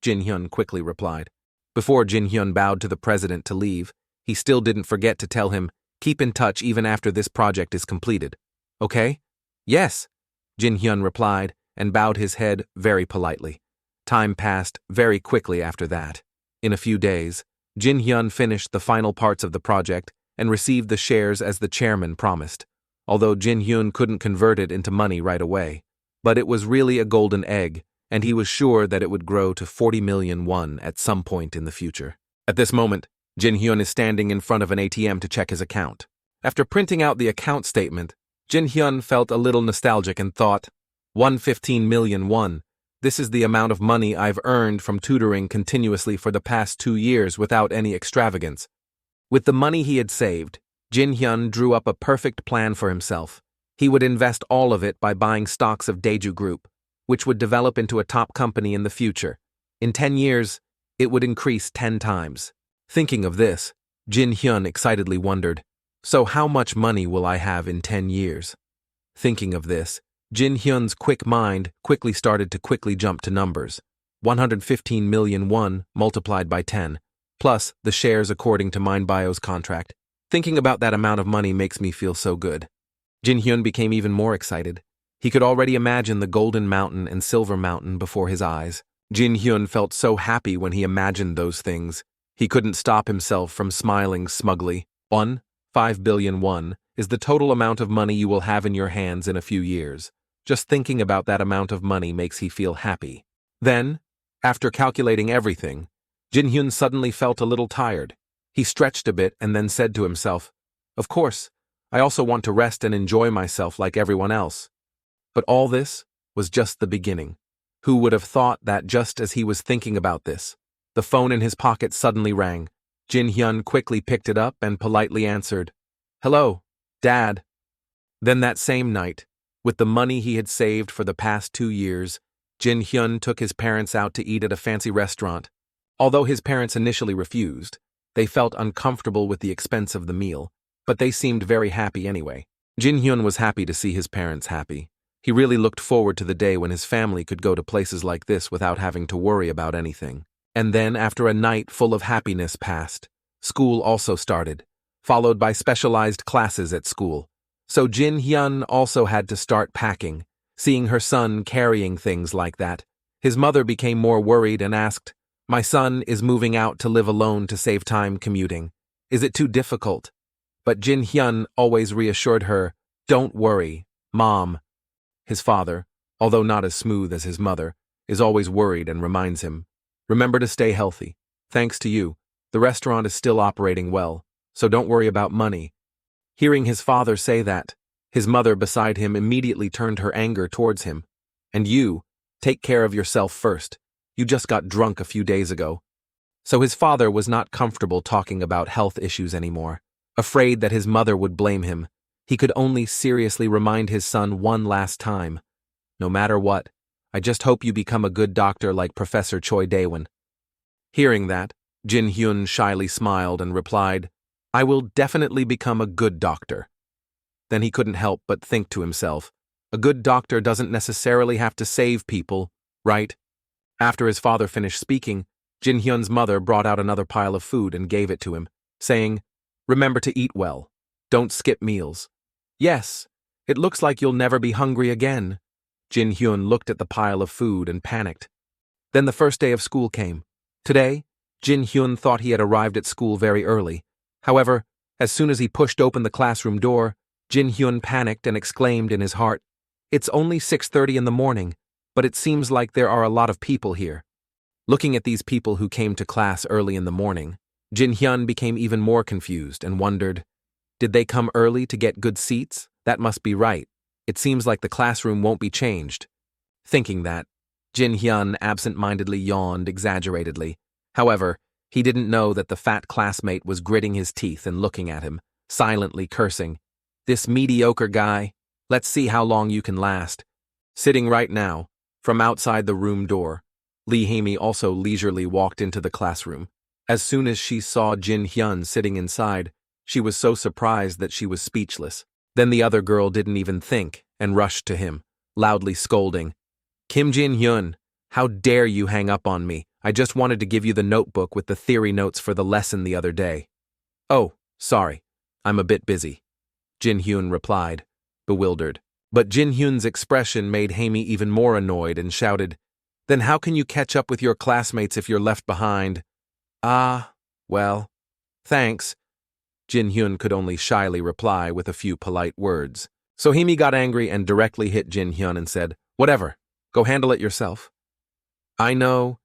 Jin Hyun quickly replied. Before Jin Hyun bowed to the president to leave, he still didn't forget to tell him, "Keep in touch even after this project is completed. Okay?" "Yes," Jin Hyun replied and bowed his head very politely. Time passed very quickly after that. In a few days, Jin Hyun finished the final parts of the project and received the shares as the chairman promised, although Jin Hyun couldn't convert it into money right away. But it was really a golden egg, and he was sure that it would grow to 40 million won at some point in the future. At this moment, Jin Hyun is standing in front of an ATM to check his account. After printing out the account statement, Jin Hyun felt a little nostalgic and thought, 115 million won. This is the amount of money I've earned from tutoring continuously for the past 2 years without any extravagance. With the money he had saved, Jin Hyun drew up a perfect plan for himself. He would invest all of it by buying stocks of Daeju Group, which would develop into a top company in the future. In 10 years, it would increase 10 times. Thinking of this, Jin Hyun excitedly wondered, "So how much money will I have in 10 years? Thinking of this, Jin Hyun's quick mind quickly started to quickly jump to numbers. 115 million won multiplied by 10, plus the shares according to MindBio's contract. Thinking about that amount of money makes me feel so good." Jin Hyun became even more excited. He could already imagine the Golden Mountain and Silver Mountain before his eyes. Jin Hyun felt so happy when he imagined those things. He couldn't stop himself from smiling smugly. 5 billion won is the total amount of money you will have in your hands in a few years. Just thinking about that amount of money makes he feel happy. Then, after calculating everything, Jin Hyun suddenly felt a little tired. He stretched a bit and then said to himself, "Of course, I also want to rest and enjoy myself like everyone else." But all this was just the beginning. Who would have thought that just as he was thinking about this, the phone in his pocket suddenly rang. Jin Hyun quickly picked it up and politely answered, "Hello, Dad." Then that same night, with the money he had saved for the past 2 years, Jin Hyun took his parents out to eat at a fancy restaurant. Although his parents initially refused, they felt uncomfortable with the expense of the meal, but they seemed very happy anyway. Jin Hyun was happy to see his parents happy. He really looked forward to the day when his family could go to places like this without having to worry about anything. And then, after a night full of happiness passed, school also started, followed by specialized classes at school. So Jin Hyun also had to start packing. Seeing her son carrying things like that, his mother became more worried and asked, "My son is moving out to live alone to save time commuting. Is it too difficult?" But Jin Hyun always reassured her, "Don't worry, Mom." His father, although not as smooth as his mother, is always worried and reminds him, "Remember to stay healthy. Thanks to you, the restaurant is still operating well, so don't worry about money." Hearing his father say that, his mother beside him immediately turned her anger towards him. "And you, take care of yourself first. You just got drunk a few days ago." So his father was not comfortable talking about health issues anymore. Afraid that his mother would blame him, he could only seriously remind his son one last time, "No matter what, I just hope you become a good doctor like Professor Choi Daewon." Hearing that, Jin Hyun shyly smiled and replied, "I will definitely become a good doctor." Then he couldn't help but think to himself, a good doctor doesn't necessarily have to save people, right? After his father finished speaking, Jin Hyun's mother brought out another pile of food and gave it to him, saying, "Remember to eat well. Don't skip meals." "Yes, it looks like you'll never be hungry again." Jin Hyun looked at the pile of food and panicked. Then the first day of school came. Today, Jin Hyun thought he had arrived at school very early. However, as soon as he pushed open the classroom door, Jin Hyun panicked and exclaimed in his heart, It's only 6:30 in the morning, but it seems like there are a lot of people here. Looking at these people who came to class early in the morning, Jin Hyun became even more confused and wondered, did they come early to get good seats? That must be right. It seems like the classroom won't be changed. Thinking that, Jin Hyun absent-mindedly yawned exaggeratedly. However, he didn't know that the fat classmate was gritting his teeth and looking at him, silently cursing. This mediocre guy, let's see how long you can last. Sitting right now, from outside the room door, Lee Hae-mi also leisurely walked into the classroom. As soon as she saw Jin Hyun sitting inside, she was so surprised that she was speechless. Then the other girl didn't even think and rushed to him, loudly scolding. Kim Jin Hyun, how dare you hang up on me? I just wanted to give you the notebook with the theory notes for the lesson the other day. Oh, sorry. I'm a bit busy, Jin Hyun replied, bewildered. But Jin Hyun's expression made Hae-mi even more annoyed and shouted, Then how can you catch up with your classmates if you're left behind? Ah, well, thanks. Jin Hyun could only shyly reply with a few polite words. So Hae-mi got angry and directly hit Jin Hyun and said, Whatever, go handle it yourself. I know,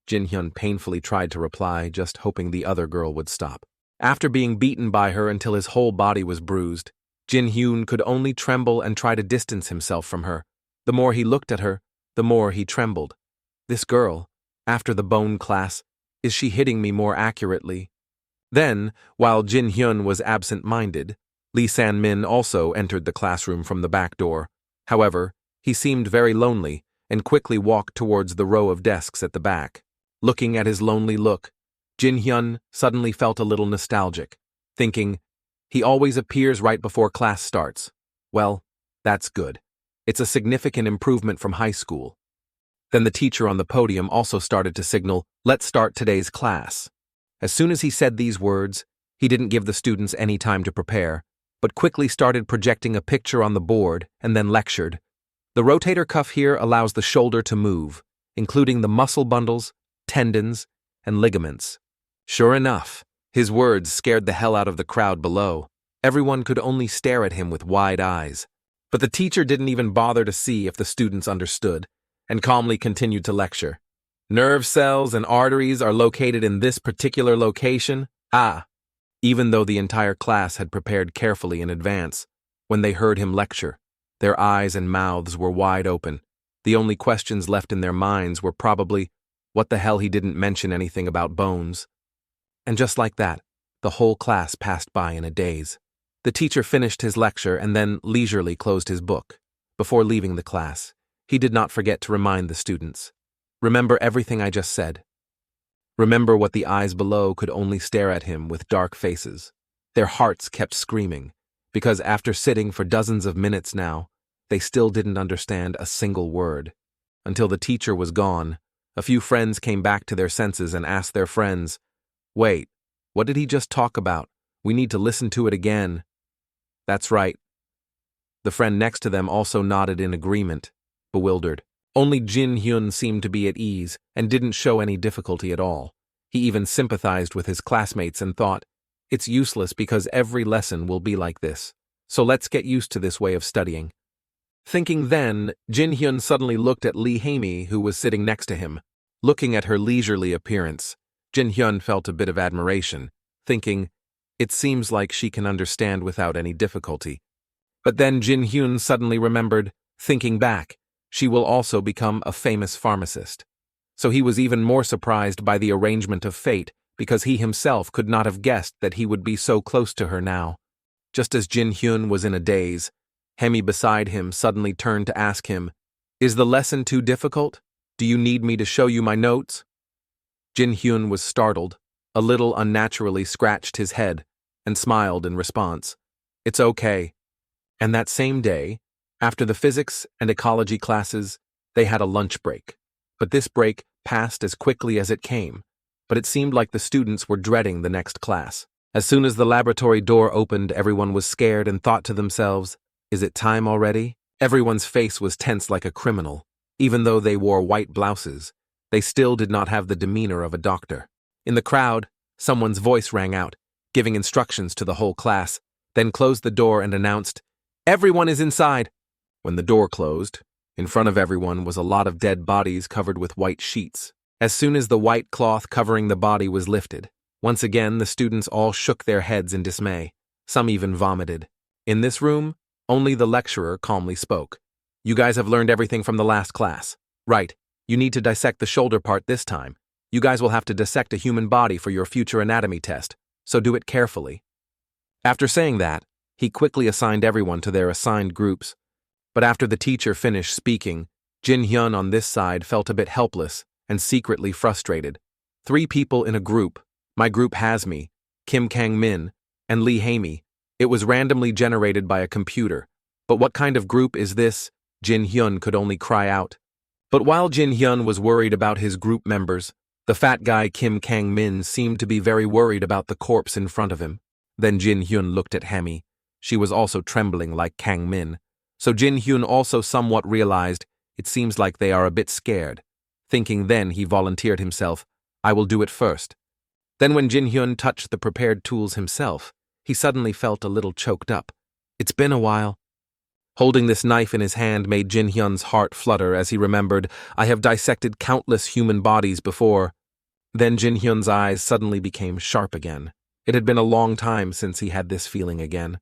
Jin Hyun painfully tried to reply, just hoping the other girl would stop. After being beaten by her until his whole body was bruised, Jin Hyun could only tremble and try to distance himself from her. The more he looked at her, the more he trembled. This girl, after the bone class, is she hitting me more accurately? Then, while Jin Hyun was absent-minded, Lee San-min also entered the classroom from the back door. However, he seemed very lonely and quickly walked towards the row of desks at the back. Looking at his lonely look, Jin Hyun suddenly felt a little nostalgic, thinking, he always appears right before class starts. Well, that's good. It's a significant improvement from high school. Then the teacher on the podium also started to signal, let's start today's class. As soon as he said these words, he didn't give the students any time to prepare, but quickly started projecting a picture on the board and then lectured. The rotator cuff here allows the shoulder to move, including the muscle bundles, tendons, and ligaments. Sure enough, his words scared the hell out of the crowd below. Everyone could only stare at him with wide eyes. But the teacher didn't even bother to see if the students understood, and calmly continued to lecture. Nerve cells and arteries are located in this particular location. Even though the entire class had prepared carefully in advance, when they heard him lecture, their eyes and mouths were wide open. The only questions left in their minds were probably, what the hell he didn't mention anything about bones. And just like that, the whole class passed by in a daze. The teacher finished his lecture and then leisurely closed his book. Before leaving the class, he did not forget to remind the students. Remember everything I just said. Remember what the eyes below could only stare at him with dark faces. Their hearts kept screaming, because after sitting for dozens of minutes now, they still didn't understand a single word. Until the teacher was gone, a few friends came back to their senses and asked their friends, Wait, what did he just talk about? We need to listen to it again. That's right. The friend next to them also nodded in agreement, bewildered. Only Jin Hyun seemed to be at ease and didn't show any difficulty at all. He even sympathized with his classmates and thought, it's useless because every lesson will be like this, so let's get used to this way of studying. Thinking then, Jin Hyun suddenly looked at Lee Hae-mi, who was sitting next to him. Looking at her leisurely appearance, Jin Hyun felt a bit of admiration, thinking, it seems like she can understand without any difficulty. But then Jin Hyun suddenly remembered, thinking back, she will also become a famous pharmacist. So he was even more surprised by the arrangement of fate, because he himself could not have guessed that he would be so close to her now. Just as Jin Hyun was in a daze, Hae-mi beside him suddenly turned to ask him, Is the lesson too difficult? Do you need me to show you my notes? Jin Hyun was startled, a little unnaturally scratched his head, and smiled in response. It's okay. And that same day, after the physics and ecology classes, they had a lunch break. But this break passed as quickly as it came, but it seemed like the students were dreading the next class. As soon as the laboratory door opened, everyone was scared and thought to themselves, is it time already? Everyone's face was tense like a criminal. Even though they wore white blouses, they still did not have the demeanor of a doctor. In the crowd, someone's voice rang out, giving instructions to the whole class, then closed the door and announced, Everyone is inside. When the door closed, in front of everyone was a lot of dead bodies covered with white sheets. As soon as the white cloth covering the body was lifted, once again the students all shook their heads in dismay. Some even vomited. In this room, only the lecturer calmly spoke. "You guys have learned everything from the last class. Right, you need to dissect the shoulder part this time. You guys will have to dissect a human body for your future anatomy test, so do it carefully." After saying that, he quickly assigned everyone to their assigned groups. But after the teacher finished speaking, Jin Hyun on this side felt a bit helpless and secretly frustrated. 3 people in a group. My group has me, Kim Kang-min, and Lee Hae-mi. It was randomly generated by a computer. But what kind of group is this? Jin Hyun could only cry out. But while Jin Hyun was worried about his group members, the fat guy Kim Kang-min seemed to be very worried about the corpse in front of him. Then Jin Hyun looked at Hae-mi. She was also trembling like Kang-min. So Jin Hyun also somewhat realized it seems like they are a bit scared. Thinking then, he volunteered himself, "I will do it first." Then when Jin Hyun touched the prepared tools himself, he suddenly felt a little choked up. It's been a while. Holding this knife in his hand made Jin Hyun's heart flutter as he remembered, "I have dissected countless human bodies before." Then Jin Hyun's eyes suddenly became sharp again. It had been a long time since he had this feeling again.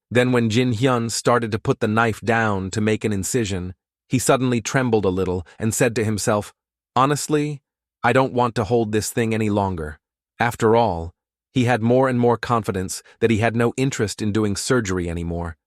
Then when Jin Hyun started to put the knife down to make an incision, he suddenly trembled a little and said to himself, "Honestly, I don't want to hold this thing any longer." After all, he had more and more confidence that he had no interest in doing surgery anymore.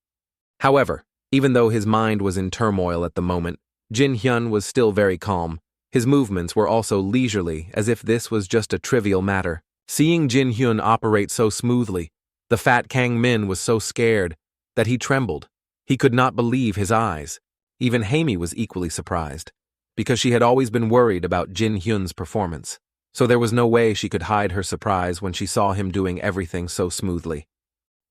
However, even though his mind was in turmoil at the moment, Jin Hyun was still very calm. His movements were also leisurely, as if this was just a trivial matter. Seeing Jin Hyun operate so smoothly, the fat Kang-min was so scared that he trembled. He could not believe his eyes. Even Hae-mi was equally surprised, because she had always been worried about Jin Hyun's performance. So there was no way she could hide her surprise when she saw him doing everything so smoothly.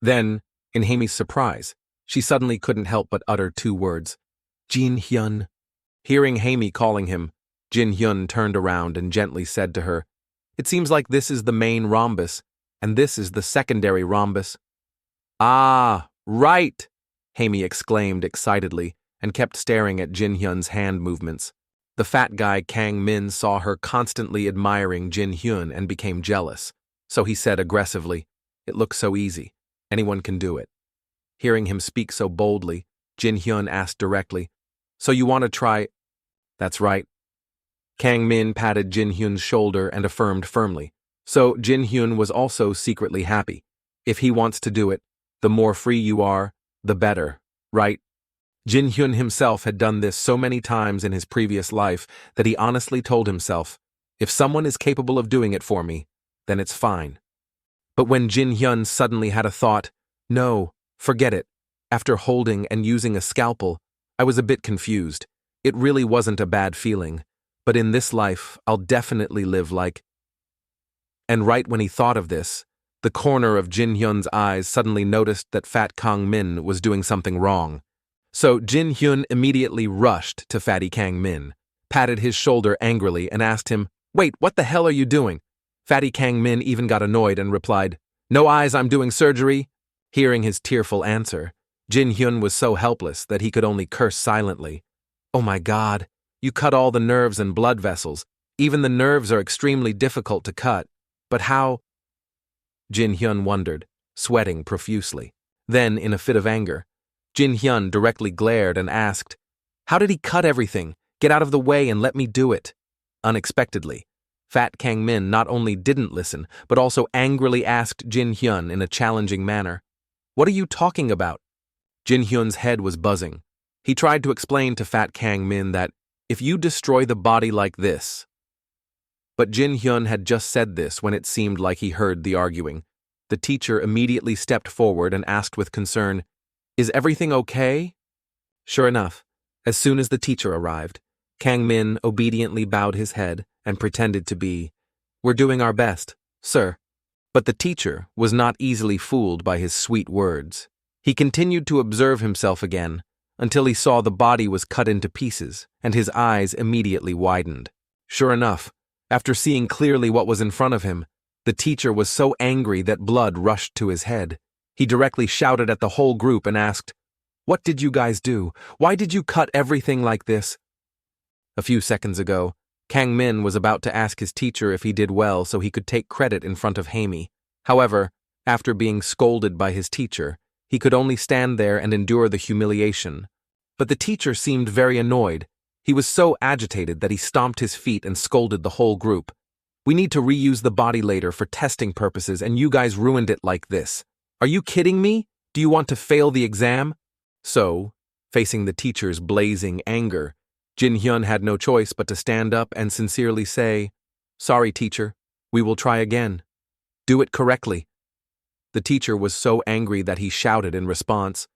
Then, in Hae-mi's surprise, she suddenly couldn't help but utter 2 words, "Jin Hyun." Hearing Hae-mi calling him, Jin Hyun turned around and gently said to her, "It seems like this is the main rhombus, and this is the secondary rhombus." "Ah, right!" Hae-mi exclaimed excitedly and kept staring at Jin Hyun's hand movements. The fat guy Kang-min saw her constantly admiring Jin Hyun and became jealous, so he said aggressively, "It looks so easy. Anyone can do it." Hearing him speak so boldly, Jin Hyun asked directly, "So you want to try?" "That's right." Kang-min patted Jin Hyun's shoulder and affirmed firmly. So Jin Hyun was also secretly happy. If he wants to do it, the more free you are, the better, right? Jin Hyun himself had done this so many times in his previous life that he honestly told himself, if someone is capable of doing it for me, then it's fine. But when Jin Hyun suddenly had a thought, "No, forget it. After holding and using a scalpel, I was a bit confused. It really wasn't a bad feeling. But in this life, I'll definitely live like..." And right when he thought of this, the corner of Jin Hyun's eyes suddenly noticed that Fat Kang-min was doing something wrong. So Jin Hyun immediately rushed to Fatty Kang-min, patted his shoulder angrily and asked him, "Wait, what the hell are you doing?" Fatty Kang-min even got annoyed and replied, "No eyes, I'm doing surgery." Hearing his tearful answer, Jin Hyun was so helpless that he could only curse silently. "Oh my God, you cut all the nerves and blood vessels. Even the nerves are extremely difficult to cut. But how?" Jin Hyun wondered, sweating profusely. Then, in a fit of anger, Jin Hyun directly glared and asked, "How did he cut everything? Get out of the way and let me do it." Unexpectedly, Fat Kang-min not only didn't listen, but also angrily asked Jin Hyun in a challenging manner, "What are you talking about?" Jin Hyun's head was buzzing. He tried to explain to Fat Kang-min that, if you destroy the body like this... But Jin Hyun had just said this when it seemed like he heard the arguing. The teacher immediately stepped forward and asked with concern, "Is everything okay?" Sure enough, as soon as the teacher arrived, Kang-min obediently bowed his head and pretended to be, "We're doing our best, sir." But the teacher was not easily fooled by his sweet words. He continued to observe himself again, until he saw the body was cut into pieces, and his eyes immediately widened. Sure enough, after seeing clearly what was in front of him, the teacher was so angry that blood rushed to his head. He directly shouted at the whole group and asked, What did you guys do? Why did you cut everything like this? A few seconds ago, Kang Min was about to ask his teacher if he did well so he could take credit in front of Haemi. However, after being scolded by his teacher, he could only stand there and endure the humiliation. But the teacher seemed very annoyed. He was so agitated that he stomped his feet and scolded the whole group. We need to reuse the body later for testing purposes and you guys ruined it like this. Are you kidding me? Do you want to fail the exam? So, facing the teacher's blazing anger, Jin Hyun had no choice but to stand up and sincerely say, "Sorry, teacher. We will try again. Do it correctly." The teacher was so angry that he shouted in response.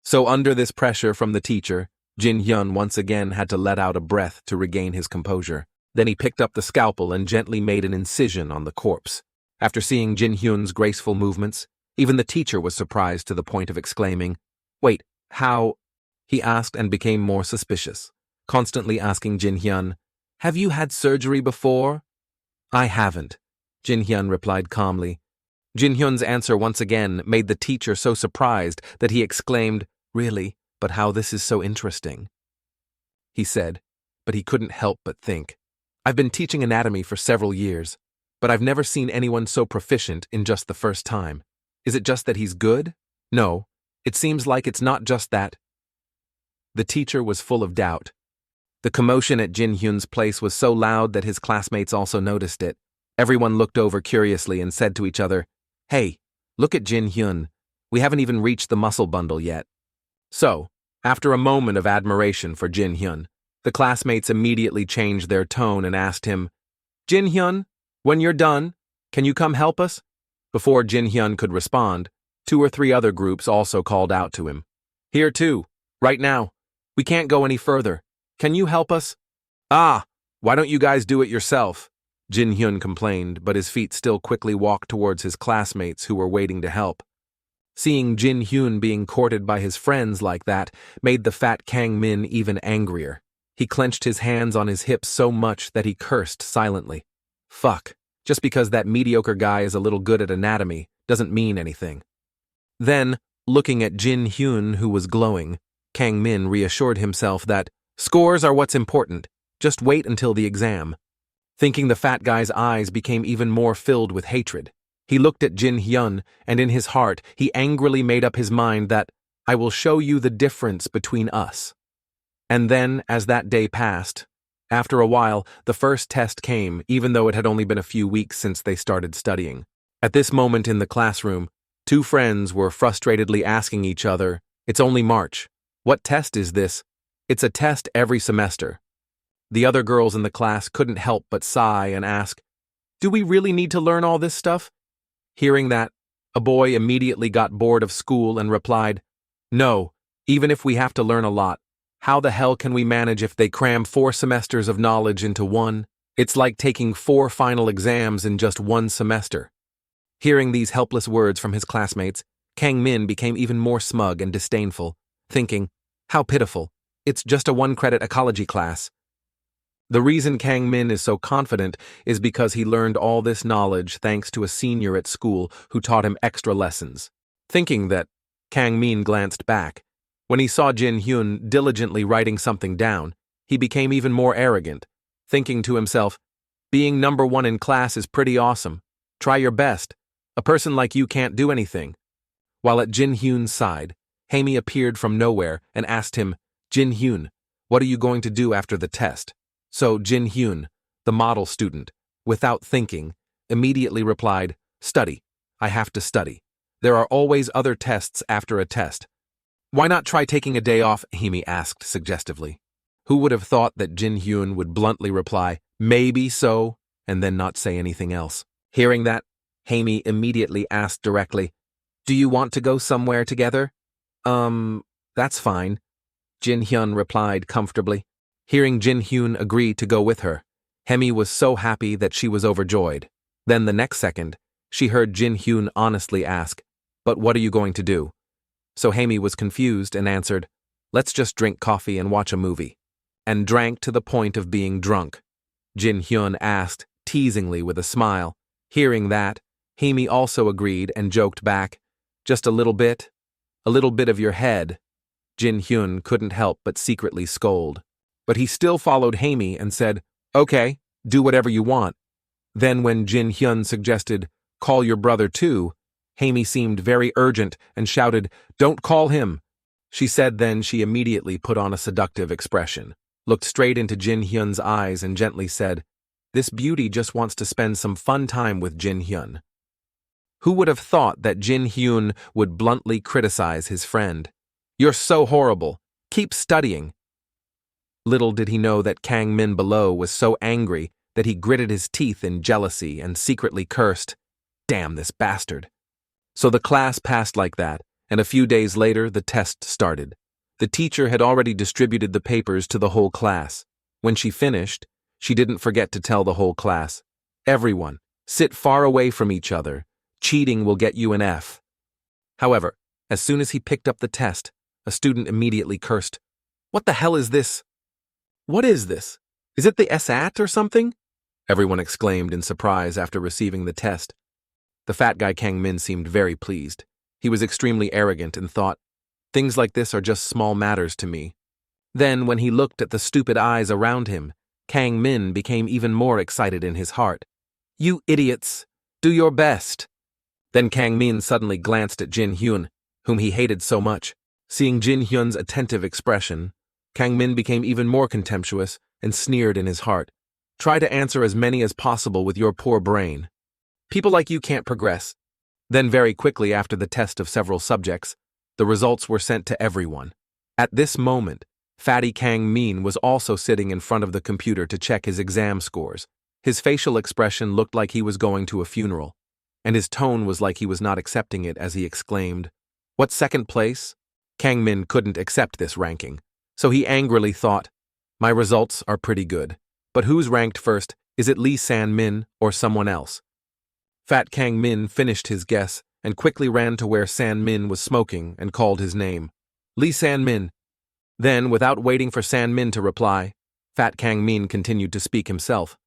So under this pressure from the teacher, Jin Hyun once again had to let out a breath to regain his composure. Then he picked up the scalpel and gently made an incision on the corpse. After seeing Jin Hyun's graceful movements, even the teacher was surprised to the point of exclaiming, "Wait, how?" He asked and became more suspicious, constantly asking Jin Hyun, "Have you had surgery before?" "I haven't," Jin Hyun replied calmly. Jin Hyun's answer once again made the teacher so surprised that he exclaimed, "Really? But how this is so interesting." He said, but he couldn't help but think, "I've been teaching anatomy for several years, but I've never seen anyone so proficient in just the first time. Is it just that he's good? No, it seems like it's not just that." The teacher was full of doubt. The commotion at Jin Hyun's place was so loud that his classmates also noticed it. Everyone looked over curiously and said to each other, "Hey, look at Jin Hyun. We haven't even reached the muscle bundle yet." So, after a moment of admiration for Jin Hyun, the classmates immediately changed their tone and asked him, "Jin Hyun, when you're done, can you come help us?" Before Jin Hyun could respond, 2 or 3 other groups also called out to him. "Here too, right now. We can't go any further. Can you help us?" "Ah, why don't you guys do it yourself?" Jin Hyun complained, but his feet still quickly walked towards his classmates who were waiting to help. Seeing Jin Hyun being courted by his friends like that made the fat Kang Min even angrier. He clenched his hands on his hips so much that he cursed silently. Fuck, just because that mediocre guy is a little good at anatomy doesn't mean anything. Then, looking at Jin Hyun who was glowing, Kang Min reassured himself that scores are what's important, just wait until the exam. Thinking the fat guy's eyes became even more filled with hatred. He looked at Jin Hyun, and in his heart, he angrily made up his mind that, "I will show you the difference between us." And then, as that day passed, after a while, the first test came, even though it had only been a few weeks since they started studying. At this moment in the classroom, 2 friends were frustratedly asking each other, "It's only March. What test is this?" "It's a test every semester." The other girls in the class couldn't help but sigh and ask, "Do we really need to learn all this stuff?" Hearing that, a boy immediately got bored of school and replied, "No, even if we have to learn a lot, how the hell can we manage if they cram 4 semesters of knowledge into one? It's like taking 4 final exams in just one semester." Hearing these helpless words from his classmates, Kang Min became even more smug and disdainful, thinking, "How pitiful, it's just a 1-credit ecology class." The reason Kang Min is so confident is because he learned all this knowledge thanks to a senior at school who taught him extra lessons. Thinking that, Kang Min glanced back. When he saw Jin Hyun diligently writing something down, he became even more arrogant, thinking to himself, "Being number 1 in class is pretty awesome. Try your best. A person like you can't do anything." While at Jin Hyun's side, Haemi appeared from nowhere and asked him, "Jin Hyun, what are you going to do after the test?" So Jin Hyun, the model student, without thinking, immediately replied, "Study. I have to study. There are always other tests after a test." "Why not try taking a day off?" Haemi asked suggestively. Who would have thought that Jin Hyun would bluntly reply, "Maybe so," and then not say anything else. Hearing that, Haemi immediately asked directly, "Do you want to go somewhere together?" That's fine," Jin Hyun replied comfortably. Hearing Jin Hyun agree to go with her, Haemi was so happy that she was overjoyed. Then the next second, she heard Jin Hyun honestly ask, "But what are you going to do?" So Haemi was confused and answered, "Let's just drink coffee and watch a movie." And drank to the point of being drunk. Jin Hyun asked, teasingly with a smile. Hearing that, Haemi also agreed and joked back, "Just a little bit of your head." Jin Hyun couldn't help but secretly scold. But he still followed Haimi and said, "Okay, do whatever you want." Then when Jin Hyun suggested, "Call your brother too," Haimi seemed very urgent and shouted, "Don't call him." She said then she immediately put on a seductive expression, looked straight into Jin Hyun's eyes and gently said, "This beauty just wants to spend some fun time with Jin Hyun." Who would have thought that Jin Hyun would bluntly criticize his friend? "You're so horrible. Keep studying." Little did he know that Kang Min below was so angry that he gritted his teeth in jealousy and secretly cursed, "Damn this bastard." So the class passed like that, and a few days later the test started. The teacher had already distributed the papers to the whole class. When she finished, she didn't forget to tell the whole class, "Everyone, sit far away from each other. Cheating will get you an F." However, as soon as he picked up the test, a student immediately cursed, "What the hell is this? What is this? Is it the SAT or something?" Everyone exclaimed in surprise after receiving the test. The fat guy Kang Min seemed very pleased. He was extremely arrogant and thought, "Things like this are just small matters to me." Then, when he looked at the stupid eyes around him, Kang Min became even more excited in his heart. "You idiots! Do your best!" Then Kang Min suddenly glanced at Jin Hyun, whom he hated so much. Seeing Jin Hyun's attentive expression, Kang Min became even more contemptuous and sneered in his heart. "Try to answer as many as possible with your poor brain. People like you can't progress." Then very quickly after the test of several subjects, the results were sent to everyone. At this moment, Fatty Kang Min was also sitting in front of the computer to check his exam scores. His facial expression looked like he was going to a funeral, and his tone was like he was not accepting it as he exclaimed, "What, second place?" Kang Min couldn't accept this ranking, so he angrily thought, "My results are pretty good, but who's ranked first? Is it Lee San-min or someone else?" Fat Kang Min finished his guess and quickly ran to where San-min was smoking and called his name. "Lee San-min." Then, without waiting for San-min to reply, Fat Kang Min continued to speak himself.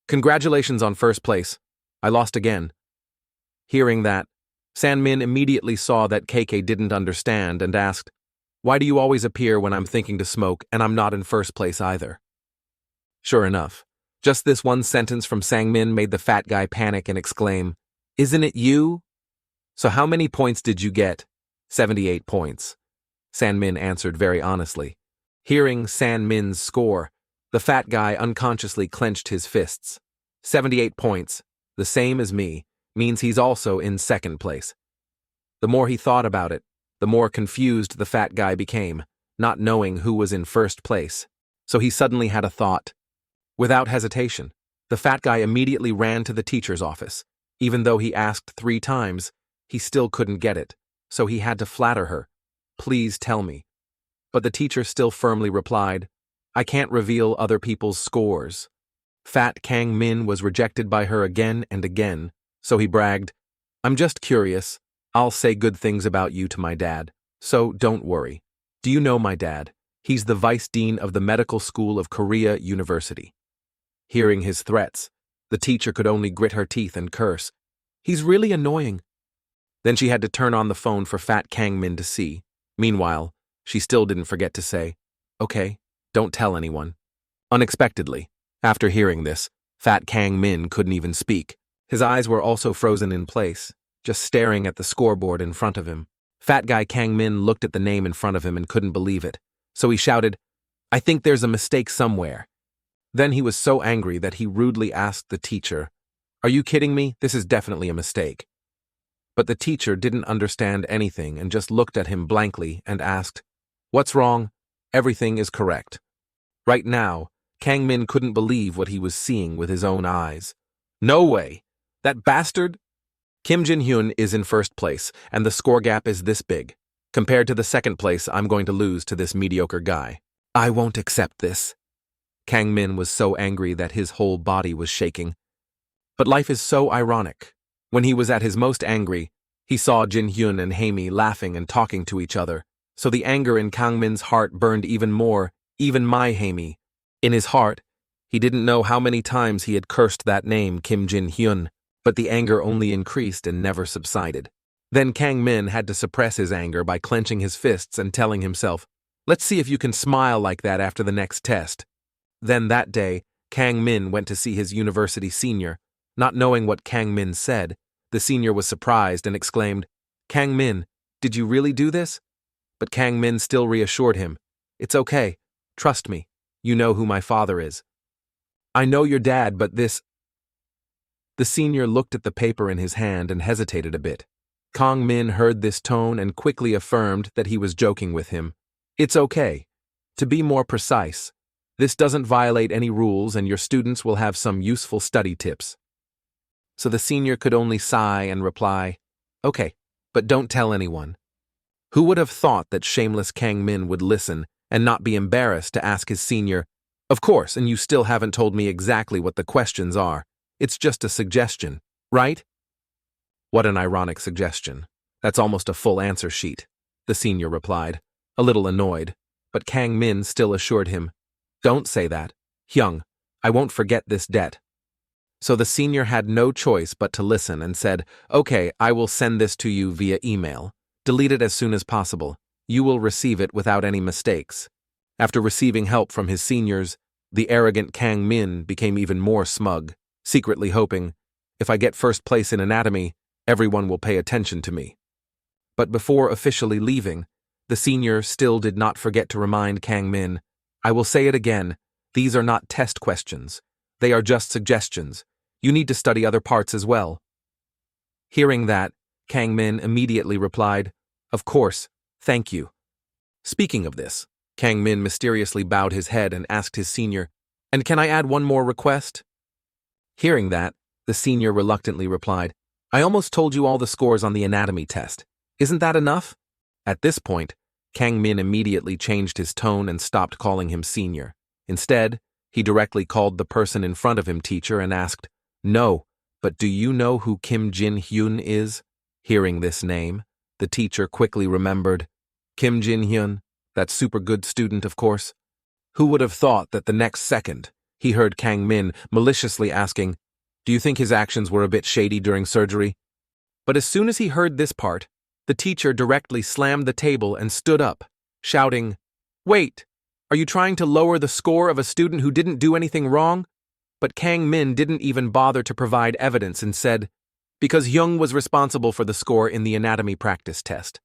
"Congratulations on first place. I lost again." Hearing that, San-min immediately saw that KK didn't understand and asked, "Why do you always appear when I'm thinking to smoke and I'm not in first place either?" Sure enough, just this one sentence from Sang-min made the fat guy panic and exclaim, "Isn't it you?" "So how many points did you get?" 78 points. San-min answered very honestly. Hearing San-min's score, the fat guy unconsciously clenched his fists. 78 points, the same as me, means he's also in second place. The more he thought about it, the more confused the fat guy became, not knowing who was in first place. So he suddenly had a thought. Without hesitation, the fat guy immediately ran to the teacher's office. Even though he asked 3 times, he still couldn't get it, so he had to flatter her. "Please tell me." But the teacher still firmly replied, "I can't reveal other people's scores." Fat Kang Min was rejected by her again and again, so he bragged, "I'm just curious. I'll say good things about you to my dad, so don't worry. Do you know my dad? He's the vice dean of the medical school of Korea University." Hearing his threats, the teacher could only grit her teeth and curse, "He's really annoying." Then she had to turn on the phone for Fat Kang Min to see. Meanwhile, she still didn't forget to say, "Okay, don't tell anyone." Unexpectedly, after hearing this, Fat Kang Min couldn't even speak. His eyes were also frozen in place, just staring at the scoreboard in front of him. Fat guy Kang Min looked at the name in front of him and couldn't believe it, so he shouted, "I think there's a mistake somewhere." Then he was so angry that he rudely asked the teacher, "Are you kidding me? This is definitely a mistake." But the teacher didn't understand anything and just looked at him blankly and asked, "What's wrong? Everything is correct." Right now, Kang Min couldn't believe what he was seeing with his own eyes. "No way! That bastard?" Kim Jin-hyun is in first place, and the score gap is this big. Compared to the second place, I'm going to lose to this mediocre guy. I won't accept this. Kang Min was so angry that his whole body was shaking. But life is so ironic. When he was at his most angry, he saw Jin Hyun and Haimi laughing and talking to each other, so the anger in Kang Min's heart burned even more, even my Haimi. In his heart, he didn't know how many times he had cursed that name, Kim Jin Hyun, but the anger only increased and never subsided. Then Kang Min had to suppress his anger by clenching his fists and telling himself, Let's see if you can smile like that after the next test. Then that day, Kang Min went to see his university senior. Not knowing what Kang Min said, the senior was surprised and exclaimed, "Kang Min, did you really do this?" But Kang Min still reassured him, "It's okay. Trust me. You know who my father is." "I know your dad, but this—" The senior looked at the paper in his hand and hesitated a bit. Kang Min heard this tone and quickly affirmed that he was joking with him. "It's okay. To be more precise, this doesn't violate any rules and your students will have some useful study tips." So the senior could only sigh and reply, "Okay, but don't tell anyone." Who would have thought that shameless Kang Min would listen and not be embarrassed to ask his senior, "Of course, and you still haven't told me exactly what the questions are. It's just a suggestion, right?" "What an ironic suggestion. That's almost a full answer sheet," the senior replied, a little annoyed, but Kang Min still assured him, "Don't say that. Hyung, I won't forget this debt." So the senior had no choice but to listen and said, "Okay, I will send this to you via email. Delete it as soon as possible. You will receive it without any mistakes." After receiving help from his seniors, the arrogant Kang Min became even more smug, secretly hoping, "If I get first place in anatomy, everyone will pay attention to me." But before officially leaving, the senior still did not forget to remind Kang Min, "I will say it again, these are not test questions. They are just suggestions. You need to study other parts as well." Hearing that, Kang Min immediately replied, "Of course, thank you." Speaking of this, Kang Min mysteriously bowed his head and asked his senior, "And can I add one more request?" Hearing that, the senior reluctantly replied, "I almost told you all the scores on the anatomy test. Isn't that enough?" At this point, Kang Min immediately changed his tone and stopped calling him senior. Instead, he directly called the person in front of him teacher and asked, "No, but do you know who Kim Jin Hyun is?" Hearing this name, the teacher quickly remembered, Kim Jin Hyun, that super good student, of course. Who would have thought that the next second, he heard Kang Min maliciously asking, "Do you think his actions were a bit shady during surgery?" But as soon as he heard this part, the teacher directly slammed the table and stood up, shouting, "Wait, are you trying to lower the score of a student who didn't do anything wrong?" But Kang Min didn't even bother to provide evidence and said, "Because Hyung was responsible for the score in the anatomy practice test."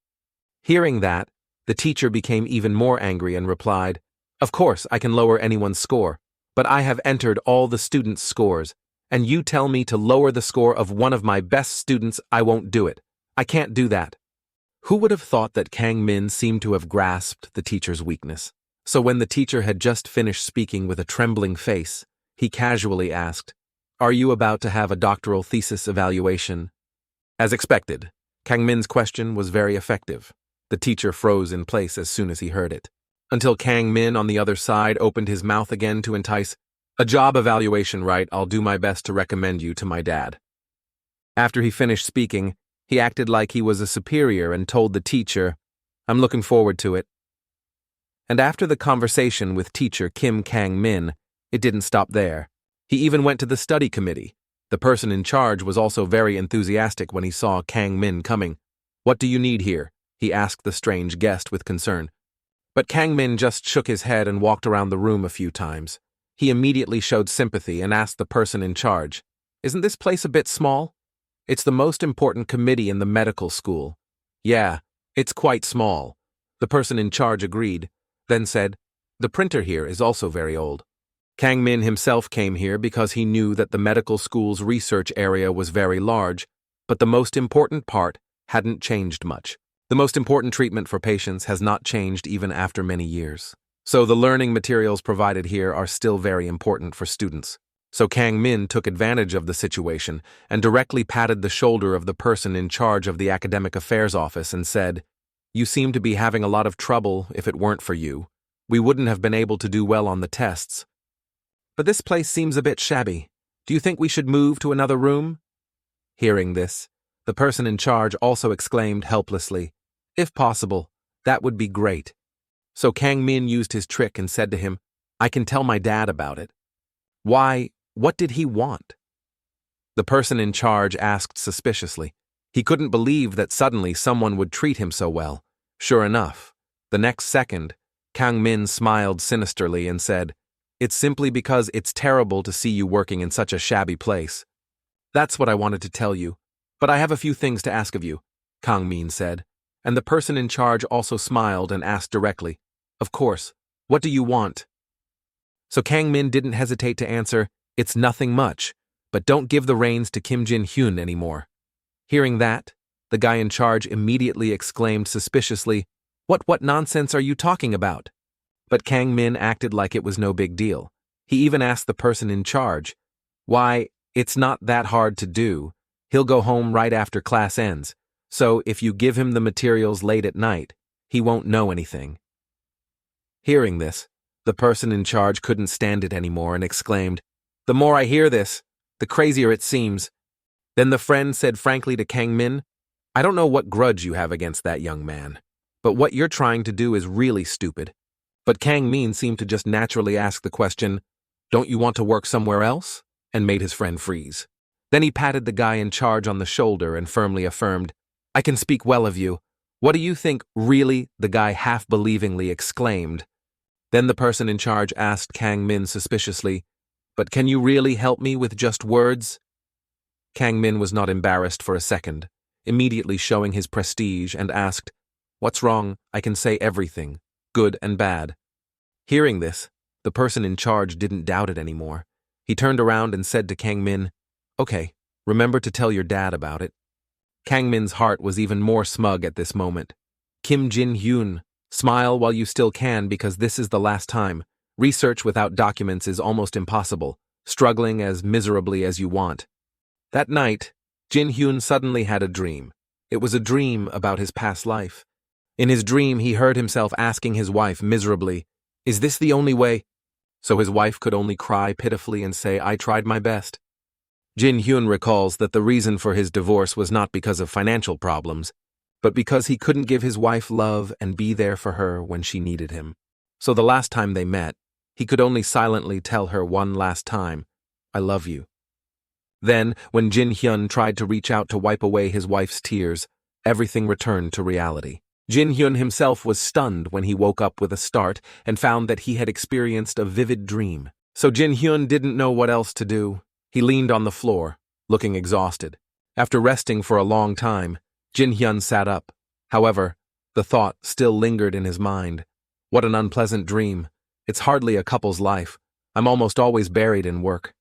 Hearing that, the teacher became even more angry and replied, "Of course I can lower anyone's score, but I have entered all the students' scores, and you tell me to lower the score of one of my best students. I won't do it. I can't do that." Who would have thought that Kang Min seemed to have grasped the teacher's weakness? So when the teacher had just finished speaking with a trembling face, he casually asked, "Are you about to have a doctoral thesis evaluation?" As expected, Kang Min's question was very effective. The teacher froze in place as soon as he heard it, until Kang Min on the other side opened his mouth again to entice, "A job evaluation, right? I'll do my best to recommend you to my dad." After he finished speaking, he acted like he was a superior and told the teacher, "I'm looking forward to it." And after the conversation with teacher Kim Kang Min, it didn't stop there. He even went to the study committee. The person in charge was also very enthusiastic when he saw Kang Min coming. "What do you need here?" he asked the strange guest with concern. But Kang Min just shook his head and walked around the room a few times. He immediately showed sympathy and asked the person in charge, "Isn't this place a bit small?" "It's the most important committee in the medical school." "Yeah, it's quite small." The person in charge agreed, then said, "The printer here is also very old." Kang Min himself came here because he knew that the medical school's research area was very large, but the most important part hadn't changed much. The most important treatment for patients has not changed even after many years. So the learning materials provided here are still very important for students. So Kang Min took advantage of the situation and directly patted the shoulder of the person in charge of the academic affairs office and said, "You seem to be having a lot of trouble. If it weren't for you, we wouldn't have been able to do well on the tests. But this place seems a bit shabby. Do you think we should move to another room?" Hearing this, the person in charge also exclaimed helplessly, "If possible, that would be great." So Kang Min used his trick and said to him, "I can tell my dad about it." "Why, what did he want?" The person in charge asked suspiciously. He couldn't believe that suddenly someone would treat him so well. Sure enough, the next second, Kang Min smiled sinisterly and said, "It's simply because it's terrible to see you working in such a shabby place." "That's what I wanted to tell you. But I have a few things to ask of you," Kang Min said, and the person in charge also smiled and asked directly, "Of course, what do you want?" So Kang Min didn't hesitate to answer, "It's nothing much, but don't give the reins to Kim Jin-hyun anymore." Hearing that, the guy in charge immediately exclaimed suspiciously, What nonsense are you talking about?" But Kang Min acted like it was no big deal. He even asked the person in charge, "Why, it's not that hard to do. He'll go home right after class ends, so if you give him the materials late at night, he won't know anything." Hearing this, the person in charge couldn't stand it anymore and exclaimed, "The more I hear this, the crazier it seems." Then the friend said frankly to Kang Min, "I don't know what grudge you have against that young man, but what you're trying to do is really stupid." But Kang Min seemed to just naturally ask the question, "Don't you want to work somewhere else?" and made his friend freeze. Then he patted the guy in charge on the shoulder and firmly affirmed, "I can speak well of you. What do you think, really?" the guy half-believingly exclaimed. Then the person in charge asked Kang Min suspiciously, "But can you really help me with just words?" Kang Min was not embarrassed for a second, immediately showing his prestige, and asked, "What's wrong? I can say everything, good and bad." Hearing this, the person in charge didn't doubt it anymore. He turned around and said to Kang Min, "Okay, remember to tell your dad about it." Kang Min's heart was even more smug at this moment. "Kim Jin-hyun, smile while you still can, because this is the last time. Research without documents is almost impossible, struggling as miserably as you want." That night, Jin-hyun suddenly had a dream. It was a dream about his past life. In his dream, he heard himself asking his wife miserably, "Is this the only way?" So his wife could only cry pitifully and say, "I tried my best." Jin-hyun recalls that the reason for his divorce was not because of financial problems, but because he couldn't give his wife love and be there for her when she needed him. So the last time they met, he could only silently tell her one last time, "I love you." Then, when Jin-hyun tried to reach out to wipe away his wife's tears, everything returned to reality. Jin-hyun himself was stunned when he woke up with a start and found that he had experienced a vivid dream. So Jin-hyun didn't know what else to do. He leaned on the floor, looking exhausted. After resting for a long time, Jin-hyun sat up. However, the thought still lingered in his mind. What an unpleasant dream. It's hardly a couple's life. I'm almost always buried in work.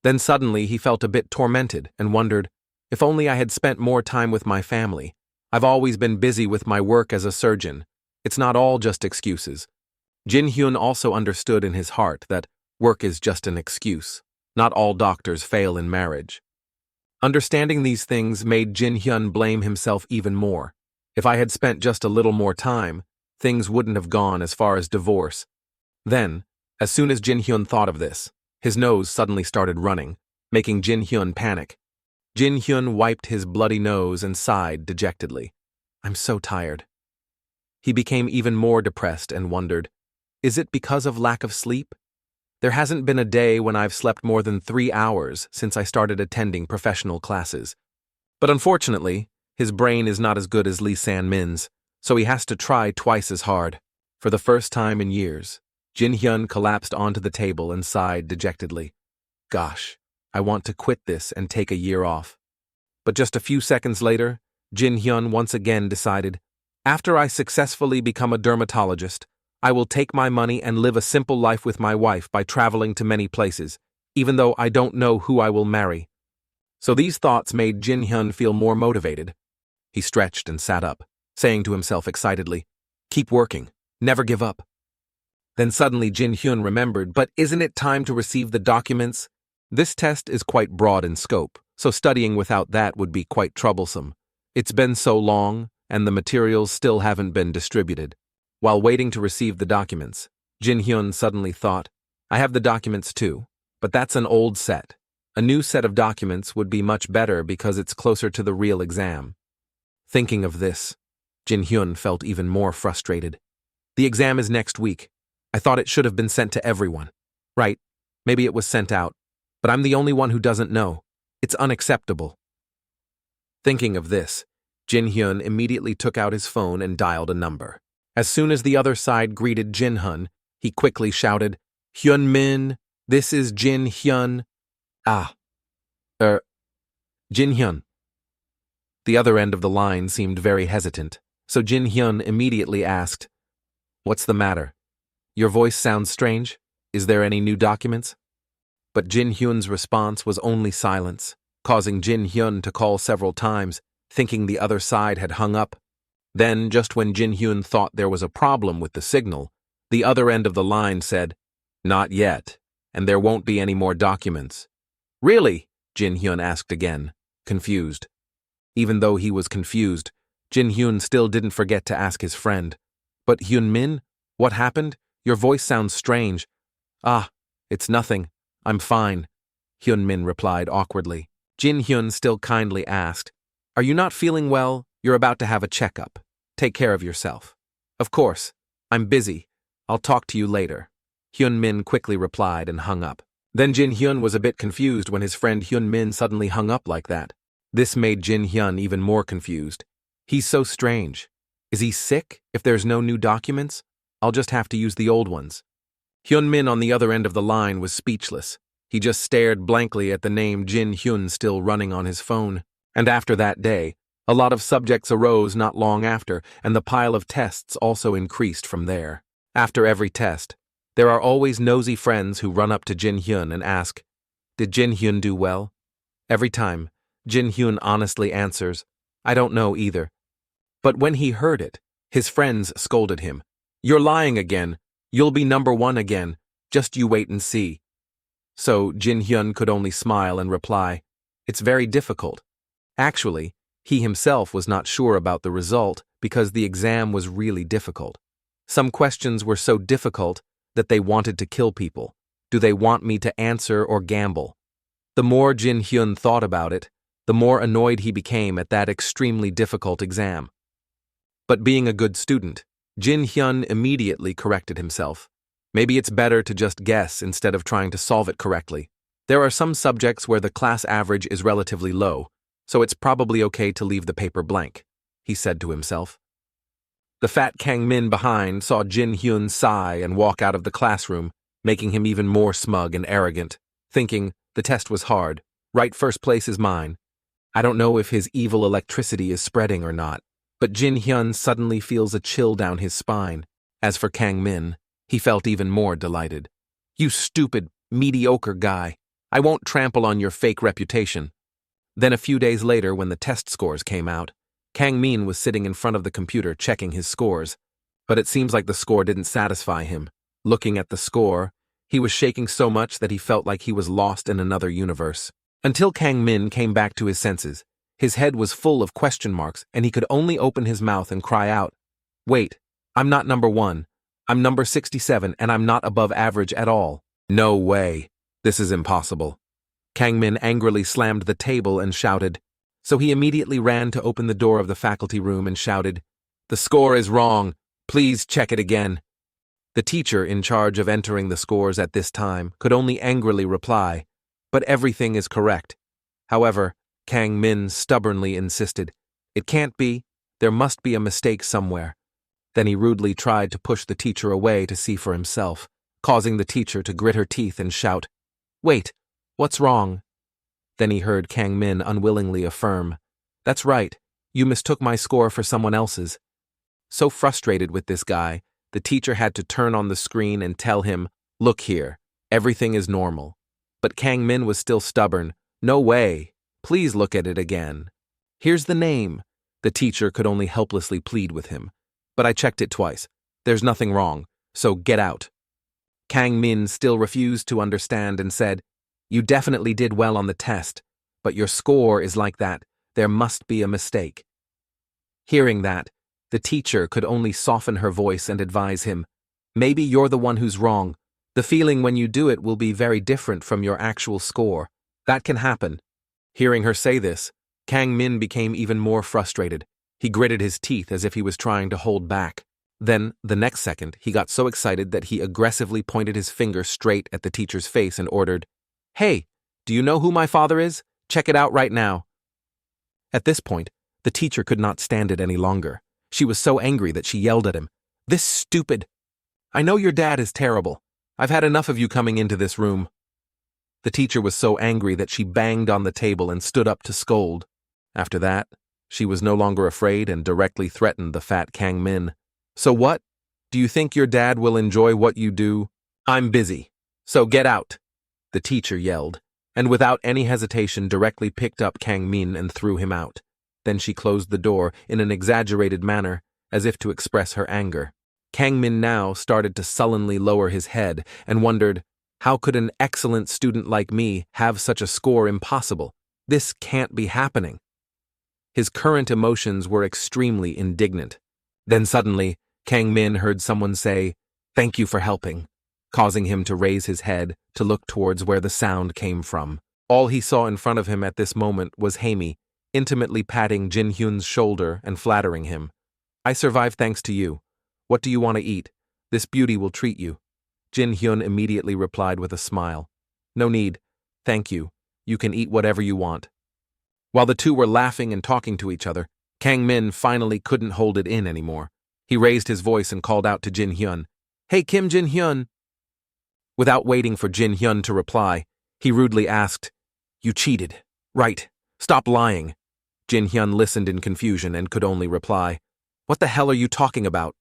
Then suddenly he felt a bit tormented and wondered, if only I had spent more time with my family. I've always been busy with my work as a surgeon. It's not all just excuses. Jin-hyun also understood in his heart that work is just an excuse. Not all doctors fail in marriage. Understanding these things made Jin-hyun blame himself even more. If I had spent just a little more time, things wouldn't have gone as far as divorce. Then, as soon as Jin-hyun thought of this, his nose suddenly started running, making Jin-hyun panic. Jin-hyun wiped his bloody nose and sighed dejectedly. "I'm so tired." He became even more depressed and wondered, is it because of lack of sleep? There hasn't been a day when I've slept more than 3 hours since I started attending professional classes. But unfortunately, his brain is not as good as Lee San-min's, so he has to try twice as hard. For the first time in years, Jin-hyun collapsed onto the table and sighed dejectedly. "Gosh, I want to quit this and take a year off." But just a few seconds later, Jin-hyun once again decided, "After I successfully become a dermatologist, I will take my money and live a simple life with my wife by traveling to many places, even though I don't know who I will marry." So these thoughts made Jin-hyun feel more motivated. He stretched and sat up, saying to himself excitedly, "Keep working, never give up." Then suddenly Jin-hyun remembered, but isn't it time to receive the documents? This test is quite broad in scope, so studying without that would be quite troublesome. It's been so long, and the materials still haven't been distributed. While waiting to receive the documents, Jin-hyun suddenly thought, I have the documents too, but that's an old set. A new set of documents would be much better because it's closer to the real exam. Thinking of this, Jin-hyun felt even more frustrated. The exam is next week. I thought it should have been sent to everyone. Right, maybe it was sent out, but I'm the only one who doesn't know. It's unacceptable. Thinking of this, Jin-hyun immediately took out his phone and dialed a number. As soon as the other side greeted Jin-hyun, he quickly shouted, "Hyun-min, this is Jin-hyun." Ah, Jin-hyun. The other end of the line seemed very hesitant, so Jin-hyun immediately asked, "What's the matter? Your voice sounds strange. Is there any new documents?" But Jin-hyun's response was only silence, causing Jin-hyun to call several times, thinking the other side had hung up. Then, just when Jin-hyun thought there was a problem with the signal, the other end of the line said, "Not yet, and there won't be any more documents." "Really?" Jin-hyun asked again, confused. Even though he was confused, Jin-hyun still didn't forget to ask his friend, "But Hyun-min, what happened? Your voice sounds strange." "Ah, it's nothing. I'm fine," Hyun-min replied awkwardly. Jin-hyun still kindly asked, "Are you not feeling well? You're about to have a checkup. Take care of yourself." "Of course. I'm busy. I'll talk to you later," Hyun-min quickly replied and hung up. Then Jin-hyun was a bit confused when his friend Hyun-min suddenly hung up like that. This made Jin-hyun even more confused. He's so strange. Is he sick if there's no new documents? I'll just have to use the old ones. Hyun-min on the other end of the line was speechless. He just stared blankly at the name Jin-hyun still running on his phone. And after that day, a lot of subjects arose not long after, and the pile of tests also increased from there. After every test, there are always nosy friends who run up to Jin-hyun and ask, "Did Jin-hyun do well?" Every time, Jin-hyun honestly answers, "I don't know either." But when he heard it, his friends scolded him. "You're lying again. You'll be number one again. Just you wait and see." So Jin-hyun could only smile and reply, "It's very difficult." Actually, he himself was not sure about the result because the exam was really difficult. Some questions were so difficult that they wanted to kill people. Do they want me to answer or gamble? The more Jin-hyun thought about it, the more annoyed he became at that extremely difficult exam. But being a good student, Jin-hyun immediately corrected himself. Maybe it's better to just guess instead of trying to solve it correctly. There are some subjects where the class average is relatively low, so it's probably okay to leave the paper blank, he said to himself. The fat Kang-min behind saw Jin-hyun sigh and walk out of the classroom, making him even more smug and arrogant, thinking, the test was hard, right, first place is mine. I don't know if his evil electricity is spreading or not, but Jin-hyun suddenly feels a chill down his spine. As for Kang-min, he felt even more delighted. "You stupid, mediocre guy. I won't trample on your fake reputation." Then a few days later, when the test scores came out, Kang-min was sitting in front of the computer checking his scores. But it seems like the score didn't satisfy him. Looking at the score, he was shaking so much that he felt like he was lost in another universe. Until Kang-min came back to his senses, his head was full of question marks and he could only open his mouth and cry out, "Wait, I'm not number 1. I'm number 67 and I'm not above average at all. No way. This is impossible." Kang-min angrily slammed the table and shouted. So he immediately ran to open the door of the faculty room and shouted, "The score is wrong. Please check it again." The teacher in charge of entering the scores at this time could only angrily reply, "But everything is correct." However, Kang-min stubbornly insisted, "It can't be. There must be a mistake somewhere." Then he rudely tried to push the teacher away to see for himself, causing the teacher to grit her teeth and shout, "Wait, what's wrong?" Then he heard Kang-min unwillingly affirm, "That's right, you mistook my score for someone else's." So frustrated with this guy, the teacher had to turn on the screen and tell him, "Look here, everything is normal." But Kang-min was still stubborn. "No way. Please look at it again. Here's the name." The teacher could only helplessly plead with him. "But I checked it twice. There's nothing wrong, so get out." Kang-min still refused to understand and said, "You definitely did well on the test, but your score is like that. There must be a mistake." Hearing that, the teacher could only soften her voice and advise him, "Maybe you're the one who's wrong. The feeling when you do it will be very different from your actual score. That can happen." Hearing her say this, Kang-min became even more frustrated. He gritted his teeth as if he was trying to hold back. Then, the next second, he got so excited that he aggressively pointed his finger straight at the teacher's face and ordered, "Hey, do you know who my father is? Check it out right now." At this point, the teacher could not stand it any longer. She was so angry that she yelled at him, This stupid. I know your dad is terrible. I've had enough of you coming into this room. The teacher was so angry that she banged on the table and stood up to scold. After that, she was no longer afraid and directly threatened the fat Kang Min. So what? Do you think your dad will enjoy what you do? I'm busy. So get out, the teacher yelled, and without any hesitation directly picked up Kang Min and threw him out. Then she closed the door in an exaggerated manner, as if to express her anger. Kang Min now started to sullenly lower his head and wondered, how could an excellent student like me have such a score impossible? This can't be happening. His current emotions were extremely indignant. Then suddenly, Kang Min heard someone say, "Thank you for helping," causing him to raise his head to look towards where the sound came from. All he saw in front of him at this moment was Haemi, intimately patting Jin Hyun's shoulder and flattering him. "I survived thanks to you. What do you want to eat? This beauty will treat you." Jin Hyun immediately replied with a smile. "No need. Thank you. You can eat whatever you want." While the two were laughing and talking to each other, Kang Min finally couldn't hold it in anymore. He raised his voice and called out to Jin Hyun, "Hey Kim Jin Hyun!" Without waiting for Jin Hyun to reply, he rudely asked, "You cheated, right? Stop lying." Jin Hyun listened in confusion and could only reply, "What the hell are you talking about?"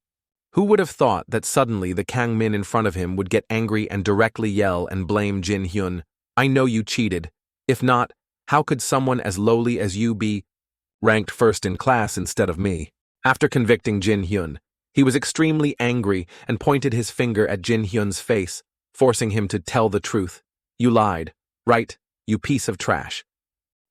Who would have thought that suddenly the Kang Min in front of him would get angry and directly yell and blame Jin Hyun? "I know you cheated. If not, how could someone as lowly as you be ranked first in class instead of me?" After convicting Jin Hyun, he was extremely angry and pointed his finger at Jin Hyun's face, forcing him to tell the truth. "You lied, right, you piece of trash."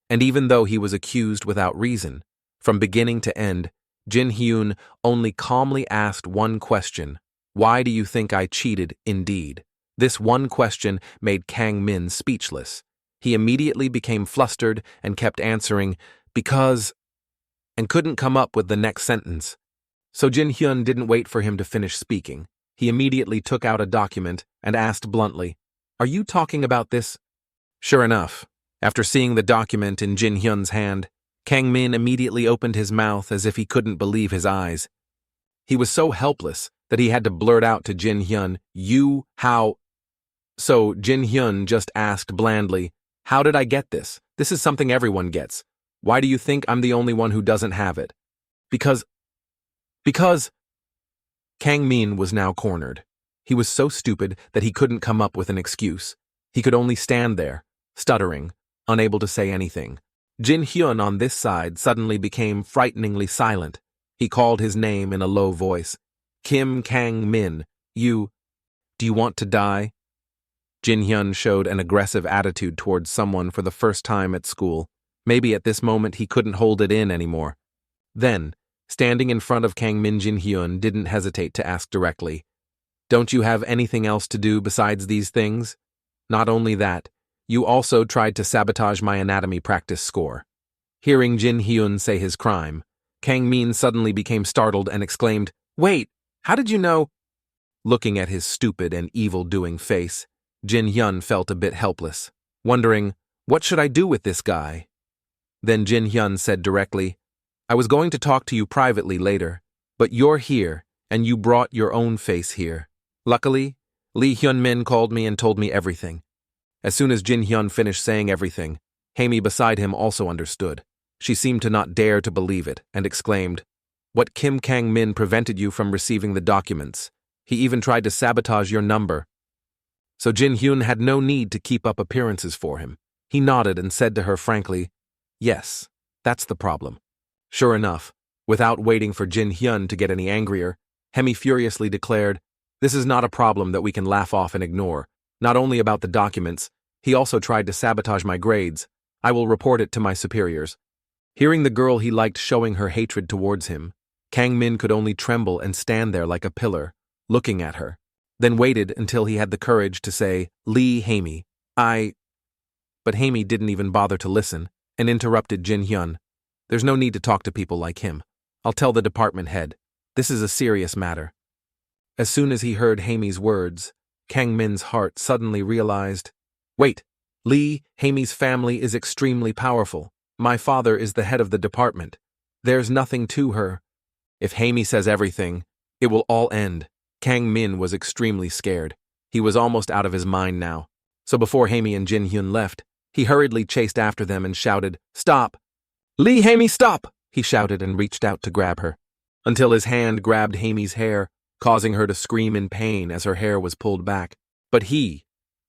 And even though he was accused without reason, from beginning to end, Jin Hyun only calmly asked one question: "Why do you think I cheated indeed?" This one question made Kang Min speechless. He immediately became flustered and kept answering, "Because," and couldn't come up with the next sentence. So Jin Hyun didn't wait for him to finish speaking. He immediately took out a document and asked bluntly, "Are you talking about this?" Sure enough, after seeing the document in Jin Hyun's hand, Kang Min immediately opened his mouth as if he couldn't believe his eyes. He was so helpless that he had to blurt out to Jin Hyun, "You, how?" So Jin Hyun just asked blandly, "How did I get this? This is something everyone gets. Why do you think I'm the only one who doesn't have it?" Because... Kang Min was now cornered. He was so stupid that he couldn't come up with an excuse. He could only stand there, stuttering, unable to say anything. Jin Hyun on this side suddenly became frighteningly silent. He called his name in a low voice. "Kim Kang Min, do you want to die?" Jin Hyun showed an aggressive attitude towards someone for the first time at school. Maybe at this moment he couldn't hold it in anymore. Then, standing in front of Kang Min, Jin Hyun didn't hesitate to ask directly, "Don't you have anything else to do besides these things? Not only that, you also tried to sabotage my anatomy practice score." Hearing Jin Hyun say his crime, Kang Min suddenly became startled and exclaimed, "Wait, how did you know?" Looking at his stupid and evil-doing face, Jin Hyun felt a bit helpless, wondering, what should I do with this guy? Then Jin Hyun said directly, "I was going to talk to you privately later, but you're here, and you brought your own face here. Luckily, Lee Hyun-min called me and told me everything." As soon as Jin Hyun finished saying everything, Haemi beside him also understood. She seemed to not dare to believe it and exclaimed, "What Kim Kang Min prevented you from receiving the documents? He even tried to sabotage your number." So Jin Hyun had no need to keep up appearances for him. He nodded and said to her frankly, "Yes, that's the problem." Sure enough, without waiting for Jin Hyun to get any angrier, Haemi furiously declared, "This is not a problem that we can laugh off and ignore. Not only about the documents, he also tried to sabotage my grades. I will report it to my superiors." Hearing the girl he liked showing her hatred towards him, Kang Min could only tremble and stand there like a pillar, looking at her, then waited until he had the courage to say, "Lee Haemi, But Haemi didn't even bother to listen and interrupted Jin Hyun. "There's no need to talk to people like him. I'll tell the department head. This is a serious matter." As soon as he heard Haemi's words, Kang Min's heart suddenly realized, "Wait, Lee Haemi's family is extremely powerful. My father is the head of the department. There's nothing to her. If Haemi says everything, It will all end. Kang Min was extremely scared. He was almost out of his mind now. So before Haemi and Jin Hyun left, he hurriedly chased after them and shouted, "Stop! Lee Haemi, stop!" he shouted and reached out to grab her, until his hand grabbed Haemi's hair, causing her to scream in pain as her hair was pulled back. But he,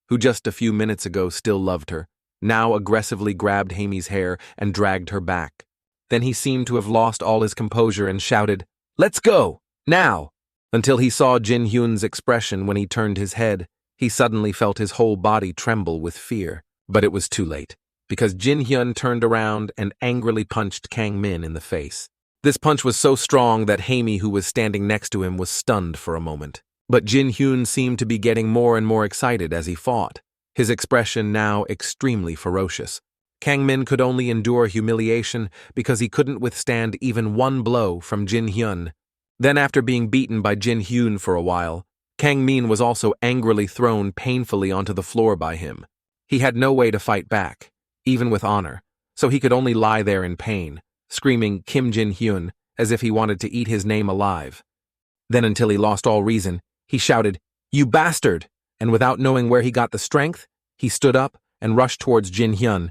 who just a few minutes ago still loved her, now aggressively grabbed Haemi's hair and dragged her back. Then he seemed to have lost all his composure and shouted, "Let's go! Now!" Until he saw Jin Hyun's expression when he turned his head, he suddenly felt his whole body tremble with fear. But it was too late, because Jin Hyun turned around and angrily punched Kang Min in the face. This punch was so strong that Haemi, who was standing next to him, was stunned for a moment. But Jin Hyun seemed to be getting more and more excited as he fought, his expression now extremely ferocious. Kang Min could only endure humiliation because he couldn't withstand even one blow from Jin Hyun. Then, after being beaten by Jin Hyun for a while, Kang Min was also angrily thrown painfully onto the floor by him. He had no way to fight back, even with honor, so he could only lie there in pain, screaming Kim Jin Hyun as if he wanted to eat his name alive. Then, until he lost all reason, he shouted, "You bastard!" And without knowing where he got the strength, he stood up and rushed towards Jin Hyun.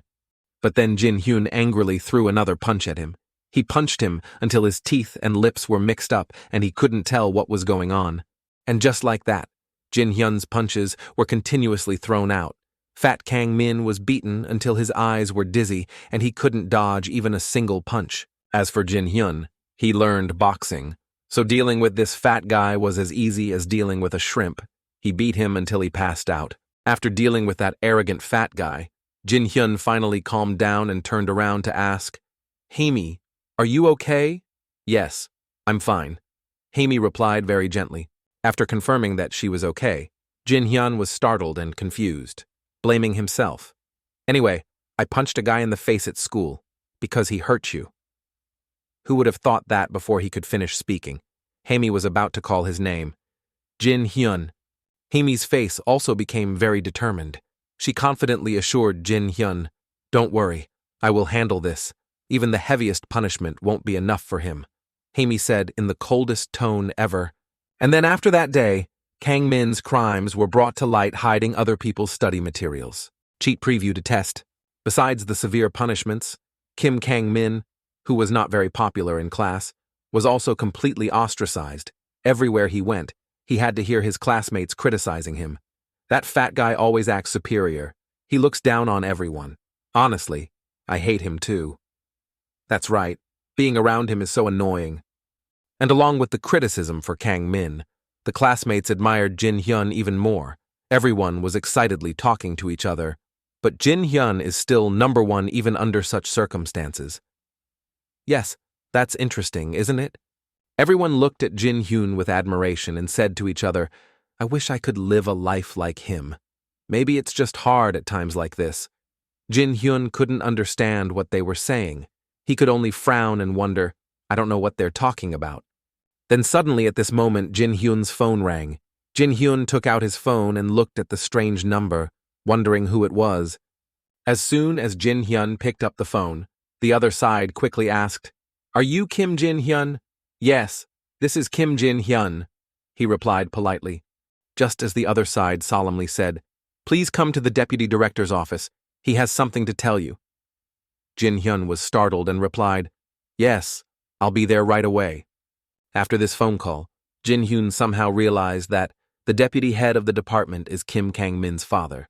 But then Jin Hyun angrily threw another punch at him. He punched him until his teeth and lips were mixed up and he couldn't tell what was going on. And just like that, Jin Hyun's punches were continuously thrown out. Fat Kang Min was beaten until his eyes were dizzy and he couldn't dodge even a single punch. As for Jin Hyun, he learned boxing, so dealing with this fat guy was as easy as dealing with a shrimp. He beat him until he passed out. After dealing with that arrogant fat guy, Jin Hyun finally calmed down and turned around to ask, "Haemi, are you okay?" "Yes, I'm fine," Haemi replied very gently. After confirming that she was okay, Jin Hyun was startled and confused, blaming himself. "Anyway, I punched a guy in the face at school, because he hurt you." Who would have thought that before he could finish speaking? Haemi was about to call his name. Jin Hyun. Haemi's face also became very determined. She confidently assured Jin Hyun, "Don't worry, I will handle this. Even the heaviest punishment won't be enough for him," Haemi said in the coldest tone ever. And then after that day, Kang Min's crimes were brought to light hiding other people's study materials. Cheat preview to test. Besides the severe punishments, Kim Kang Min, who was not very popular in class, was also completely ostracized. Everywhere he went, he had to hear his classmates criticizing him. "That fat guy always acts superior. He looks down on everyone. Honestly, I hate him too." That's right, being around him is so annoying. And along with the criticism for Kang Min, the classmates admired Jin Hyun even more. Everyone was excitedly talking to each other. But Jin Hyun is still number one even under such circumstances. Yes, that's interesting, isn't it? Everyone looked at Jin Hyun with admiration and said to each other, "I wish I could live a life like him. Maybe it's just hard at times like this." Jin Hyun couldn't understand what they were saying. He could only frown and wonder, "I don't know what they're talking about." Then suddenly at this moment, Jin Hyun's phone rang. Jin Hyun took out his phone and looked at the strange number, wondering who it was. As soon as Jin Hyun picked up the phone, the other side quickly asked, "Are you Kim Jin Hyun?" "Yes, this is Kim Jin Hyun," he replied politely. Just as the other side solemnly said, "Please come to the deputy director's office. He has something to tell you." Jin Hyun was startled and replied, "Yes, I'll be there right away." After this phone call, Jin Hyun somehow realized that the deputy head of the department is Kim Kang Min's father.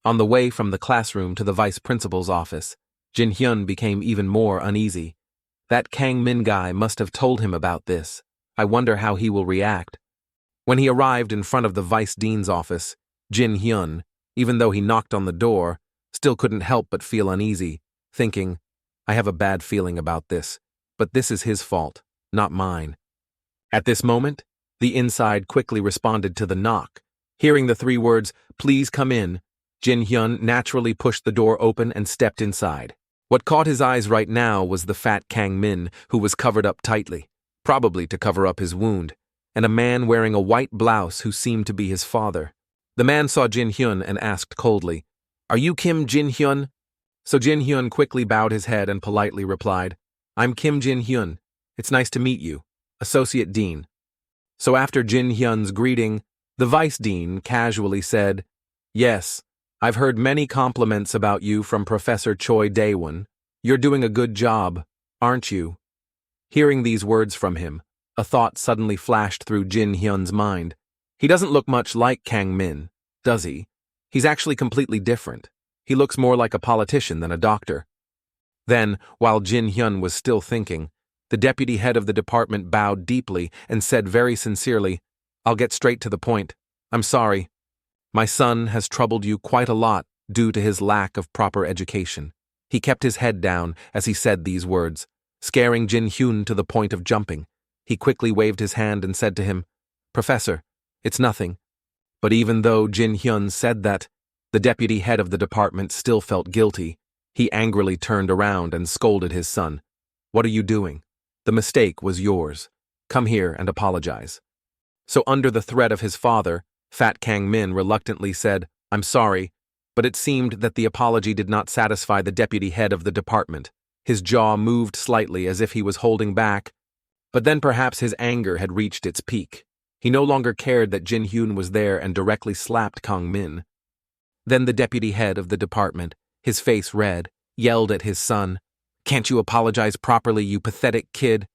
On the way from the classroom to the vice principal's office, Jin Hyun became even more uneasy. That Kang Min guy must have told him about this. I wonder how he will react. When he arrived in front of the vice dean's office, Jin Hyun, even though he knocked on the door, still couldn't help but feel uneasy, thinking, "I have a bad feeling about this, but this is his fault, not mine." At this moment, the inside quickly responded to the knock. Hearing the 3 words, "Please come in," Jin Hyun naturally pushed the door open and stepped inside. What caught his eyes right now was the fat Kang Min, who was covered up tightly, probably to cover up his wound, and a man wearing a white blouse who seemed to be his father. The man saw Jin Hyun and asked coldly, "Are you Kim Jin Hyun?" So Jin Hyun quickly bowed his head and politely replied, "I'm Kim Jin Hyun. It's nice to meet you. Associate Dean." So after Jin Hyun's greeting, the vice dean casually said, "Yes, I've heard many compliments about you from Professor Choi Daewon. You're doing a good job, aren't you?" Hearing these words from him, a thought suddenly flashed through Jin Hyun's mind. He doesn't look much like Kang Min, does he? He's actually completely different. He looks more like a politician than a doctor. Then, while Jin Hyun was still thinking, the deputy head of the department bowed deeply and said very sincerely, "I'll get straight to the point. I'm sorry. My son has troubled you quite a lot due to his lack of proper education." He kept his head down as he said these words, scaring Jin Hyun to the point of jumping. He quickly waved his hand and said to him, "Professor, it's nothing." But even though Jin Hyun said that, the deputy head of the department still felt guilty. He angrily turned around and scolded his son. "What are you doing? The mistake was yours. Come here and apologize." So under the threat of his father, Fat Kang Min reluctantly said, "I'm sorry," but it seemed that the apology did not satisfy the deputy head of the department. His jaw moved slightly as if he was holding back, but then perhaps his anger had reached its peak. He no longer cared that Jin Hyun was there and directly slapped Kang Min. Then the deputy head of the department, his face red, yelled at his son, "Can't you apologize properly, you pathetic kid?"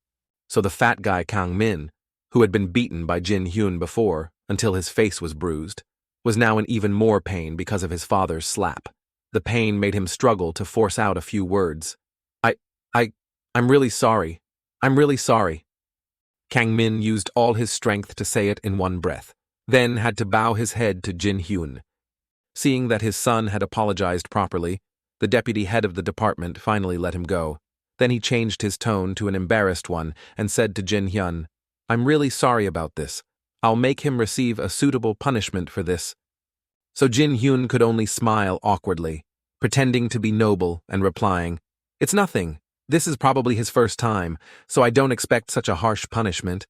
So the fat guy Kang Min, who had been beaten by Jin Hyun before until his face was bruised, was now in even more pain because of his father's slap. The pain made him struggle to force out a few words. I'm really sorry. I'm really sorry." Kang Min used all his strength to say it in one breath, then had to bow his head to Jin Hyun. Seeing that his son had apologized properly, the deputy head of the department finally let him go. Then he changed his tone to an embarrassed one and said to Jin Hyun, "I'm really sorry about this. I'll make him receive a suitable punishment for this." So Jin Hyun could only smile awkwardly, pretending to be noble and replying, "It's nothing. This is probably his first time, so I don't expect such a harsh punishment."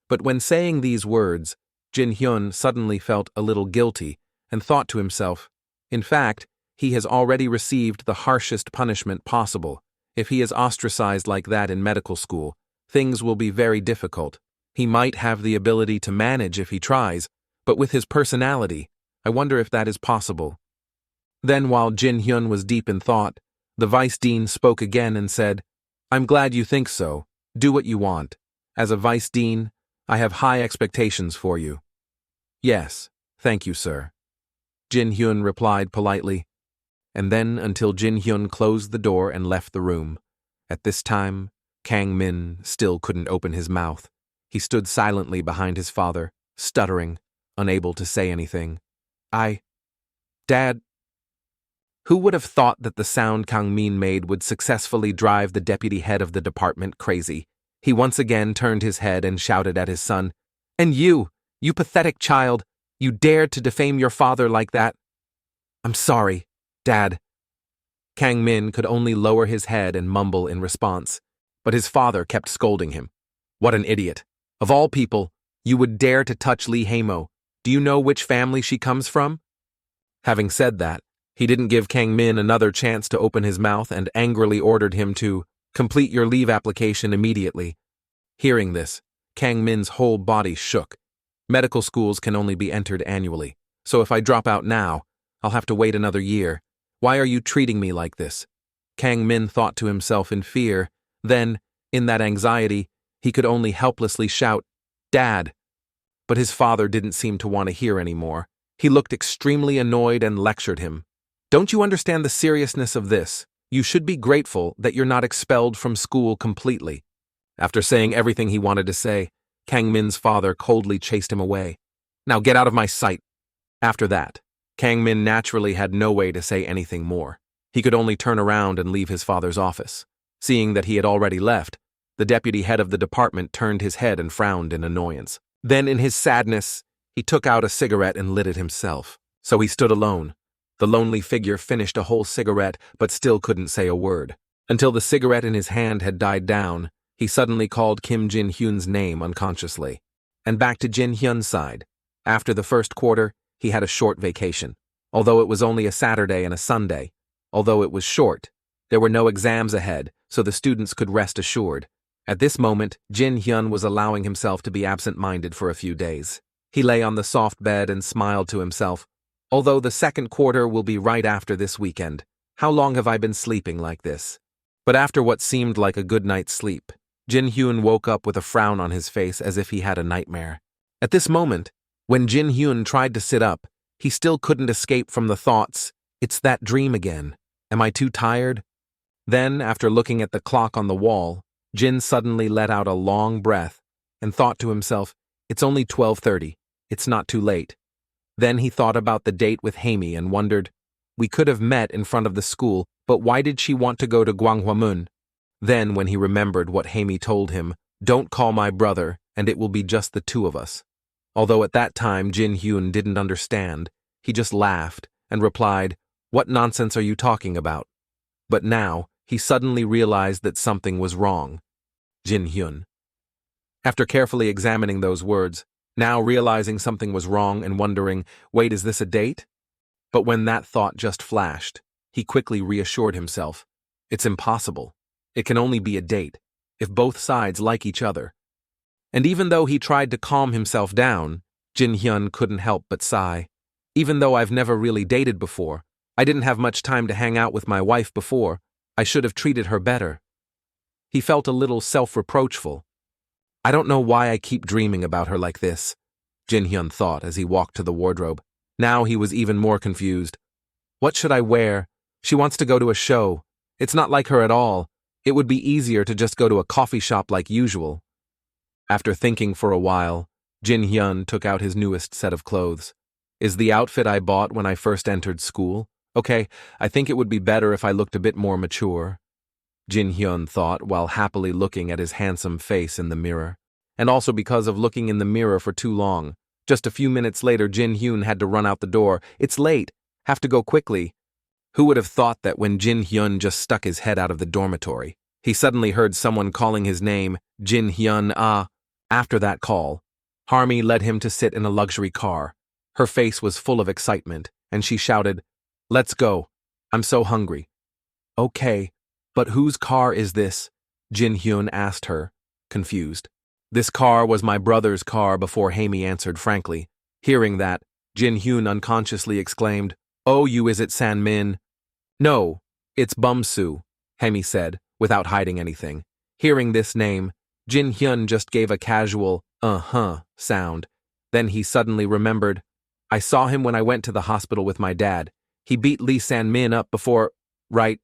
But when saying these words, Jin Hyun suddenly felt a little guilty and thought to himself, in fact, he has already received the harshest punishment possible. If he is ostracized like that in medical school, things will be very difficult. He might have the ability to manage if he tries, but with his personality, I wonder if that is possible. Then while Jin Hyun was deep in thought, the vice dean spoke again and said, "I'm glad you think so. Do what you want. As a vice dean, I have high expectations for you." "Yes, thank you, sir," Jin Hyun replied politely, and then until Jin Hyun closed the door and left the room. At this time, Kang Min still couldn't open his mouth. He stood silently behind his father, stuttering, unable to say anything. Dad." Who would have thought that the sound Kang Min made would successfully drive the deputy head of the department crazy? He once again turned his head and shouted at his son, "And you pathetic child, you dared to defame your father like that?" "I'm sorry, Dad." Kang Min could only lower his head and mumble in response, but his father kept scolding him. "What an idiot. Of all people, you would dare to touch Lee Haemo. Do you know which family she comes from?" Having said that, he didn't give Kang Min another chance to open his mouth and angrily ordered him to complete your leave application immediately. Hearing this, Kang Min's whole body shook. Medical schools can only be entered annually, so if I drop out now, I'll have to wait another year. Why are you treating me like this? Kang Min thought to himself in fear. Then, in that anxiety, he could only helplessly shout, "Dad!" But his father didn't seem to want to hear anymore. He looked extremely annoyed and lectured him. "Don't you understand the seriousness of this? You should be grateful that you're not expelled from school completely." After saying everything he wanted to say, Kang Min's father coldly chased him away. "Now get out of my sight." After that, Kang Min naturally had no way to say anything more. He could only turn around and leave his father's office. Seeing that he had already left, the deputy head of the department turned his head and frowned in annoyance. Then in his sadness, he took out a cigarette and lit it himself. So he stood alone. The lonely figure finished a whole cigarette but still couldn't say a word. Until the cigarette in his hand had died down, he suddenly called Kim Jin Hyun's name unconsciously. And back to Jin Hyun's side. After the first quarter, he had a short vacation. Although it was only a Saturday and a Sunday. Although it was short, there were no exams ahead, so the students could rest assured. At this moment, Jin Hyun was allowing himself to be absent-minded for a few days. He lay on the soft bed and smiled to himself. Although the second quarter will be right after this weekend, how long have I been sleeping like this? But after what seemed like a good night's sleep, Jin Hyun woke up with a frown on his face as if he had a nightmare. At this moment, when Jin Hyun tried to sit up, he still couldn't escape from the thoughts, "It's that dream again. Am I too tired?" Then, after looking at the clock on the wall, Jin suddenly let out a long breath and thought to himself, "It's only 12:30. It's not too late." Then he thought about the date with Haimi and wondered, we could have met in front of the school, but why did she want to go to Gwanghwamun? Then, when he remembered what Haimi told him, "Don't call my brother, and it will be just the two of us." Although at that time Jin Hyun didn't understand, he just laughed and replied, "What nonsense are you talking about?" But now, he suddenly realized that something was wrong. Jin Hyun. After carefully examining those words, now realizing something was wrong and wondering, wait, is this a date? But when that thought just flashed, he quickly reassured himself. It's impossible. It can only be a date, if both sides like each other. And even though he tried to calm himself down, Jin Hyun couldn't help but sigh. Even though I've never really dated before, I didn't have much time to hang out with my wife before, I should have treated her better. He felt a little self-reproachful. I don't know why I keep dreaming about her like this, Jin Hyun thought as he walked to the wardrobe. Now he was even more confused. What should I wear? She wants to go to a show. It's not like her at all. It would be easier to just go to a coffee shop like usual. After thinking for a while, Jin Hyun took out his newest set of clothes. Is the outfit I bought when I first entered school? Okay, I think it would be better if I looked a bit more mature, Jin Hyun thought while happily looking at his handsome face in the mirror. And also because of looking in the mirror for too long. Just a few minutes later, Jin Hyun had to run out the door. It's late. Have to go quickly. Who would have thought that when Jin Hyun just stuck his head out of the dormitory, he suddenly heard someone calling his name, Jin Hyun ah. After that call, Harmi led him to sit in a luxury car. Her face was full of excitement, and she shouted, "Let's go. I'm so hungry." Okay, but whose car is this? Jin Hyun asked her, confused. This car was my brother's car before Haimi answered frankly. Hearing that, Jin Hyun unconsciously exclaimed, "Oh, you is it San Min?" "No, it's Bumsu," Haimi said, without hiding anything. Hearing this name, Jin Hyun just gave a casual, uh-huh, sound. Then he suddenly remembered, I saw him when I went to the hospital with my dad. He beat Lee San-min up before, right?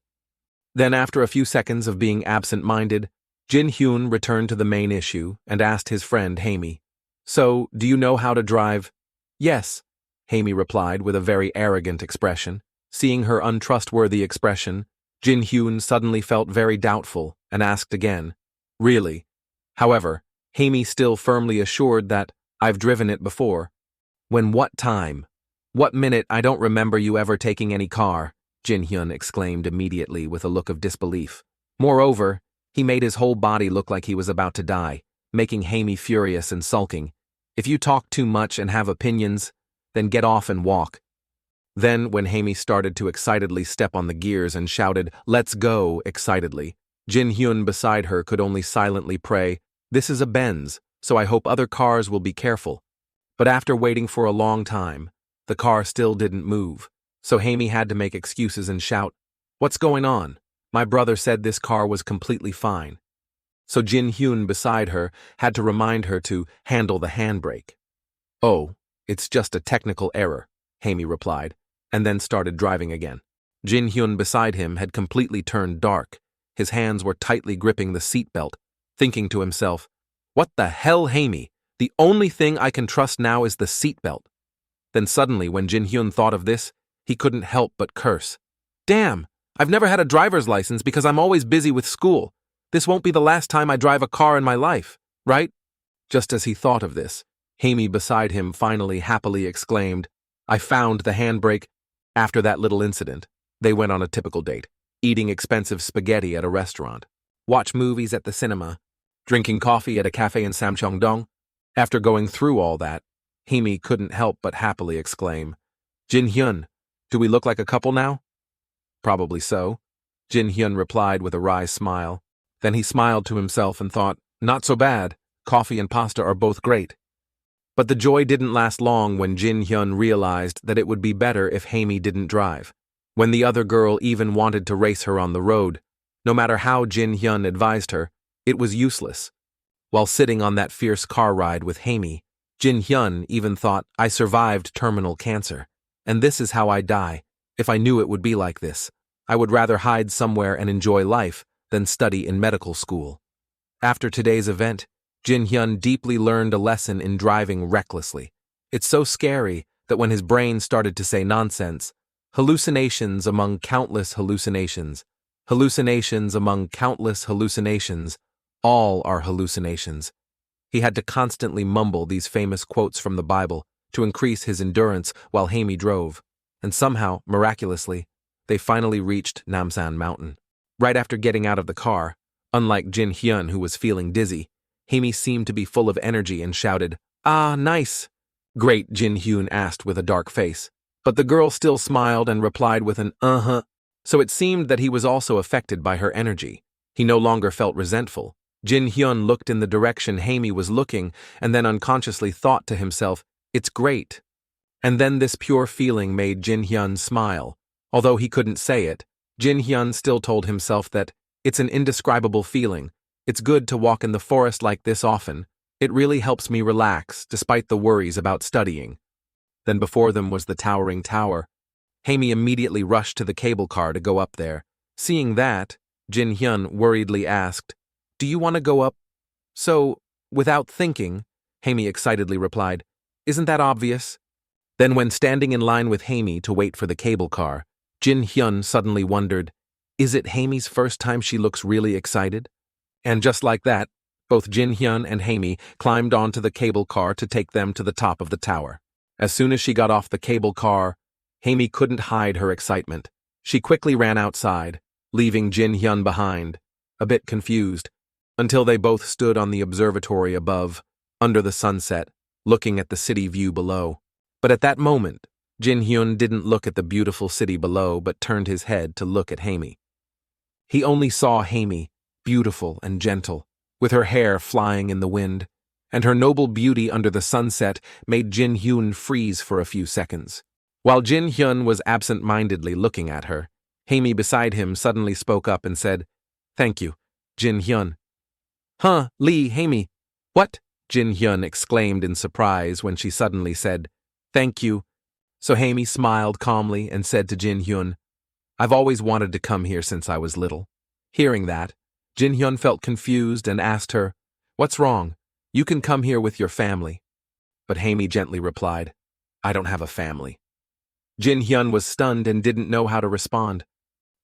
Then after a few seconds of being absent-minded, Jin Hyun returned to the main issue and asked his friend Haimi, "So, do you know how to drive?" "Yes," Haimi replied with a very arrogant expression. Seeing her untrustworthy expression, Jin Hyun suddenly felt very doubtful and asked again, "Really?" However, Haimi still firmly assured that, "I've driven it before." "When what time? What minute? I don't remember you ever taking any car," Jin Hyun exclaimed immediately with a look of disbelief. Moreover, he made his whole body look like he was about to die, making Haimi furious and sulking. "If you talk too much and have opinions, then get off and walk." Then, when Haimi started to excitedly step on the gears and shouted, "Let's go," excitedly, Jin Hyun beside her could only silently pray, "This is a Benz, so I hope other cars will be careful." But after waiting for a long time, the car still didn't move, so Haimi had to make excuses and shout, "What's going on? My brother said this car was completely fine." So Jin Hyun beside her had to remind her to handle the handbrake. "Oh, it's just a technical error," Haimi replied, and then started driving again. Jin Hyun beside him had completely turned dark. His hands were tightly gripping the seatbelt, thinking to himself, "What the hell, Haimi? The only thing I can trust now is the seatbelt." Then suddenly, when Jin Hyun thought of this, he couldn't help but curse. "Damn, I've never had a driver's license because I'm always busy with school. This won't be the last time I drive a car in my life, right?" Just as he thought of this, Haimi beside him finally happily exclaimed, "I found the handbrake." After that little incident, they went on a typical date, eating expensive spaghetti at a restaurant, watch movies at the cinema, drinking coffee at a cafe in Samcheongdong. After going through all that, Haimi couldn't help but happily exclaim, "Jin Hyun, do we look like a couple now?" "Probably so," Jin Hyun replied with a wry smile. Then he smiled to himself and thought, not so bad, coffee and pasta are both great. But the joy didn't last long when Jin Hyun realized that it would be better if Haemi didn't drive. When the other girl even wanted to race her on the road, no matter how Jin Hyun advised her, it was useless. While sitting on that fierce car ride with Haemi, Jin Hyun even thought, I survived terminal cancer, and this is how I die. If I knew it would be like this, I would rather hide somewhere and enjoy life than study in medical school. After today's event, Jin Hyun deeply learned a lesson in driving recklessly. It's so scary that when his brain started to say nonsense, hallucinations among countless hallucinations, hallucinations among countless hallucinations, all are hallucinations. He had to constantly mumble these famous quotes from the Bible to increase his endurance while Haemi drove, and somehow, miraculously, they finally reached Namsan Mountain. Right after getting out of the car, unlike Jin Hyun who was feeling dizzy, Haemi seemed to be full of energy and shouted, "Ah, nice!" Great, Jin Hyun asked with a dark face. But the girl still smiled and replied with an uh-huh. So it seemed that he was also affected by her energy. He no longer felt resentful. Jin Hyun looked in the direction Haemi was looking and then unconsciously thought to himself, it's great. And then this pure feeling made Jin Hyun smile. Although he couldn't say it, Jin Hyun still told himself that it's an indescribable feeling. It's good to walk in the forest like this often. It really helps me relax, despite the worries about studying. Then before them was the towering tower. Haemi immediately rushed to the cable car to go up there. Seeing that, Jin Hyun worriedly asked, do you want to go up? So, without thinking, Haemi excitedly replied, isn't that obvious? Then when standing in line with Haemi to wait for the cable car, Jin Hyun suddenly wondered, is it Haemi's first time she looks really excited? And just like that, both Jin Hyun and Haemi climbed onto the cable car to take them to the top of the tower. As soon as she got off the cable car, Haemi couldn't hide her excitement. She quickly ran outside, leaving Jin Hyun behind, a bit confused, until they both stood on the observatory above, under the sunset, looking at the city view below. But at that moment, Jin Hyun didn't look at the beautiful city below but turned his head to look at Haemi. He only saw Haemi, beautiful and gentle, with her hair flying in the wind, and her noble beauty under the sunset made Jin Hyun freeze for a few seconds. While Jin Hyun was absent-mindedly looking at her, Haemi beside him suddenly spoke up and said, thank you, Jin Hyun. Huh, Lee, Haemi. What? Jin Hyun exclaimed in surprise when she suddenly said, thank you. So Haemi smiled calmly and said to Jin Hyun, I've always wanted to come here since I was little. Hearing that, Jin Hyun felt confused and asked her, what's wrong? You can come here with your family. But Haemi gently replied, I don't have a family. Jin Hyun was stunned and didn't know how to respond.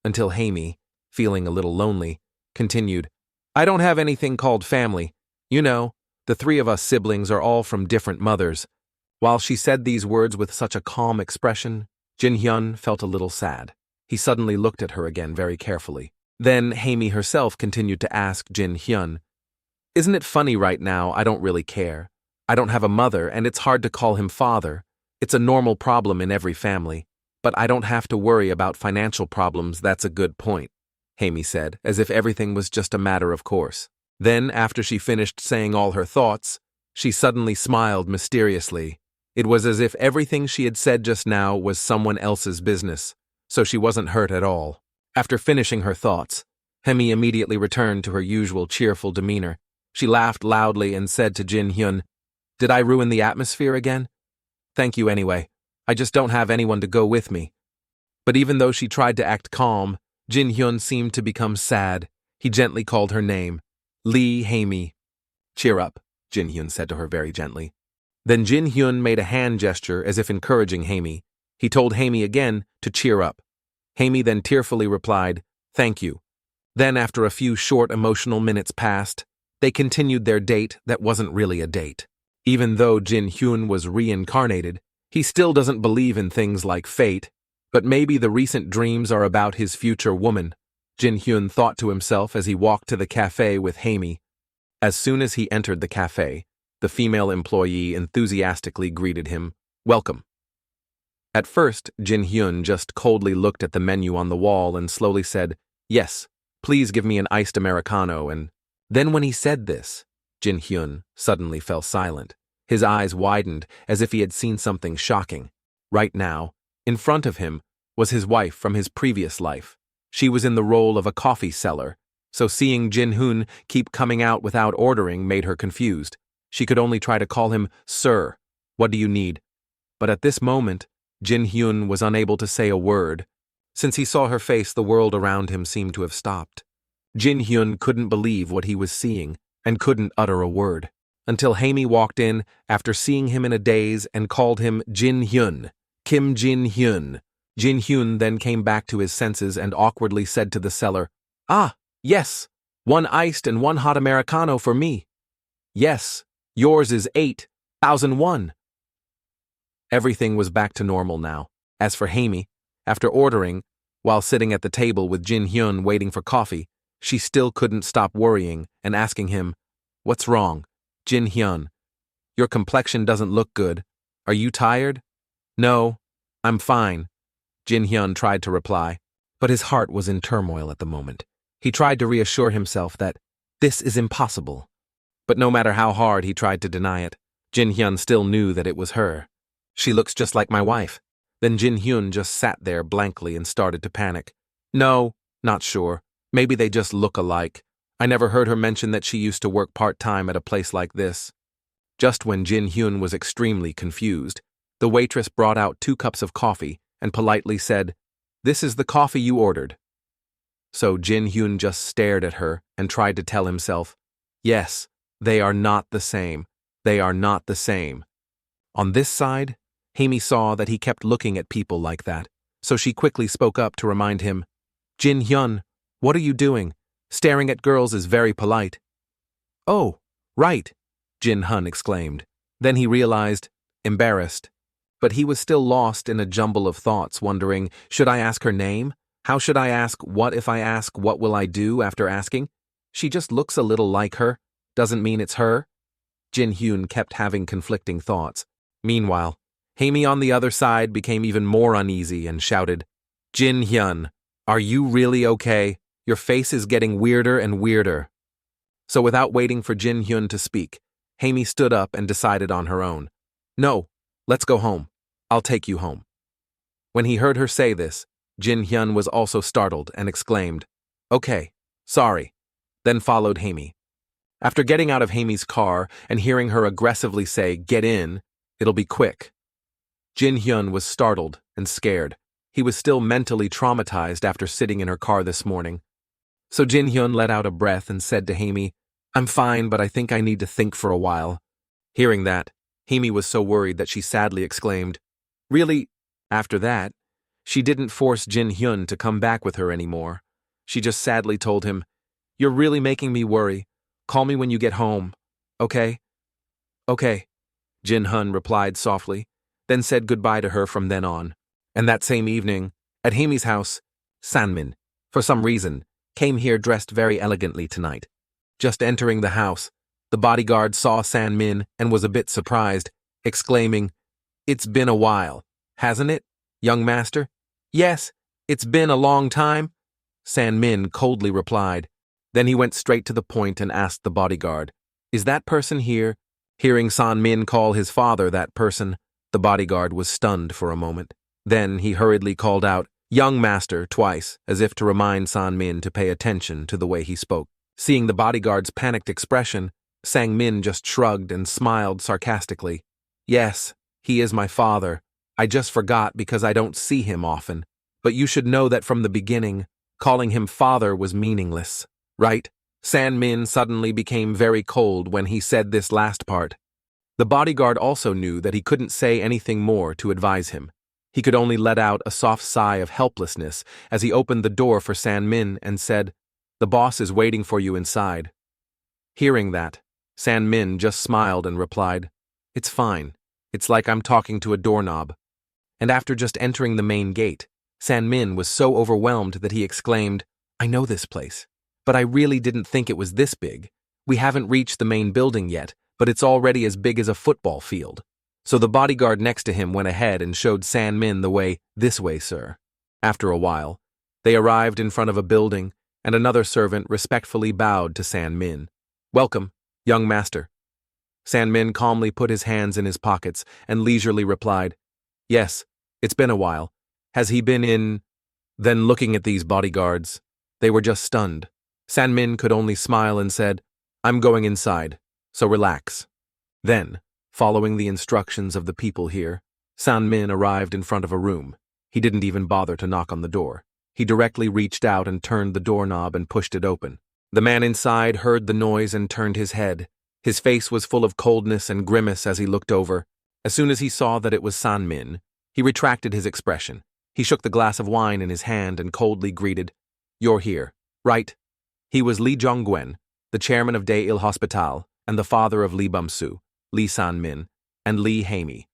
Until Haemi, feeling a little lonely, continued, I don't have anything called family. You know, the three of us siblings are all from different mothers. While she said these words with such a calm expression, Jin Hyun felt a little sad. He suddenly looked at her again very carefully. Then Haemi herself continued to ask Jin Hyun, isn't it funny right now I don't really care? I don't have a mother and it's hard to call him father. It's a normal problem in every family. But I don't have to worry about financial problems, that's a good point, Haemi said, as if everything was just a matter of course. Then, after she finished saying all her thoughts, she suddenly smiled mysteriously. It was as if everything she had said just now was someone else's business, so she wasn't hurt at all. After finishing her thoughts, Haemi immediately returned to her usual cheerful demeanor. She laughed loudly and said to Jin Hyun, did I ruin the atmosphere again? Thank you anyway. I just don't have anyone to go with me. But even though she tried to act calm, Jin Hyun seemed to become sad. He gently called her name, Lee Haemi. Cheer up, Jin Hyun said to her very gently. Then Jin Hyun made a hand gesture as if encouraging Haemi. He told Haemi again to cheer up. Haemi then tearfully replied, thank you. Then after a few short emotional minutes passed, they continued their date that wasn't really a date. Even though Jin Hyun was reincarnated, he still doesn't believe in things like fate, but maybe the recent dreams are about his future woman, Jin Hyun thought to himself as he walked to the cafe with Haemi. As soon as he entered the cafe, the female employee enthusiastically greeted him, welcome. At first, Jin Hyun just coldly looked at the menu on the wall and slowly said, yes, Please give me an iced Americano and… Then when he said this, Jin Hyun suddenly fell silent. His eyes widened as if he had seen something shocking. Right now, in front of him, was his wife from his previous life. She was in the role of a coffee seller, so seeing Jin Hyun keep coming out without ordering made her confused. She could only try to call him Sir. What do you need? But at this moment, Jin Hyun was unable to say a word. Since he saw her face, the world around him seemed to have stopped. Jin Hyun couldn't believe what he was seeing and couldn't utter a word, until Haemi walked in after seeing him in a daze and called him Jin Hyun, Kim Jin Hyun. Jin Hyun then came back to his senses and awkwardly said to the seller, "Ah, yes, 1 iced and 1 hot Americano for me. Yes, yours is 8,001. Everything was back to normal now. As for Haemi, after ordering, while sitting at the table with Jin Hyun waiting for coffee, she still couldn't stop worrying and asking him, "What's wrong? Jin Hyun, your complexion doesn't look good. Are you tired?" "No, I'm fine," Jin Hyun tried to reply, but his heart was in turmoil at the moment. He tried to reassure himself that this is impossible. But no matter how hard he tried to deny it, Jin Hyun still knew that it was her. "She looks just like my wife." Then Jin Hyun just sat there blankly and started to panic. "No, not sure. Maybe they just look alike. I never heard her mention that she used to work part-time at a place like this." Just when Jin Hyun was extremely confused, the waitress brought out 2 cups of coffee and politely said, "This is the coffee you ordered." So Jin Hyun just stared at her and tried to tell himself, "Yes, they are not the same. They are not the same." On this side, Haemi saw that he kept looking at people like that, so she quickly spoke up to remind him, "Jin Hyun, what are you doing? Staring at girls is very polite." "Oh, right," Jin Hyun exclaimed. Then he realized, embarrassed. But he was still lost in a jumble of thoughts, wondering, should I ask her name? How should I ask what if I ask what will I do after asking? She just looks a little like her. Doesn't mean it's her. Jin Hyun kept having conflicting thoughts. Meanwhile, Haemi on the other side became even more uneasy and shouted, "Jin Hyun, are you really okay? Your face is getting weirder and weirder." So without waiting for Jin Hyun to speak, Haemi stood up and decided on her own. "No, let's go home. I'll take you home." When he heard her say this, Jin Hyun was also startled and exclaimed, "Okay, sorry," then followed Haemi. After getting out of Haemi's car and hearing her aggressively say, "Get in, it'll be quick," Jin Hyun was startled and scared. He was still mentally traumatized after sitting in her car this morning. So Jin Hyun let out a breath and said to Haemi, "I'm fine, but I think I need to think for a while." Hearing that, Haemi was so worried that she sadly exclaimed, "Really?" After that, she didn't force Jin Hyun to come back with her anymore. She just sadly told him, "You're really making me worry. Call me when you get home. Okay?" "Okay," Jin Hyun replied softly, then said goodbye to her from then on. And that same evening, at Haemi's house, Sanmin, for some reason, came here dressed very elegantly tonight. Just entering the house, the bodyguard saw Sanmin and was a bit surprised, exclaiming, "It's been a while, hasn't it, young master?" "Yes, it's been a long time," Sanmin coldly replied. Then he went straight to the point and asked the bodyguard, "Is that person here?" Hearing Sanmin call his father that person, the bodyguard was stunned for a moment. Then he hurriedly called out, "Young master," twice, as if to remind Sanmin to pay attention to the way he spoke. Seeing the bodyguard's panicked expression, Sangmin just shrugged and smiled sarcastically. "Yes, he is my father. I just forgot because I don't see him often. But you should know that from the beginning, calling him father was meaningless, right?" Sanmin suddenly became very cold when he said this last part. The bodyguard also knew that he couldn't say anything more to advise him. He could only let out a soft sigh of helplessness as he opened the door for Sanmin and said, "The boss is waiting for you inside." Hearing that, Sanmin just smiled and replied, "It's fine. It's like I'm talking to a doorknob." And after just entering the main gate, Sanmin was so overwhelmed that he exclaimed, "I know this place, but I really didn't think it was this big. We haven't reached the main building yet, but it's already as big as a football field." So the bodyguard next to him went ahead and showed Sanmin the way, "This way, sir." After a while, they arrived in front of a building, and another servant respectfully bowed to San Min. "Welcome, young master." San Min calmly put his hands in his pockets and leisurely replied, "Yes, it's been a while. Has he been in—" Then looking at these bodyguards, they were just stunned. San Min could only smile and said, "I'm going inside, so relax." Then, following the instructions of the people here, San Min arrived in front of a room. He didn't even bother to knock on the door. He directly reached out and turned the doorknob and pushed it open. The man inside heard the noise and turned his head. His face was full of coldness and grimace as he looked over. As soon as he saw that it was San Min, he retracted his expression. He shook the glass of wine in his hand and coldly greeted, "You're here, right?" He was Lee Jonggwen, the chairman of Dae Il Hospital and the father of Lee Bumsu, Lee San Min, and Lee Haimi.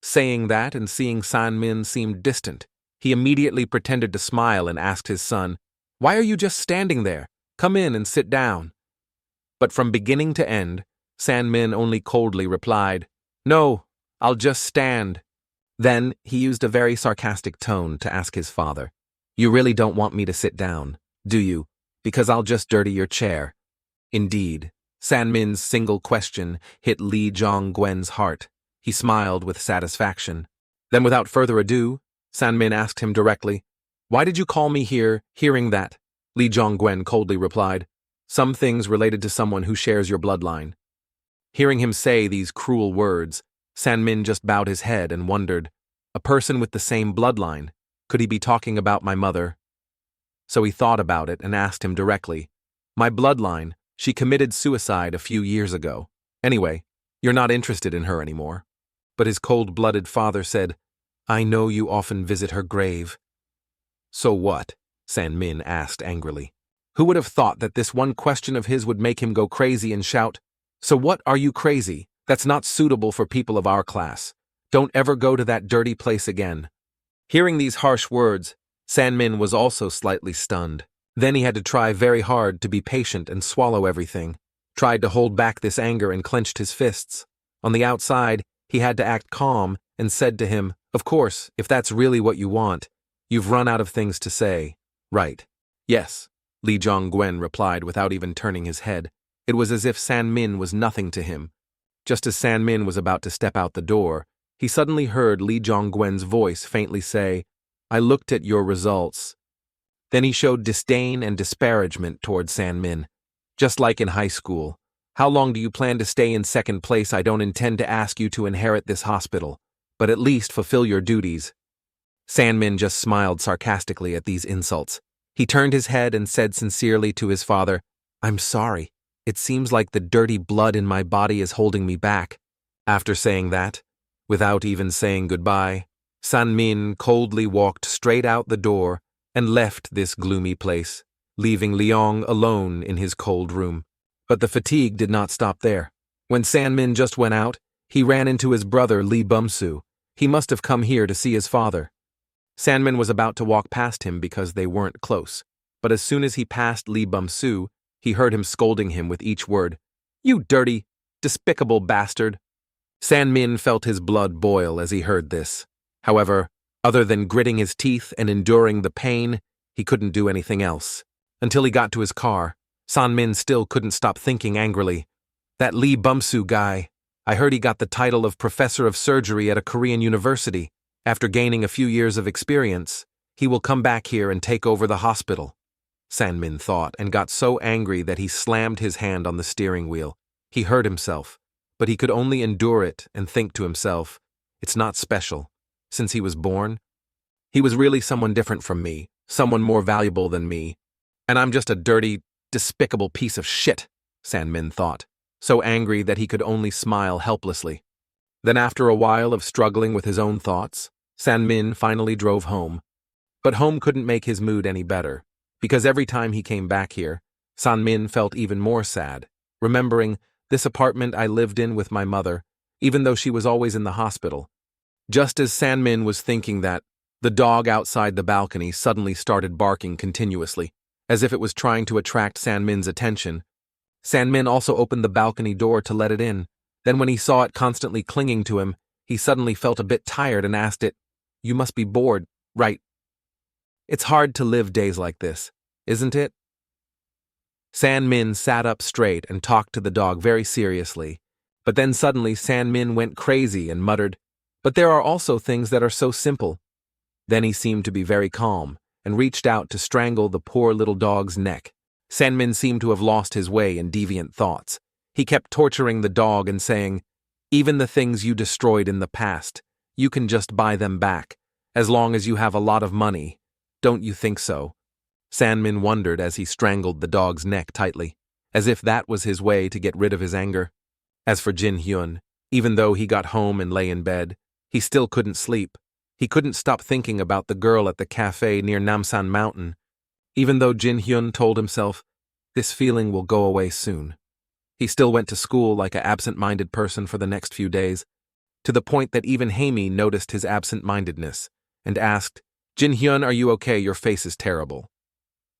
Saying that and seeing San Min seemed distant, he immediately pretended to smile and asked his son, "Why are you just standing there? Come in and sit down." But from beginning to end, San Min only coldly replied, "No, I'll just stand." Then he used a very sarcastic tone to ask his father, "You really don't want me to sit down, do you? Because I'll just dirty your chair." Indeed, San Min's single question hit Lee Jonggwen's heart. He smiled with satisfaction. Then without further ado, San Min asked him directly, "Why did you call me here, hearing that?" Lee Jonggwen coldly replied, "Some things related to someone who shares your bloodline." Hearing him say these cruel words, San Min just bowed his head and wondered, a person with the same bloodline, could he be talking about my mother? So he thought about it and asked him directly, "My bloodline, she committed suicide a few years ago. Anyway, you're not interested in her anymore." But his cold-blooded father said, "I know you often visit her grave." "So what?" San Min asked angrily. Who would have thought that this one question of his would make him go crazy and shout, "So what, are you crazy? That's not suitable for people of our class. Don't ever go to that dirty place again." Hearing these harsh words, San Min was also slightly stunned. Then he had to try very hard to be patient and swallow everything, tried to hold back this anger and clenched his fists. On the outside, he had to act calm and said to him, "Of course, if that's really what you want, you've run out of things to say, right?" "Yes," Lee Jonggwen replied without even turning his head. It was as if San Min was nothing to him. Just as San Min was about to step out the door, he suddenly heard Lee Jonggwen's voice faintly say, "I looked at your results." Then he showed disdain and disparagement toward San Min. "Just like in high school. How long do you plan to stay in second place? I don't intend to ask you to inherit this hospital, but at least fulfill your duties." San Min just smiled sarcastically at these insults. He turned his head and said sincerely to his father, "I'm sorry. It seems like the dirty blood in my body is holding me back." After saying that, without even saying goodbye, San Min coldly walked straight out the door and left this gloomy place, leaving Liang alone in his cold room. But the fatigue did not stop there. When San Min just went out, he ran into his brother Lee Bumsu. He must have come here to see his father. San Min was about to walk past him because they weren't close, but as soon as he passed Lee Bumsu, he heard him scolding him with each word, "You dirty, despicable bastard." San Min felt his blood boil as he heard this. However, other than gritting his teeth and enduring the pain, he couldn't do anything else. Until he got to his car, San Min still couldn't stop thinking angrily, "That Lee Bumsu guy, I heard he got the title of professor of surgery at a Korean university. After gaining a few years of experience, he will come back here and take over the hospital." San Min thought and got so angry that he slammed his hand on the steering wheel. He hurt himself, but he could only endure it and think to himself, "It's not special. Since he was born, he was really someone different from me, someone more valuable than me. And I'm just a dirty, despicable piece of shit," San Min thought, so angry that he could only smile helplessly. Then after a while of struggling with his own thoughts, San Min finally drove home. But home couldn't make his mood any better, because every time he came back here, San Min felt even more sad, remembering, "This apartment I lived in with my mother, even though she was always in the hospital." Just as San Min was thinking that, the dog outside the balcony suddenly started barking continuously, as if it was trying to attract San Min's attention. San Min also opened the balcony door to let it in. Then when he saw it constantly clinging to him, he suddenly felt a bit tired and asked it, "You must be bored, right?" It's hard to live days like this, isn't it? San-min sat up straight and talked to the dog very seriously. But then suddenly San-min went crazy and muttered, "But there are also things that are so simple." Then he seemed to be very calm and reached out to strangle the poor little dog's neck. San-min seemed to have lost his way in deviant thoughts. He kept torturing the dog and saying, "Even the things you destroyed in the past, you can just buy them back, as long as you have a lot of money. Don't you think so?" San-min wondered as he strangled the dog's neck tightly, as if that was his way to get rid of his anger. As for Jin-hyun, even though he got home and lay in bed, he still couldn't sleep. He couldn't stop thinking about the girl at the cafe near Namsan Mountain. Even though Jin-hyun told himself, this feeling will go away soon. He still went to school like an absent-minded person for the next few days, to the point that even Haimi noticed his absent-mindedness and asked, "Jin-hyun, are you okay? Your face is terrible."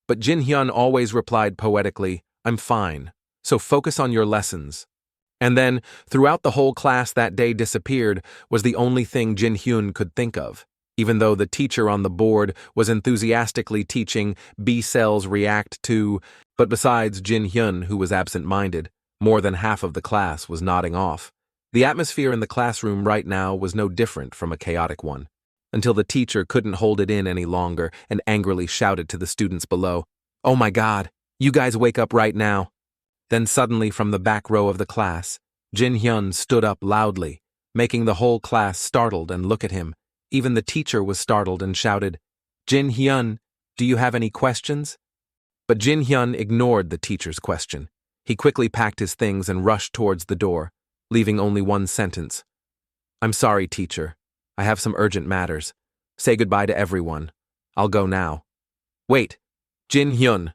But Jin-hyun always replied poetically, "I'm fine, so focus on your lessons." And then, throughout the whole class that day disappeared was the only thing Jin-hyun could think of, even though the teacher on the board was enthusiastically teaching B cells react to, but besides Jin-hyun, who was absent-minded, more than half of the class was nodding off. The atmosphere in the classroom right now was no different from a chaotic one, until the teacher couldn't hold it in any longer and angrily shouted to the students below, "Oh my God, you guys wake up right now." Then suddenly from the back row of the class, Jin-hyun stood up loudly, making the whole class startled and look at him. Even the teacher was startled and shouted, "Jin-hyun, do you have any questions?" But Jin-hyun ignored the teacher's question. He quickly packed his things and rushed towards the door, leaving only one sentence. "I'm sorry, teacher. I have some urgent matters. Say goodbye to everyone. I'll go now." "Wait, Jin-hyun."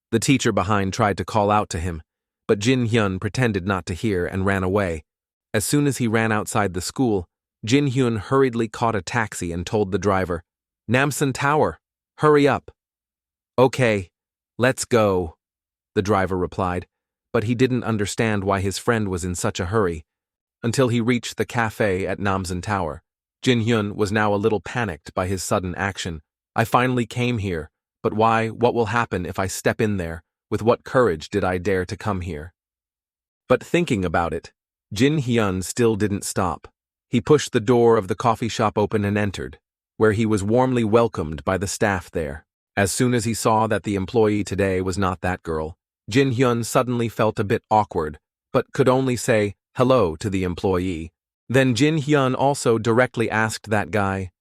The teacher behind tried to call out to him, but Jin-hyun pretended not to hear and ran away. As soon as he ran outside the school, Jin-hyun hurriedly caught a taxi and told the driver, "Namsan Tower, hurry up." "Okay, let's go," the driver replied, but he didn't understand why his friend was in such a hurry. Until he reached the cafe at Namsan Tower. Jin-hyun was now a little panicked by his sudden action. "I finally came here, but why? What will happen if I step in there? With what courage did I dare to come here?" But thinking about it, Jin-hyun still didn't stop. He pushed the door of the coffee shop open and entered, where he was warmly welcomed by the staff there. As soon as he saw that the employee today was not that girl, Jin-hyun suddenly felt a bit awkward, but could only say hello to the employee. Then Jin-hyun also directly asked that guy,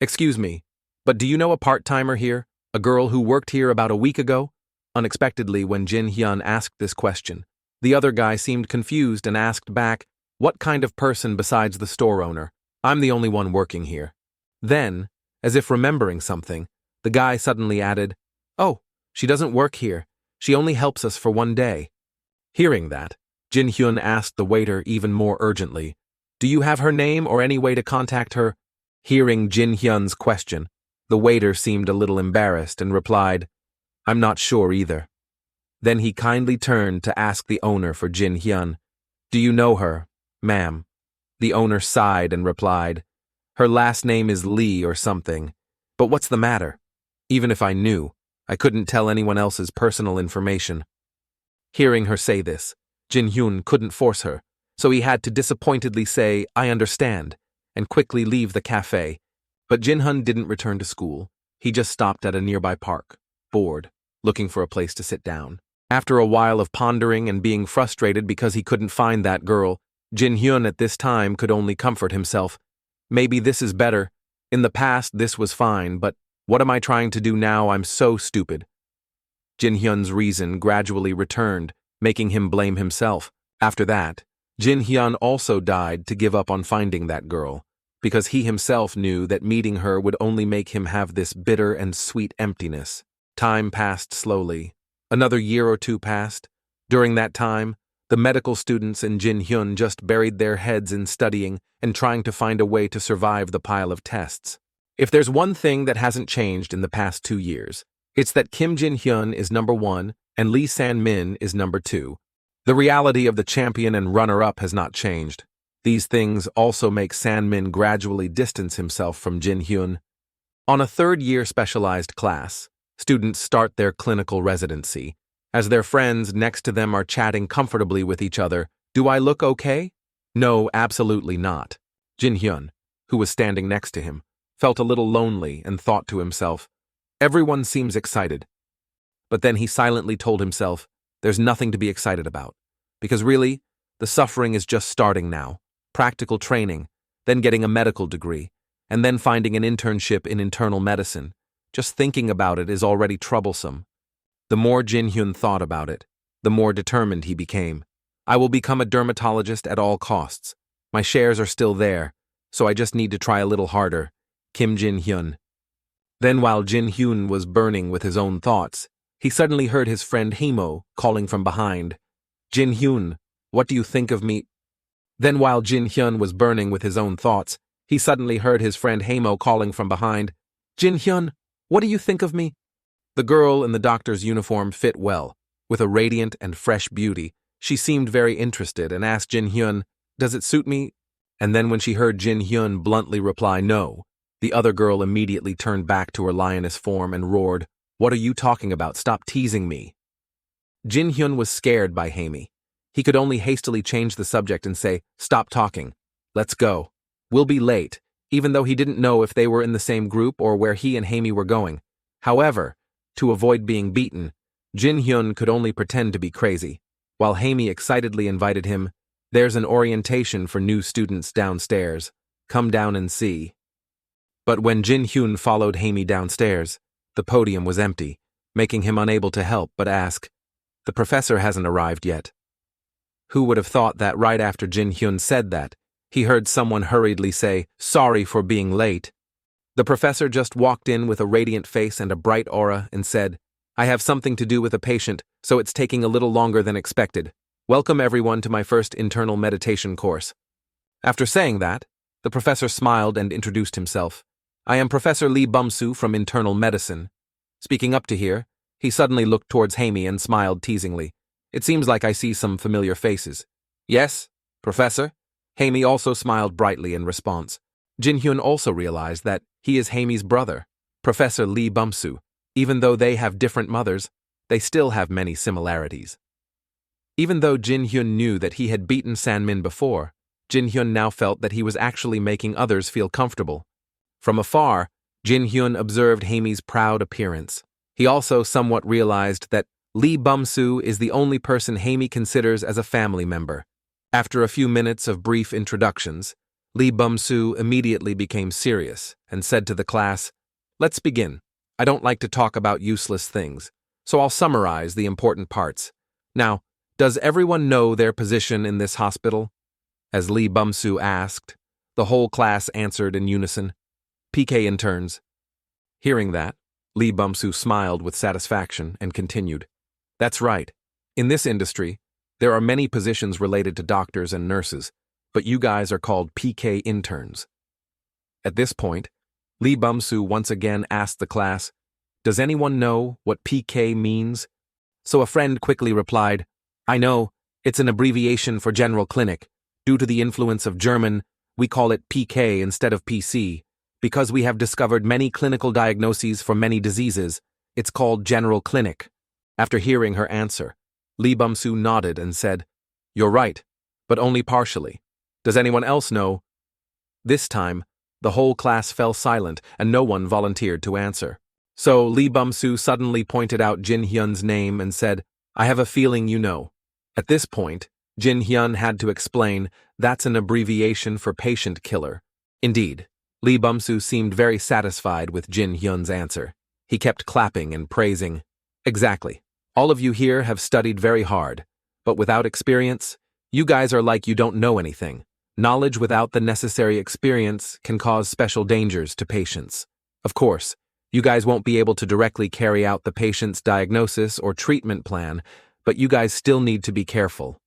"Excuse me, but do you know a part-timer here? A girl who worked here about a week ago?" Unexpectedly, when Jin-hyun asked this question, the other guy seemed confused and asked back, "What kind of person besides the store owner? I'm the only one working here." Then, as if remembering something, the guy suddenly added, "Oh, she doesn't work here. She only helps us for one day." Hearing that, Jin-hyun asked the waiter even more urgently, "Do you have her name or any way to contact her?" Hearing Jin-hyun's question, the waiter seemed a little embarrassed and replied, "I'm not sure either." Then he kindly turned to ask the owner for Jin-hyun, "Do you know her, ma'am?" The owner sighed and replied, "Her last name is Lee or something. But what's the matter? Even if I knew, I couldn't tell anyone else's personal information." Hearing her say this, Jin-hyun couldn't force her, so he had to disappointedly say, "I understand," and quickly leave the cafe. But Jin-hyun didn't return to school. He just stopped at a nearby park, bored, looking for a place to sit down. After a while of pondering and being frustrated because he couldn't find that girl, Jin-hyun at this time could only comfort himself. Maybe this is better. In the past, this was fine, but what am I trying to do now? I'm so stupid. Jin-hyun's reason gradually returned, making him blame himself. After that, Jin-hyun also died to give up on finding that girl, because he himself knew that meeting her would only make him have this bitter and sweet emptiness. Time passed slowly. Another year or two passed. During that time, the medical students in Jin-hyun just buried their heads in studying and trying to find a way to survive the pile of tests. If there's one thing that hasn't changed in the past 2 years, it's that Kim Jin-hyun is number 1 and Lee San-min is number 2. The reality of the champion and runner-up has not changed. These things also make San-min gradually distance himself from Jin-hyun. On a third-year specialized class, students start their clinical residency. As their friends next to them are chatting comfortably with each other, do I look okay? No, absolutely not. Jin Hyun, who was standing next to him, felt a little lonely and thought to himself, everyone seems excited. But then he silently told himself, there's nothing to be excited about. Because really, the suffering is just starting now. Practical training, then getting a medical degree, and then finding an internship in internal medicine. Just thinking about it is already troublesome. The more Jin Hyun thought about it, the more determined he became. I will become a dermatologist at all costs. My shares are still there, so I just need to try a little harder. Kim Jin Hyun. Then while Jin Hyun was burning with his own thoughts, he suddenly heard his friend Hemo calling from behind. Jin Hyun, what do you think of me? Then while Jin Hyun was burning with his own thoughts, he suddenly heard his friend Hemo calling from behind. Jin Hyun, what do you think of me? The girl in the doctor's uniform fit well. With a radiant and fresh beauty, she seemed very interested and asked Jin Hyun, does it suit me? And then when she heard Jin Hyun bluntly reply no, the other girl immediately turned back to her lioness form and roared, what are you talking about? Stop teasing me. Jin Hyun was scared by Haimi. He could only hastily change the subject and say, stop talking. Let's go. We'll be late, even though he didn't know if they were in the same group or where he and Haimi were going. However, to avoid being beaten, Jin Hyun could only pretend to be crazy, while Haimi excitedly invited him, there's an orientation for new students downstairs. Come down and see. But when Jin Hyun followed Haimi downstairs, the podium was empty, making him unable to help but ask, the professor hasn't arrived yet. Who would have thought that right after Jin Hyun said that, he heard someone hurriedly say, sorry for being late. The professor just walked in with a radiant face and a bright aura and said, I have something to do with a patient, so it's taking a little longer than expected. Welcome everyone to my first internal meditation course. After saying that, the professor smiled and introduced himself. I am Professor Lee Bumsu from Internal Medicine. Speaking up to here, he suddenly looked towards Haimi and smiled teasingly. It seems like I see some familiar faces. Yes, Professor? Haimi also smiled brightly in response. Jin Hyun also realized that he is Haimi's brother, Professor Lee Bumsu. Even though they have different mothers, they still have many similarities. Even though Jin Hyun knew that he had beaten Sanmin before, Jin Hyun now felt that he was actually making others feel comfortable. From afar, Jin Hyun observed Haimi's proud appearance. He also somewhat realized that Lee Bumsu is the only person Haimi considers as a family member. After a few minutes of brief introductions, Lee Bumsu immediately became serious and said to the class, let's begin. I don't like to talk about useless things, so I'll summarize the important parts. Now, does everyone know their position in this hospital? As Lee Bumsu asked, the whole class answered in unison, PK interns. Hearing that, Lee Bumsu smiled with satisfaction and continued, that's right. In this industry, there are many positions related to doctors and nurses, but you guys are called PK interns. At this point, Lee Bumsu once again asked the class, does anyone know what PK means? So a friend quickly replied, I know, it's an abbreviation for General Clinic. Due to the influence of German, we call it PK instead of PC. Because we have discovered many clinical diagnoses for many diseases, it's called General Clinic. After hearing her answer, Lee Bumsu nodded and said, you're right, but only partially. Does anyone else know? This time, the whole class fell silent and no one volunteered to answer. So Lee Bumsu suddenly pointed out Jin Hyun's name and said, I have a feeling you know. At this point, Jin Hyun had to explain, that's an abbreviation for patient killer. Indeed, Lee Bumsu seemed very satisfied with Jin Hyun's answer. He kept clapping and praising. Exactly. All of you here have studied very hard, but without experience, you guys are like you don't know anything. Knowledge without the necessary experience can cause special dangers to patients. Of course, you guys won't be able to directly carry out the patient's diagnosis or treatment plan, but you guys still need to be careful.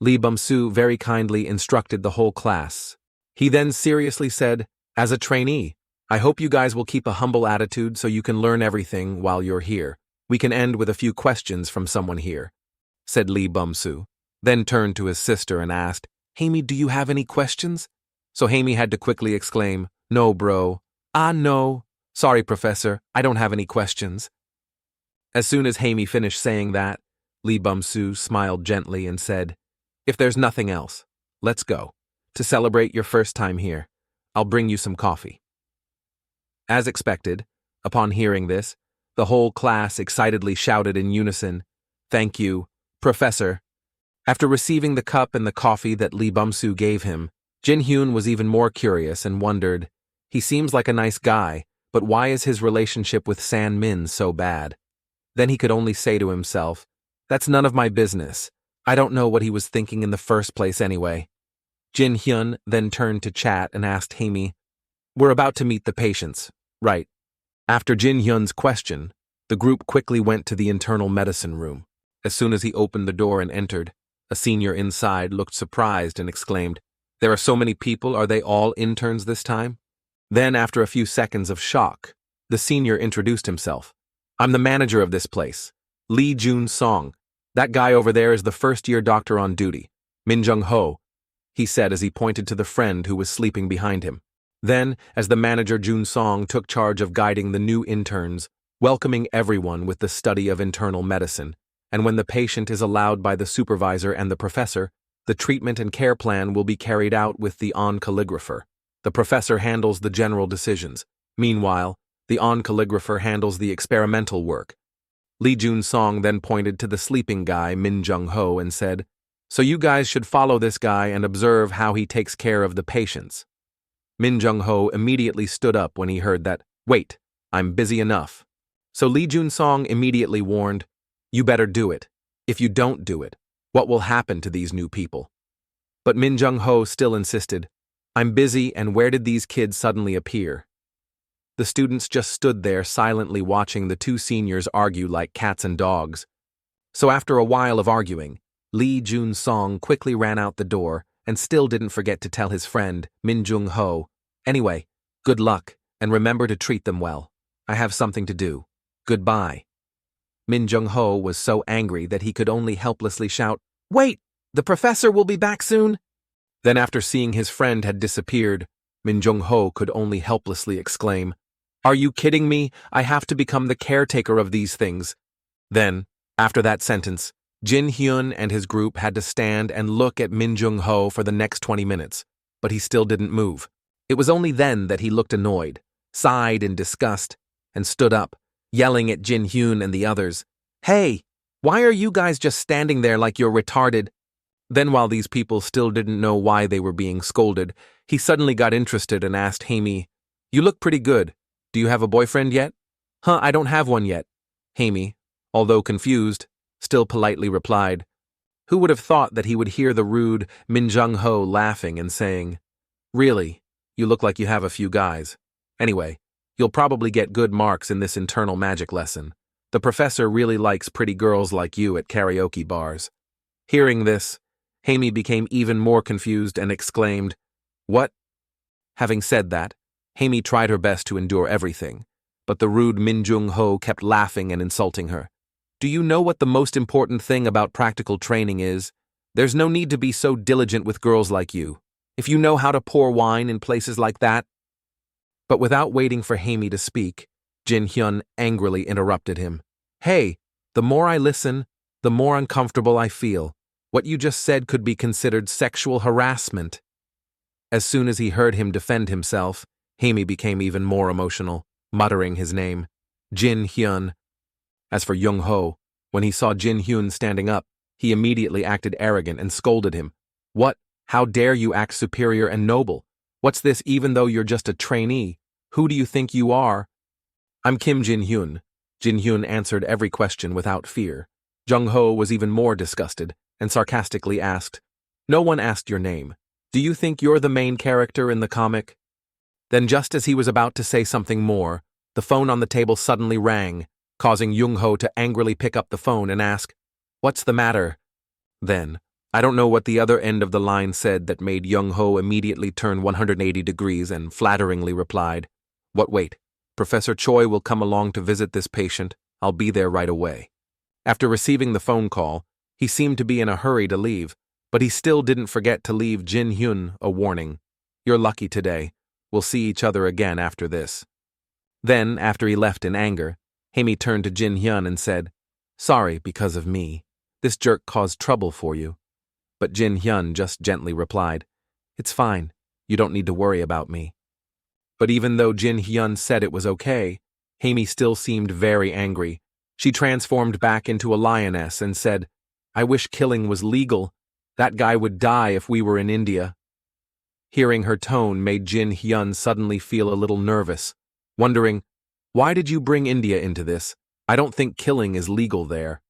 Lee Bumsu very kindly instructed the whole class. He then seriously said, as a trainee, I hope you guys will keep a humble attitude so you can learn everything while you're here. We can end with a few questions from someone here, said Lee Bumsu, then turned to his sister and asked, Haimi, do you have any questions? So Haimi had to quickly exclaim, no, bro. No. Sorry, Professor, I don't have any questions. As soon as Hamey finished saying that, Lee Bum-soo smiled gently and said, "If there's nothing else, let's go. To celebrate your first time here, I'll bring you some coffee." As expected, upon hearing this, the whole class excitedly shouted in unison, "Thank you, Professor." After receiving the cup and the coffee that Lee Bum-soo gave him, Jin-hyun was even more curious and wondered, he seems like a nice guy, but why is his relationship with San-min so bad? Then he could only say to himself, that's none of my business. I don't know what he was thinking in the first place anyway. Jin-hyun then turned to chat and asked Hamey, "We're about to meet the patients, right?" After Jin-hyun's question, the group quickly went to the internal medicine room. As soon as he opened the door and entered, a senior inside looked surprised and exclaimed, "There are so many people, are they all interns this time?" Then, after a few seconds of shock, the senior introduced himself. "I'm the manager of this place, Lee Jun-song. That guy over there is the first-year doctor on duty, Min Jung-ho," he said as he pointed to the friend who was sleeping behind him. Then, as the manager Jun-song took charge of guiding the new interns, welcoming everyone with the study of internal medicine, and when the patient is allowed by the supervisor and the professor, the treatment and care plan will be carried out with the on-calligrapher. The professor handles the general decisions. Meanwhile, the on-calligrapher handles the experimental work. Lee Jun-song then pointed to the sleeping guy Min Jung-ho and said, "So you guys should follow this guy and observe how he takes care of the patients." Min Jung-ho immediately stood up when he heard that. "Wait, I'm busy enough." So Lee Jun-song immediately warned, "You better do it. If you don't do it, what will happen to these new people?" But Min Jung-ho still insisted, "I'm busy, and where did these kids suddenly appear?" The students just stood there silently watching the two seniors argue like cats and dogs. So after a while of arguing, Lee Jun-song quickly ran out the door and still didn't forget to tell his friend, Min Jung-ho, "Anyway, good luck, and remember to treat them well. I have something to do. Goodbye." Min Jung-ho was so angry that he could only helplessly shout, "Wait! The professor will be back soon!" Then after seeing his friend had disappeared, Min Jung-ho could only helplessly exclaim, "Are you kidding me? I have to become the caretaker of these things." Then, after that sentence, Jin-hyun and his group had to stand and look at Min Jung-ho for the next 20 minutes, but he still didn't move. It was only then that he looked annoyed, sighed in disgust, and stood up, yelling at Jin-hyun and the others, "Hey, why are you guys just standing there like you're retarded?" Then while these people still didn't know why they were being scolded, he suddenly got interested and asked Hamey, "You look pretty good. Do you have a boyfriend yet?" "Huh, I don't have one yet." Hamey, although confused, still politely replied. Who would have thought that he would hear the rude Min Jung-ho laughing and saying, "Really, you look like you have a few guys. Anyway, you'll probably get good marks in this internal magic lesson. The professor really likes pretty girls like you at karaoke bars." Hearing this, Hamey became even more confused and exclaimed, "What?" Having said that, Hamey tried her best to endure everything, but the rude Min Jung-ho kept laughing and insulting her. "Do you know what the most important thing about practical training is? There's no need to be so diligent with girls like you. If you know how to pour wine in places like that." But without waiting for Hamey to speak, Jin-hyun angrily interrupted him. "Hey, the more I listen, the more uncomfortable I feel. What you just said could be considered sexual harassment." As soon as he heard him defend himself, Hamey became even more emotional, muttering his name, Jin-hyun. As for Jung-ho, when he saw Jin-hyun standing up, he immediately acted arrogant and scolded him. "What? How dare you act superior and noble? What's this even though you're just a trainee? Who do you think you are?" "I'm Kim Jin-hyun." Jin-hyun answered every question without fear. Jung-ho was even more disgusted and sarcastically asked, "No one asked your name. Do you think you're the main character in the comic?" Then just as he was about to say something more, the phone on the table suddenly rang, causing Jung-ho to angrily pick up the phone and ask, "What's the matter?" Then, I don't know what the other end of the line said that made Jung-ho immediately turn 180 degrees and flatteringly replied, "What, wait, Professor Choi will come along to visit this patient. I'll be there right away." After receiving the phone call, he seemed to be in a hurry to leave, but he still didn't forget to leave Jin-hyun a warning. "You're lucky today. We'll see each other again after this." Then, after he left in anger, Amy turned to Jin Hyun and said, "Sorry, because of me. This jerk caused trouble for you." But Jin Hyun just gently replied, "It's fine. You don't need to worry about me." But even though Jin Hyun said it was okay, Amy still seemed very angry. She transformed back into a lioness and said, "I wish killing was legal. That guy would die if we were in India." Hearing her tone made Jin Hyun suddenly feel a little nervous, wondering, "Why did you bring India into this? I don't think killing is legal there."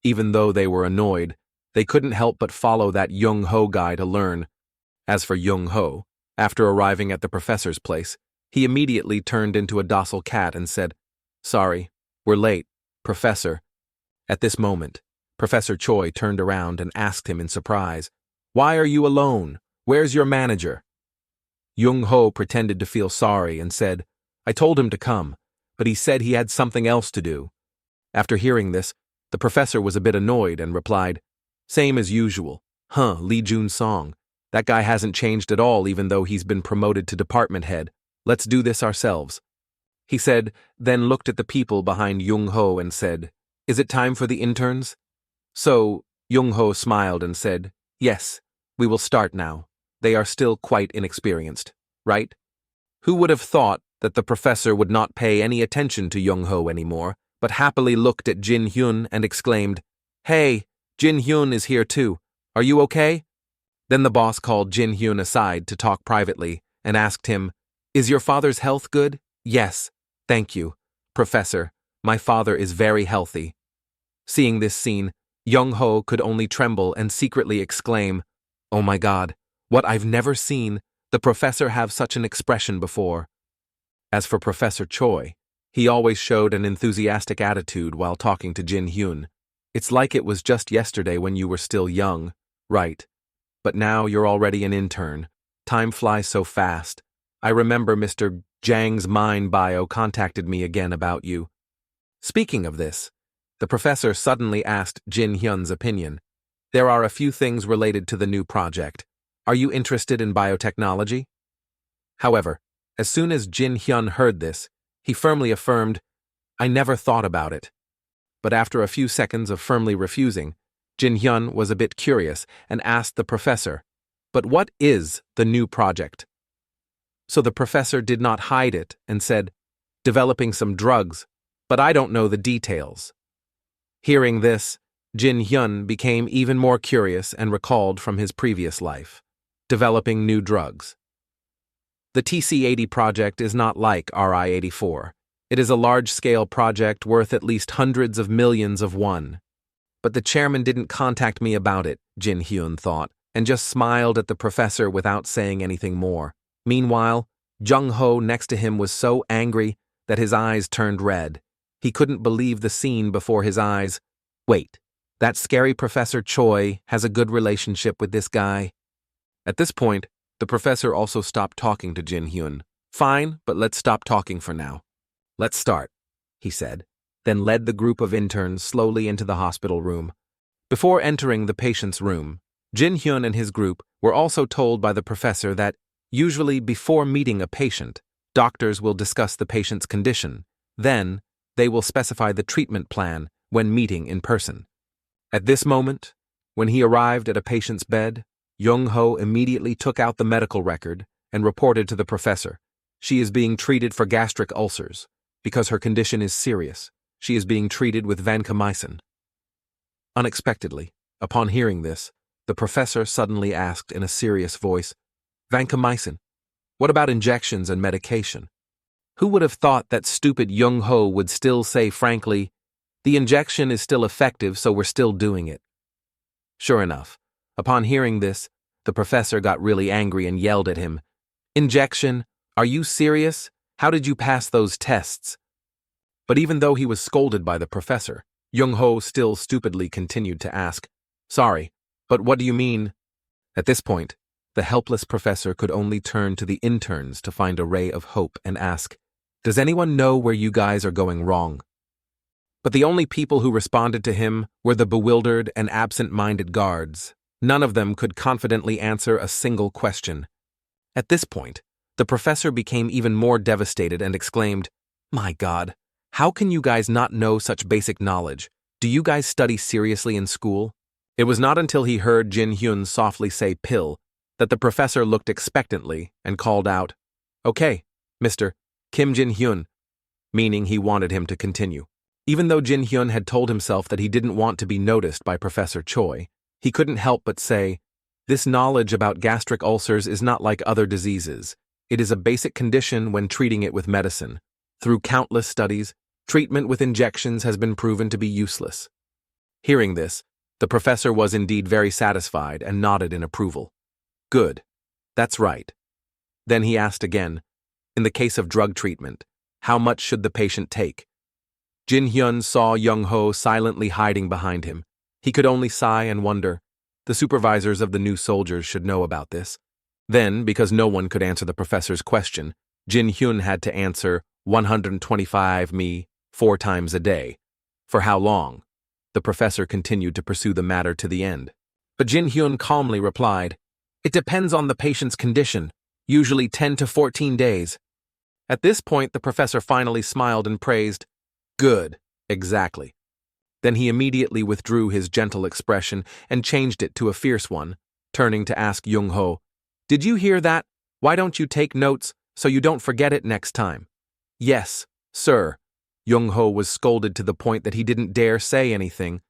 Even though they were annoyed, they couldn't help but follow that Young Ho guy to learn. As for Young Ho, after arriving at the professor's place, he immediately turned into a docile cat and said, "Sorry, we're late, Professor." At this moment, Professor Choi turned around and asked him in surprise, "Why are you alone? Where's your manager?" Young Ho pretended to feel sorry and said, "I told him to come, but he said he had something else to do." After hearing this, the professor was a bit annoyed and replied, "Same as usual. Lee Jun-song. That guy hasn't changed at all even though he's been promoted to department head. Let's do this ourselves." He said, then looked at the people behind Young Ho and said, "Is it time for the interns?" So, Young Ho smiled and said, "Yes, we will start now. They are still quite inexperienced, right?" Who would have thought that the professor would not pay any attention to Young Ho anymore, but happily looked at Jin Hyun and exclaimed, "Hey, Jin Hyun is here too. Are you okay?" Then the boss called Jin Hyun aside to talk privately and asked him, "Is your father's health good?" "Yes, thank you, Professor. My father is very healthy." Seeing this scene, Young Ho could only tremble and secretly exclaim, "Oh my God, what I've never seen the professor have such an expression before." As for Professor Choi, he always showed an enthusiastic attitude while talking to Jin Hyun. "It's like it was just yesterday when you were still young, right? But now you're already an intern. Time flies so fast. I remember Mr. Jang's Mind Bio contacted me again about you." Speaking of this, the professor suddenly asked Jin Hyun's opinion. "There are a few things related to the new project. Are you interested in biotechnology?" However, as soon as Jin Hyun heard this, he firmly affirmed, "I never thought about it." But after a few seconds of firmly refusing, Jin Hyun was a bit curious and asked the professor, "But what is the new project?" So the professor did not hide it and said, "Developing some drugs, but I don't know the details." Hearing this, Jin Hyun became even more curious and recalled from his previous life, developing new drugs. The TC-80 project is not like RI-84. It is a large-scale project worth at least hundreds of millions of won. But the chairman didn't contact me about it, Jin Hyun thought, and just smiled at the professor without saying anything more. Meanwhile, Jung Ho next to him was so angry that his eyes turned red. He couldn't believe the scene before his eyes. Wait, that scary Professor Choi has a good relationship with this guy? At this point, the professor also stopped talking to Jin Hyun. "Fine, but let's stop talking for now. Let's start," he said, then led the group of interns slowly into the hospital room. Before entering the patient's room, Jin Hyun and his group were also told by the professor that, usually before meeting a patient, doctors will discuss the patient's condition. Then, they will specify the treatment plan when meeting in person. At this moment, when he arrived at a patient's bed, Young Ho immediately took out the medical record and reported to the professor. "She is being treated for gastric ulcers. Because her condition is serious, she is being treated with vancomycin." Unexpectedly, upon hearing this, the professor suddenly asked in a serious voice, "Vancomycin? What about injections and medication?" Who would have thought that stupid Young Ho would still say frankly, "The injection is still effective, so we're still doing it." Sure enough, upon hearing this, the professor got really angry and yelled at him, "Injection? Are you serious? How did you pass those tests?" But even though he was scolded by the professor, Young Ho still stupidly continued to ask, "Sorry, but what do you mean?" At this point, the helpless professor could only turn to the interns to find a ray of hope and ask, "Does anyone know where you guys are going wrong?" But the only people who responded to him were the bewildered and absent-minded guards. None of them could confidently answer a single question. At this point, the professor became even more devastated and exclaimed, "My God, How can you guys not know such basic knowledge? Do you guys study seriously in school? It was not until he heard Jin Hyun softly say pill that the professor looked expectantly and called out, "Okay, Mr. Kim Jin Hyun," meaning he wanted him to continue. Even though Jin Hyun had told himself that he didn't want to be noticed by Professor Choi, he couldn't help but say, "This knowledge about gastric ulcers is not like other diseases. It is a basic condition when treating it with medicine. Through countless studies, treatment with injections has been proven to be useless." Hearing this, the professor was indeed very satisfied and nodded in approval. "Good. That's right." Then he asked again, "In the case of drug treatment, how much should the patient take?" Jin Hyun saw Young-ho silently hiding behind him. He could only sigh and wonder. The supervisors of the new soldiers should know about this. Then, because no one could answer the professor's question, Jin Hyun had to answer 125 mi 4 times a day. For how long? The professor continued to pursue the matter to the end. But Jin Hyun calmly replied, "It depends on the patient's condition, usually 10 to 14 days. At this point, the professor finally smiled and praised, "Good, exactly." Then he immediately withdrew his gentle expression and changed it to a fierce one, turning to ask Young-ho, "Did you hear that? Why don't you take notes so you don't forget it next time?" "Yes, sir." Young-ho was scolded to the point that he didn't dare say anything.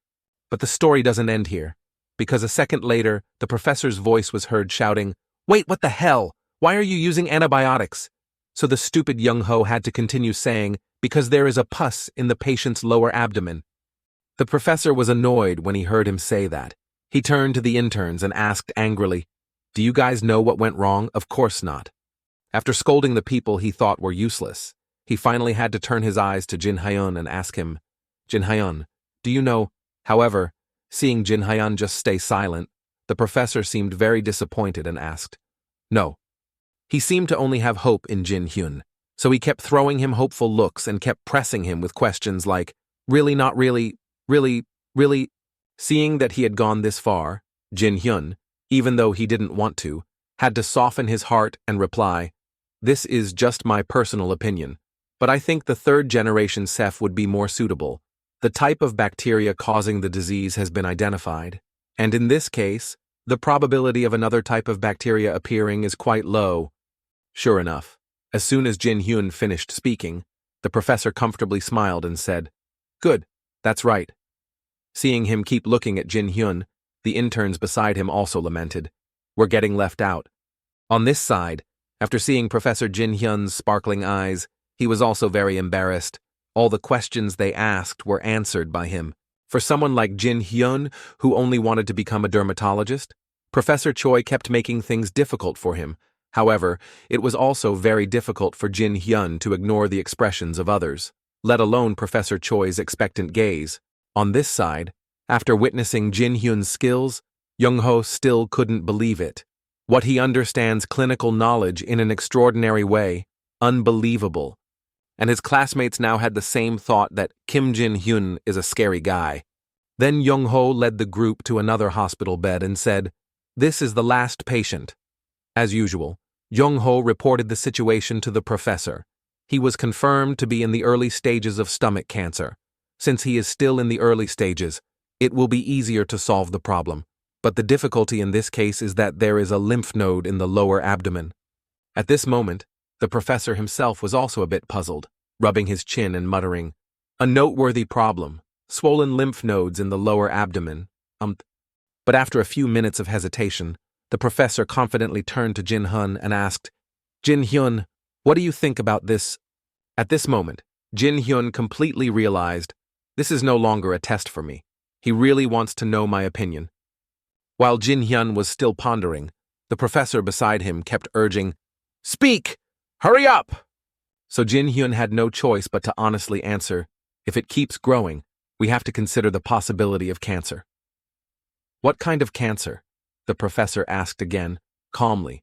But the story doesn't end here, because a second later, the professor's voice was heard shouting, "Wait, what the hell? Why are you using antibiotics?" So the stupid Young-ho had to continue saying, "Because there is a pus in the patient's lower abdomen." The professor was annoyed when he heard him say that. He turned to the interns and asked angrily, "Do you guys know what went wrong? Of course not." After scolding the people he thought were useless, he finally had to turn his eyes to Jin Hyun and ask him, "Jin Hyun, do you know?" However, seeing Jin Hyun just stay silent, the professor seemed very disappointed and asked, "No." He seemed to only have hope in Jin Hyun, so he kept throwing him hopeful looks and kept pressing him with questions like, "Really, not really, really, really?" Seeing that he had gone this far, Jin Hyun, even though he didn't want to, had to soften his heart and reply, "This is just my personal opinion, but I think the third-generation Ceph would be more suitable. The type of bacteria causing the disease has been identified, and in this case, the probability of another type of bacteria appearing is quite low." Sure enough, as soon as Jin Hyun finished speaking, the professor comfortably smiled and said, "Good, that's right." Seeing him keep looking at Jin Hyun, the interns beside him also lamented, "We're getting left out." On this side, after seeing Professor Jin Hyun's sparkling eyes, he was also very embarrassed. All the questions they asked were answered by him. For someone like Jin Hyun, who only wanted to become a dermatologist, Professor Choi kept making things difficult for him. However, it was also very difficult for Jin Hyun to ignore the expressions of others, let alone Professor Choi's expectant gaze. On this side, after witnessing Jin Hyun's skills, Young-ho still couldn't believe it. What he understands clinical knowledge in an extraordinary way, unbelievable. And his classmates now had the same thought that Kim Jin Hyun is a scary guy. Then Young-ho led the group to another hospital bed and said, "This is the last patient." As usual, Young-ho reported the situation to the professor. He was confirmed to be in the early stages of stomach cancer. Since he is still in the early stages, it will be easier to solve the problem. But the difficulty in this case is that there is a lymph node in the lower abdomen. At this moment, the professor himself was also a bit puzzled, rubbing his chin and muttering, "A noteworthy problem, swollen lymph nodes in the lower abdomen, But after a few minutes of hesitation, the professor confidently turned to Jin Hyun and asked, "Jin Hyun, what do you think about this?" At this moment, Jin Hyun completely realized, this is no longer a test for me. He really wants to know my opinion. While Jin Hyun was still pondering, the professor beside him kept urging, "Speak! Hurry up!" So Jin Hyun had no choice but to honestly answer, "If it keeps growing, we have to consider the possibility of cancer." "What kind of cancer?" the professor asked again, calmly.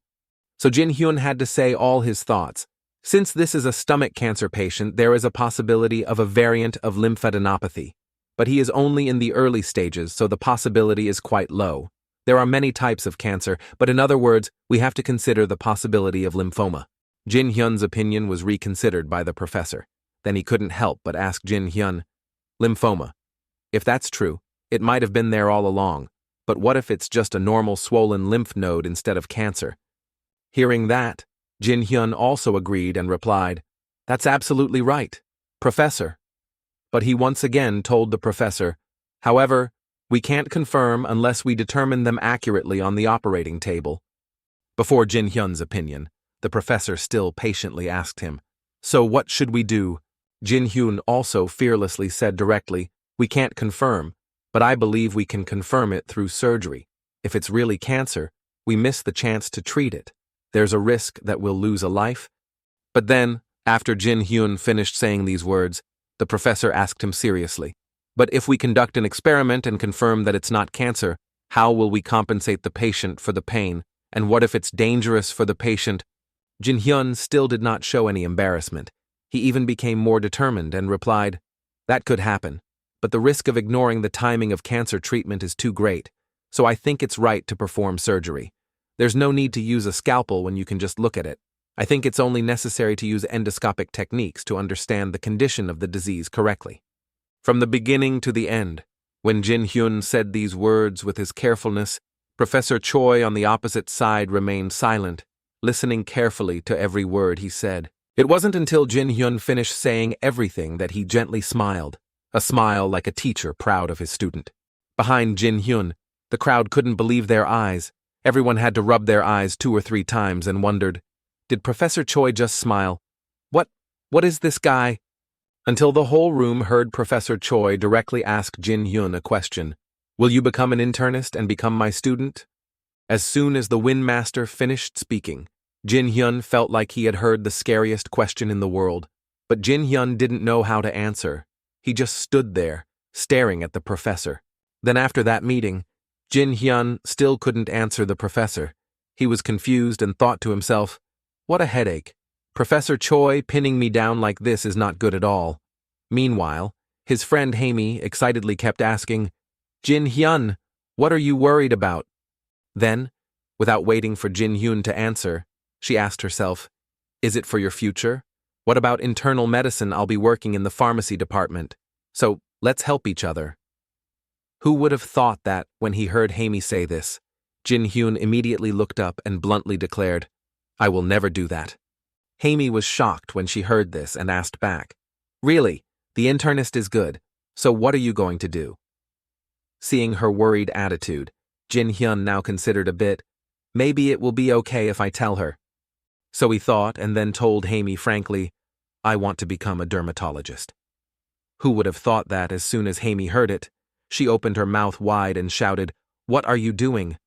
So Jin Hyun had to say all his thoughts. Since this is a stomach cancer patient, there is a possibility of a variant of lymphadenopathy. But he is only in the early stages, so the possibility is quite low. There are many types of cancer, but in other words, we have to consider the possibility of lymphoma. Jin Hyun's opinion was reconsidered by the professor. Then he couldn't help but ask Jin Hyun, lymphoma. If that's true, it might have been there all along, but what if it's just a normal swollen lymph node instead of cancer? Hearing that, Jin Hyun also agreed and replied, "That's absolutely right, Professor." But he once again told the professor, "However, we can't confirm unless we determine them accurately on the operating table." Before Jin Hyun's opinion, the professor still patiently asked him, "So what should we do?" Jin Hyun also fearlessly said directly, "We can't confirm, but I believe we can confirm it through surgery. If it's really cancer, we miss the chance to treat it. There's a risk that we'll lose a life." But then, after Jin Hyun finished saying these words, the professor asked him seriously, "But if we conduct an experiment and confirm that it's not cancer, how will we compensate the patient for the pain? And what if it's dangerous for the patient?" Jin Hyun still did not show any embarrassment. He even became more determined and replied, "That could happen, but the risk of ignoring the timing of cancer treatment is too great, so I think it's right to perform surgery. There's no need to use a scalpel when you can just look at it. I think it's only necessary to use endoscopic techniques to understand the condition of the disease correctly." From the beginning to the end, when Jin Hyun said these words with his carefulness, Professor Choi on the opposite side remained silent, listening carefully to every word he said. It wasn't until Jin Hyun finished saying everything that he gently smiled, a smile like a teacher proud of his student. Behind Jin Hyun, the crowd couldn't believe their eyes. Everyone had to rub their eyes 2 or 3 times and wondered, did Professor Choi just smile? What is this guy? Until the whole room heard Professor Choi directly ask Jin Hyun a question. "Will you become an internist and become my student?" As soon as the Windmaster finished speaking, Jin Hyun felt like he had heard the scariest question in the world, but Jin Hyun didn't know how to answer. He just stood there, staring at the professor. Then after that meeting, Jin Hyun still couldn't answer the professor. He was confused and thought to himself, "What a headache. Professor Choi pinning me down like this is not good at all." Meanwhile, his friend Haimi excitedly kept asking, "Jin Hyun, what are you worried about?" Then, without waiting for Jin Hyun to answer, she asked herself, "Is it for your future? What about internal medicine? I'll be working in the pharmacy department. So, let's help each other." Who would have thought that, when he heard Haimi say this, Jin Hyun immediately looked up and bluntly declared, "I will never do that." Haimi was shocked when she heard this and asked back, "Really? The internist is good, so what are you going to do?" Seeing her worried attitude, Jin Hyun now considered a bit, "Maybe it will be okay if I tell her." So he thought and then told Haimi frankly, "I want to become a dermatologist." Who would have thought that as soon as Haimi heard it, she opened her mouth wide and shouted, "What are you doing?"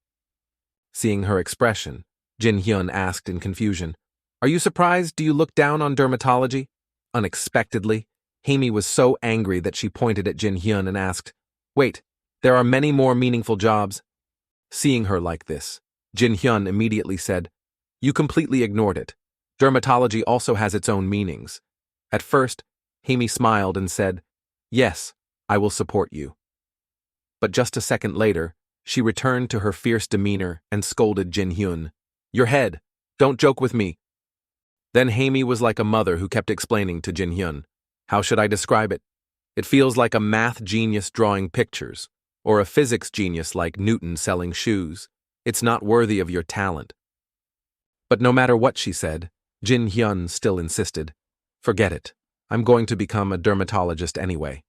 Seeing her expression, Jin Hyun asked in confusion, "Are you surprised? Do you look down on dermatology?" Unexpectedly, Haimi was so angry that she pointed at Jin Hyun and asked, "Wait, there are many more meaningful jobs." Seeing her like this, Jin Hyun immediately said, "You completely ignored it. Dermatology also has its own meanings." At first, Haimi smiled and said, "Yes, I will support you." But just a second later, she returned to her fierce demeanor and scolded Jin Hyun, "Your head, don't joke with me." Then Haimi was like a mother who kept explaining to Jin Hyun, "How should I describe it? It feels like a math genius drawing pictures, or a physics genius like Newton selling shoes. It's not worthy of your talent." But no matter what she said, Jin Hyun still insisted, "Forget it. I'm going to become a dermatologist anyway,"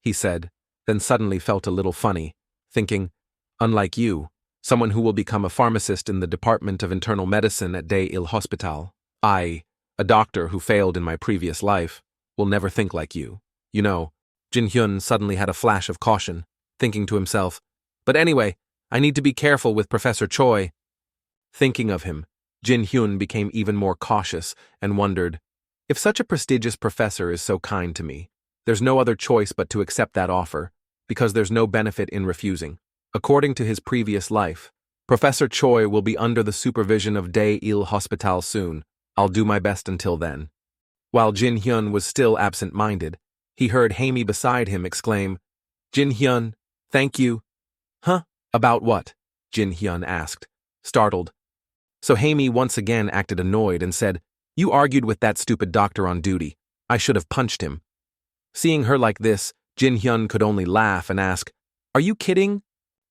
he said, then suddenly felt a little funny, thinking, unlike you, someone who will become a pharmacist in the Department of Internal Medicine at Day Il Hospital, I, a doctor who failed in my previous life, will never think like you. You know, Jin Hyun suddenly had a flash of caution, thinking to himself, "But anyway, I need to be careful with Professor Choi." Thinking of him, Jin Hyun became even more cautious and wondered, if such a prestigious professor is so kind to me, there's no other choice but to accept that offer, because there's no benefit in refusing. According to his previous life, Professor Choi will be under the supervision of Day Il Hospital soon. I'll do my best until then. While Jin Hyun was still absent-minded, he heard Haimi beside him exclaim, "Jin Hyun, thank you." "Huh? About what?" Jin Hyun asked, startled. So Haimi once again acted annoyed and said, "You argued with that stupid doctor on duty. I should have punched him. Seeing her like this, Jin Hyun could only laugh and ask, "Are you kidding?"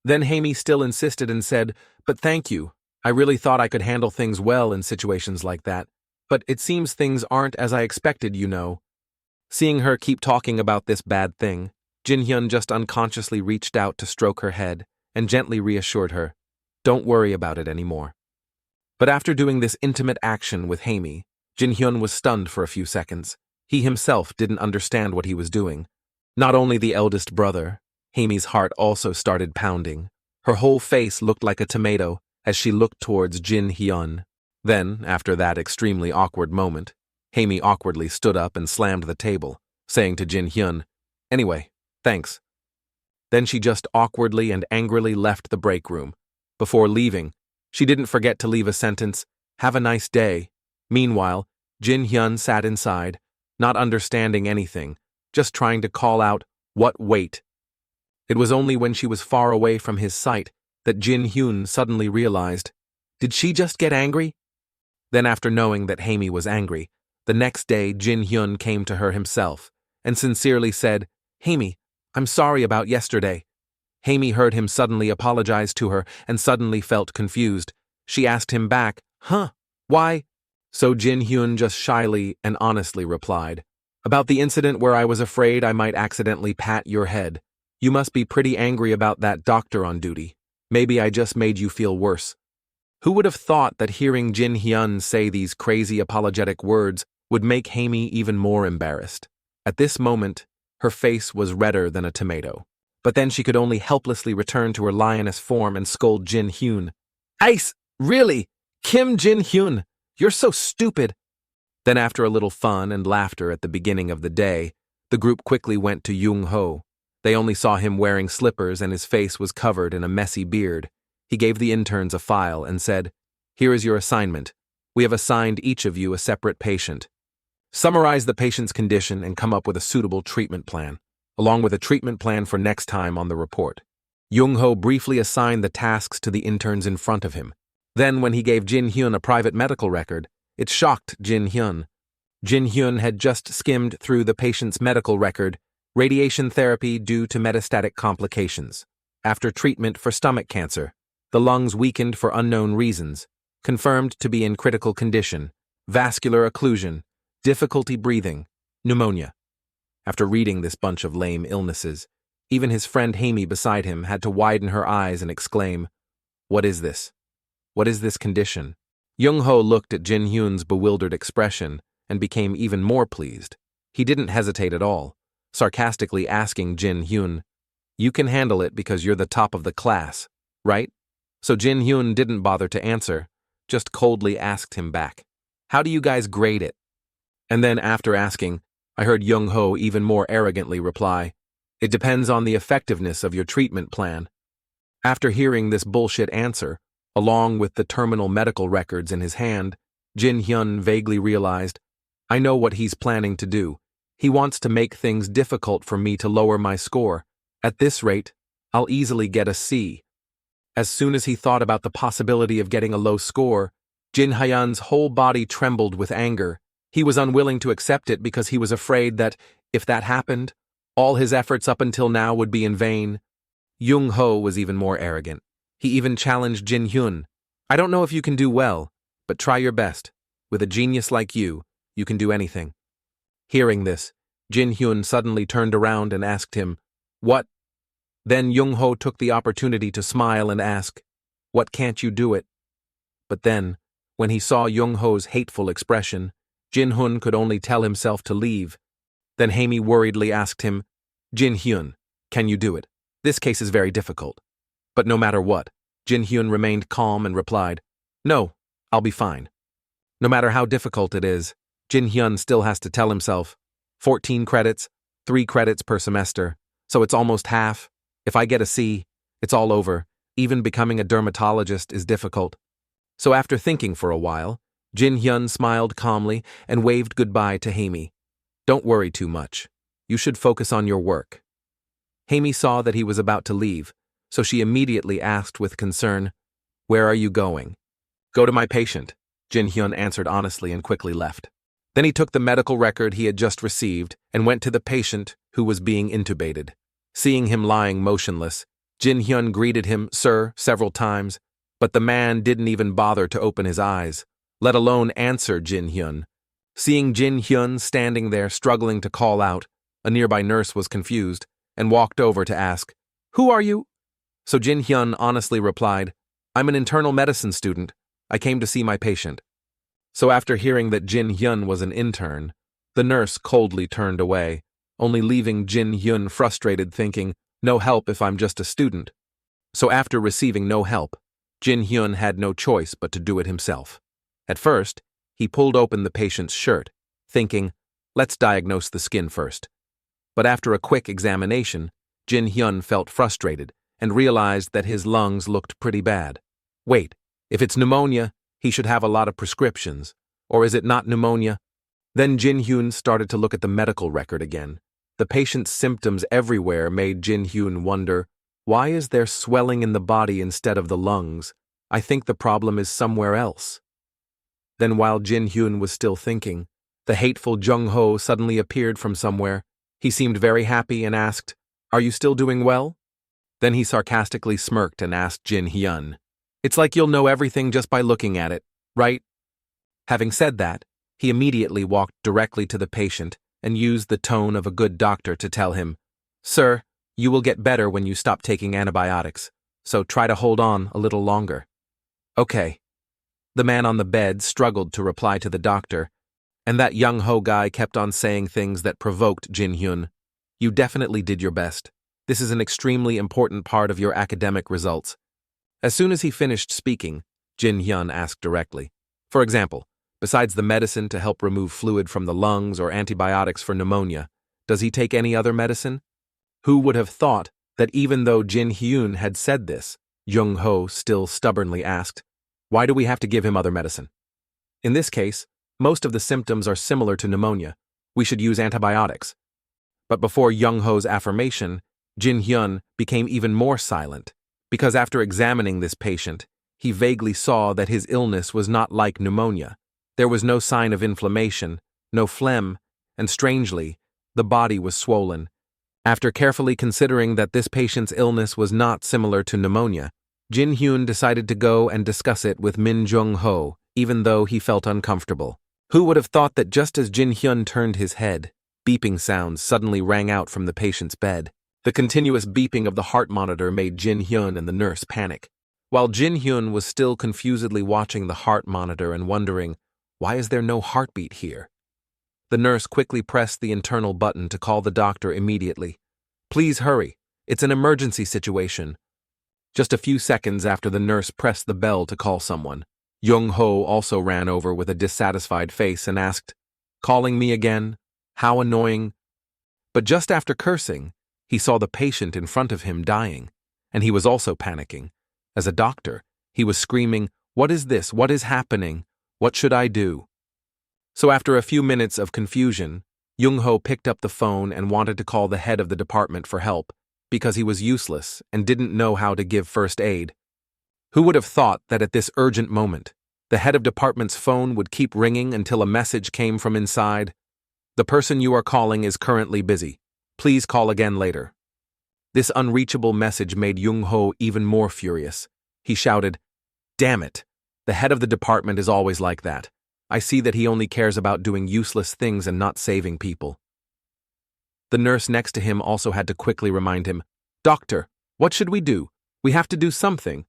Then Haimi still insisted and said, "But thank you. I really thought I could handle things well in situations like that. But it seems things aren't as I expected, you know." Seeing her keep talking about this bad thing, Jin Hyun just unconsciously reached out to stroke her head and gently reassured her, "Don't worry about it anymore." But after doing this intimate action with Haimi, Jin Hyun was stunned for a few seconds. He himself didn't understand what he was doing. Not only the eldest brother, Haimi's heart also started pounding. Her whole face looked like a tomato as she looked towards Jin Hyun. Then, after that extremely awkward moment, Haimi awkwardly stood up and slammed the table, saying to Jin Hyun, "Anyway, thanks." Then she just awkwardly and angrily left the break room. Before leaving, she didn't forget to leave a sentence, "Have a nice day." Meanwhile, Jin Hyun sat inside, not understanding anything, just trying to call out, "What wait?" It was only when she was far away from his sight that Jin Hyun suddenly realized, did she just get angry? Then after knowing that Haimi was angry, the next day Jin Hyun came to her himself and sincerely said, "Haimi, I'm sorry about yesterday." Haimi heard him suddenly apologize to her and suddenly felt confused. She asked him back, "Huh? Why?" So Jin Hyun just shyly and honestly replied, "About the incident where I was afraid I might accidentally pat your head. You must be pretty angry about that doctor on duty. Maybe I just made you feel worse." Who would have thought that hearing Jin Hyun say these crazy apologetic words would make Haimi even more embarrassed? At this moment, her face was redder than a tomato. But then she could only helplessly return to her lioness form and scold Jin Hyun. "Ice, really? Kim Jin Hyun, you're so stupid." Then after a little fun and laughter at the beginning of the day, the group quickly went to Jung Ho. They only saw him wearing slippers and his face was covered in a messy beard. He gave the interns a file and said, "Here is your assignment. We have assigned each of you a separate patient. Summarize the patient's condition and come up with a suitable treatment plan, along with a treatment plan for next time on the report." Jung Ho briefly assigned the tasks to the interns in front of him. Then when he gave Jin Hyun a private medical record, it shocked Jin Hyun. Jin Hyun had just skimmed through the patient's medical record, radiation therapy due to metastatic complications. After treatment for stomach cancer, the lungs weakened for unknown reasons, confirmed to be in critical condition, vascular occlusion, difficulty breathing, pneumonia. After reading this bunch of lame illnesses, even his friend Haimi beside him had to widen her eyes and exclaim, "What is this? What is this condition?" Jung Ho looked at Jin Hyun's bewildered expression and became even more pleased. He didn't hesitate at all, sarcastically asking Jin Hyun, "You can handle it because you're the top of the class, right?" So Jin Hyun didn't bother to answer, just coldly asked him back, "How do you guys grade it?" And then after asking, I heard Jung Ho even more arrogantly reply, "It depends on the effectiveness of your treatment plan." After hearing this bullshit answer, along with the terminal medical records in his hand, Jin Hyun vaguely realized, I know what he's planning to do. He wants to make things difficult for me to lower my score. At this rate, I'll easily get a C. As soon as he thought about the possibility of getting a low score, Jin Hyun's whole body trembled with anger. He was unwilling to accept it because he was afraid that, if that happened, all his efforts up until now would be in vain. Jung Ho was even more arrogant. He even challenged Jin Hyun. "I don't know if you can do well, but try your best. With a genius like you can do anything." Hearing this, Jin Hyun suddenly turned around and asked him, "What?" Then Jung Ho took the opportunity to smile and ask, "What can't you do it?" But then, when he saw Jung Ho's hateful expression, Jin Hyun could only tell himself to leave. Then Haimi worriedly asked him, "Jin Hyun, can you do it? This case is very difficult." But no matter what, Jin Hyun remained calm and replied, "No, I'll be fine." No matter how difficult it is, Jin Hyun still has to tell himself, 14 credits, 3 credits per semester, so it's almost half. If I get a C, it's all over. Even becoming a dermatologist is difficult. So after thinking for a while, Jin Hyun smiled calmly and waved goodbye to Haimi. "Don't worry too much. You should focus on your work." Haimi saw that he was about to leave, so she immediately asked with concern, "Where are you going?" "Go to my patient," Jin Hyun answered honestly and quickly left. Then he took the medical record he had just received and went to the patient who was being intubated. Seeing him lying motionless, Jin Hyun greeted him, "Sir," several times, but the man didn't even bother to open his eyes, let alone answer Jin Hyun. Seeing Jin Hyun standing there struggling to call out, a nearby nurse was confused and walked over to ask, "Who are you?" So Jin Hyun honestly replied, "I'm an internal medicine student. I came to see my patient." So after hearing that Jin Hyun was an intern, the nurse coldly turned away, only leaving Jin Hyun frustrated thinking, "No help if I'm just a student." So after receiving no help, Jin Hyun had no choice but to do it himself. At first, he pulled open the patient's shirt, thinking, "Let's diagnose the skin first." But after a quick examination, Jin Hyun felt frustrated and realized that his lungs looked pretty bad. Wait, if it's pneumonia, he should have a lot of prescriptions. Or is it not pneumonia? Then Jin Hyun started to look at the medical record again. The patient's symptoms everywhere made Jin Hyun wonder, why is there swelling in the body instead of the lungs? I think the problem is somewhere else. Then while Jin Hyun was still thinking, the hateful Jung Ho suddenly appeared from somewhere. He seemed very happy and asked, "Are you still doing well?" Then he sarcastically smirked and asked Jin Hyun, "It's like you'll know everything just by looking at it, right?" Having said that, he immediately walked directly to the patient and used the tone of a good doctor to tell him, "Sir, you will get better when you stop taking antibiotics, so try to hold on a little longer." "Okay." The man on the bed struggled to reply to the doctor, and that Jung Ho guy kept on saying things that provoked Jin Hyun. "You definitely did your best. This is an extremely important part of your academic results." As soon as he finished speaking, Jin Hyun asked directly, "For example, besides the medicine to help remove fluid from the lungs or antibiotics for pneumonia, does he take any other medicine?" Who would have thought that even though Jin Hyun had said this, Jung Ho still stubbornly asked, "Why do we have to give him other medicine? In this case, most of the symptoms are similar to pneumonia. We should use antibiotics." But before Jung Ho's affirmation, Jin Hyun became even more silent, because after examining this patient, he vaguely saw that his illness was not like pneumonia. There was no sign of inflammation, no phlegm, and strangely, the body was swollen. After carefully considering that this patient's illness was not similar to pneumonia, Jin Hyun decided to go and discuss it with Min Jung Ho, even though he felt uncomfortable. Who would have thought that just as Jin Hyun turned his head, beeping sounds suddenly rang out from the patient's bed. The continuous beeping of the heart monitor made Jin Hyun and the nurse panic. While Jin Hyun was still confusedly watching the heart monitor and wondering, why is there no heartbeat here? The nurse quickly pressed the internal button to call the doctor immediately. "Please hurry. It's an emergency situation." Just a few seconds after the nurse pressed the bell to call someone, Jung Ho also ran over with a dissatisfied face and asked, "Calling me again? How annoying." But just after cursing, he saw the patient in front of him dying, and he was also panicking. As a doctor, he was screaming, "What is this? What is happening? What should I do?" So after a few minutes of confusion, Jung Ho picked up the phone and wanted to call the head of the department for help, because he was useless and didn't know how to give first aid. Who would have thought that at this urgent moment, the head of department's phone would keep ringing until a message came from inside? "The person you are calling is currently busy. Please call again later." This unreachable message made Jung Ho even more furious. He shouted, "Damn it! The head of the department is always like that. I see that he only cares about doing useless things and not saving people." The nurse next to him also had to quickly remind him, "Doctor, what should we do? We have to do something."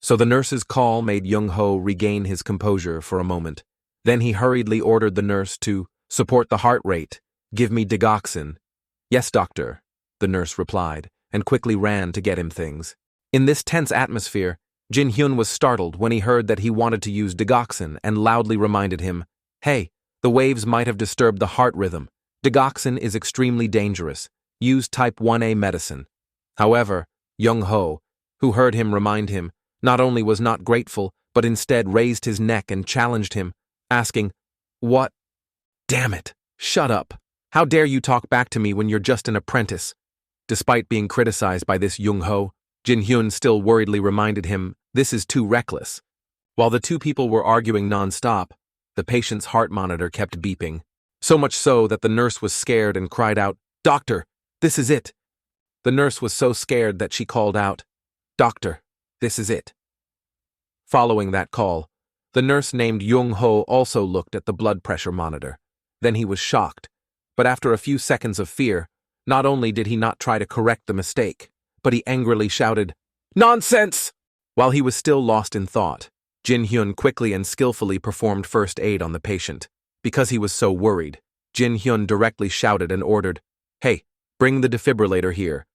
So the nurse's call made Jung Ho regain his composure for a moment. Then he hurriedly ordered the nurse to support the heart rate, give me digoxin. "Yes, doctor," the nurse replied, and quickly ran to get him things. In this tense atmosphere, Jin Hyun was startled when he heard that he wanted to use digoxin and loudly reminded him, "Hey, the waves might have disturbed the heart rhythm. Digoxin is extremely dangerous. Use type 1A medicine." However, Jung Ho, who heard him remind him, not only was not grateful, but instead raised his neck and challenged him, asking, "What? Damn it! Shut up! How dare you talk back to me when you're just an apprentice?" Despite being criticized by this Jung Ho, Jin Hyun still worriedly reminded him, "This is too reckless." While the two people were arguing non-stop, The patient's heart monitor kept beeping, so much so that the nurse was scared and cried out, "Doctor, this is it." The nurse was so scared that she called out, "Doctor, this is it." Following that call, the nurse named Jung-ho also looked at the blood pressure monitor. Then he was shocked, but after a few seconds of fear, not only did he not try to correct the mistake, but he angrily shouted, "Nonsense!" While he was still lost in thought, Jin-hyun quickly and skillfully performed first aid on the patient. Because he was so worried, Jin-hyun directly shouted and ordered, "Hey, bring the defibrillator here."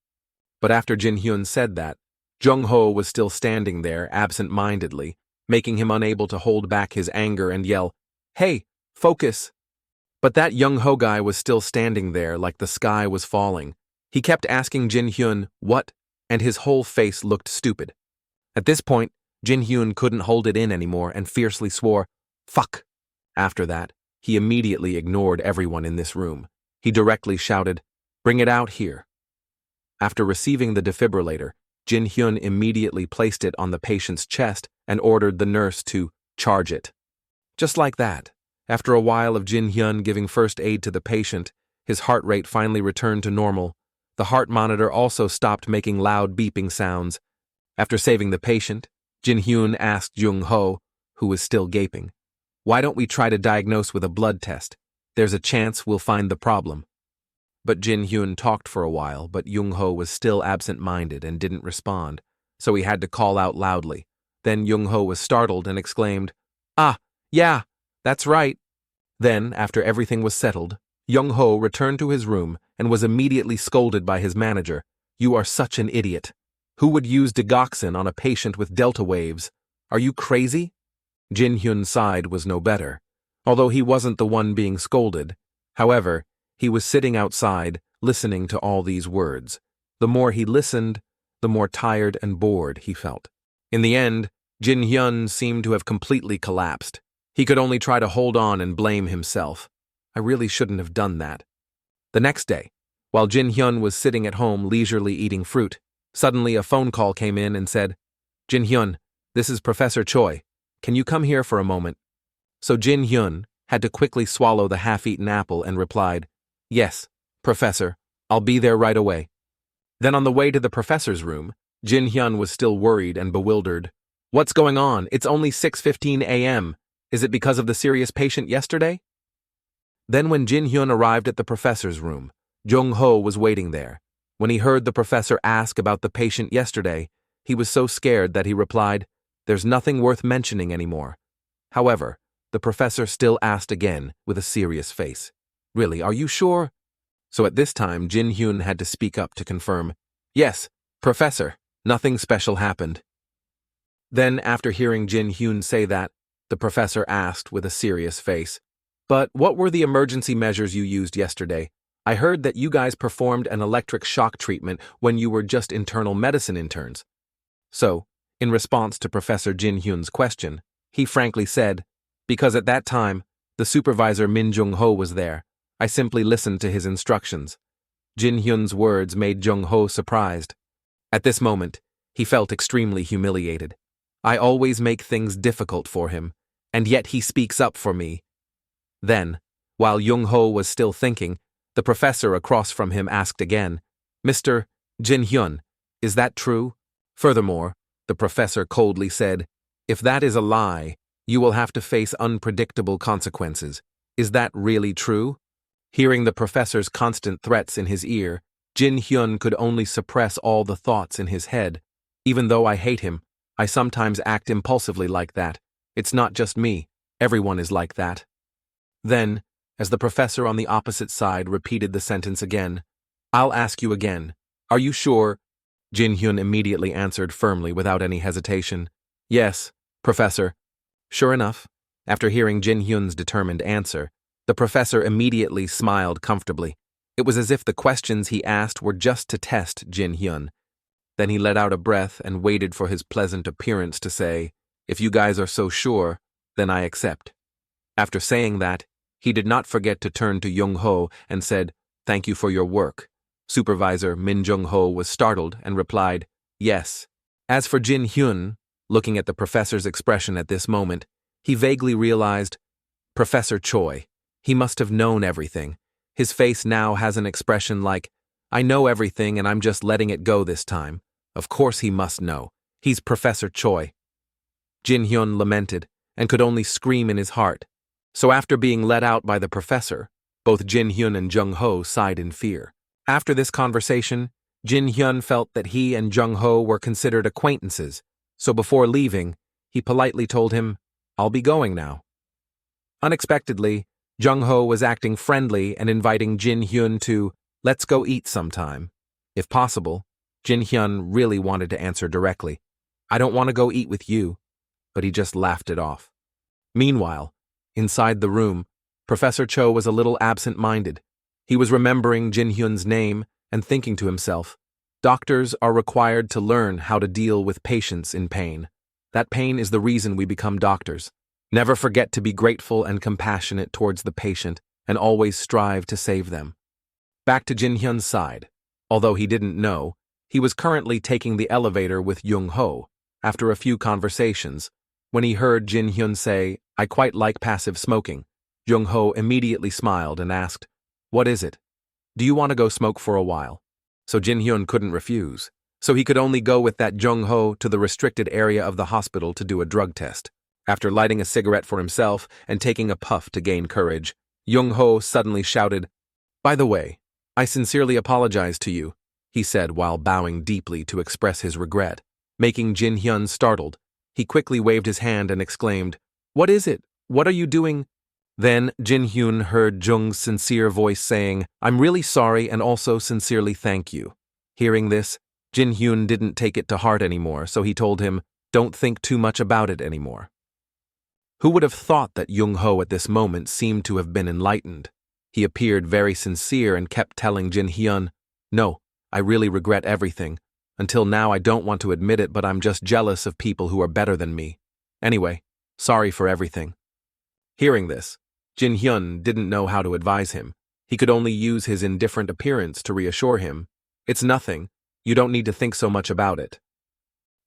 But after Jin-hyun said that, Jung-ho was still standing there absent-mindedly, making him unable to hold back his anger and yell, "Hey, focus!" But that Jung-ho guy was still standing there like the sky was falling. He kept asking Jin-hyun, "What?" and his whole face looked stupid. At this point, Jin-hyun couldn't hold it in anymore and fiercely swore, "Fuck!" After that, he immediately ignored everyone in this room. He directly shouted, "Bring it out here." After receiving the defibrillator, Jin-hyun immediately placed it on the patient's chest and ordered the nurse to charge it. Just like that, after a while of Jin-hyun giving first aid to the patient, his heart rate finally returned to normal. The heart monitor also stopped making loud beeping sounds. After saving the patient, Jin-hyun asked Jung-ho, who was still gaping, "Why don't we try to diagnose with a blood test? There's a chance we'll find the problem." But Jin-hyun talked for a while, but Jung-ho was still absent-minded and didn't respond, so he had to call out loudly. Then Jung-ho was startled and exclaimed, "Ah, yeah, that's right." Then, after everything was settled, Jung-ho returned to his room and was immediately scolded by his manager. "You are such an idiot. Who would use digoxin on a patient with delta waves? Are you crazy?" Jin-hyun's side was no better, although he wasn't the one being scolded. However, he was sitting outside, listening to all these words. The more he listened, the more tired and bored he felt. In the end, Jin-hyun seemed to have completely collapsed. He could only try to hold on and blame himself. "I really shouldn't have done that." The next day, while Jin-hyun was sitting at home leisurely eating fruit, suddenly a phone call came in and said, "Jin-hyun, this is Professor Choi. Can you come here for a moment?" So Jin-hyun had to quickly swallow the half-eaten apple and replied, "Yes, Professor, I'll be there right away." Then on the way to the professor's room, Jin-hyun was still worried and bewildered. "What's going on? It's only 6:15 a.m. Is it because of the serious patient yesterday?" Then when Jin-hyun arrived at the professor's room, Jung-ho was waiting there. When he heard the professor ask about the patient yesterday, he was so scared that he replied, "There's nothing worth mentioning anymore." However, the professor still asked again with a serious face, "Really, are you sure?" So at this time, Jin-hyun had to speak up to confirm, "Yes, Professor, nothing special happened." Then, after hearing Jin-hyun say that, the professor asked with a serious face, "But what were the emergency measures you used yesterday? I heard that you guys performed an electric shock treatment when you were just internal medicine interns." So, in response to Professor Jin-hyun's question, he frankly said, "Because at that time, the supervisor Min Jung-ho was there. I simply listened to his instructions." Jin-hyun's words made Jung-ho surprised. At this moment, he felt extremely humiliated. I always make things difficult for him, and yet he speaks up for me. Then, while Jung-ho was still thinking, the professor across from him asked again, "Mr. Jin-hyun, is that true?" Furthermore, the professor coldly said, "If that is a lie, you will have to face unpredictable consequences. Is that really true?" Hearing the professor's constant threats in his ear, Jin-hyun could only suppress all the thoughts in his head. "Even though I hate him, I sometimes act impulsively like that. It's not just me, everyone is like that." Then, as the professor on the opposite side repeated the sentence again, "I'll ask you again. Are you sure?" Jin-hyun immediately answered firmly without any hesitation, "Yes, Professor." Sure enough, after hearing Jin-hyun's determined answer, the professor immediately smiled comfortably. It was as if the questions he asked were just to test Jin-hyun. Then he let out a breath and waited for his pleasant appearance to say, "If you guys are so sure, then I accept." After saying that, he did not forget to turn to Jung-ho and said, "Thank you for your work." Supervisor Min Jung-ho was startled and replied, "Yes." As for Jin-hyun, looking at the professor's expression at this moment, he vaguely realized, Professor Choi. He must have known everything. His face now has an expression like, I know everything and I'm just letting it go this time. Of course he must know. He's Professor Choi. Jin Hyun lamented and could only scream in his heart. So after being let out by the professor, both Jin Hyun and Jung Ho sighed in fear. After this conversation, Jin Hyun felt that he and Jung Ho were considered acquaintances, so before leaving, he politely told him, I'll be going now. Unexpectedly, Jung Ho was acting friendly and inviting Jin Hyun to, let's go eat sometime. If possible, Jin Hyun really wanted to answer directly, I don't want to go eat with you, but he just laughed it off. Meanwhile, inside the room, Professor Cho was a little absent-minded. He was remembering Jin Hyun's name and thinking to himself, doctors are required to learn how to deal with patients in pain. That pain is the reason we become doctors. Never forget to be grateful and compassionate towards the patient and always strive to save them. Back to Jin Hyun's side. Although he didn't know, he was currently taking the elevator with Jung Ho. After a few conversations, when he heard Jin Hyun say, I quite like passive smoking, Jung Ho immediately smiled and asked, what is it? Do you want to go smoke for a while? So Jin Hyun couldn't refuse. So he could only go with that Jung Ho to the restricted area of the hospital to do a drug test. After lighting a cigarette for himself and taking a puff to gain courage, Jung Ho suddenly shouted, by the way, I sincerely apologize to you, he said while bowing deeply to express his regret. Making Jin Hyun startled, he quickly waved his hand and exclaimed, what is it? What are you doing? Then Jin Hyun heard Jung's sincere voice saying, I'm really sorry and also sincerely thank you. Hearing this, Jin Hyun didn't take it to heart anymore, so he told him, don't think too much about it anymore. Who would have thought that Jung Ho at this moment seemed to have been enlightened? He appeared very sincere and kept telling Jin Hyun, no, I really regret everything. Until now I don't want to admit it, but I'm just jealous of people who are better than me. Anyway, sorry for everything. Hearing this, Jin Hyun didn't know how to advise him. He could only use his indifferent appearance to reassure him. It's nothing. You don't need to think so much about it.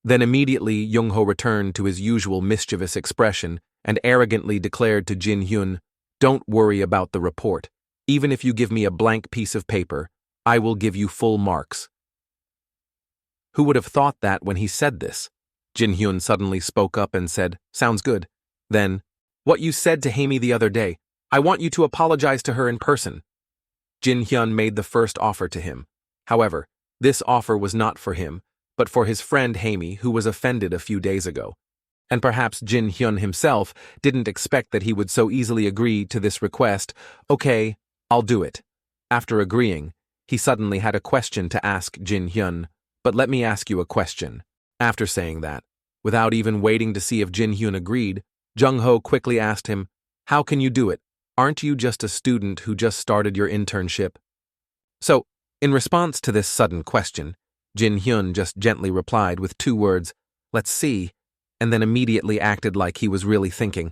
Then immediately Jung Ho returned to his usual mischievous expression and arrogantly declared to Jin Hyun, don't worry about the report. Even if you give me a blank piece of paper, I will give you full marks. Who would have thought that when he said this? Jin Hyun suddenly spoke up and said, sounds good. Then, what you said to Haimi the other day, I want you to apologize to her in person. Jin Hyun made the first offer to him. However, this offer was not for him, but for his friend Haimi, who was offended a few days ago. And perhaps Jin Hyun himself didn't expect that he would so easily agree to this request. Okay, I'll do it. After agreeing, he suddenly had a question to ask Jin Hyun. But let me ask you a question. After saying that, without even waiting to see if Jin Hyun agreed, Jung Ho quickly asked him, how can you do it? Aren't you just a student who just started your internship? So, in response to this sudden question, Jin Hyun just gently replied with 2 words, let's see, and then immediately acted like he was really thinking.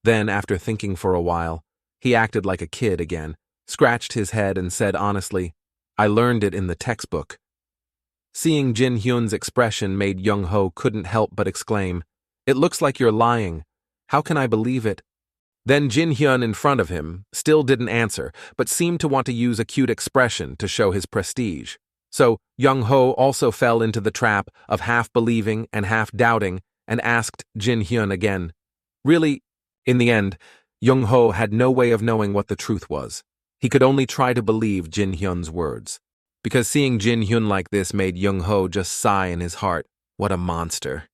Then, after thinking for a while, he acted like a kid again, scratched his head and said honestly, I learned it in the textbook. Seeing Jin Hyun's expression made Jung Ho couldn't help but exclaim, it looks like you're lying. How can I believe it? Then Jin Hyun in front of him still didn't answer, but seemed to want to use a cute expression to show his prestige. So Jung Ho also fell into the trap of half believing and half doubting and asked Jin Hyun again. Really, in the end, Jung Ho had no way of knowing what the truth was. He could only try to believe Jin Hyun's words. Because seeing Jin Hyun like this made Jung Ho just sigh in his heart, what a monster.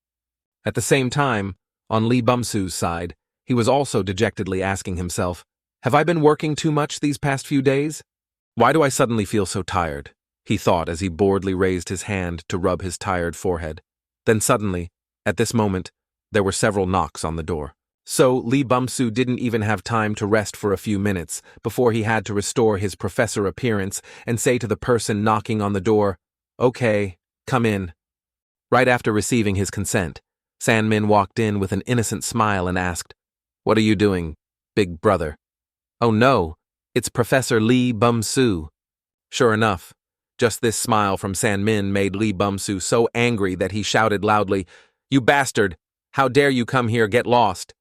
At the same time, on Lee Bum-soo's side, he was also dejectedly asking himself, have I been working too much these past few days? Why do I suddenly feel so tired? He thought as he boredly raised his hand to rub his tired forehead. Then suddenly, at this moment, there were several knocks on the door. So Lee Bum-soo didn't even have time to rest for a few minutes before he had to restore his professor appearance and say to the person knocking on the door, okay, come in. Right after receiving his consent, San-min walked in with an innocent smile and asked, what are you doing, big brother? Oh no, it's Professor Lee Bum-soo. Sure enough, just this smile from San-min made Lee Bum-soo so angry that he shouted loudly, you bastard! How dare you come here, get lost!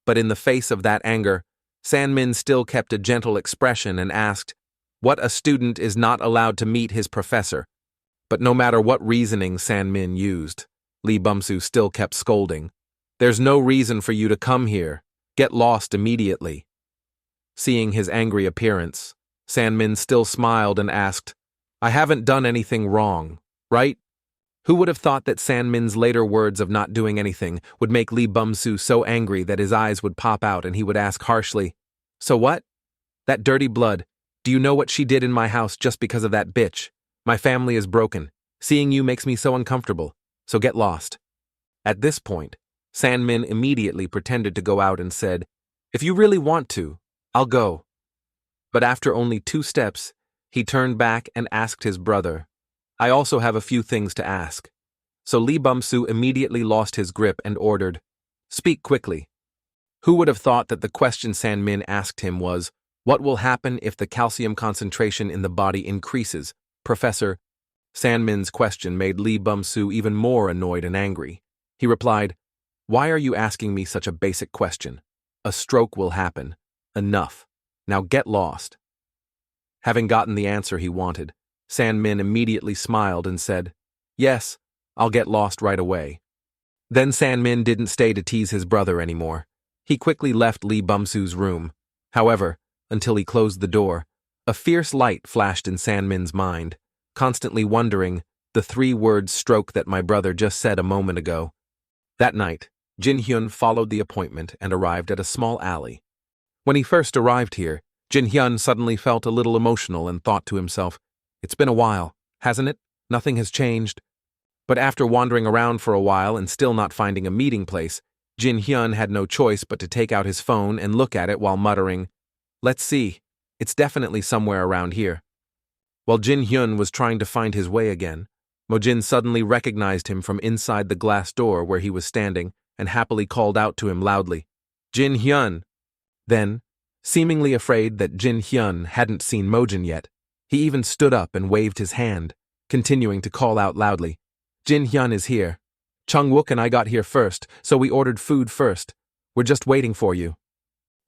But in the face of that anger, Sanmin still kept a gentle expression and asked, "What a student is not allowed to meet his professor?" But no matter what reasoning Sanmin used, Lee Bumsu still kept scolding. "There's no reason for you to come here. Get lost immediately." Seeing his angry appearance, Sanmin still smiled and asked, "I haven't done anything wrong, right?" Who would have thought that Sanmin's later words of not doing anything would make Lee Bumsu so angry that his eyes would pop out and he would ask harshly, "So what? That dirty blood, do you know what she did in my house just because of that bitch? My family is broken. Seeing you makes me so uncomfortable, so get lost." At this point, Sanmin immediately pretended to go out and said, "If you really want to, I'll go." But after only 2 steps, he turned back and asked his brother, "I also have a few things to ask." So Lee Bumsu immediately lost his grip and ordered, "Speak quickly." Who would have thought that the question Sanmin asked him was, "What will happen if the calcium concentration in the body increases, Professor?" Sanmin's question made Lee Bumsu even more annoyed and angry. He replied, "Why are you asking me such a basic question? A stroke will happen. Enough. Now get lost." Having gotten the answer he wanted, Sanmin immediately smiled and said, "Yes, I'll get lost right away." Then Sanmin didn't stay to tease his brother anymore. He quickly left Lee Bumsu's room. However, until he closed the door, a fierce light flashed in Sanmin's mind, constantly wondering the 3-word stroke that my brother just said a moment ago. That night, Jin Hyun followed the appointment and arrived at a small alley. When he first arrived here, Jin Hyun suddenly felt a little emotional and thought to himself, "It's been a while, hasn't it? Nothing has changed." But after wandering around for a while and still not finding a meeting place, Jin Hyun had no choice but to take out his phone and look at it while muttering, "Let's see, it's definitely somewhere around here." While Jin Hyun was trying to find his way again, Mojin suddenly recognized him from inside the glass door where he was standing and happily called out to him loudly, "Jin Hyun!" Then, seemingly afraid that Jin Hyun hadn't seen Mojin yet, he even stood up and waved his hand, continuing to call out loudly, "Jin Hyun is here. Chung-wook and I got here first, so we ordered food first. We're just waiting for you."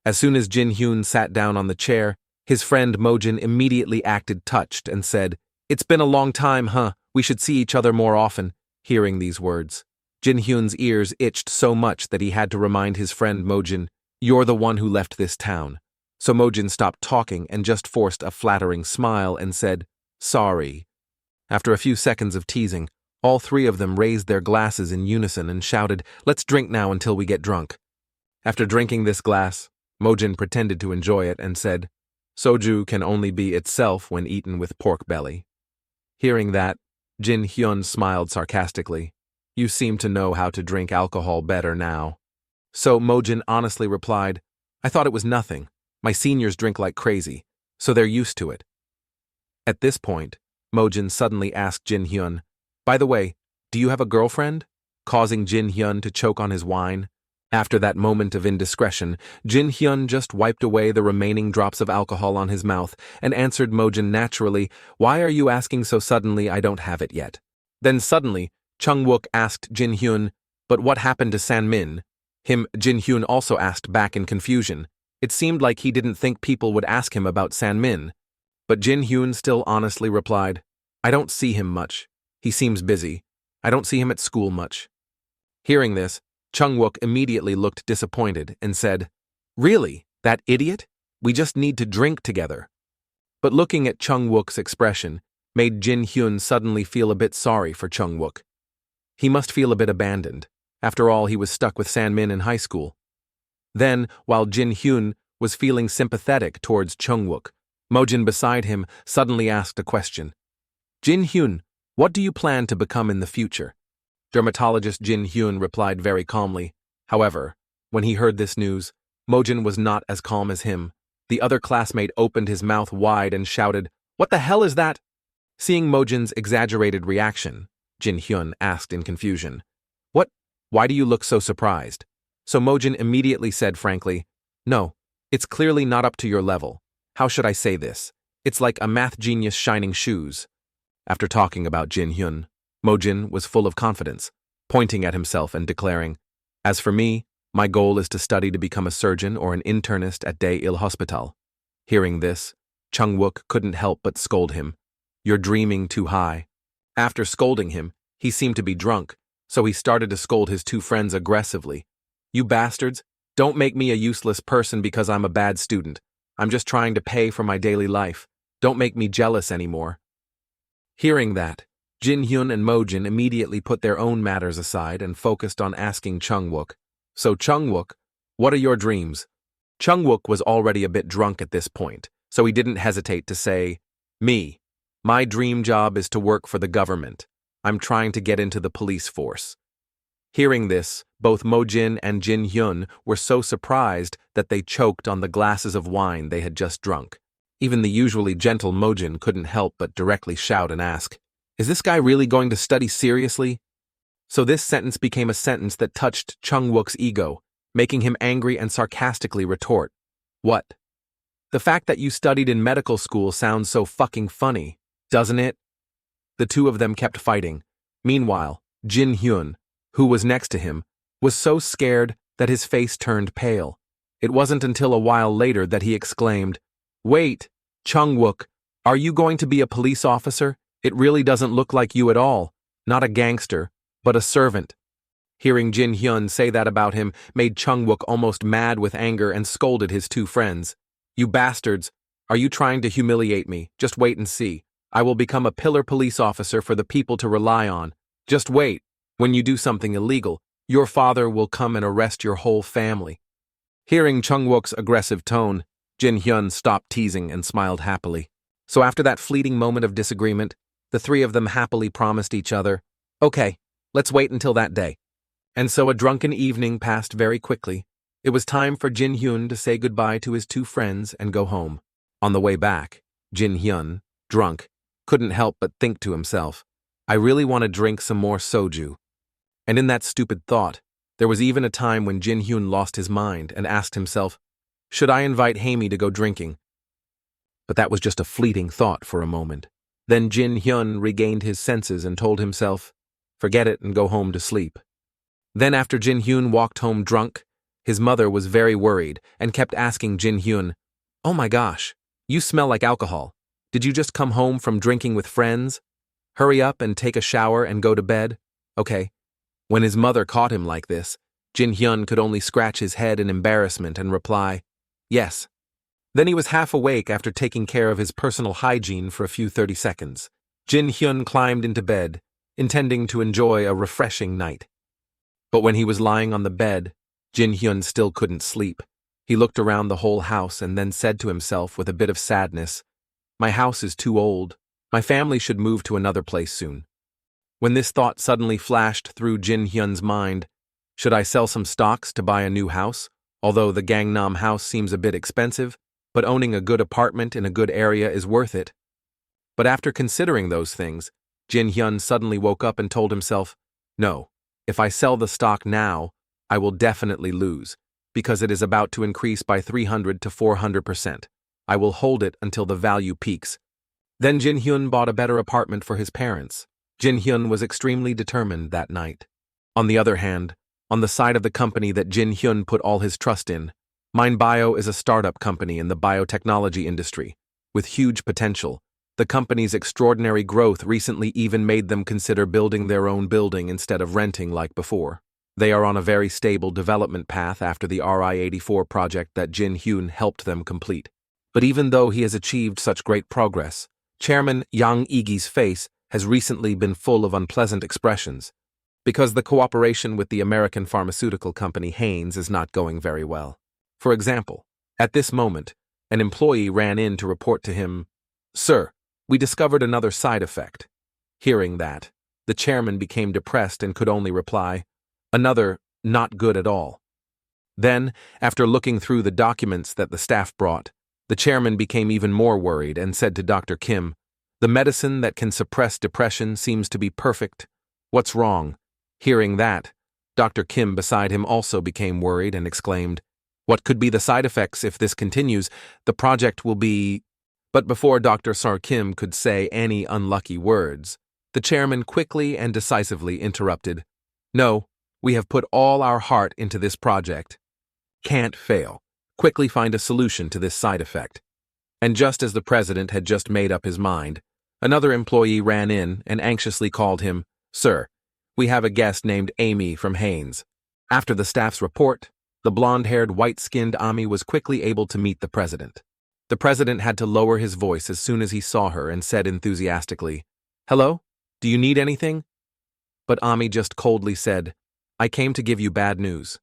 As soon as Jin Hyun sat down on the chair, his friend Mojin immediately acted touched and said, "It's been a long time, huh? We should see each other more often." Hearing these words, Jin Hyun's ears itched so much that he had to remind his friend Mojin, "You're the one who left this town." So Mojin stopped talking and just forced a flattering smile and said, "Sorry." After a few seconds of teasing, all 3 of them raised their glasses in unison and shouted, "Let's drink now until we get drunk." After drinking this glass, Mojin pretended to enjoy it and said, "Soju can only be itself when eaten with pork belly." Hearing that, Jin Hyun smiled sarcastically. "You seem to know how to drink alcohol better now." So Mojin honestly replied, "I thought it was nothing. My seniors drink like crazy, so they're used to it." At this point, Mojin suddenly asked Jin Hyun, "By the way, do you have a girlfriend?" causing Jin Hyun to choke on his wine. After that moment of indiscretion, Jin Hyun just wiped away the remaining drops of alcohol on his mouth and answered Mojin naturally, "Why are you asking so suddenly? I don't have it yet." Then suddenly, Chung-wook asked Jin Hyun, "But what happened to Sanmin?" Jin Hyun also asked back in confusion. It seemed like he didn't think people would ask him about Sanmin. But Jin Hyun still honestly replied, "I don't see him much. He seems busy. I don't see him at school much." Hearing this, Chung-wook immediately looked disappointed and said, "Really? That idiot? We just need to drink together." But looking at Chung-wook's expression made Jin Hyun suddenly feel a bit sorry for Chung-wook. He must feel a bit abandoned. After all, he was stuck with Sanmin in high school. Then, while Jin Hyun was feeling sympathetic towards Chung-wook, Mojin beside him suddenly asked a question. "Jin Hyun, what do you plan to become in the future?" Dermatologist Jin Hyun replied very calmly. However, when he heard this news, Mojin was not as calm as him. The other classmate opened his mouth wide and shouted, "What the hell is that?" Seeing Mojin's exaggerated reaction, Jin Hyun asked in confusion, "What? Why do you look so surprised?" So Mojin immediately said frankly, "No, it's clearly not up to your level. How should I say this? It's like a math genius shining shoes." After talking about Jin Hyun, Mojin was full of confidence, pointing at himself and declaring, "As for me, My goal is to study to become a surgeon or an internist at Day-Il Hospital. Hearing this, Chung-wook couldn't help but scold him. You're dreaming too high. After scolding him, he seemed to be drunk, so he started to scold his two friends aggressively. You bastards, don't make me a useless person because I'm a bad student. I'm just trying to pay for my daily life. Don't make me jealous anymore. Hearing that, Jin-hyun and Mojin immediately put their own matters aside and focused on asking Chung-wook. So Chung-wook, what are your dreams? Chung-wook was already a bit drunk at this point, so he didn't hesitate to say, Me. My dream job is to work for the government. I'm trying to get into the police force. Hearing this, both Mojin and Jin-hyun were so surprised that they choked on the glasses of wine they had just drunk. Even the usually gentle Mojin couldn't help but directly shout and ask, Is this guy really going to study seriously? So this sentence became a sentence that touched Chung-wook's ego, making him angry and sarcastically retort, What? The fact that you studied in medical school sounds so fucking funny, doesn't it? The two of them kept fighting. Meanwhile, Jin-hyun, who was next to him, was so scared that his face turned pale. It wasn't until a while later that he exclaimed, Wait, Chung-wook, are you going to be a police officer? It really doesn't look like you at all. Not a gangster, but a servant. Hearing Jin-hyun say that about him made Chung-wook almost mad with anger and scolded his two friends. You bastards, are you trying to humiliate me? Just wait and see. I will become a pillar police officer for the people to rely on. Just wait. When you do something illegal, your father will come and arrest your whole family. Hearing Chung-wook's aggressive tone, Jin-hyun stopped teasing and smiled happily. So after that fleeting moment of disagreement, the three of them happily promised each other, Okay, let's wait until that day. And so a drunken evening passed very quickly. It was time for Jin-hyun to say goodbye to his two friends and go home. On the way back, Jin-hyun, drunk, couldn't help but think to himself, I really want to drink some more soju. And in that stupid thought, there was even a time when Jin-hyun lost his mind and asked himself, Should I invite Haimi to go drinking? But that was just a fleeting thought for a moment. Then Jin-hyun regained his senses and told himself, Forget it and go home to sleep. Then after Jin-hyun walked home drunk, his mother was very worried and kept asking Jin-hyun, Oh my gosh, you smell like alcohol. Did you just come home from drinking with friends? Hurry up and take a shower and go to bed. Okay. When his mother caught him like this, Jin-hyun could only scratch his head in embarrassment and reply, Yes. Then he was half awake after taking care of his personal hygiene for a few 30 seconds. Jin-hyun climbed into bed, intending to enjoy a refreshing night. But when he was lying on the bed, Jin-hyun still couldn't sleep. He looked around the whole house and then said to himself with a bit of sadness, My house is too old. My family should move to another place soon. When this thought suddenly flashed through Jin-hyun's mind, should I sell some stocks to buy a new house? Although the Gangnam house seems a bit expensive, but owning a good apartment in a good area is worth it. But after considering those things, Jin-hyun suddenly woke up and told himself, No, if I sell the stock now, I will definitely lose, because it is about to increase by 300 to 400%. I will hold it until the value peaks. Then Jin-hyun bought a better apartment for his parents. Jin-hyun was extremely determined that night. On the other hand, on the side of the company that Jin-hyun put all his trust in, MindBio is a startup company in the biotechnology industry, with huge potential. The company's extraordinary growth recently even made them consider building their own building instead of renting like before. They are on a very stable development path after the RI-84 project that Jin-hyun helped them complete. But even though he has achieved such great progress, Chairman Yang Igi's face has recently been full of unpleasant expressions, because the cooperation with the American pharmaceutical company Hanes is not going very well. For example, at this moment, an employee ran in to report to him, Sir, we discovered another side effect. Hearing that, the chairman became depressed and could only reply, Another, not good at all. Then, after looking through the documents that the staff brought, the chairman became even more worried and said to Dr. Kim, The medicine that can suppress depression seems to be perfect. What's wrong? Hearing that, Dr. Kim beside him also became worried and exclaimed, What could be the side effects if this continues? The project will be... But before Dr. Sar Kim could say any unlucky words, the chairman quickly and decisively interrupted, No, We have put all our heart into this project. Can't fail. Quickly find a solution to this side effect. And just as the president had just made up his mind, another employee ran in and anxiously called him, "Sir, we have a guest named Amy from Haynes." After the staff's report, the blonde-haired, white-skinned Ami was quickly able to meet the president. The president had to lower his voice as soon as he saw her and said enthusiastically, "Hello? Do you need anything?" But Ami just coldly said, "I came to give you bad news."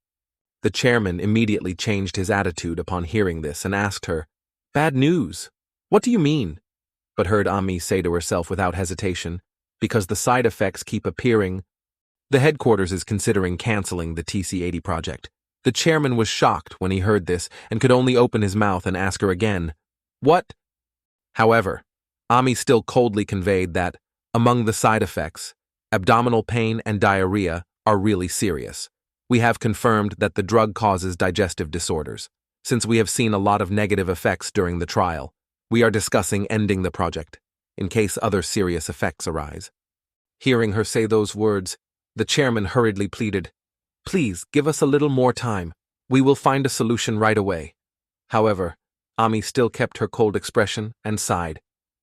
The chairman immediately changed his attitude upon hearing this and asked her, "Bad news? What do you mean?" But heard Ami say to herself without hesitation, "Because the side effects keep appearing. The headquarters is considering canceling the TC-80 project." The chairman was shocked when he heard this and could only open his mouth and ask her again, "What?" However, Ami still coldly conveyed that, among the side effects, abdominal pain and diarrhea are really serious. We have confirmed that the drug causes digestive disorders. Since we have seen a lot of negative effects during the trial, we are discussing ending the project, in case other serious effects arise. Hearing her say those words, the chairman hurriedly pleaded, "Please, give us a little more time. We will find a solution right away." However, Ami still kept her cold expression and sighed.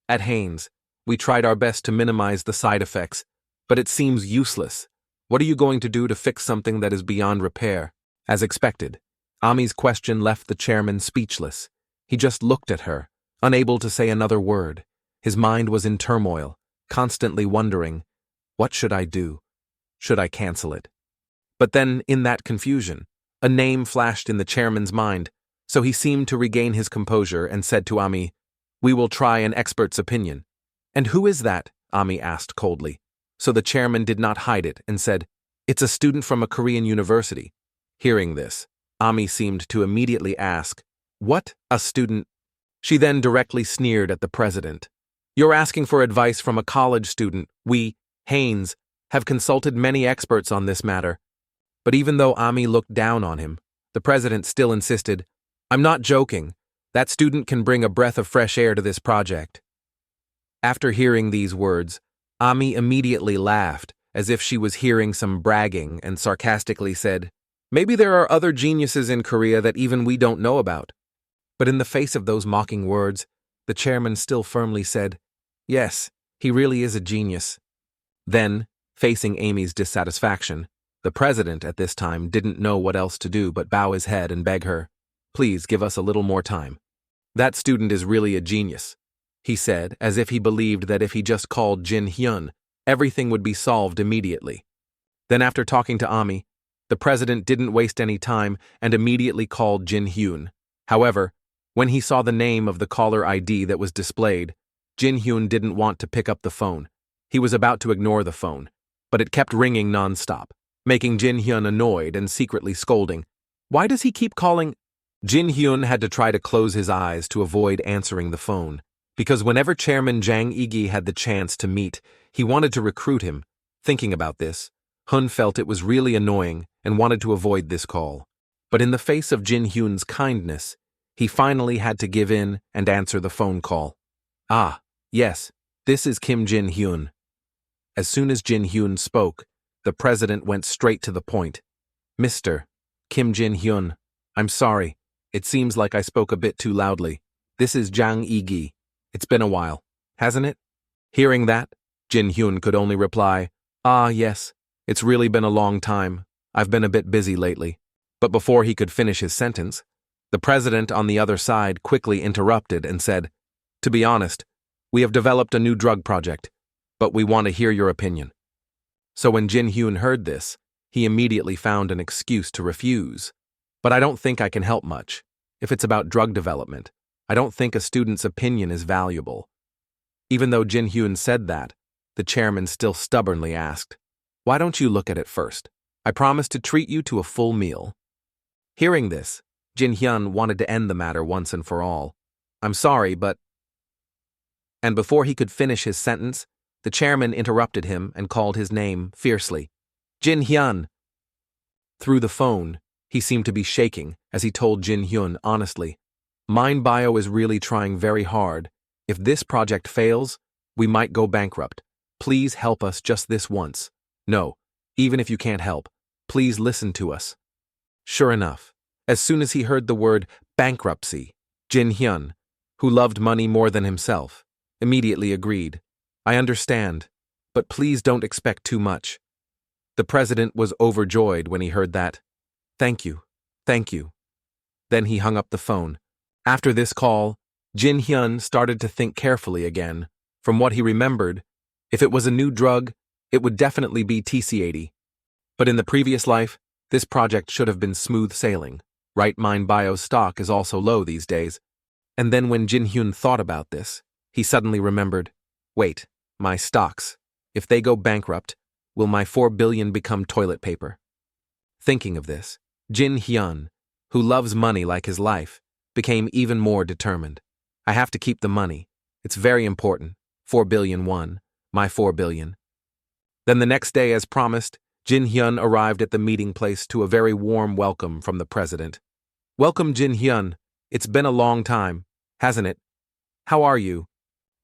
"At Haynes, we tried our best to minimize the side effects, but it seems useless. What are you going to do to fix something that is beyond repair?" As expected, Ami's question left the chairman speechless. He just looked at her, unable to say another word. His mind was in turmoil, constantly wondering, what should I do? Should I cancel it? But then, in that confusion, a name flashed in the chairman's mind, so he seemed to regain his composure and said to Ami, "We will try an expert's opinion." "And who is that?" Ami asked coldly. So the chairman did not hide it and said, "It's a student from a Korean university." Hearing this, Ami seemed to immediately ask, "What, a student?" She then directly sneered at the president. "You're asking for advice from a college student. We, Haynes, have consulted many experts on this matter." But even though Ami looked down on him, the president still insisted, "I'm not joking. That student can bring a breath of fresh air to this project." After hearing these words, Ami immediately laughed, as if she was hearing some bragging, and sarcastically said, "Maybe there are other geniuses in Korea that even we don't know about." But in the face of those mocking words, the chairman still firmly said, "Yes, he really is a genius." Then, facing Amy's dissatisfaction, the president at this time didn't know what else to do but bow his head and beg her, "Please give us a little more time. That student is really a genius," he said, as if he believed that if he just called Jin Hyun, everything would be solved immediately. Then after talking to Ami, the president didn't waste any time and immediately called Jin Hyun. However, when he saw the name of the caller ID that was displayed, Jin Hyun didn't want to pick up the phone. He was about to ignore the phone, but it kept ringing non-stop, making Jin Hyun annoyed and secretly scolding. "Why does he keep calling?" Jin Hyun had to try to close his eyes to avoid answering the phone, because whenever Chairman Jang Igi had the chance to meet, he wanted to recruit him. Thinking about this, Hun felt it was really annoying and wanted to avoid this call. But in the face of Jin Hyun's kindness, he finally had to give in and answer the phone call. "Ah, yes, this is Kim Jin Hyun." As soon as Jin Hyun spoke, the president went straight to the point. "Mr. Kim Jin Hyun, I'm sorry. It seems like I spoke a bit too loudly. This is Jang Igi. It's been a while, hasn't it?" Hearing that, Jin Hyun could only reply, "Ah, yes, it's really been a long time. I've been a bit busy lately." But before he could finish his sentence, the president on the other side quickly interrupted and said, "To be honest, we have developed a new drug project, but we want to hear your opinion." So when Jin Hyun heard this, he immediately found an excuse to refuse. "But I don't think I can help much. If it's about drug development, I don't think a student's opinion is valuable." Even though Jin Hyun said that, the chairman still stubbornly asked, "Why don't you look at it first? I promise to treat you to a full meal." Hearing this, Jin Hyun wanted to end the matter once and for all. "I'm sorry, but—" And before he could finish his sentence, the chairman interrupted him and called his name fiercely. "Jin Hyun!" Through the phone, he seemed to be shaking as he told Jin Hyun honestly, "Mind Bio is really trying very hard. If this project fails, we might go bankrupt. Please help us just this once. No, even if you can't help, Please listen to us. Sure enough, as soon as he heard the word bankruptcy, Jin Hyun, who loved money more than himself, immediately agreed. I understand, but please don't expect too much. The president was overjoyed when he heard that. Thank you. Thank you. Then he hung up the phone. After this call, Jin Hyun started to think carefully again. From what he remembered, if it was a new drug, it would definitely be TC80. But in the previous life, this project should have been smooth sailing. Right Mind Bio's stock is also low these days. And then when Jin Hyun thought about this, he suddenly remembered, wait, my stocks, if they go bankrupt, will my 4 billion become toilet paper? Thinking of this, Jin Hyun, who loves money like his life, became even more determined. I have to keep the money. It's very important. 4 billion won, my 4 billion. Then the next day, as promised, Jin Hyun arrived at the meeting place to a very warm welcome from the president. Welcome, Jin Hyun. It's been a long time, hasn't it? How are you?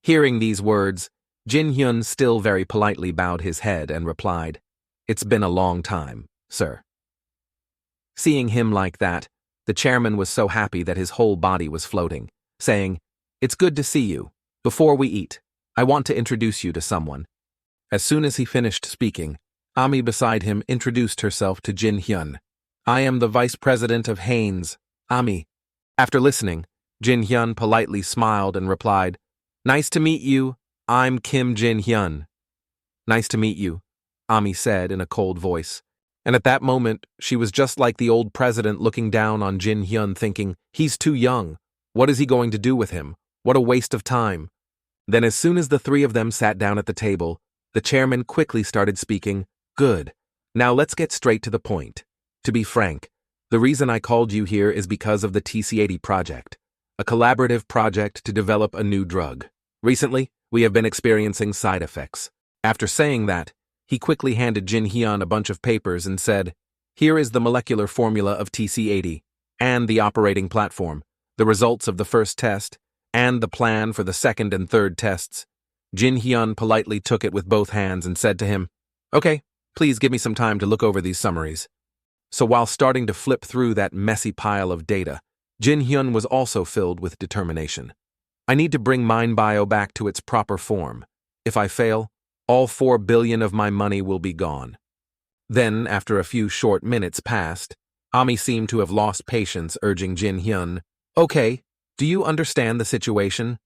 Hearing these words, Jin Hyun still very politely bowed his head and replied, It's been a long time, sir. Seeing him like that, the chairman was so happy that his whole body was floating, saying, It's good to see you. Before we eat, I want to introduce you to someone. As soon as he finished speaking, Ami beside him introduced herself to Jin Hyun. I am the vice president of Haynes, Ami. After listening, Jin Hyun politely smiled and replied, Nice to meet you. I'm Kim Jin Hyun. Nice to meet you, Ami said in a cold voice. And at that moment, she was just like the old president looking down on Jin Hyun thinking, he's too young. What is he going to do with him? What a waste of time. Then as soon as the three of them sat down at the table, the chairman quickly started speaking, Good. Now let's get straight to the point. To be frank, the reason I called you here is because of the TC80 project, a collaborative project to develop a new drug. Recently, we have been experiencing side effects. After saying that, he quickly handed Jin Hyun a bunch of papers and said, Here is the molecular formula of TC80, and the operating platform, the results of the first test, and the plan for the second and third tests. Jin Hyun politely took it with both hands and said to him, Okay, please give me some time to look over these summaries. So while starting to flip through that messy pile of data, Jin Hyun was also filled with determination. I need to bring Mind Bio back to its proper form. If I fail, all 4 billion of my money will be gone. Then, after a few short minutes passed, Ami seemed to have lost patience, urging Jin Hyun, Okay, do you understand the situation?